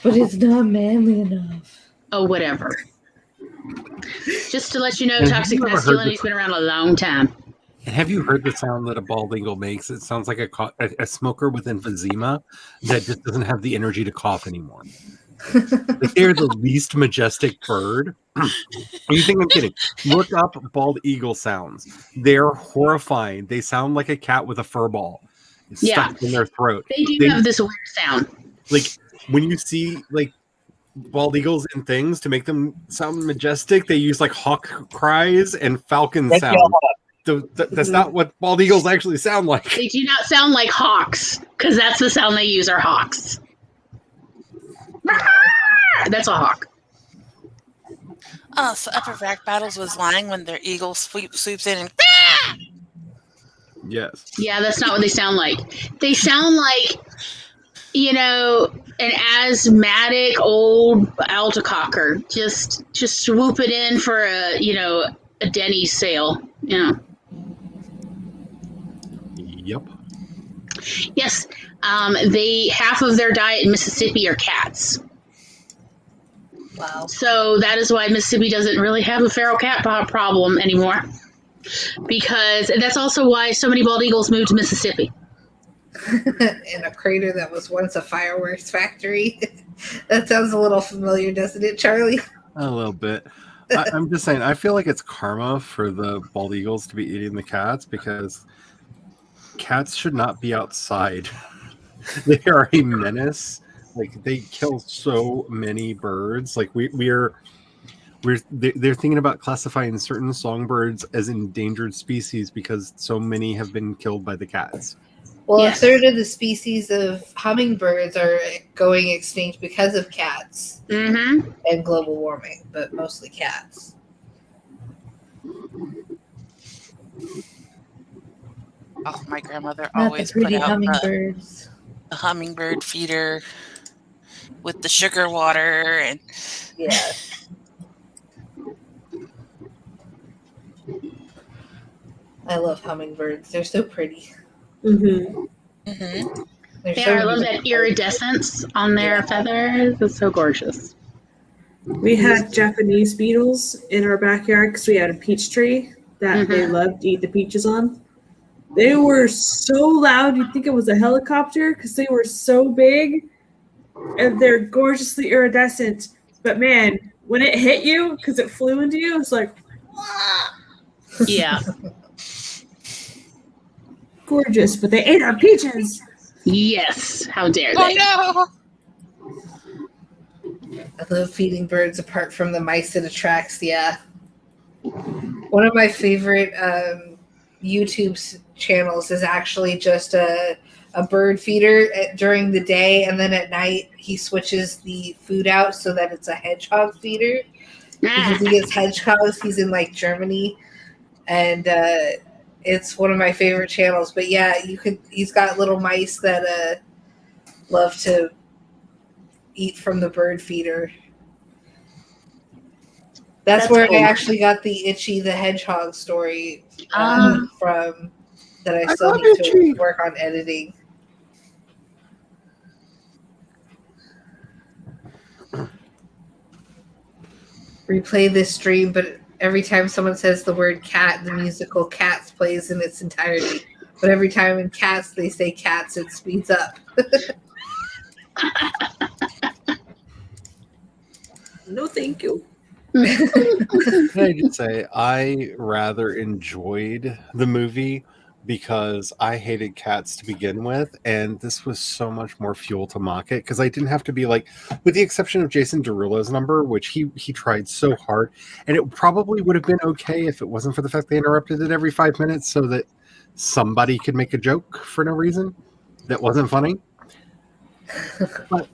But it's not manly enough. Oh, whatever. Just to let you know, toxic masculinity's been around a long time. And have you heard the sound that a bald eagle makes? It sounds like a smoker with emphysema that just doesn't have the energy to cough anymore. Like, they're the least majestic bird. You think I'm kidding? Look up bald eagle sounds. They're horrifying. They sound like a cat with a fur ball stuck in their throat. They have this weird sound. Like, when you see like bald eagles and things to make them sound majestic, they use like hawk cries and falcon sound. That's not what bald eagles actually sound like. They do not sound like hawks, because that's the sound they use are hawks. That's a hawk. Oh, so Upper Rack Battles was lying when their eagle swoops in and Yes. Yeah, that's not what they sound like. They sound like, you know, an asthmatic old altacocker just swooping in for a Denny's sale. Yeah. Yep. Yes. They half of their diet in Mississippi are cats. Wow. So that is why Mississippi doesn't really have a feral cat problem anymore. Because that's also why so many bald eagles moved to Mississippi. In a crater that was once a fireworks factory. That sounds a little familiar, doesn't it, Charlie? A little bit. I'm just saying, I feel like it's karma for the bald eagles to be eating the cats because cats should not be outside. They are a menace. Like, they kill so many birds. Like, they're thinking about classifying certain songbirds as endangered species because so many have been killed by the cats. Well, Yes. a third of the species of hummingbirds are going extinct because of cats Mm-hmm. and global warming, but mostly cats. oh, my grandmother Not the always put pretty out hummingbirds. the hummingbird feeder with the sugar water and Yeah. I love hummingbirds. They're so pretty. Mm-hmm. mhm. They're Yeah, so I love that beautiful. iridescence on their feathers. It's so gorgeous. We had Japanese beetles in our backyard because we had a peach tree that they loved to eat the peaches on. They were so loud you'd think it was a helicopter because they were so big and they're gorgeously iridescent. But man, when it hit you, because it flew into you, it's like, Yeah. gorgeous. But they ate our peaches. Yes. How dare Oh they? no! I love feeding birds apart from the mice it attracts. Yeah. One of my favorite YouTube channels is actually just a bird feeder during the day, and then at night he switches the food out so that it's a hedgehog feeder because he gets hedgehogs. He's in like Germany, and it's one of my favorite channels. But yeah, he's got little mice that love to eat from the bird feeder. That's where cool. I actually got the Itchy the Hedgehog story from that I still love need to Itchy. work on editing. Replay this stream, but every time someone says the word cat, the musical Cats plays in its entirety. But every time in Cats they say cats, it speeds up. No, thank you. Can I just say, I rather enjoyed the movie because I hated cats to begin with, and this was so much more fuel to mock it because I didn't have to be like, with the exception of Jason Derulo's number, which he tried so hard, and it probably would have been okay if it wasn't for the fact they interrupted it every 5 minutes so that somebody could make a joke for no reason that wasn't funny. But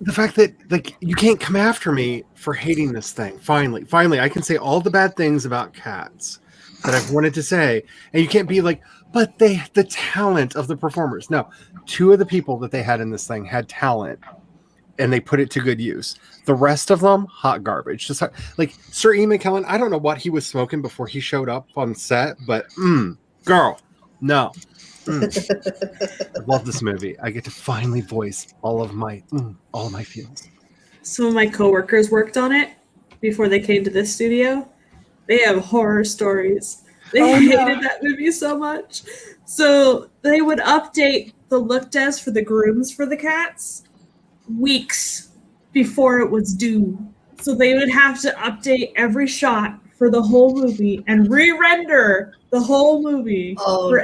the fact that like you can't come after me for hating this thing. Finally, I can say all the bad things about cats that I've wanted to say, and you can't be like, but the talent of the performers. No, 2 of the people that they had in this thing had talent, and they put it to good use. The rest of them, hot garbage. Just like Sir Ian McKellen, I don't know what he was smoking before he showed up on set, but girl, no. I love this movie. I get to finally voice all of my feelings. Some of my coworkers worked on it before they came to this studio. They have horror stories. They hated that movie so much. So they would update the look test for the grooms for the cats weeks before it was due. So they would have to update every shot for the whole movie and re-render the whole movie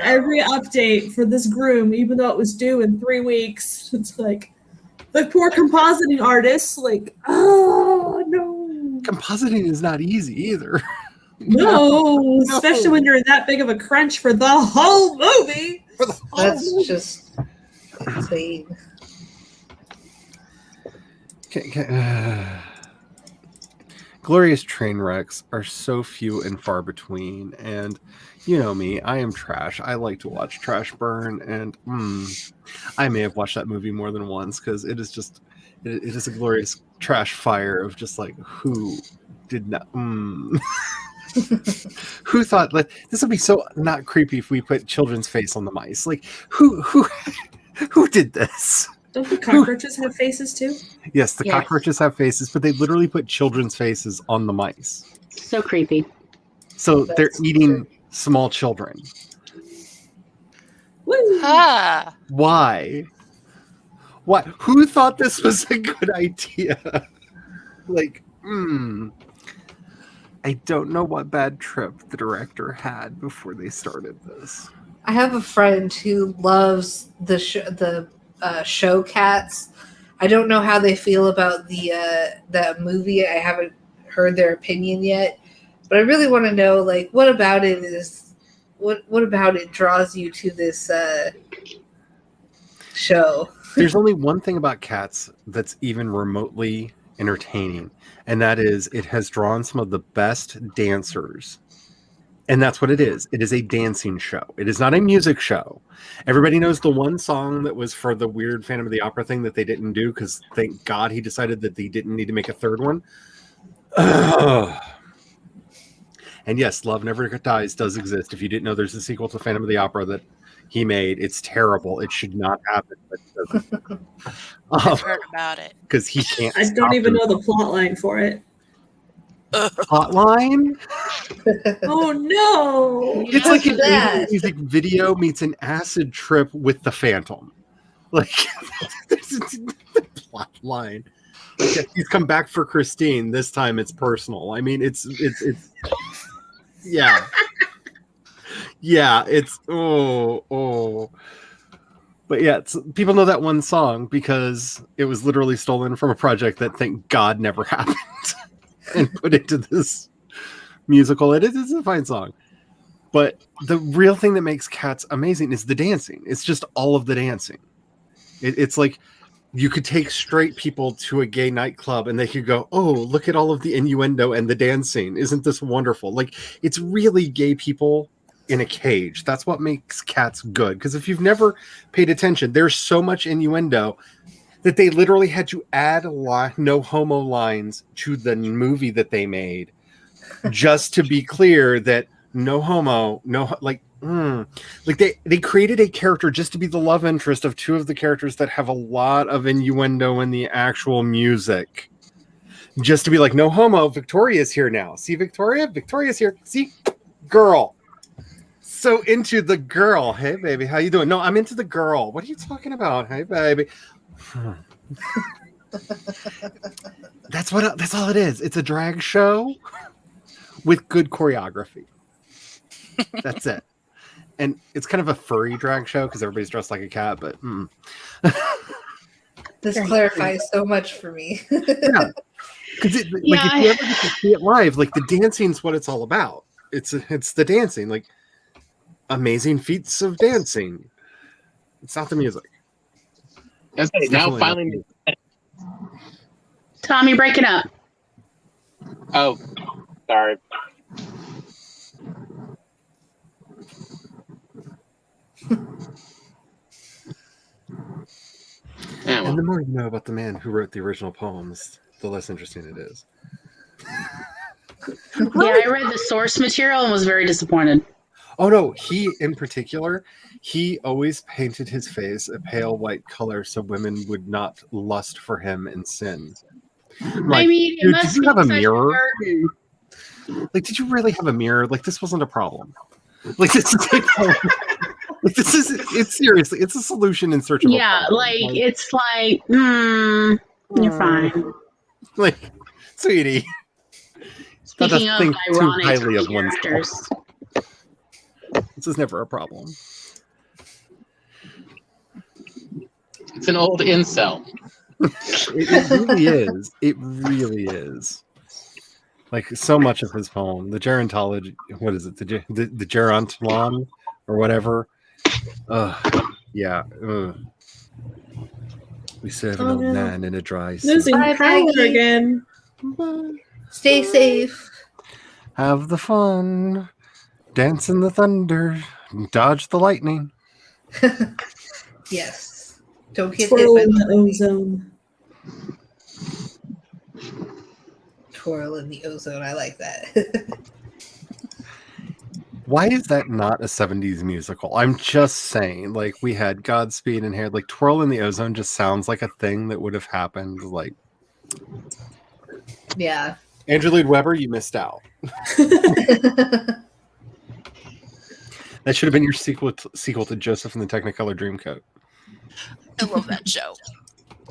every update for this groom, even though it was due in 3 weeks. It's like The poor compositing artists, like, oh no. Compositing is not easy either. No, especially when you're in that big of a crunch for the whole movie. That's just insane. Glorious train wrecks are so few and far between, and you know me, I am trash. I like to watch trash burn, and I may have watched that movie more than once because it is just, it is a glorious trash fire of just like, who did not, who thought like this would be so not creepy if we put children's face on the mice? Like, who did this? Don't the cockroaches have faces too? Yes, the Yes. cockroaches have faces, but they literally put children's faces on the mice. So creepy. So they're That's eating small children. Woo. Ah, Why? What? Who thought this was a good idea? Like, I don't know what bad trip the director had before they started this. I have a friend who loves the show Cats. I don't know how they feel about the movie. I haven't heard their opinion yet, but I really want to know, like, what about it is what about it draws you to this show? There's only one thing about Cats that's even remotely entertaining, and that is it has drawn some of the best dancers. And that's what it is. It is a dancing show. It is not a music show. Everybody knows the one song that was for the weird Phantom of the Opera thing that they didn't do because thank God he decided that they didn't need to make a third one. Ugh. And yes, Love Never Dies does exist. If you didn't know, there's a sequel to Phantom of the Opera that he made. It's terrible. It should not happen, but it doesn't. I've heard about it. Because he can't. I don't even know the plot line for it. Hotline? Oh no! It's like an that? music video meets an acid trip with the Phantom. Like, there's the plot line. Like, he's come back for Christine. This time it's personal. I mean, it's yeah. Yeah, it's oh. But yeah, people know that one song because it was literally stolen from a project that, thank God, never happened. And put into this musical. It's a fine song. But the real thing that makes Cats amazing is the dancing. It's just all of the dancing. It's like you could take straight people to a gay nightclub and they could go, oh, look at all of the innuendo and the dancing. Isn't this wonderful? Like, it's really gay people in a cage. That's what makes Cats good. Because if you've never paid attention, there's so much innuendo that they literally had to add no homo lines to the movie that they made just to be clear that no homo, like they created a character just to be the love interest of two of the characters that have a lot of innuendo in the actual music. Just to be like, no homo, Victoria's here now. See, Victoria's here. See, girl. So into the girl. Hey, baby, how you doing? No, I'm into the girl. What are you talking about? Hey, baby. That's all it is. It's a drag show with good choreography. That's it. And it's kind of a furry drag show because everybody's dressed like a cat, but This clarifies so much for me. yeah. Because if you ever get to see it live, like the dancing's what it's all about. It's the dancing, like amazing feats of dancing. It's not the music. Okay, now finally. Tommy, break it up. Oh, sorry. Yeah, And the more you know about the man who wrote the original poems, the less interesting it is. Yeah, I read the source material and was very disappointed. Oh no, he in particular, he always painted his face a pale white color so women would not lust for him and sin. Like, I mean, it dude, must did you be have a such mirror? burden. Like, did you really have a mirror? Like, this wasn't a problem. Like, this is a problem. Like, it's seriously, it's a solution in search of a Yeah, problem. like it's like, you're fine. Like, sweetie. Speaking of think too ironic highly of characters, This is never a problem. it's an old incel. It really is. It really is. Like so much of his poem, the gerontology. What is it? The gerontlon or whatever. Yeah. We serve an Oh, old no. man in a dry sea. Losing Bye, power Maggie. again. Stay safe. Have the fun. Dance in the thunder. Dodge the lightning. Yes. Don't get hit Twirl by in the the ozone. twirl in the ozone. I like that. Why is that not a 70s musical? I'm just saying, like, we had Godspeed in here. Like, Twirl in the Ozone just sounds like a thing that would have happened. Like, Yeah. Andrew Lloyd Webber, you missed out. That should have been your sequel to Joseph and the Technicolor Dreamcoat. I love that show.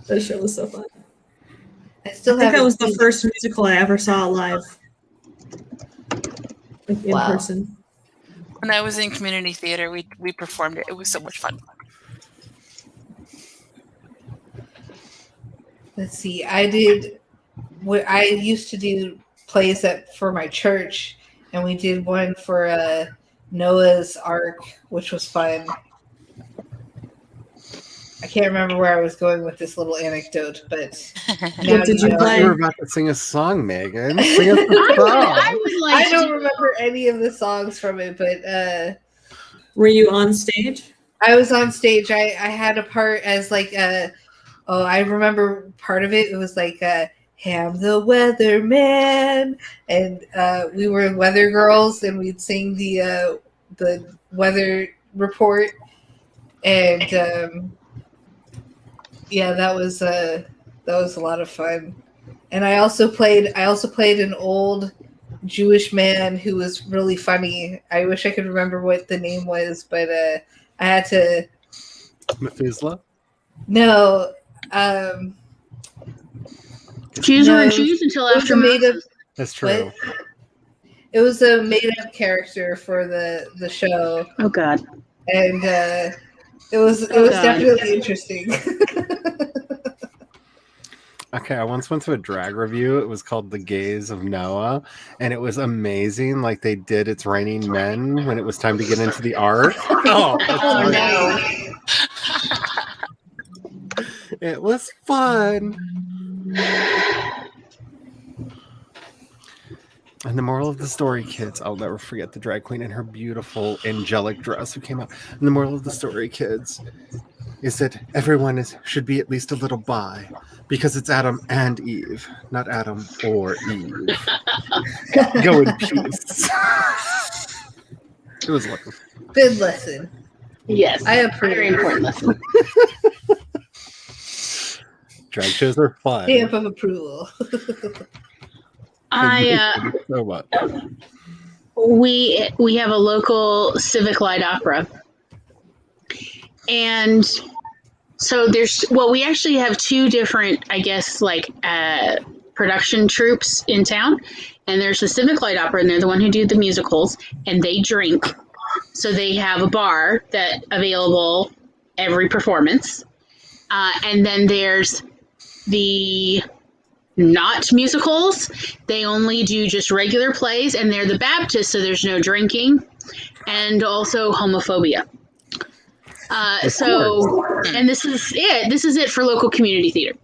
That show was so fun. I still I think have that was the first musical I ever saw live. Like in Wow. person. When I was in community theater, we performed it. It was so much fun. Let's see. I used to do plays for my church, and we did one for Noah's Ark, which was fun. I can't remember where I was going with this little anecdote, but now What did you I thought play? you were about to sing a song, Megan. Sing us a I song. would like I don't remember any of the songs from it, but Were you on stage? I was on stage. I had a part as like I remember part of it. It was like Ham the Weatherman, and we were weather girls, and we'd sing the weather report, and yeah, that was a lot of fun. And I also played an old Jewish man who was really funny. I wish I could remember what the name was, but I had to. Methuselah? No. Choose No, or choose until it was after a made up. That's true. What? It was a made up character for the show, Oh God. and it was God. definitely interesting. Okay, I once went to a drag review. It was called The Gaze of Noah, and it was amazing. Like they did It's Raining Men when it was time to get into the ark. Oh, Oh no! it was fun. And the moral of the story, kids, I'll never forget the drag queen in her beautiful angelic dress who came out. And the moral of the story, kids, is that everyone should be at least a little bi, because it's Adam and Eve, not Adam or Eve. Go in peace. It was like Good lesson. Yes. I approve. Very important lesson. drag shows are fun. Stamp of approval. So much. We have a local civic light opera, and so we actually have two different, I guess, like production troupes in town, and there's the civic light opera, and they're the one who do the musicals, and they drink, so they have a bar that available every performance, and then there's the not musicals. They only do just regular plays, and they're the Baptists, so there's no drinking, and also homophobia. And this is it. This is it for local community theater.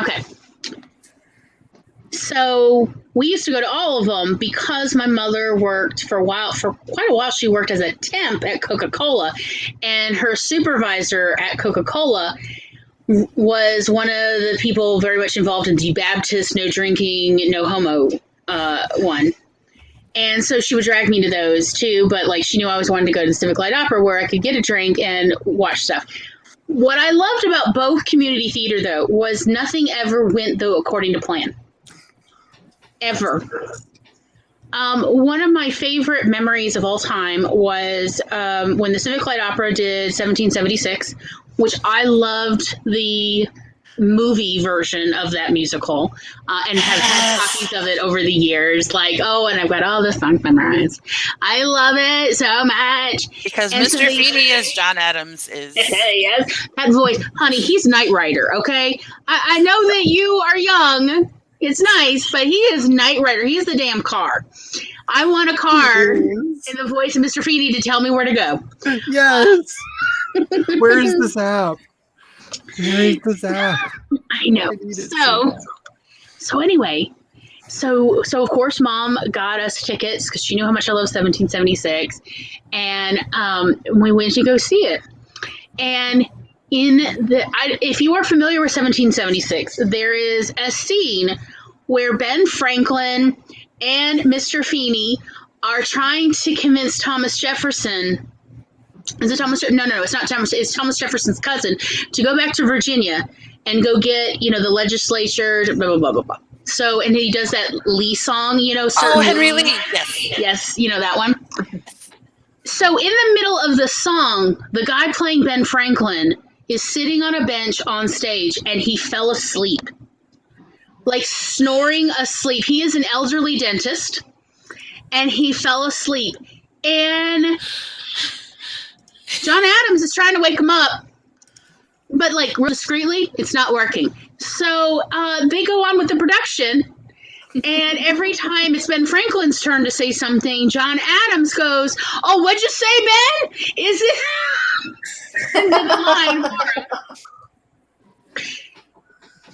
Okay. So we used to go to all of them because my mother worked for quite a while. She worked as a temp at Coca-Cola, and her supervisor at Coca-Cola was one of the people very much involved in the Baptist, no drinking, no homo one. And so she would drag me to those too, but like she knew I always wanted to go to the Civic Light Opera where I could get a drink and watch stuff. What I loved about both community theater though was nothing ever went though according to plan. Ever. One of my favorite memories of all time was when the Civic Light Opera did 1776, which I loved the movie version of that musical, and have had copies of it over the years. Like, and I've got all the songs memorized. I love it so much. Because And Mr. so they- Feeney as John Adams is. Yes, that voice. Honey, he's Knight Rider, okay? I know that you are young. It's nice, but he is Knight Rider. He's the damn car. I want a car in the voice of Mr. Feeney to tell me where to go. Yes. Where's this app? Where's this app? I know. I need it So anyway, so of course Mom got us tickets because she knew how much I love 1776, and we went to go see it. And if you are familiar with 1776, there is a scene where Ben Franklin and Mr. Feeney are trying to convince Thomas Jefferson. Is it Thomas? No, it's not Thomas. It's Thomas Jefferson's cousin to go back to Virginia and go get, the legislature, blah, blah, blah, blah, blah. So, and he does that Lee song, Henry Lee. Yes. Yes, that one. So in the middle of the song, the guy playing Ben Franklin is sitting on a bench on stage, and he fell asleep. Like snoring asleep. He is an elderly dentist, and he fell asleep. And John Adams is trying to wake him up, but like real discreetly, it's not working. So they go on with the production, and every time it's Ben Franklin's turn to say something, John Adams goes, "Oh, what'd you say, Ben? Is it?" And then the line.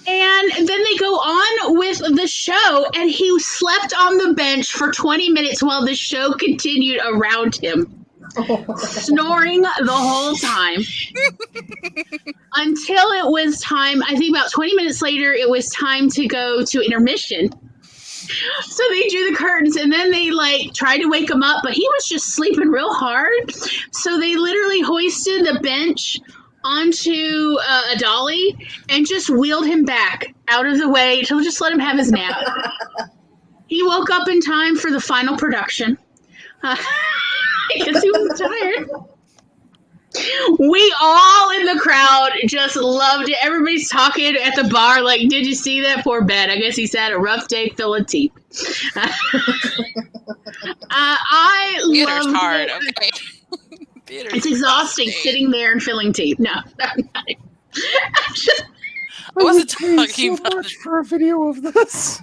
And then they go on with the show, and he slept on the bench for 20 minutes while the show continued around him. Snoring the whole time until it was time. I think about 20 minutes later, it was time to go to intermission. So they drew the curtains, and then they tried to wake him up, but he was just sleeping real hard. So they literally hoisted the bench onto a dolly and just wheeled him back out of the way to just let him have his nap. He woke up in time for the final production. Because he was tired. We all in the crowd just loved it. Everybody's talking at the bar like, did you see that poor Ben? I guess he's had a rough day filling teeth. I Theater's loved hard, it. okay? Theater's It's exhausting sitting there and filling teeth. No, I'm not. I wasn't paid talking so about much for a video of this.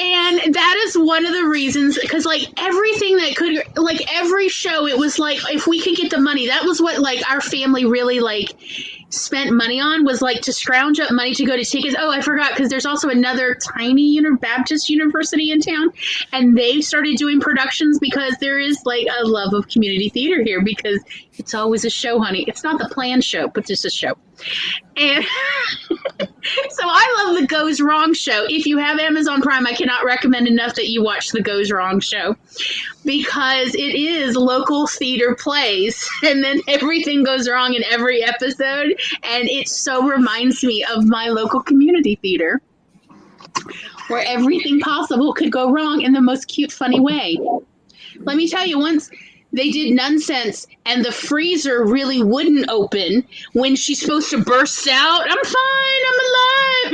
And that is one of the reasons, because everything that could, every show, it was like, if we could get the money, that was what our family really spent money on, was to scrounge up money to go to tickets. Oh, I forgot, because there's also another tiny Baptist university in town, and they've started doing productions because there is a love of community theater here, because it's always a show, honey. It's not the planned show, but just a show. And so I love the Goes Wrong show. If you have Amazon Prime, I cannot recommend enough that you watch the Goes Wrong show, because it is local theater plays, and then everything goes wrong in every episode, and it so reminds me of my local community theater, where everything possible could go wrong in the most cute, funny way. Let me tell you, once they did Nonsense, and the freezer really wouldn't open when she's supposed to burst out, "I'm fine, I'm alive,"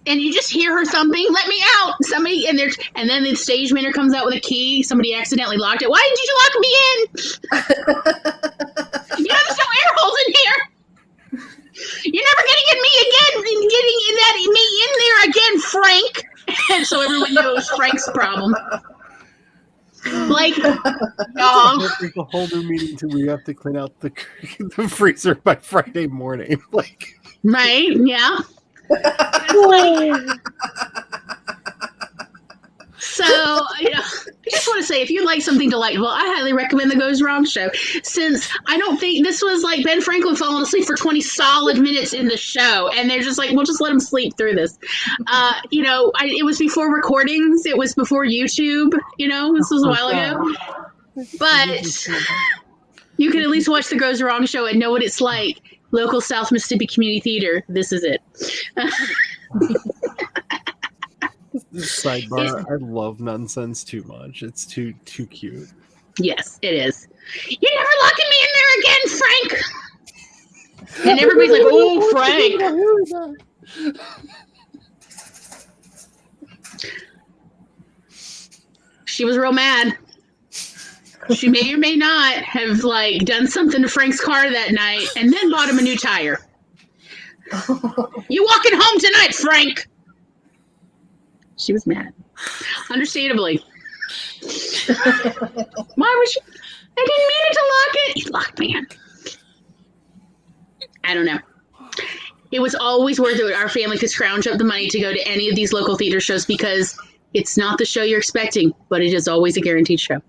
and you just hear her thumping, "Let me out, somebody!" And then the stage manager comes out with a key. Somebody accidentally locked it. "Why did you lock me in? There's no air holes in here. You're never getting me in there again, Frank." And so everyone knew it was Frank's problem. It's a whole new meeting till we have to clean out the freezer by Friday morning. Right? Yeah. So, I just want to say, if you like something delightful, I highly recommend the Goes Wrong show. Since I don't think this was Ben Franklin falling asleep for 20 solid minutes in the show, and they're just we'll just let him sleep through this. It was before recordings. It was before YouTube. This was a while ago. But you can at least watch the Goes Wrong show and know what it's like. Local South Mississippi Community Theater. This is it. Sidebar, I love Nonsense too much. It's too cute. Yes, it is. You're never locking me in there again, Frank. And everybody's like, "Oh, Frank." She was real mad. She may or may not have like done something to Frank's car that night and then bought him a new tire. You walking home tonight, Frank? She was mad. Understandably. Why was she? I didn't mean it to lock it. You locked me in. I don't know. It was always worth it. Our family could scrounge up the money to go to any of these local theater shows because it's not the show you're expecting, but it is always a guaranteed show.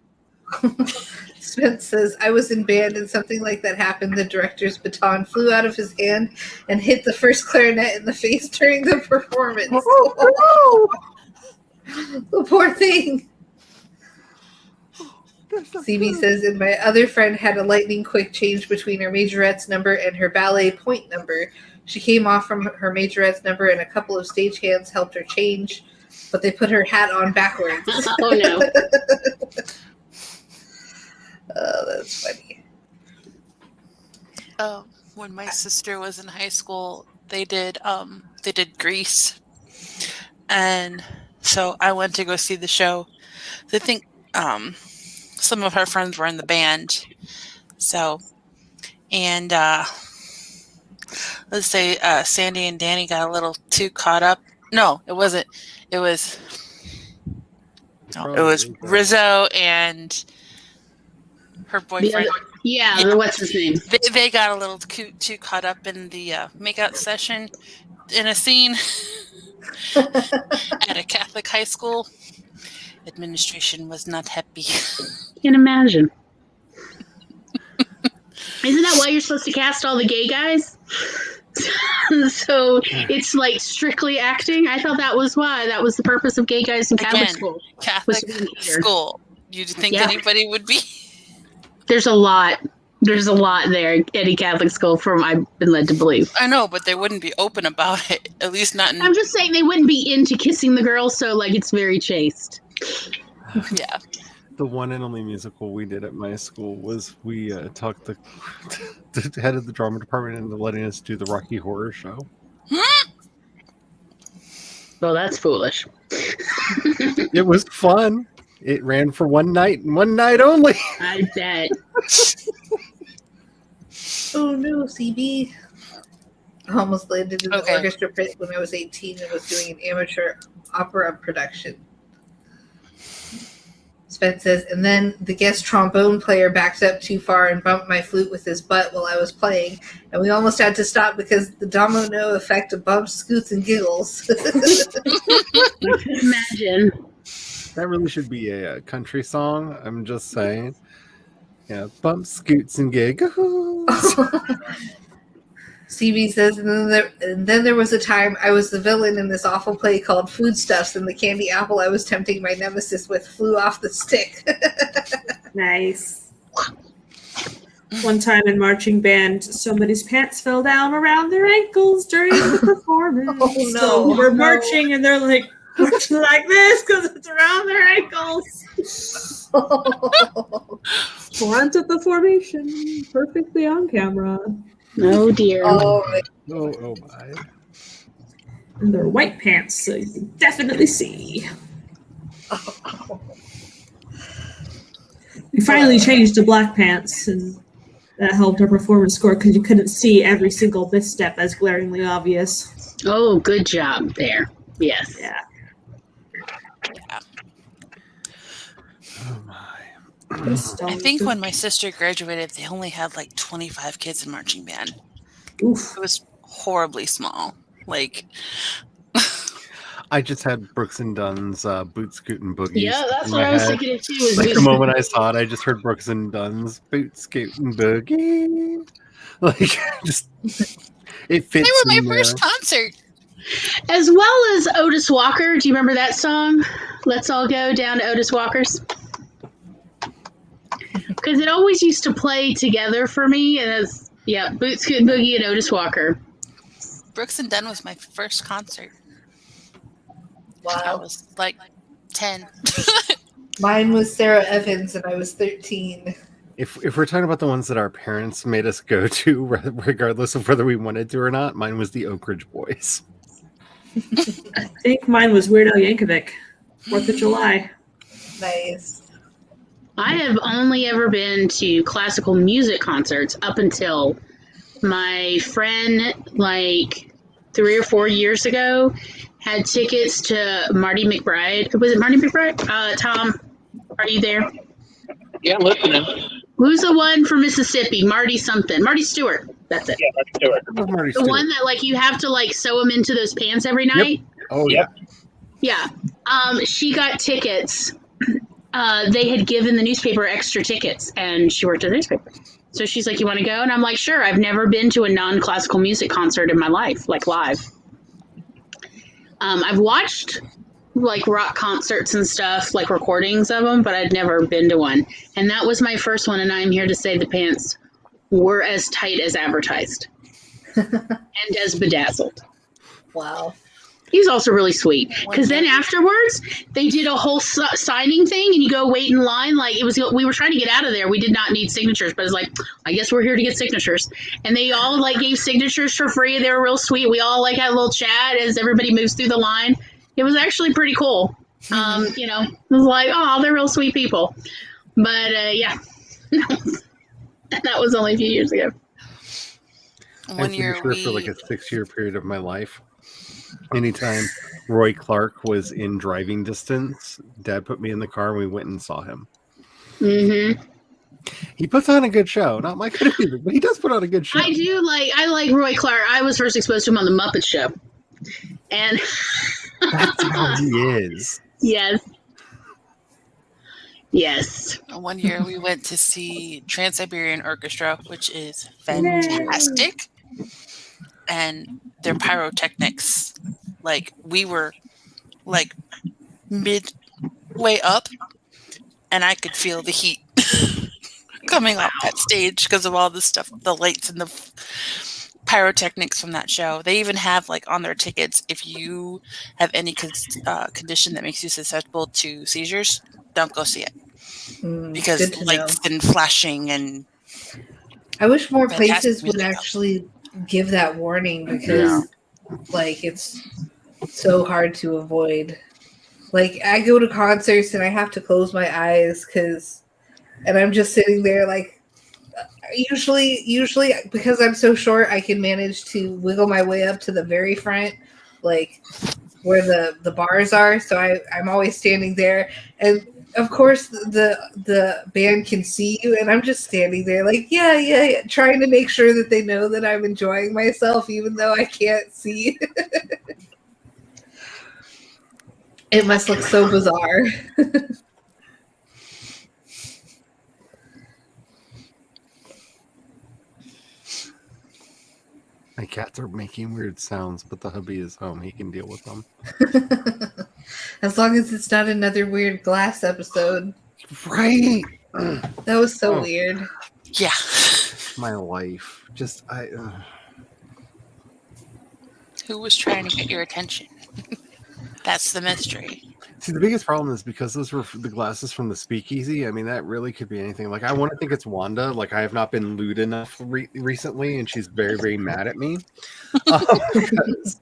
Spence says, I was in band and something like that happened. The director's baton flew out of his hand and hit the first clarinet in the face during the performance. Oh, no! The poor thing. CB says, and my other friend had a lightning quick change between her majorette's number and her ballet point number. She came off from her majorette's number and a couple of stagehands helped her change, but they put her hat on backwards. Oh, no. Oh, that's funny. When my sister was in high school, they did Grease, and so I went to go see the show. I think some of her friends were in the band, so and let's say Sandy and Danny got a little too caught up. No, it wasn't. It was Rizzo and her boyfriend. What's his name? They got a little too caught up in the makeout session in a scene at a Catholic high school. Administration was not happy. Can imagine. Isn't that why you're supposed to cast all the gay guys? So it's like strictly acting? I thought that was why. That was the purpose of gay guys in Catholic school. Catholic school. You think anybody would be? There's a lot. There's a lot there at any Catholic school from I've been led to believe. I know, but they wouldn't be open about it. At least not in... I'm just saying they wouldn't be into kissing the girls, so like it's very chaste. Yeah. The one and only musical we did at my school was we talked the head of the drama department into letting us do the Rocky Horror Show. Well, that's foolish. It was fun. It ran for one night and one night only. I bet. Oh no, CB. I almost landed in the orchestra pit when I was 18 and was doing an amateur opera production. Spence says, and then the guest trombone player backed up too far and bumped my flute with his butt while I was playing, and we almost had to stop because the domino effect of bumps, scoots, and giggles. I can imagine. That really should be a country song. I'm just saying. Yeah, bumps, scoots, and giggles. CB says, and then there was a time I was the villain in this awful play called Foodstuffs, and the candy apple I was tempting my nemesis with flew off the stick. Nice. One time in marching band, somebody's pants fell down around their ankles during the performance. Oh, no. So we're marching, and they're like, marching like this because it's around their ankles. Front of the formation, perfectly on camera. Oh dear. Oh my. And they're white pants, so you can definitely see. We finally changed to black pants, and that helped our performance score because you couldn't see every single misstep as glaringly obvious. Oh, good job there. Yes. Yeah. Oh my. I think when my sister graduated, they only had like 25 kids in marching band. Oof. It was horribly small. Like, I just had Brooks and Dunn's Boot Scoot and Boogie. Yeah, that's what I was thinking of too. Like the moment I saw it, I just heard Brooks and Dunn's Boot Scoot and Boogie. Like, just it fits. they were my first concert. As well as Otis Walker. Do you remember that song? Let's all go down to Otis Walker's. Because it always used to play together for me, and it's Boot Scoot and Boogie and Otis Walker. Brooks and Dunn was my first concert. Wow. I was like 10. Mine was Sarah Evans, and I was 13. If we're talking about the ones that our parents made us go to, regardless of whether we wanted to or not, mine was the Oak Ridge Boys. I think mine was Weird Al Yankovic, 4th of July. Nice. I have only ever been to classical music concerts up until my friend, like 3 or 4 years ago, had tickets to Marty McBride. Was it Marty McBride? Tom, are you there? Yeah, I'm listening. Who's the one from Mississippi? Marty something. Marty Stewart. That's it. Yeah, let's do it. I love Marty The Stewart. one that like you have to like sew them into those pants every night. Oh Yep. Yeah. She got tickets. They had given the newspaper extra tickets, and she worked at the newspaper. So she's like, "You want to go?" And I'm like, "Sure." I've never been to a non-classical music concert in my life, like live. I've watched like rock concerts and stuff, like recordings of them, but I'd never been to one. And that was my first one, and I'm here to say the pants were as tight as advertised and as bedazzled. Wow. He's also really sweet, because then afterwards they did a whole signing thing, and you go wait in line. Like we were trying to get out of there. We did not need signatures, but it's like, I guess we're here to get signatures. And they all like gave signatures for free. They were real sweet. We all like had a little chat as everybody moves through the line. It was actually pretty cool. You know, it was like, oh, they're real sweet people. But yeah, that was only a few years ago. One year for like a 6-year period of my life. Anytime Roy Clark was in driving distance, Dad put me in the car and we went and saw him. Mm-hmm. He puts on a good show. Not my kind of music, but he does put on a good show. I like Roy Clark. I was first exposed to him on the Muppet Show. And That's how he is. Yes. Yes. One year we went to see Trans-Siberian Orchestra, which is fantastic. And their pyrotechnics, like we were like midway up and I could feel the heat coming off that stage because of all the stuff, the lights and the pyrotechnics from that show. They even have like on their tickets, if you have any condition that makes you susceptible to seizures, don't go see it because lights and flashing. And I wish more fantastic places would music. actually give that warning, because like it's so hard to avoid. Like I go to concerts and I have to close my eyes and I'm just sitting there like usually because I'm so short I can manage to wiggle my way up to the very front, like where the bars are, so I'm always standing there, and of course the band can see you and I'm just standing there like yeah, trying to make sure that they know that I'm enjoying myself even though I can't see. It must look so bizarre. My cats are making weird sounds, but the hubby is home. He can deal with them. As long as it's not another weird glass episode. Right. That was so weird. Yeah. My life. Just, Who was trying to get your attention? That's the mystery. See, the biggest problem is because those were the glasses from the speakeasy. I mean, that really could be anything. Like, I want to think it's Wanda. Like, I have not been lewd enough recently, and she's very, very mad at me. Because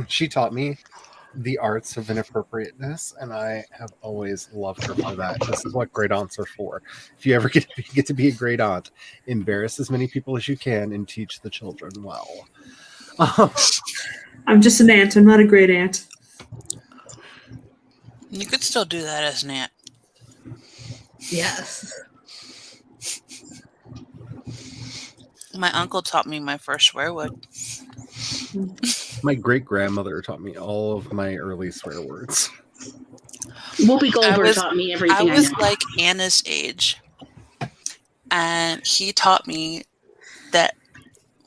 she taught me the arts of inappropriateness, and I have always loved her for that. This is what great aunts are for. If you ever get to be a great aunt, embarrass as many people as you can and teach the children well. I'm just an aunt. I'm not a great aunt. You could still do that as an aunt. Yes. My uncle taught me my first swear word. My great-grandmother taught me all of my early swear words. Whoopi Goldberg taught me everything I was know. like Anna's age. And he taught me that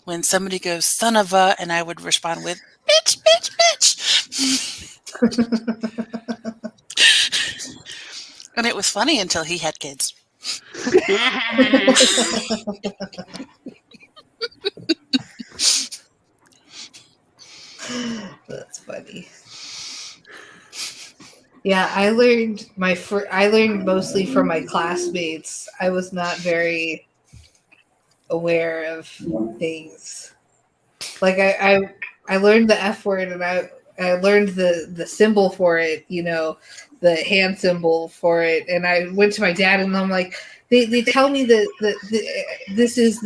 when somebody goes, son of a, and I would respond with, bitch, bitch, bitch. And it was funny until he had kids. That's funny. Yeah, I learned I learned mostly from my classmates. I was not very aware of things. Like I learned the F word, and I learned the symbol for it, the hand symbol for it, and I went to my dad and I'm like, they tell me that this is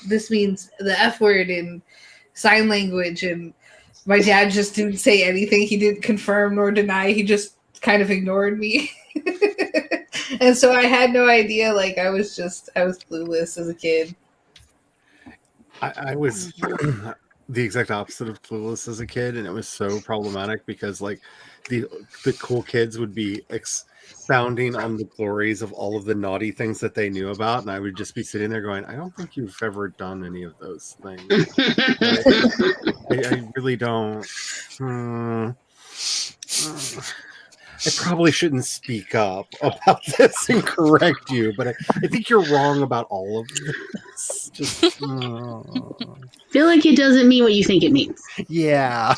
this means the F word in sign language, and my dad just didn't say anything. He didn't confirm nor deny. He just kind of ignored me. And so I had no idea. Like I was clueless as a kid. I was the exact opposite of clueless as a kid, and it was so problematic because like the cool kids would be expounding on the glories of all of the naughty things that they knew about, and I would just be sitting there going, I don't think you've ever done any of those things. I really don't. I probably shouldn't speak up about this and correct you, but I think you're wrong about all of this. Just Feel like it doesn't mean what you think it means. yeah.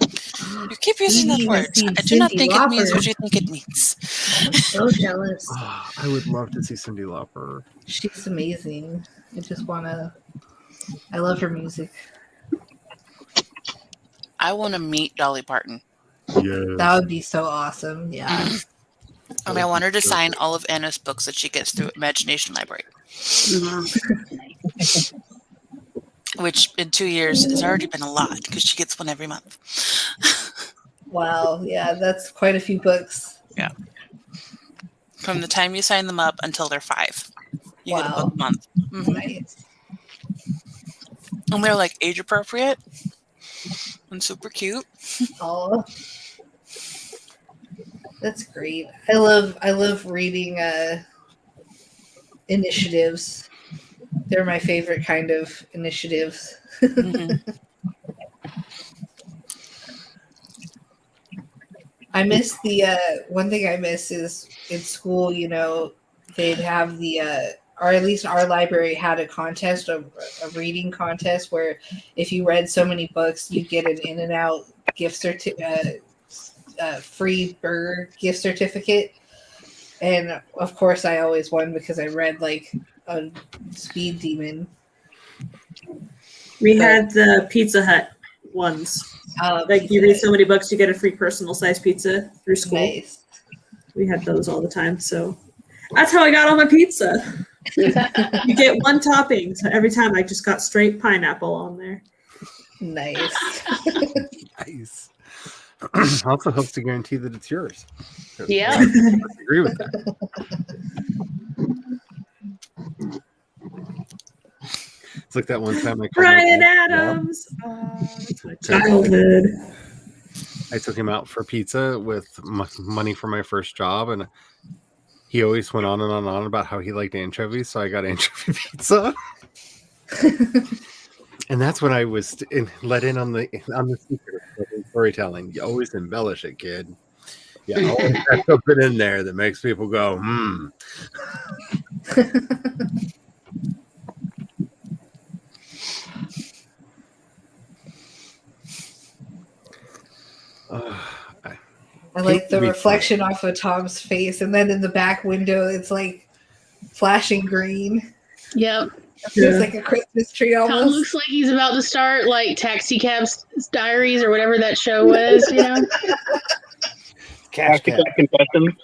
You keep using that word. I do not think it means what you think it means. I'm so jealous. Oh, I would love to see Cyndi Lauper. She's amazing. I love her music. I want to meet Dolly Parton. Yeah. That would be so awesome. Yeah. I mean, I want her to sign all of Anna's books that she gets through Imagination Library. Which in 2 years has already been a lot because she gets one every month. Wow. Yeah, that's quite a few books. Yeah. From the time you sign them up until they're 5. You get a book a month. Mm-hmm. Nice. And they're like age appropriate and super cute. Oh. That's great. I love reading initiatives. They're my favorite kind of initiatives. Mm-hmm. I miss one thing I miss is in school, they'd have or at least our library had a contest, a reading contest, where if you read so many books, you get an In-N-Out gift free burger gift certificate. And of course I always won because I read like a speed demon. We had the Pizza Hut ones. Like you read so many books, you get a free personal size pizza through school. Nice. We had those all the time. So that's how I got all my pizza. You get one topping. So every time I just got straight pineapple on there. Nice. Nice. Also helps to guarantee that it's yours. Yeah. I agree with that. It's like that one time I called Brian Adams. That's my childhood. I took him out for pizza with money for my first job, and he always went on and on and on about how he liked anchovies, so I got anchovy pizza. And that's when I was let in on the secret of storytelling. You always embellish it, kid. Yeah, always have something in there that makes people go, I like the reflection off of Tom's face, and then in the back window, it's like flashing green. Yep. It's like a Christmas tree almost. Tom looks like he's about to start like Taxi Cab's Diaries or whatever that show was, Cash Cab Confessions.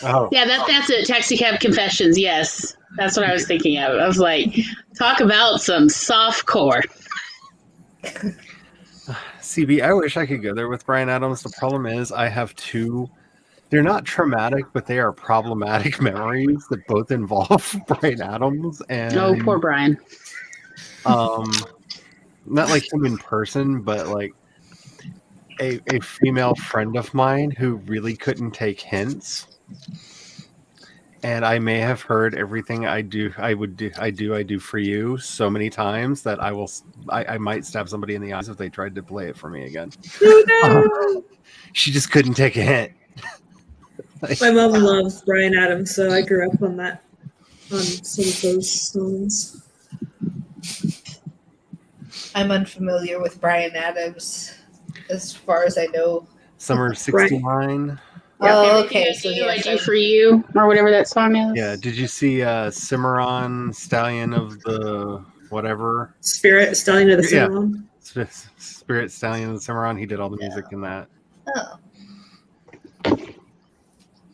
Oh. Yeah, that's it. Taxi Cab Confessions. Yes, that's what I was thinking of. I was like, talk about some softcore. CB, I wish I could go there with Brian Adams. The problem is I have two. They're not traumatic, but they are problematic memories that both involve Brian Adams. And oh, poor Brian. Not like him in person, but like a female friend of mine who really couldn't take hints. And I may have heard everything I do for you so many times that I might stab somebody in the eyes if they tried to play it for me again. She just couldn't take a hint. My mom loves Brian Adams, so I grew up on some of those songs. I'm unfamiliar with Brian Adams. as far as I know. Summer of '69. Oh, Everything okay. I So do, yes, I do for you, or whatever that song is. Yeah. Did you see Cimarron, Stallion of the whatever? Spirit Stallion of the Yeah. Cimarron. Spirit Stallion of the Cimarron. He did all the music in that. Oh.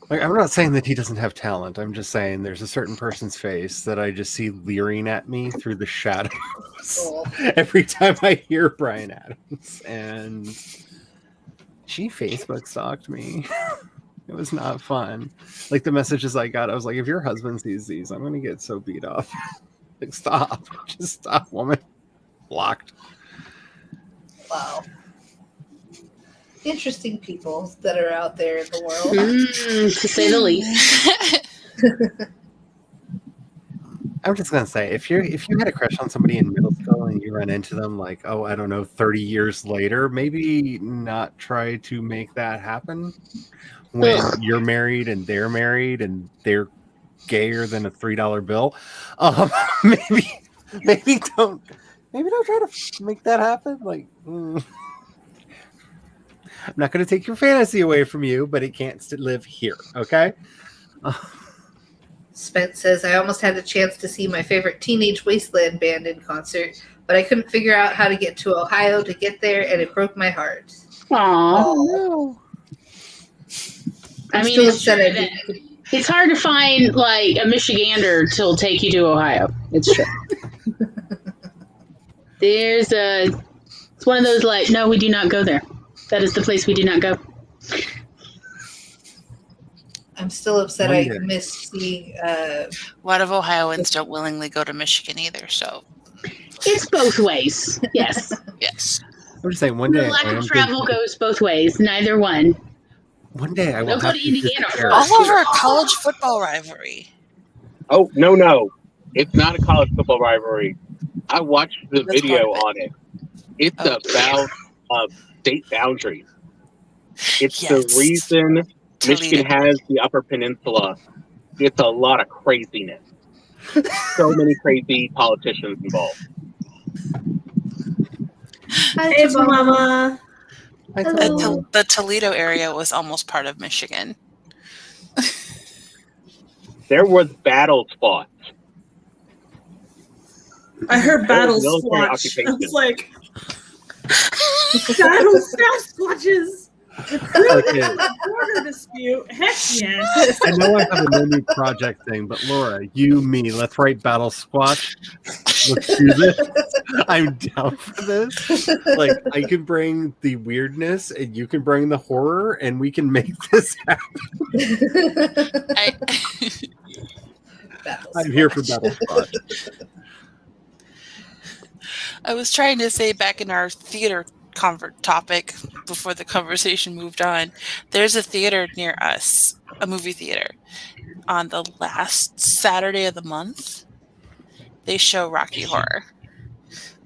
Like, I'm not saying that he doesn't have talent. I'm just saying there's a certain person's face that I just see leering at me through the shadows every time I hear Bryan Adams. And she Facebook stalked me. It was not fun. Like, the messages I got, I was like, if your husband sees these, I'm going to get so beat up. Like, stop. Just stop, woman. Blocked. Wow. Interesting people that are out there in the world. To say the least. I'm just gonna say, if you had a crush on somebody in middle school and you run into them like, oh, I don't know, 30 years later, maybe not try to make that happen when you're married and they're gayer than a $3 bill. Maybe don't try to make that happen. Like, I'm not going to take your fantasy away from you, but it can't live here, okay? Spence says, I almost had the chance to see my favorite Teenage Wasteland band in concert, but I couldn't figure out how to get to Ohio to get there, and it broke my heart. Aww. No. I mean, it's hard to find, like, a Michigander to take you to Ohio. It's true. It's one of those, like, no, we do not go there. That is the place we do not go. I'm still upset I missed seeing... A lot of Ohioans don't willingly go to Michigan either, so... It's both ways, yes. Yes. I'm just saying, one day... The lack of travel goes both ways, neither one. One day I will Don't go to Indiana first. All over a college football rivalry. Oh, no. It's not a college football rivalry. I watched the video on it. It's about state boundaries. It's the reason Michigan has the Upper Peninsula. It's a lot of craziness. So many crazy politicians involved. Hey, Mama. The Toledo area was almost part of Michigan. There was battle spots. I heard battle squatch. I was like, battle Sasquatches. The border dispute. Heck yes. I know I have a new project thing, but Laura, you, me, let's write Battle Squatch. Let's do this. I'm down for this. Like, I can bring the weirdness and you can bring the horror and we can make this happen. I'm here for Battle Squatch. I was trying to say back in our theater topic before the conversation moved on, there's a theater near us, a movie theater. On the last Saturday of the month, they show Rocky Horror.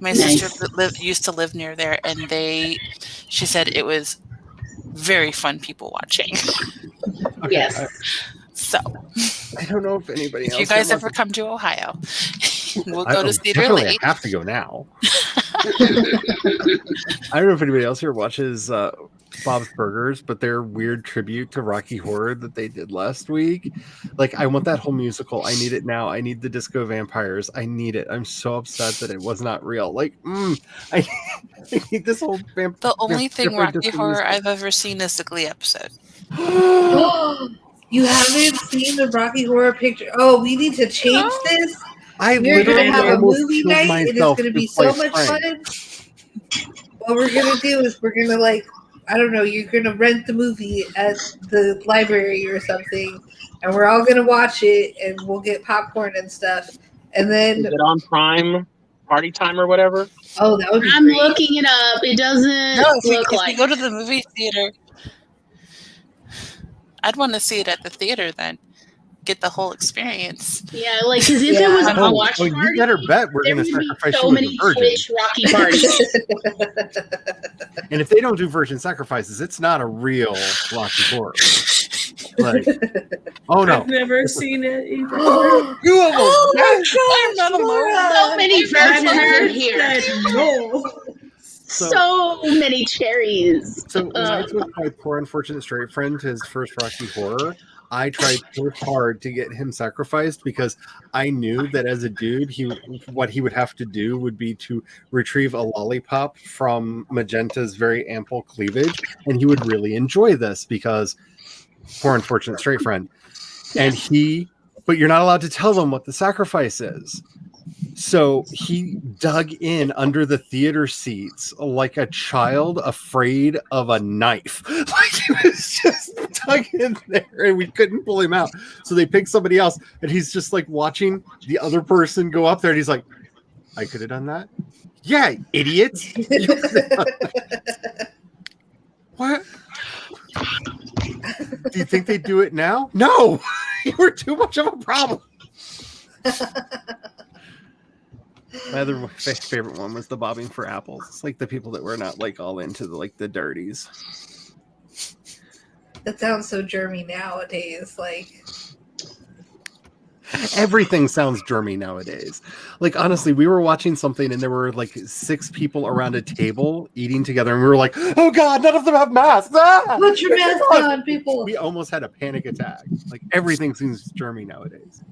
My sister used to live near there, and she said it was very fun people watching. Okay, yes. So, I don't know if anybody else. If you guys ever come to Ohio, we'll go to Cedar Lake. I have to go now. I don't know if anybody else here watches Bob's Burgers, but their weird tribute to Rocky Horror that they did last week. Like, I want that whole musical. I need it now. I need the Disco Vampires. I need it. I'm so upset that it was not real. Like, I need this whole The only thing Rocky Horror I've ever seen is the Glee episode. You haven't seen the Rocky Horror picture? Oh, we need to change this. We're going to have a movie night, and it's going to be so much fun. What we're going to do is we're going to, like, I don't know, you're going to rent the movie at the library or something, and we're all going to watch it, and we'll get popcorn and stuff. And then... Is it on Prime Party Time or whatever? Oh, that would be I'm great. looking it up. It doesn't look like... If you go to the movie theater... I'd want to see it at the theater then. Get the whole experience. Yeah, like, because if there was a watch party, you better bet we're going to sacrifice so many Twitch Rocky parties. And if they don't do virgin sacrifices, it's not a real Rocky Horror. Like, oh no, I've never seen it either. You almost I'm not alone. So many virgins are here. No. So many cherries. So when I took my poor unfortunate straight friend to his first Rocky Horror, I tried so hard to get him sacrificed because I knew that as a dude, what he would have to do would be to retrieve a lollipop from Magenta's very ample cleavage, and he would really enjoy this because poor unfortunate straight friend. And but you're not allowed to tell them what the sacrifice is. So he dug in under the theater seats like a child afraid of a knife. Like he was just dug in there and we couldn't pull him out. So they picked somebody else and he's just like watching the other person go up there and he's like, I could have done that. Yeah, idiot. What? Do you think they do it now? No, you were too much of a problem. My other favorite one was the bobbing for apples. It's like the people that were not like all into the dirties. That sounds so germy nowadays. Like everything sounds germy nowadays. Like honestly, we were watching something and there were like 6 people around a table eating together, and we were like, "Oh God, none of them have masks! Ah! Put your mask on, people!" We almost had a panic attack. Like everything seems germy nowadays.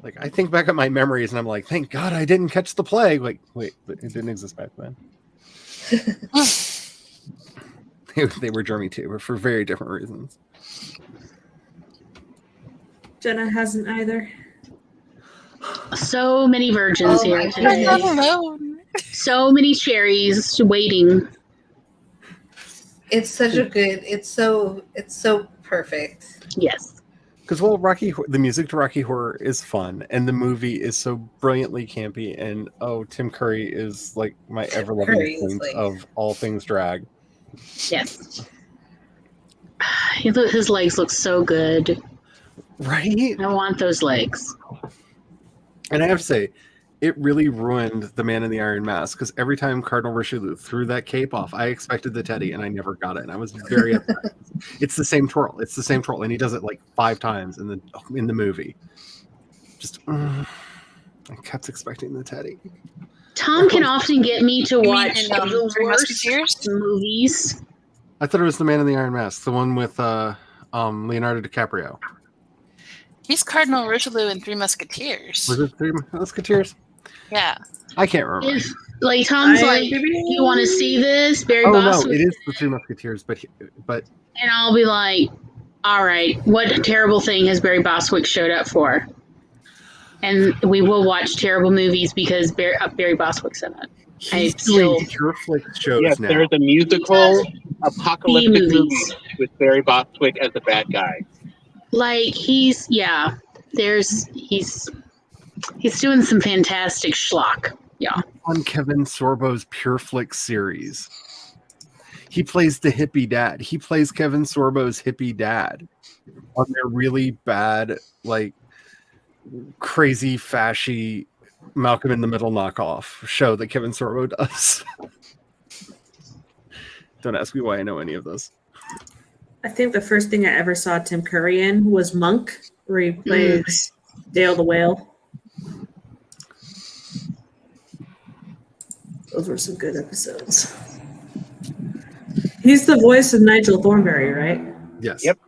Like I think back at my memories and I'm like, thank God I didn't catch the plague. Like, wait, but it didn't exist back then. They were germy too, but for very different reasons. Jenna hasn't either. So many virgins here my today. I'm not alone. So many cherries waiting. It's such a good. It's so perfect. Yes. Because the music to Rocky Horror is fun, and the movie is so brilliantly campy, and Tim Curry is like my ever loving saint of all things drag. Yes. His legs look so good. Right? I want those legs. And I have to say, it really ruined the Man in the Iron Mask, because every time Cardinal Richelieu threw that cape off, I expected the teddy, and I never got it, and I was very upset. It's the same twirl. It's the same twirl, and he does it like 5 times in the movie. Just, I kept expecting the teddy. Tom can often get me to watch Three the worst Musketeers? movies. I thought it was the Man in the Iron Mask, the one with Leonardo DiCaprio. He's Cardinal Richelieu in Three Musketeers. Was it Three Musketeers? Yeah. I can't remember. If like Tom's like, you want to see this, Barry Bostwick? No, it is the Three Musketeers, but And I'll be like, all right, what terrible thing has Barry Bostwick showed up for? And we will watch terrible movies because Barry Bostwick's in it. he's doing pure flick shows Yes, now. there's a musical apocalyptic B-movies. movie with Barry Bostwick as the bad guy. Like he's doing some fantastic schlock. Yeah. On Kevin Sorbo's Pure Flick series, he plays the hippie dad. He plays Kevin Sorbo's hippie dad on their really bad, like crazy fashy Malcolm in the Middle knockoff show that Kevin Sorbo does. Don't ask me why I know any of this. I think the first thing I ever saw Tim Curry in was Monk, where he plays Dale the Whale. Those were some good episodes. He's the voice of Nigel Thornberry, right? Yes. Yep.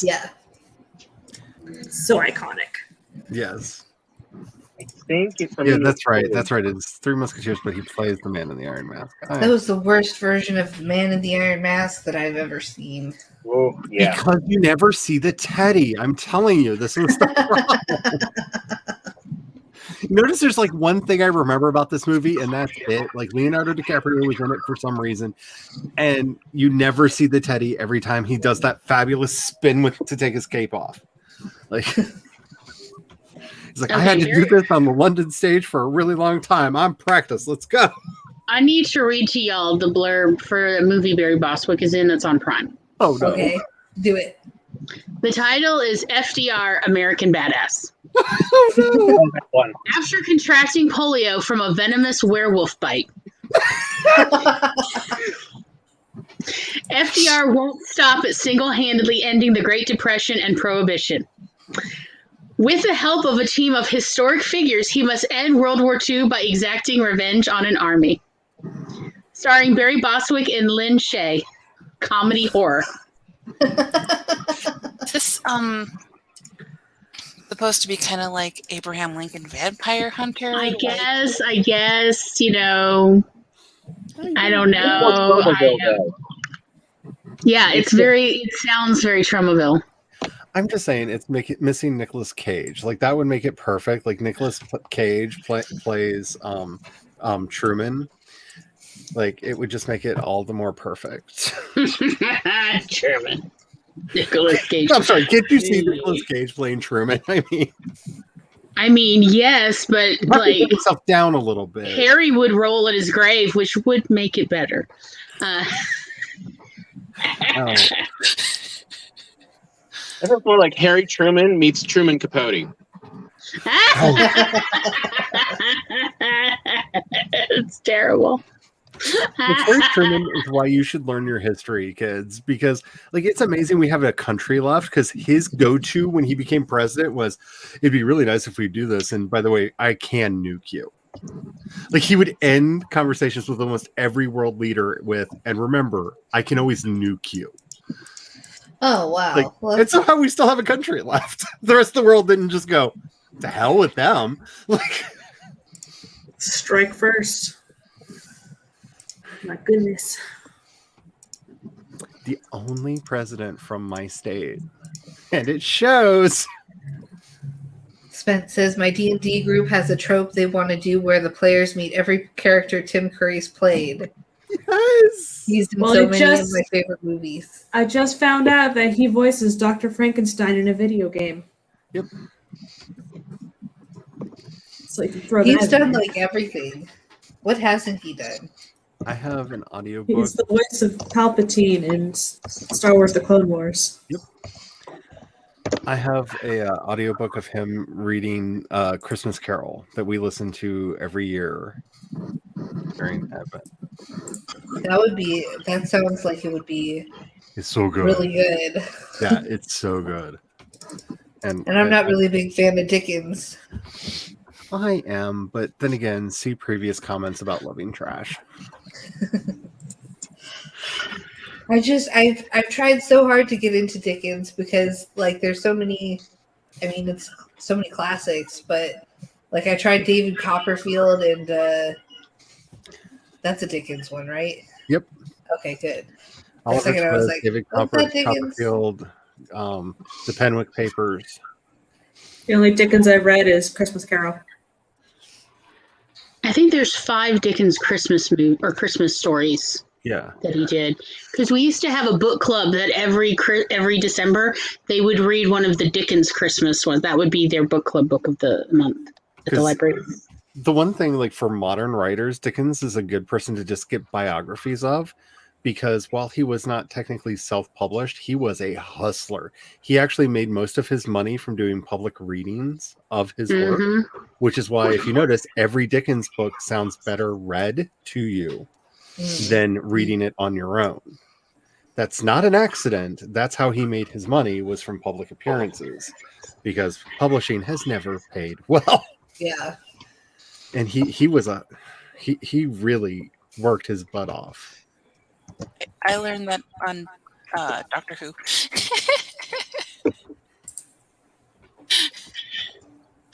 Yeah. So iconic. Yes. I think it's Yeah, that's right. That's right. It's Three Musketeers, but he plays the Man in the Iron Mask. That was the worst version of Man in the Iron Mask that I've ever seen. Oh, yeah. Because you never see the teddy. I'm telling you, this is the problem. Notice there's like one thing I remember about this movie, and that's it. Like Leonardo DiCaprio was in it for some reason, and you never see the teddy every time he does that fabulous spin to take his cape off. Like he's like, I had to do this on the London stage for a really long time. I'm practiced. Let's go. I need to read to y'all the blurb for a movie Barry Bostwick is in that's on Prime. Oh no. Okay, do it. The title is FDR American Badass. Oh, no. One. After contracting polio from a venomous werewolf bite, FDR won't stop at single-handedly ending the Great Depression and Prohibition. With the help of a team of historic figures, he must end World War II by exacting revenge on an army. starring Barry Bostwick and Lynn Shay. Comedy horror. Is this supposed to be kind of like Abraham Lincoln Vampire Hunter? I guess, you know, I don't know. Yeah, it sounds very Tromaville. I'm just saying it's missing Nicolas Cage. Like that would make it perfect. Like Nicolas Cage plays Truman. Like it would just make it all the more perfect. Truman. Nicolas Cage. I'm sorry, can't you see Nicolas Cage playing Truman? I mean, yes, but like put himself down a little bit. Harry would roll at his grave, which would make it better. I think more like Harry Truman meets Truman Capote. It's terrible. Harry Truman is why you should learn your history, kids, because like it's amazing we have a country left, because his go-to when he became president was, it'd be really nice if we do this, and by the way, I can nuke you. Like he would end conversations with almost every world leader with, and remember, I can always nuke you. Oh, wow. Like, and somehow we still have a country left. The rest of the world didn't just go, to hell with them. Like, strike first. My goodness. The only president from my state. And it shows. Spence says, my D&D group has a trope they want to do where the players meet every character Tim Curry's played. Yes. He's in so many of my favorite movies. I just found out that he voices Dr. Frankenstein in a video game. Yep. So you can throw He's done like everything. What hasn't he done? I have an audiobook. He's the voice of Palpatine in Star Wars: The Clone Wars. Yep. I have a audiobook of him reading Christmas Carol that we listen to every year during Advent. That sounds like it would be It's so good. Really good. Yeah, it's so good. And I'm not really a big fan of Dickens. I am, but then again, see previous comments about loving trash. I've tried so hard to get into Dickens because like there's so many, it's so many classics, but like I tried David Copperfield and that's a Dickens one, right? Yep. Okay, good. I was like, David Dickens? Copperfield, the Penwick Papers. The only Dickens I've read is Christmas Carol. I think there's 5 Dickens Christmas stories. Yeah, that he did, because we used to have a book club that every December they would read one of the Dickens Christmas ones. That would be their book club book of the month at the library. The one thing, like for modern writers, Dickens is a good person to just get biographies of, because while he was not technically self-published, he was a hustler. He actually made most of his money from doing public readings of his work, which is why, if you notice, every Dickens book sounds better read to you than reading it on your own. That's not an accident. That's how he made his money, was from public appearances, because publishing has never paid well. Yeah. And he really worked his butt off. I learned that on Doctor Who.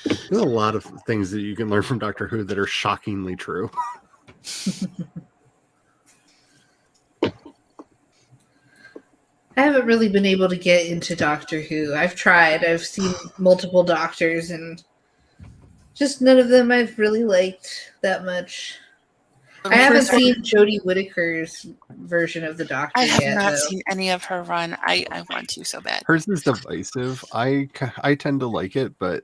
There's a lot of things that you can learn from Doctor Who that are shockingly true. I haven't really been able to get into Doctor Who. I've tried. I've seen multiple doctors, and just none of them I've really liked that much. I haven't seen Jodie Whittaker's version of the Doctor yet. I have not seen any of her run. I want to so bad. Hers is divisive. I tend to like it, but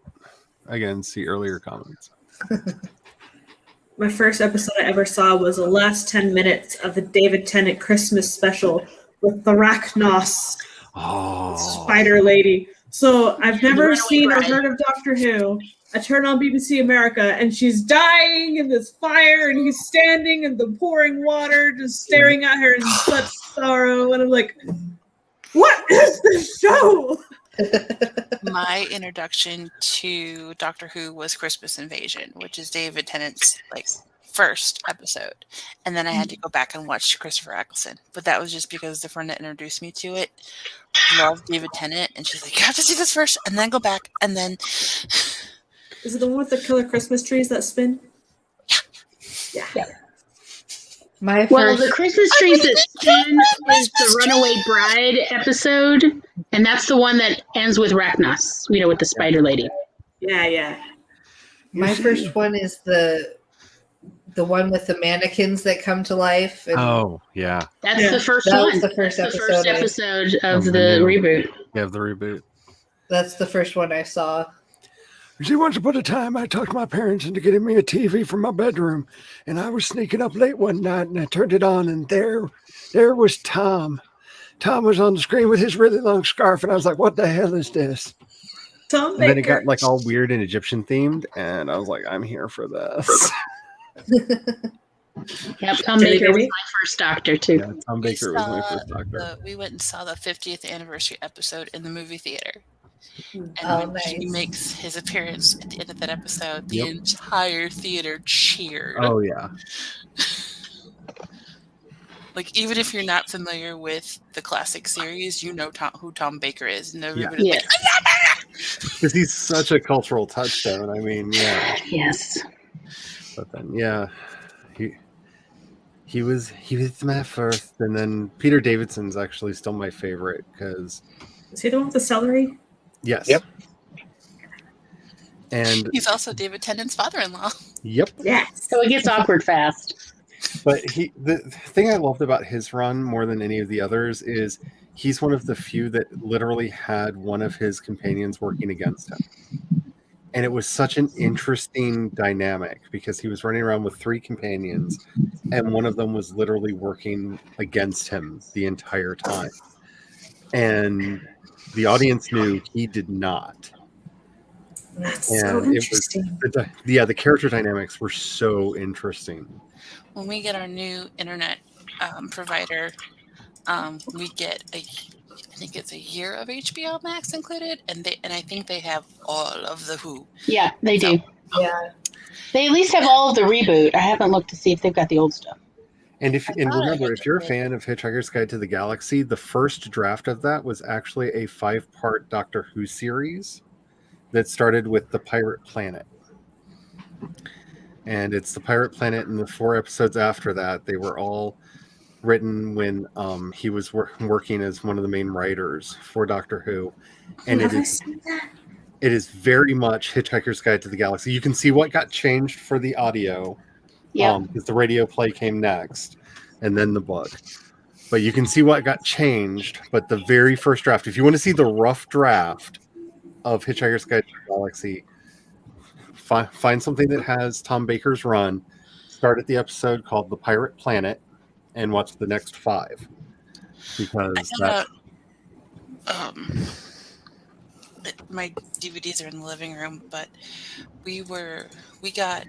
again, see earlier comments. My first episode I ever saw was the last 10 minutes of the David Tennant Christmas special with the Arachnos spider lady. So I've never seen or heard of Doctor Who. I turn on BBC America and she's dying in this fire and he's standing in the pouring water just staring at her in such sorrow. And I'm like, what is this show? My introduction to Doctor Who was Christmas Invasion, which is David Tennant's first episode, and then I had to go back and watch Christopher Eccleston. But that was just because the friend that introduced me to it loved David Tennant, and she's like, "You have to see this first, and then go back, and then." Is it the one with the killer Christmas trees that spin? Yeah. Well, the Christmas trees that spin is the Runaway Bride episode, and that's the one that ends with Rachnos, with the spider lady. Yeah. My first one is the one with the mannequins that come to life. And Oh, yeah. That's the first that one. was the first That's episode. the first episode of the reboot. Yeah, the reboot. That's the first one I saw. You see, once upon a time, I talked my parents into getting me a TV for my bedroom, and I was sneaking up late one night, and I turned it on, and there was Tom. Tom was on the screen with his really long scarf, and I was like, "What the hell is this?" Tom And then it Baker. got like all weird and Egyptian themed, and I was like, "I'm here for this." Yep, Tom Baker was my first Doctor too. Yeah, Tom Baker was my first Doctor. We went and saw the 50th anniversary episode in the movie theater. And when he nice. makes his appearance at the end of that episode, the Yep. entire theater cheered. Oh yeah. Like, even if you're not familiar with the classic series, you know who Tom Baker is. And Yeah. everybody's like, Because he's such a cultural touchstone. I mean, yeah. Yes. But then, yeah, he was my first, and then Peter Davidson's actually still my favorite because Is he the one with the celery? yes, Yep. and he's also David Tennant's father-in-law. yep. Yes. So it gets awkward fast. But the thing I loved about his run more than any of the others is he's one of the few that literally had one of his companions working against him. And it was such an interesting dynamic because he was running around with 3 companions and one of them was literally working against him the entire time. And the audience knew he did not. That's And so it was interesting. the character dynamics were so interesting. When we get our new internet provider, we get I think it's a year of HBO Max included, and I think they have all of the Who. Yeah, they do. Yeah. They at least have all of the reboot. I haven't looked to see if they've got the old stuff. And remember, I if you're a did. fan of Hitchhiker's Guide to the Galaxy, the first draft of that was actually a 5-part Doctor Who series that started with the Pirate Planet. And it's the Pirate Planet, and the 4 episodes after that, they were all written when he was working as one of the main writers for Doctor Who. And Have I seen that? it is very much Hitchhiker's Guide to the Galaxy. You can see what got changed for the audio. Yeah. Because the radio play came next, and then the book. But you can see what got changed. But the very first draft, if you want to see the rough draft of Hitchhiker's Guide to the Galaxy, find something that has Tom Baker's run, start at the episode called The Pirate Planet, and watch the next 5. Because my DVDs are in the living room, but we got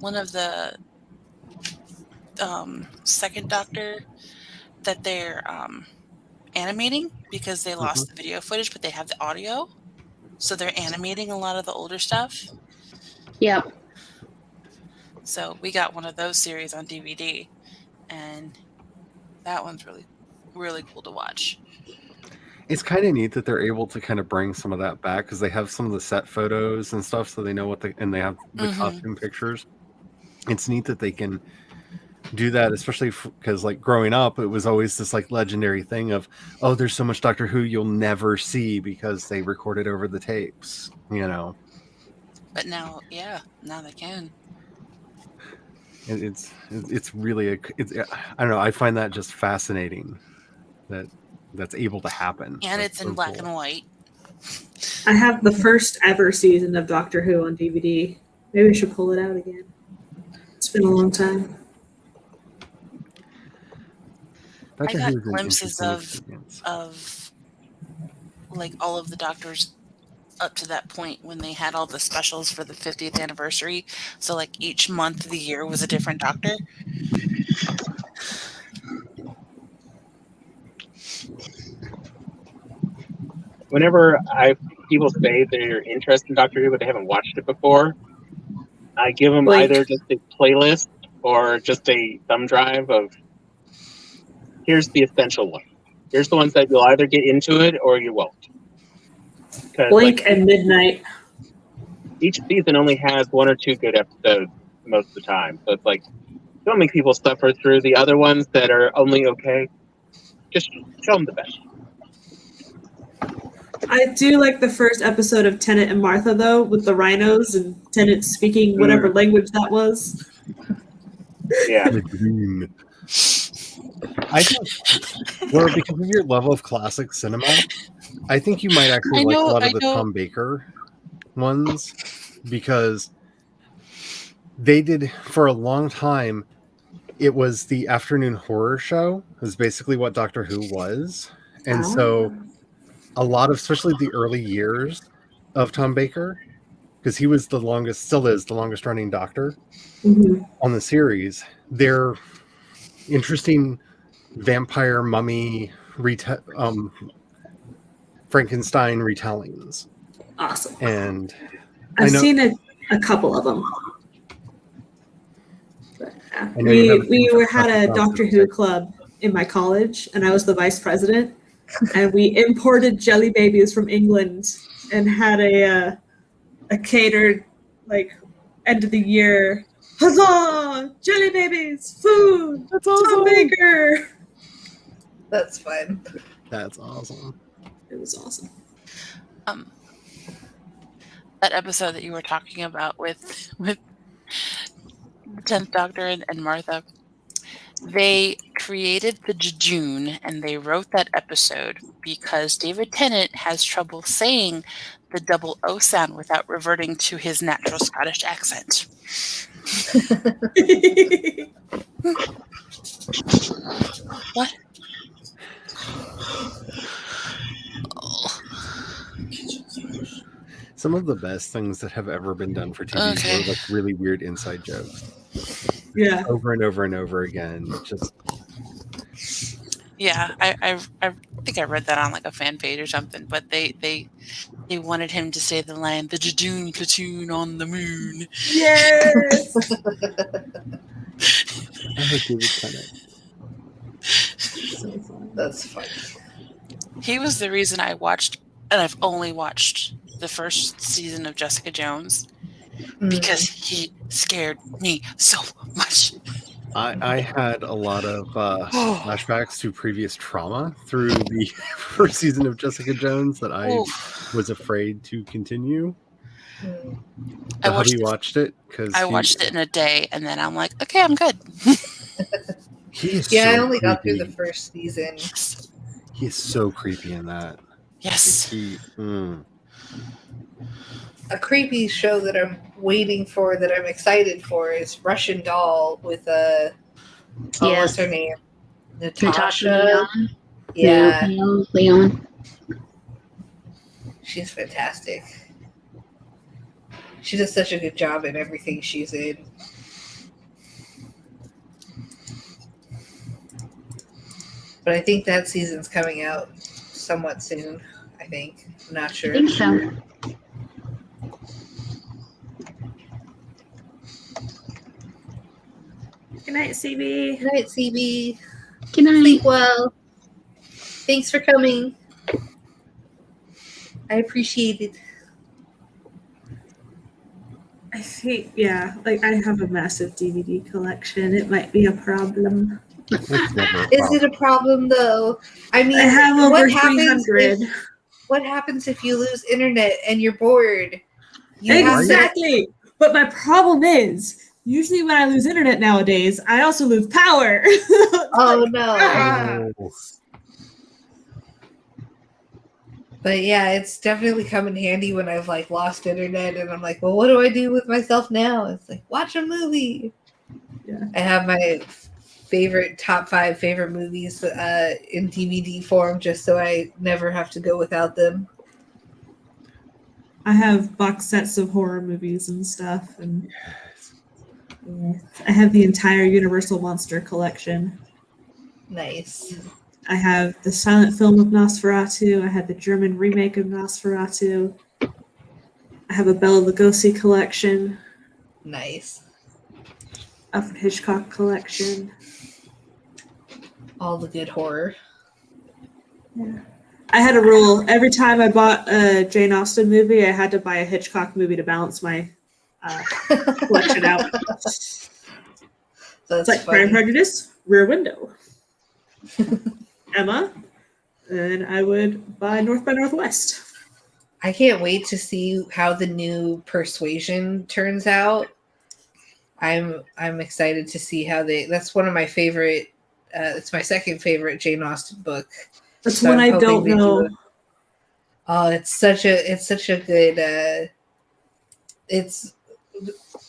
one of the second Doctor that they're animating because they lost the video footage, but they have the audio, so they're animating a lot of the older stuff. Yep. So we got one of those series on DVD, and that one's really, really cool to watch. it's kind of neat that they're able to kind of bring some of that back because they have some of the set photos and stuff, so they know and they have the costume pictures. It's neat that they can do that, especially because like growing up, it was always this like legendary thing of, oh, there's so much Doctor Who you'll never see because they recorded over the tapes, But now, now they can. It's really I don't know. I find that just fascinating that's able to happen. And That's it's in so black cool. and white. I have the first ever season of Doctor Who on DVD. Maybe I should pull it out again. It's been a long time. Doctor I got Who is an glimpses interesting experience. of like all of the Doctors up to that point when they had all the specials for the 50th anniversary. So like each month of the year was a different Doctor. Whenever people say they're interested in Doctor Who but they haven't watched it before, I give them Like- either just a playlist or just a thumb drive of here's the essential one. Here's the ones that you'll either get into it or you won't. Because Blink and Midnight. each season only has 1 or 2 good episodes most of the time. So it's like, don't make people suffer through the other ones that are only okay. Just show them the best. I do like the first episode of Tennant and Martha, though, with the rhinos and Tennant speaking whatever language that was. Yeah. I think, well, because of your level of classic cinema, I think you might actually like a lot of the Tom Baker ones, because they did, for a long time, it was the afternoon horror show. It was basically what Doctor Who was. And so a lot of, especially the early years of Tom Baker, because he was the longest, still is the longest running Doctor on the series, they're interesting vampire mummy Frankenstein retellings. Awesome. And I've seen a couple of them. But, we had a Doctor Who club in my college, and I was the vice president, and we imported jelly babies from England and had a catered, like, end of the year, huzzah! Jelly babies, food, That's awesome. Tom Baker. That's fun. That's awesome. It was awesome. That episode that you were talking about with the 10th Doctor and Martha, they created the Jejune and they wrote that episode because David Tennant has trouble saying the double O sound without reverting to his natural Scottish accent. What? Some of the best things that have ever been done for TV Okay. were like really weird inside jokes. Yeah. Over and over and over again. Just Yeah, I think I read that on like a fan page or something, but they wanted him to say the line, "The Jejune platoon on the moon." Yes. I like David Tennant. So fun. That's funny. He was the reason I watched, and I've only watched the first season of Jessica Jones because he scared me so much. I had a lot of flashbacks to previous trauma through the first season of Jessica Jones that I was afraid to continue. I watched it because I watched it in a day, and then I'm like, okay, I'm good. He is Yeah, I so only got through creepy. the first season. He is so creepy in that. Yes. A creepy show that I'm waiting for, that I'm excited for, is Russian Doll with what's her name? Natasha. Leon. Yeah, Leon. she's fantastic. She does such a good job in everything she's in. But I think that season's coming out somewhat soon. I think. I'm not sure. I think so. Good night, CB. Good night, CB. Good night. Sleep well. Thanks for coming. I appreciate it. I think, yeah, like I have a massive DVD collection. It might be a problem. It's never a Is it a problem though? I mean, I have over what happens 300. what happens if you lose internet and you're bored? You have to- Exactly. But my problem is, usually when I lose internet nowadays, I also lose power. Oh no. Oh. But yeah, it's definitely come in handy when I've like lost internet and I'm like, well, what do I do with myself now? It's like, watch a movie. Yeah. I have my top 5 favorite movies in DVD form just so I never have to go without them. I have box sets of horror movies and stuff, and yeah, I have the entire Universal Monster collection. Nice. I have the silent film of Nosferatu. I had the German remake of Nosferatu. I have a Bela Lugosi collection. Nice. Alfred Hitchcock collection. All the good horror. Yeah. I had a rule. Every time I bought a Jane Austen movie, I had to buy a Hitchcock movie to balance my collection out. That's It's like Pride and Prejudice, Rear Window. Emma, and I would buy North by Northwest. I can't wait to see how the new Persuasion turns out. I'm excited to see how that's one of my favorite. It's my second favorite Jane Austen book. That's one I don't know. Oh, it's such a good. It's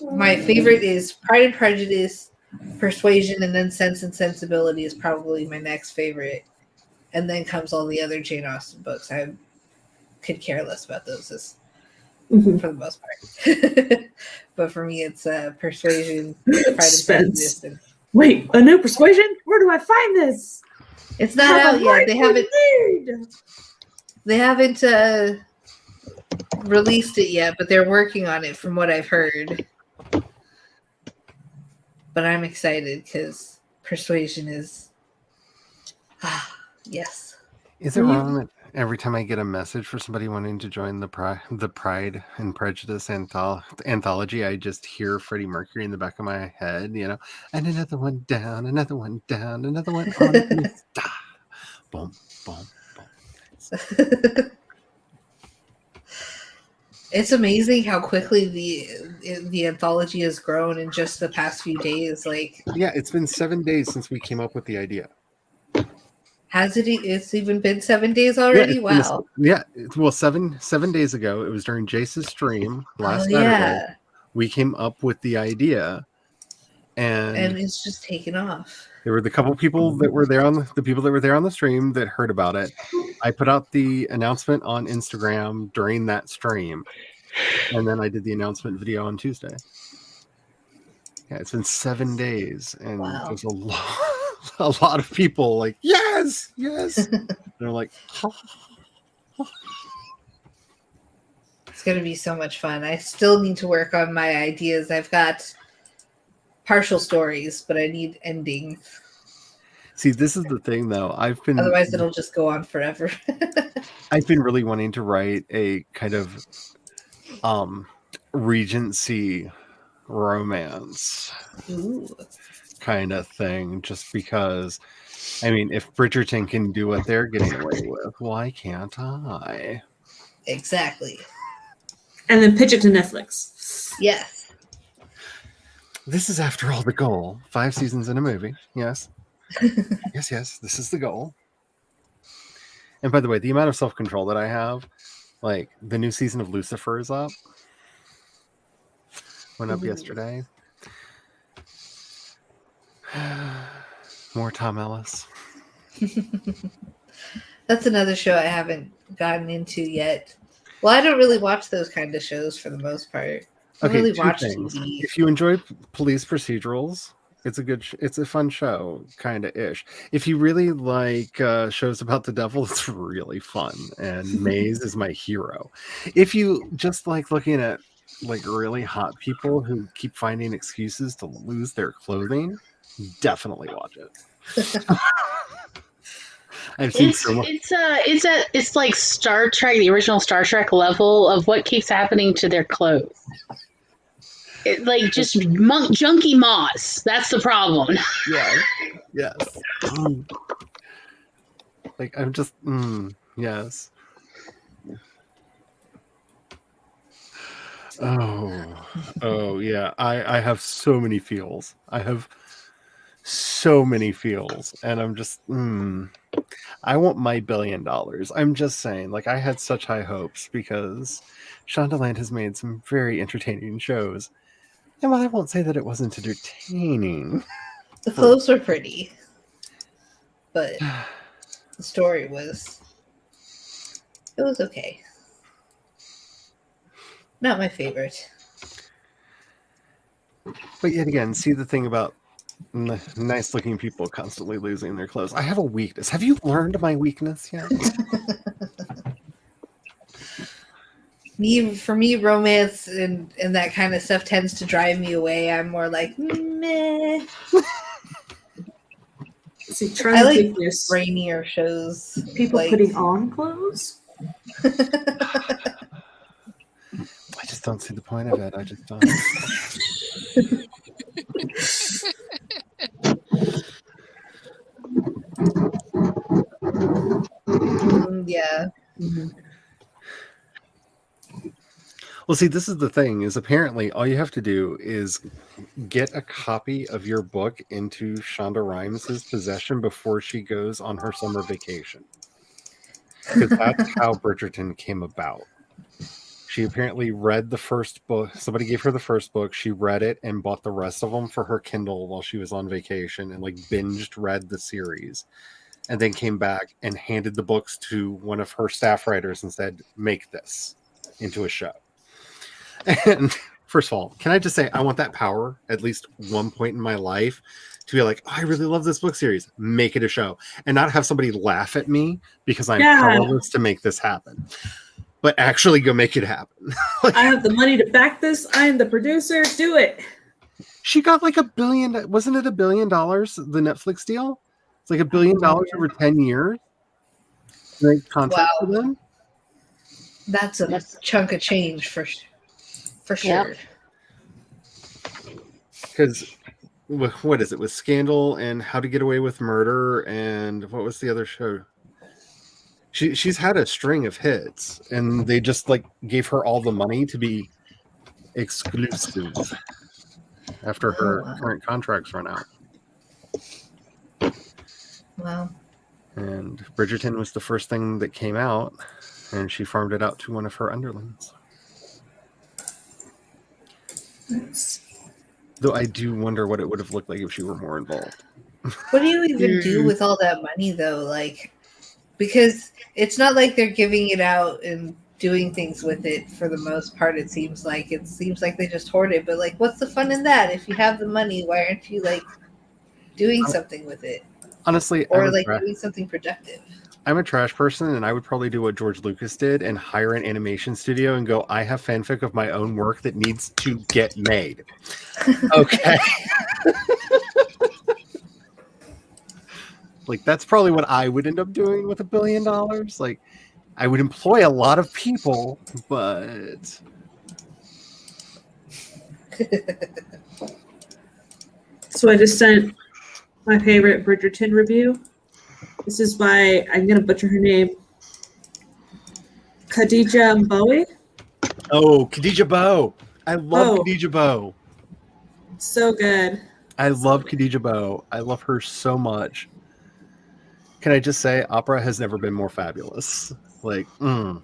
my favorite is Pride and Prejudice, Persuasion, and then Sense and Sensibility is probably my next favorite, and then comes all the other Jane Austen books. I could care less about those for the most part, but for me, it's Persuasion, Pride and Prejudice. Wait, a new Persuasion? Where do I find this? It's not out yet. They haven't released it yet, but they're working on it from what I've heard. But I'm excited because Persuasion is yes. Is it wrong that every time I get a message for somebody wanting to join the Pride and Prejudice anthology, I just hear Freddie Mercury in the back of my head, and another one down, another one down, another one on the star. Boom, boom, boom. It's amazing how quickly the anthology has grown in just the past few days. Yeah, it's been 7 days since we came up with the idea. Has it? It's even been 7 days already. Wow. Well, seven days ago, it was during Jace's stream last Saturday. Yeah. We came up with the idea, and it's just taken off. There were the couple people that were there on the stream that heard about it. I put out the announcement on Instagram during that stream, and then I did the announcement video on Tuesday. Yeah, it's been 7 days, and there's a lot of people like, yes. They're like, It's going to be so much fun. I still need to work on my ideas. I've got partial stories, but I need endings. See, this is the thing, though. Otherwise, it'll just go on forever. I've been really wanting to write a kind of Regency romance kind of thing, just because, I mean, if Bridgerton can do what they're getting away with, why can't I? Exactly. And then pitch it to Netflix. Yes. This is, after all, the goal. 5 seasons in a movie. Yes. Yes. This is the goal. And by the way, the amount of self-control that I have, like, the new season of Lucifer is up. Went up yesterday. More Tom Ellis. That's another show I haven't gotten into yet. Well, I don't really watch those kind of shows for the most part. I don't really watch TV. If you enjoy police procedurals, it's a fun show, kind of ish. If you really like shows about the devil, it's really fun. And Maze is my hero. If you just like looking at like really hot people who keep finding excuses to lose their clothing, definitely watch it. I've seen so much. It's like Star Trek, the original Star Trek level of what keeps happening to their clothes. Like just junky moss. That's the problem. Yeah. Yes. Like I'm just yes. Oh yeah. I have so many feels. And I'm just I want my $1 billion. I'm just saying, like, I had such high hopes because Shondaland has made some very entertaining shows. And while I won't say that it wasn't entertaining, the clothes were pretty, but the story was okay. Not my favorite. But yet again, see the thing about nice looking people constantly losing their clothes. I have a weakness. Have you learned my weakness yet? For me, romance and that kind of stuff tends to drive me away. I'm more like, meh. See, I trying to like think there's brainier shows. people like- putting on clothes. I just don't see the point of it. I just don't. Yeah. Well, see, this is the thing, is apparently all you have to do is get a copy of your book into Shonda Rhimes' possession before she goes on her summer vacation. Because that's how Bridgerton came about. She apparently read the first book. Somebody gave her the first book. She read it and bought the rest of them for her Kindle while she was on vacation and like binged read the series. And then came back and handed the books to one of her staff writers and said, make this into a show. And first of all, can I just say, I want that power at least one point in my life to be like, oh, I really love this book series. Make it a show. And not have somebody laugh at me because I'm powerless to make this happen. But actually go make it happen. I have the money to back this. I am the producer. Do it. She got like $1 billion. Wasn't it $1 billion, the Netflix deal? It's like $1 billion over 10 years. Great contract for them. That's a chunk of change for sure. Because what is it? With Scandal and How to Get Away with Murder and what was the other show? She's had a string of hits, and they just like gave her all the money to be exclusive after her current contracts run out. Wow. And Bridgerton was the first thing that came out, and she farmed it out to one of her underlings. Though I do wonder what it would have looked like if she were more involved. What do you even do with all that money, though? Like, because it's not like they're giving it out and doing things with it for the most part. It seems like they just hoard it. But like, what's the fun in that? If you have the money, why aren't you like doing something with it? Honestly, or like doing something productive. I'm a trash person, and I would probably do what George Lucas did and hire an animation studio and go, I have fanfic of my own work that needs to get made. Okay. Like, that's probably what I would end up doing with $1 billion. Like, I would employ a lot of people, but... So I just sent my favorite Bridgerton review. This is by, I'm going to butcher her name, Khadija Bowie. Oh, Khadija Bow. I love Khadija Bow. So good. I love Khadija Bow. I love her so much. Can I just say, opera has never been more fabulous. Like, Do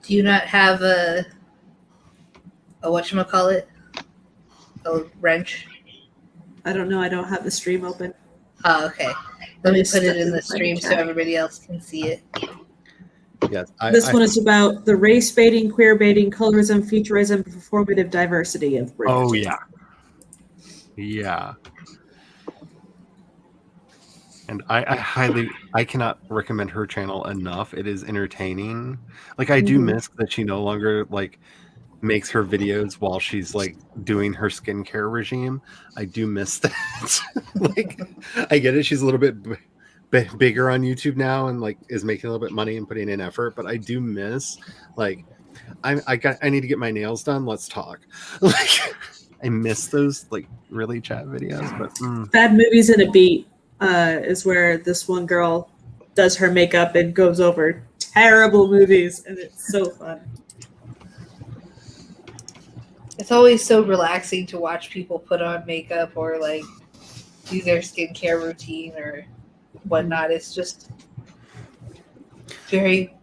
you not have a whatchamacallit? A wrench? I don't know. I don't have the stream open. Oh, okay. Let me put it in the stream so everybody else can see it. Yes. This one is about the race baiting, queer baiting, colorism, futurism, performative diversity of Bridgerton. Oh, yeah. Yeah. And I cannot recommend her channel enough. It is entertaining. Like, I do miss that she no longer, like, makes her videos while she's, like, doing her skincare regime. I do miss that. Like, I get it. She's a little bit bigger on YouTube now and, like, is making a little bit of money and putting in effort. But I do miss, like, I need to get my nails done. Let's talk. Like, I miss those, like, really chat videos. But Bad Movies in a Beat is where this one girl does her makeup and goes over terrible movies, and it's so fun. It's always so relaxing to watch people put on makeup or like do their skincare routine or whatnot. It's just very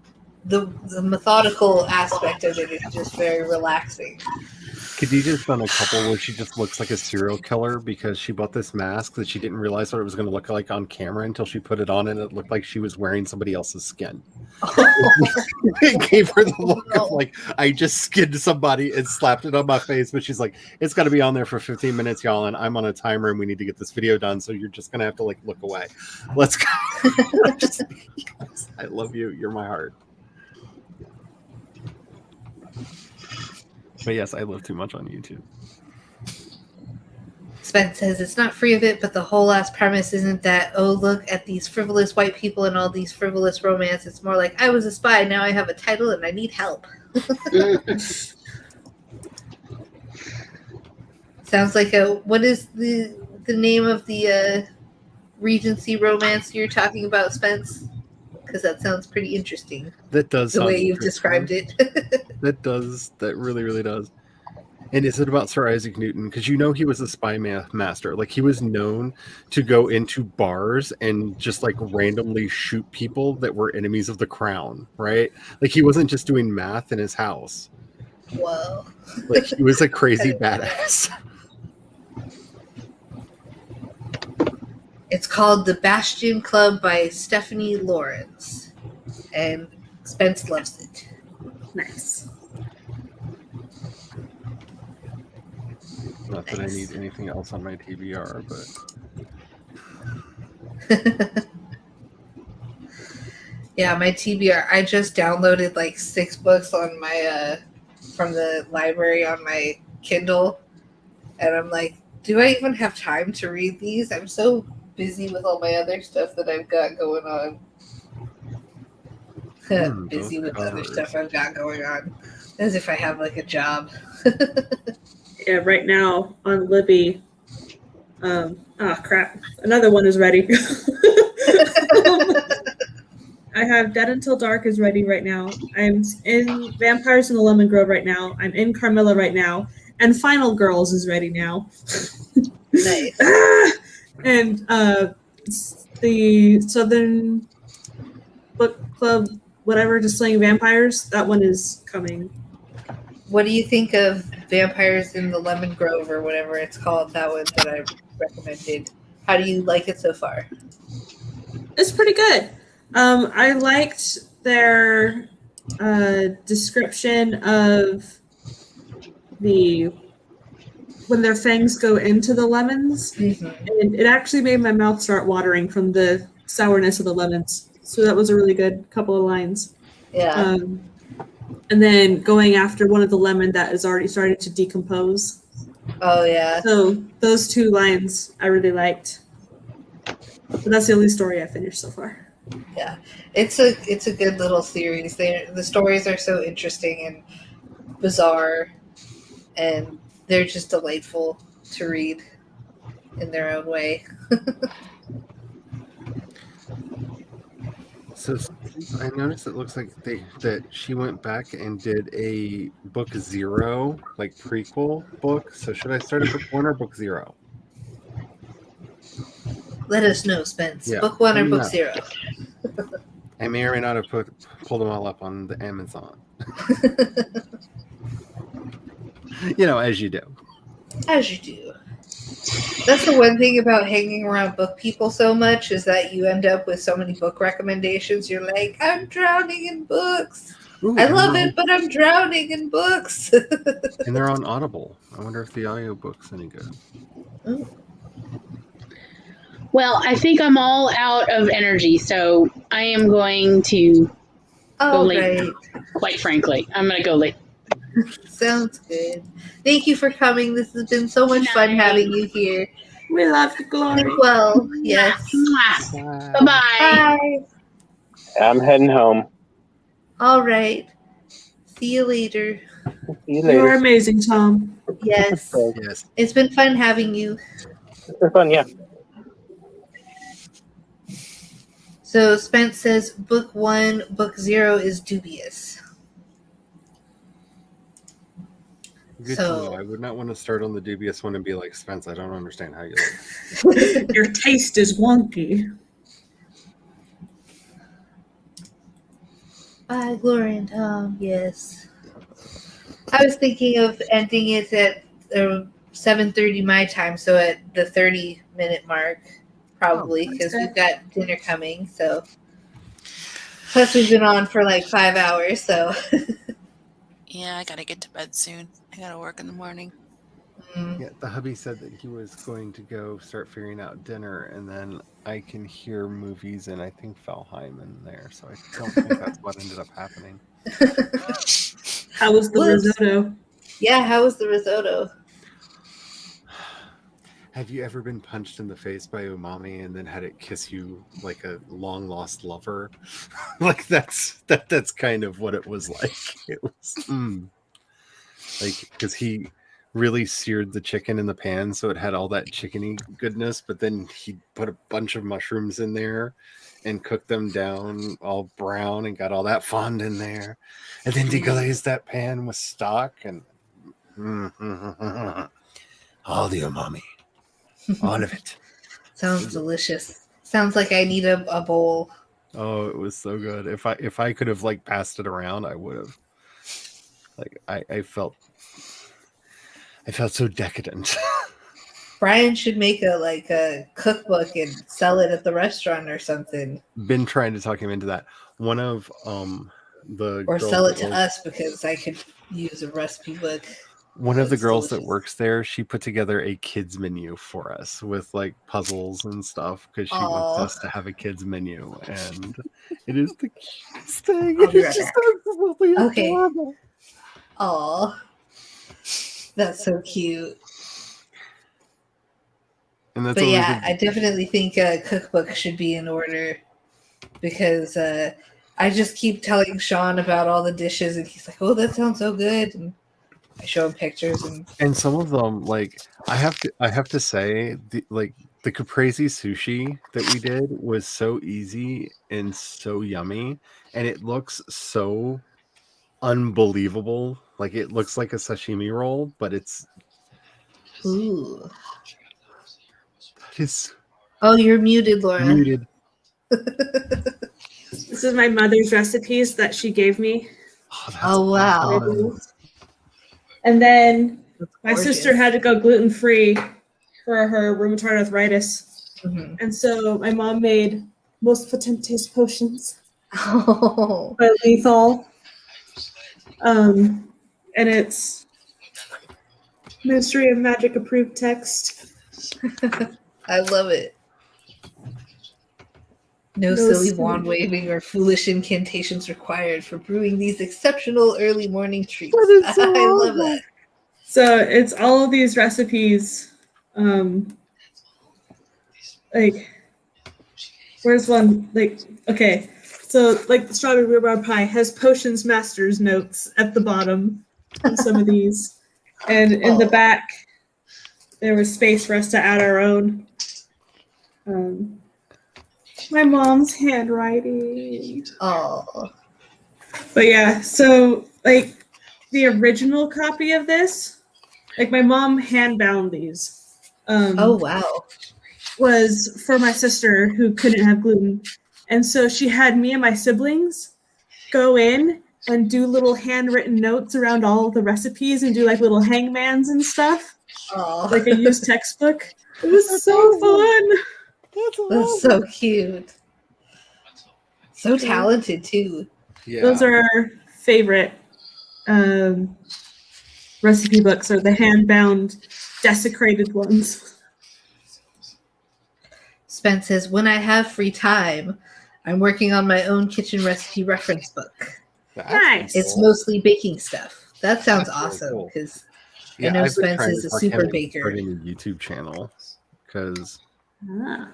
the methodical aspect of it is just very relaxing. Khadijah's done a couple where she just looks like a serial killer because she bought this mask that she didn't realize what it was going to look like on camera until she put it on, and it looked like she was wearing somebody else's skin. It gave her the look of like, I just skinned somebody and slapped it on my face, but she's like, it's got to be on there for 15 minutes, y'all, and I'm on a timer and we need to get this video done, so you're just going to have to like look away. Let's go. Yes, I love you. You're my heart. But yes, I live too much on YouTube. Spence says it's not free of it, but the whole last premise isn't that, oh, look at these frivolous white people and all these frivolous romance. It's more like, I was a spy, now I have a title and I need help. Sounds like what is the name of the Regency romance you're talking about, Spence? Because that sounds pretty interesting. That does the way you've described it. That really, really does. And is it about Sir Isaac Newton? Because you know he was a spy master. Like, he was known to go into bars and just like randomly shoot people that were enemies of the crown, right? Like, he wasn't just doing math in his house. Whoa. Like, he was a crazy badass. It's called The Bastion Club by Stephanie Lawrence. And Spence loves it. Nice. Not that I need anything else on my TBR, but yeah, my TBR. I just downloaded like 6 books on my from the library on my Kindle, and I'm like, do I even have time to read these? I'm so busy with all my other stuff that I've got going on. Busy with other stuff I've got going on, as if I have like a job. Yeah, right now on Libby. Crap. Another one is ready. I have Dead Until Dark is ready right now. I'm in Vampires in the Lemon Grove right now. I'm in Carmilla right now. And Final Girls is ready now. Nice. And the Southern Book Club, whatever, just slaying vampires, that one is coming. What do you think of Vampires in the Lemon Grove or whatever it's called, that one that I recommended? How do you like it so far? It's pretty good. I liked their description of when their fangs go into the lemons. Mm-hmm. And it actually made my mouth start watering from the sourness of the lemons. So that was a really good couple of lines. Yeah. And then going after one of the lemon that is already starting to decompose. Oh, yeah. So those 2 lines I really liked. But that's the only story I finished so far. Yeah. It's a good little series. The stories are so interesting and bizarre, and they're just delightful to read in their own way. So I noticed it looks like that she went back and did a book 0, like prequel book. So should I start at book 1 or book 0? Let us know, Spence. Yeah. Book 1 or book 0? I may or may not have pulled them all up on the Amazon. You know, as you do. As you do. That's the one thing about hanging around book people so much, is that you end up with so many book recommendations. You're like, I'm drowning in books. Ooh, I love it, but I'm drowning in books. And they're on Audible. I wonder if the audiobook's any good. Ooh. Well, I think I'm all out of energy, so I am going to go late. Right. Quite frankly, I'm going to go late. Sounds good. Thank you for coming. This has been so much fun having you here. We love you, Glory. Well, yes. Bye-bye. Bye. I'm heading home. All right. See you later. See you You're later. amazing, Tom. Yes. Yes. It's been fun having you. It's fun, yeah. So Spence says book 1, book 0 is dubious. Good So- to know. I would not want to start on the dubious one and be like, Spence, I don't understand how you Your taste is wonky. Bye, Glory and Tom. Yes. I was thinking of ending it at 7:30 my time, so at the 30-minute mark, probably, because we've got dinner coming. So, plus we've been on for like 5 hours. So, Yeah, I gotta get to bed soon. I gotta work in the morning. Yeah, the hubby said that he was going to go start figuring out dinner, and then I can hear movies and I think Valheim in there, so I don't think that's what ended up happening. How was the Whoops. risotto? Yeah, how was the risotto? Have you ever been punched in the face by umami and then had it kiss you like a long lost lover? Like that's kind of what it was like. It was like because he really seared the chicken in the pan so it had all that chickeny goodness, but then he put a bunch of mushrooms in there and cooked them down all brown and got all that fond in there, and then deglazed that pan with stock and All the umami. All of it. Sounds delicious. Sounds like I need a bowl. oh, it was so good. If I could have like passed it around, I would have. Like I felt so decadent. Brian should make a cookbook and sell it at the restaurant or something. Been trying to talk him into that. One of the Or girls sell it that to works- us because I could use a recipe book. One of the That's girls that delicious. works there, she put together a kids menu for us with like puzzles and stuff because she wants Aw. us to have a kids menu, and it is the cutest thing. I'll be It's right just back. absolutely Okay. adorable. Aw. That's so cute. And that's But always yeah, I definitely think a cookbook should be in order because I just keep telling Sean about all the dishes and he's like, oh, that sounds so good. And I show him pictures and some of them, like I have to say, the caprese sushi that we did was so easy and so yummy, and it looks so unbelievable. Like it looks like a sashimi roll, but it's ooh. it's Oh, you're muted, Laura. muted. This is my mother's recipes that she gave me. Oh, that's Oh wow. awesome. And then my Gorgeous. sister had to go gluten-free for her rheumatoid arthritis. Mhm. And so my mom made most potentes potions Oh. by lethal. And it's Ministry of Magic approved text. I love it. No No silly silly- wand waving or foolish incantations required for brewing these exceptional early morning treats. That is so I love awesome. that. So it's all of these recipes. Like, where's one? Like, okay. So, like, the strawberry rhubarb pie has potions master's notes at the bottom on some of these. And in the Oh. back, there was space for us to add our own. My mom's handwriting. Oh. But yeah, so, like, the original copy of this, like, my mom hand-bound these. Oh wow. Was for my sister who couldn't have gluten. And so she had me and my siblings go in and do little handwritten notes around all of the recipes and do like little hangmans and stuff, Oh. like a used textbook. It was so fun. That's so cute. So talented too. Yeah. Those are our favorite recipe books, are the hand-bound desecrated ones. Spence says, when I have free time, I'm working on my own kitchen recipe reference book. That's Nice. It's cool. mostly baking stuff. That sounds That's really awesome cool. because Yeah, I know I've been Spence trying is to a talk him super into baker. starting a YouTube channel because Ah.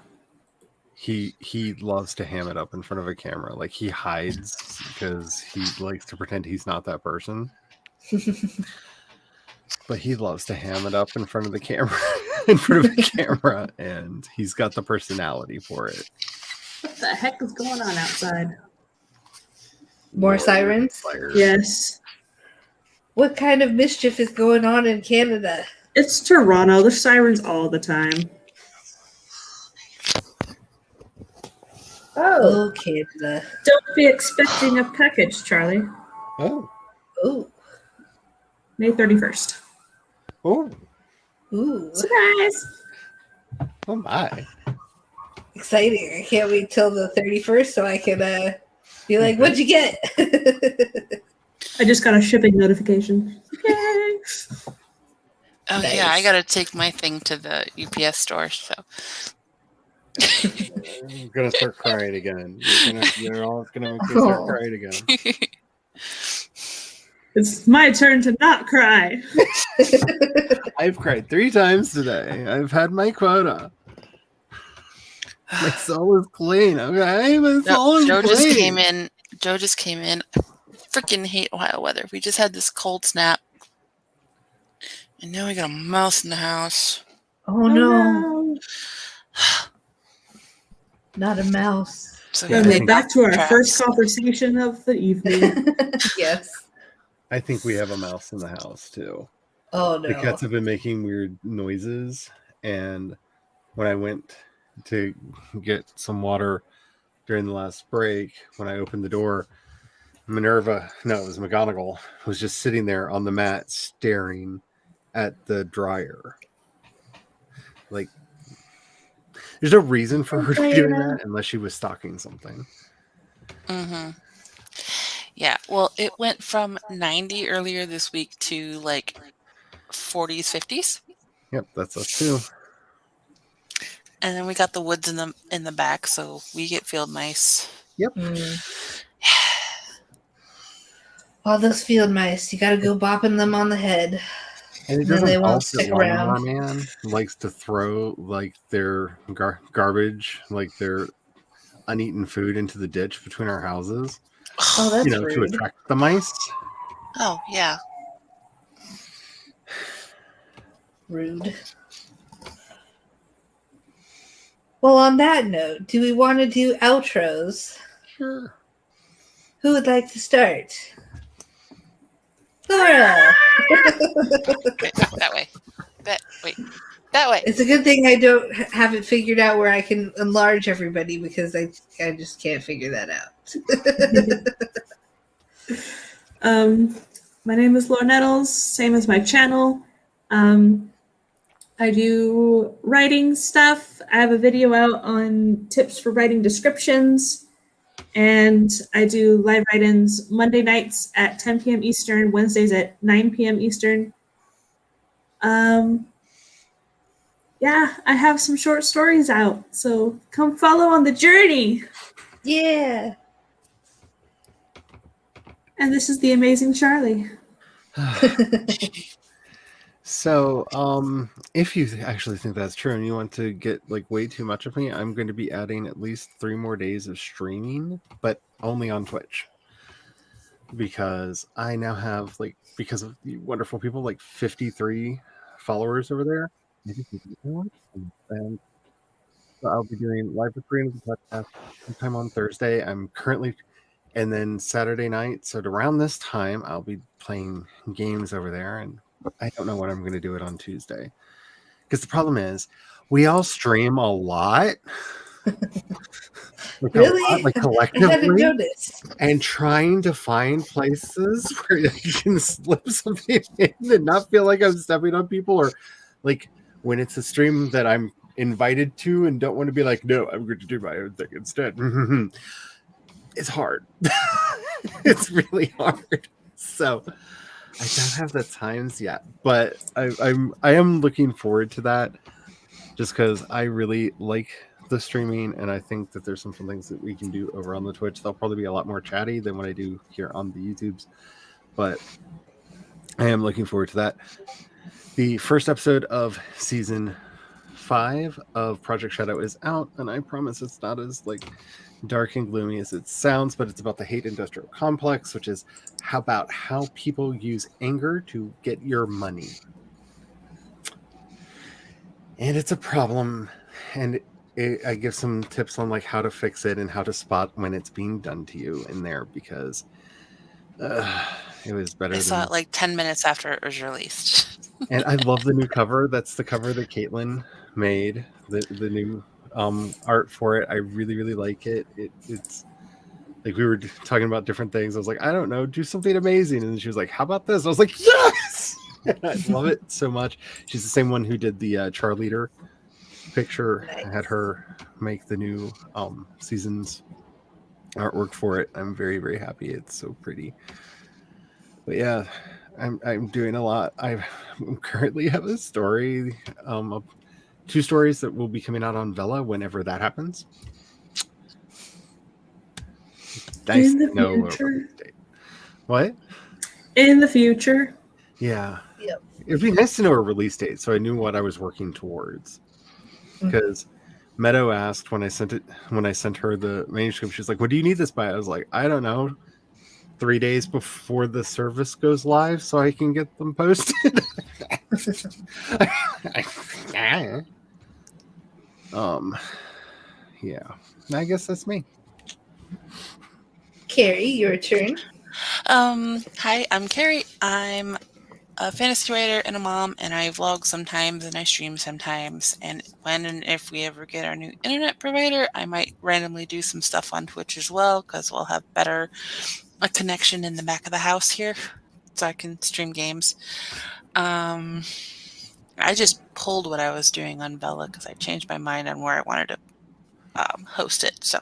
he loves to ham it up in front of a camera. Like he hides because he likes to pretend he's not that person. But he loves to ham it up in front of the camera, and he's got the personality for it. What the heck is going on outside? More sirens? Fire. Yes. What kind of mischief is going on in Canada? It's Toronto. There's sirens all the time. Oh, Canada. Don't be expecting a package, Charlie. Oh, Oh, May 31st. oh, ooh, Surprise! oh my! exciting! I can't wait till the 31st so I can be like, "What'd you get?" I just got a shipping notification. Yay! Oh Nice. yeah, I gotta take my thing to the UPS store. So I'm gonna start crying again. You're all gonna make me start Oh. crying again. It's my turn to not cry. I've cried 3 times today. I've had my quota. My soul is clean. Okay, my soul is Joe clean. just came in. Joe just came in. Freaking hate Ohio weather. We just had this cold snap, and now we got a mouse in the house. Oh no. Not a mouse. So Okay, back to our traps. first conversation of the evening. Yes. I think we have a mouse in the house too. Oh The no. cats have been making weird noises, and when I went to get some water during the last break, when I opened the door, McGonagall was just sitting there on the mat staring at the dryer. Like, there's no reason for her to be doing that unless she was stalking something. Mm-hmm. Yeah, well, it went from 90 earlier this week to like 40s, 50s. Yep, that's us too. And then we got the woods in the back, so we get field mice. Yep. All those field mice, you gotta go bopping them on the head. And it Then doesn't they won't help stick that Lawnmower around. Man likes to throw like their garbage, like their uneaten food into the ditch between our houses. Oh, that's to rude. attract the mice. Oh, yeah. Rude. Well, on that note, do we want to do outros? Sure. Who would like to start? Laura! Wait, that way. That way. It's a good thing I don't have it figured out where I can enlarge everybody because I just can't figure that out. My name is Laura Nettles, same as my channel. I do writing stuff. I have a video out on tips for writing descriptions. And I do live write-ins Monday nights at 10 p.m. Eastern, Wednesdays at 9 p.m. Eastern. Yeah, I have some short stories out, so come follow on the journey. Yeah. And this is the amazing Charlie. So, if you actually think that's true and you want to get like way too much of me, I'm going to be adding at least 3 more days of streaming, but only on Twitch. Because I now have, like, because of you wonderful people, like 53 followers over there. And so I'll be doing live recording of the podcast sometime on Thursday. And then Saturday night. So around this time, I'll be playing games over there, and I don't know when I'm going to do it on Tuesday. Because the problem is, we all stream a lot. Really? Like I hadn't collectively. noticed. And trying to find places where you can slip something in and not feel like I'm stepping on people, or like when it's a stream that I'm invited to and don't want to be like, no, I'm going to do my own thing instead. It's hard. It's really hard. So I don't have the times yet, but I am looking forward to that just because I really like the streaming, and I think that there's some fun things that we can do over on the Twitch. They'll probably be a lot more chatty than what I do here on the YouTubes, but I am looking forward to that. The first episode of season 5 of Project Shadow is out, and I promise it's not as like dark and gloomy as it sounds, but it's about the hate industrial complex, which is about how people use anger to get your money. And it's a problem, and I give some tips on like how to fix it and how to spot when it's being done to you in there, because it was better. I saw it like 10 minutes after it was released. And I love the new cover. That's the cover that Caitlin made. The new art for it. I really, really like it. It's like we were talking about different things. I was like, I don't know, do something amazing. And she was like, how about this? I was like, yes! And I love it so much. She's the same one who did the Charleader picture. Nice. I had her make the new season's artwork for it. I'm very, very happy. It's so pretty. But yeah, I'm doing a lot. I currently have a story, 2 stories that will be coming out on Vela whenever that happens. Nice In the to know. future. What? In the future. Yeah. Yep. It'd be nice to know a release date so I knew what I was working towards. Because Meadow asked when I sent her the manuscript, she's like, "What do you need this by?" I was like, "I don't know. 3 days before the service goes live so I can get them posted." Yeah. I guess that's me. Carrie, your turn. Hi, I'm Carrie. I'm a fantasy writer and a mom, and I vlog sometimes and I stream sometimes. And when and if we ever get our new internet provider, I might randomly do some stuff on Twitch as well, because we'll have a connection in the back of the house here, so I can stream games. I just pulled what I was doing on Bella because I changed my mind on where I wanted to host it. So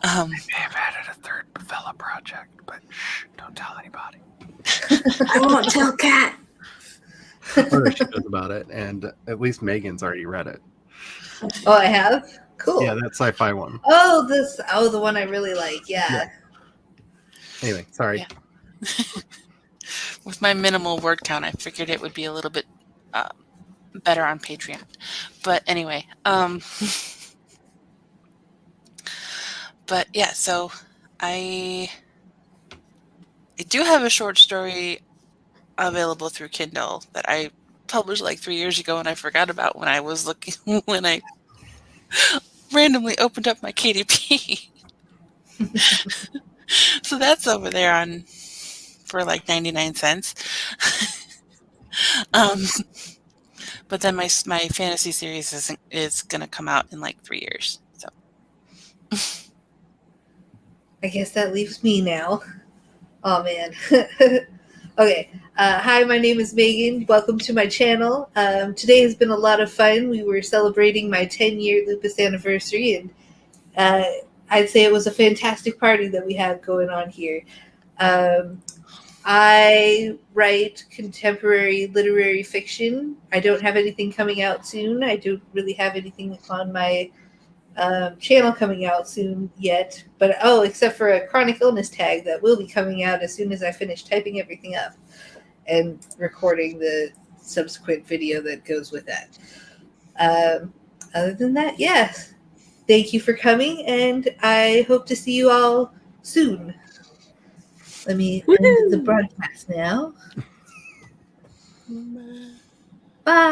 I may have added a third Bella project, but shh, don't tell anybody. I won't tell Kat. Or she knows about it, and at least Megan's already read it. Oh, I have? Cool. Yeah, that sci-fi one. Oh, the one I really like. Yeah. Anyway, sorry. Yeah. With my minimal word count, I figured it would be a little bit better on Patreon. But anyway, but yeah, so I do have a short story available through Kindle that I published like 3 years ago, and I forgot about when I was looking when I randomly opened up my KDP. So that's over there for like 99 cents. But then my fantasy series is going to come out in like 3 years. So I guess that leaves me now. Oh, man. Okay. Hi, my name is Megan. Welcome to my channel. Today has been a lot of fun. We were celebrating my 10-year Lupus anniversary, and I'd say it was a fantastic party that we had going on here. I write contemporary literary fiction. I don't have anything coming out soon. I don't really have anything on my channel coming out soon yet. But except for a chronic illness tag that will be coming out as soon as I finish typing everything up and recording the subsequent video that goes with that. Other than that, yes. Thank you for coming, and I hope to see you all soon. Let me end the broadcast now. Bye.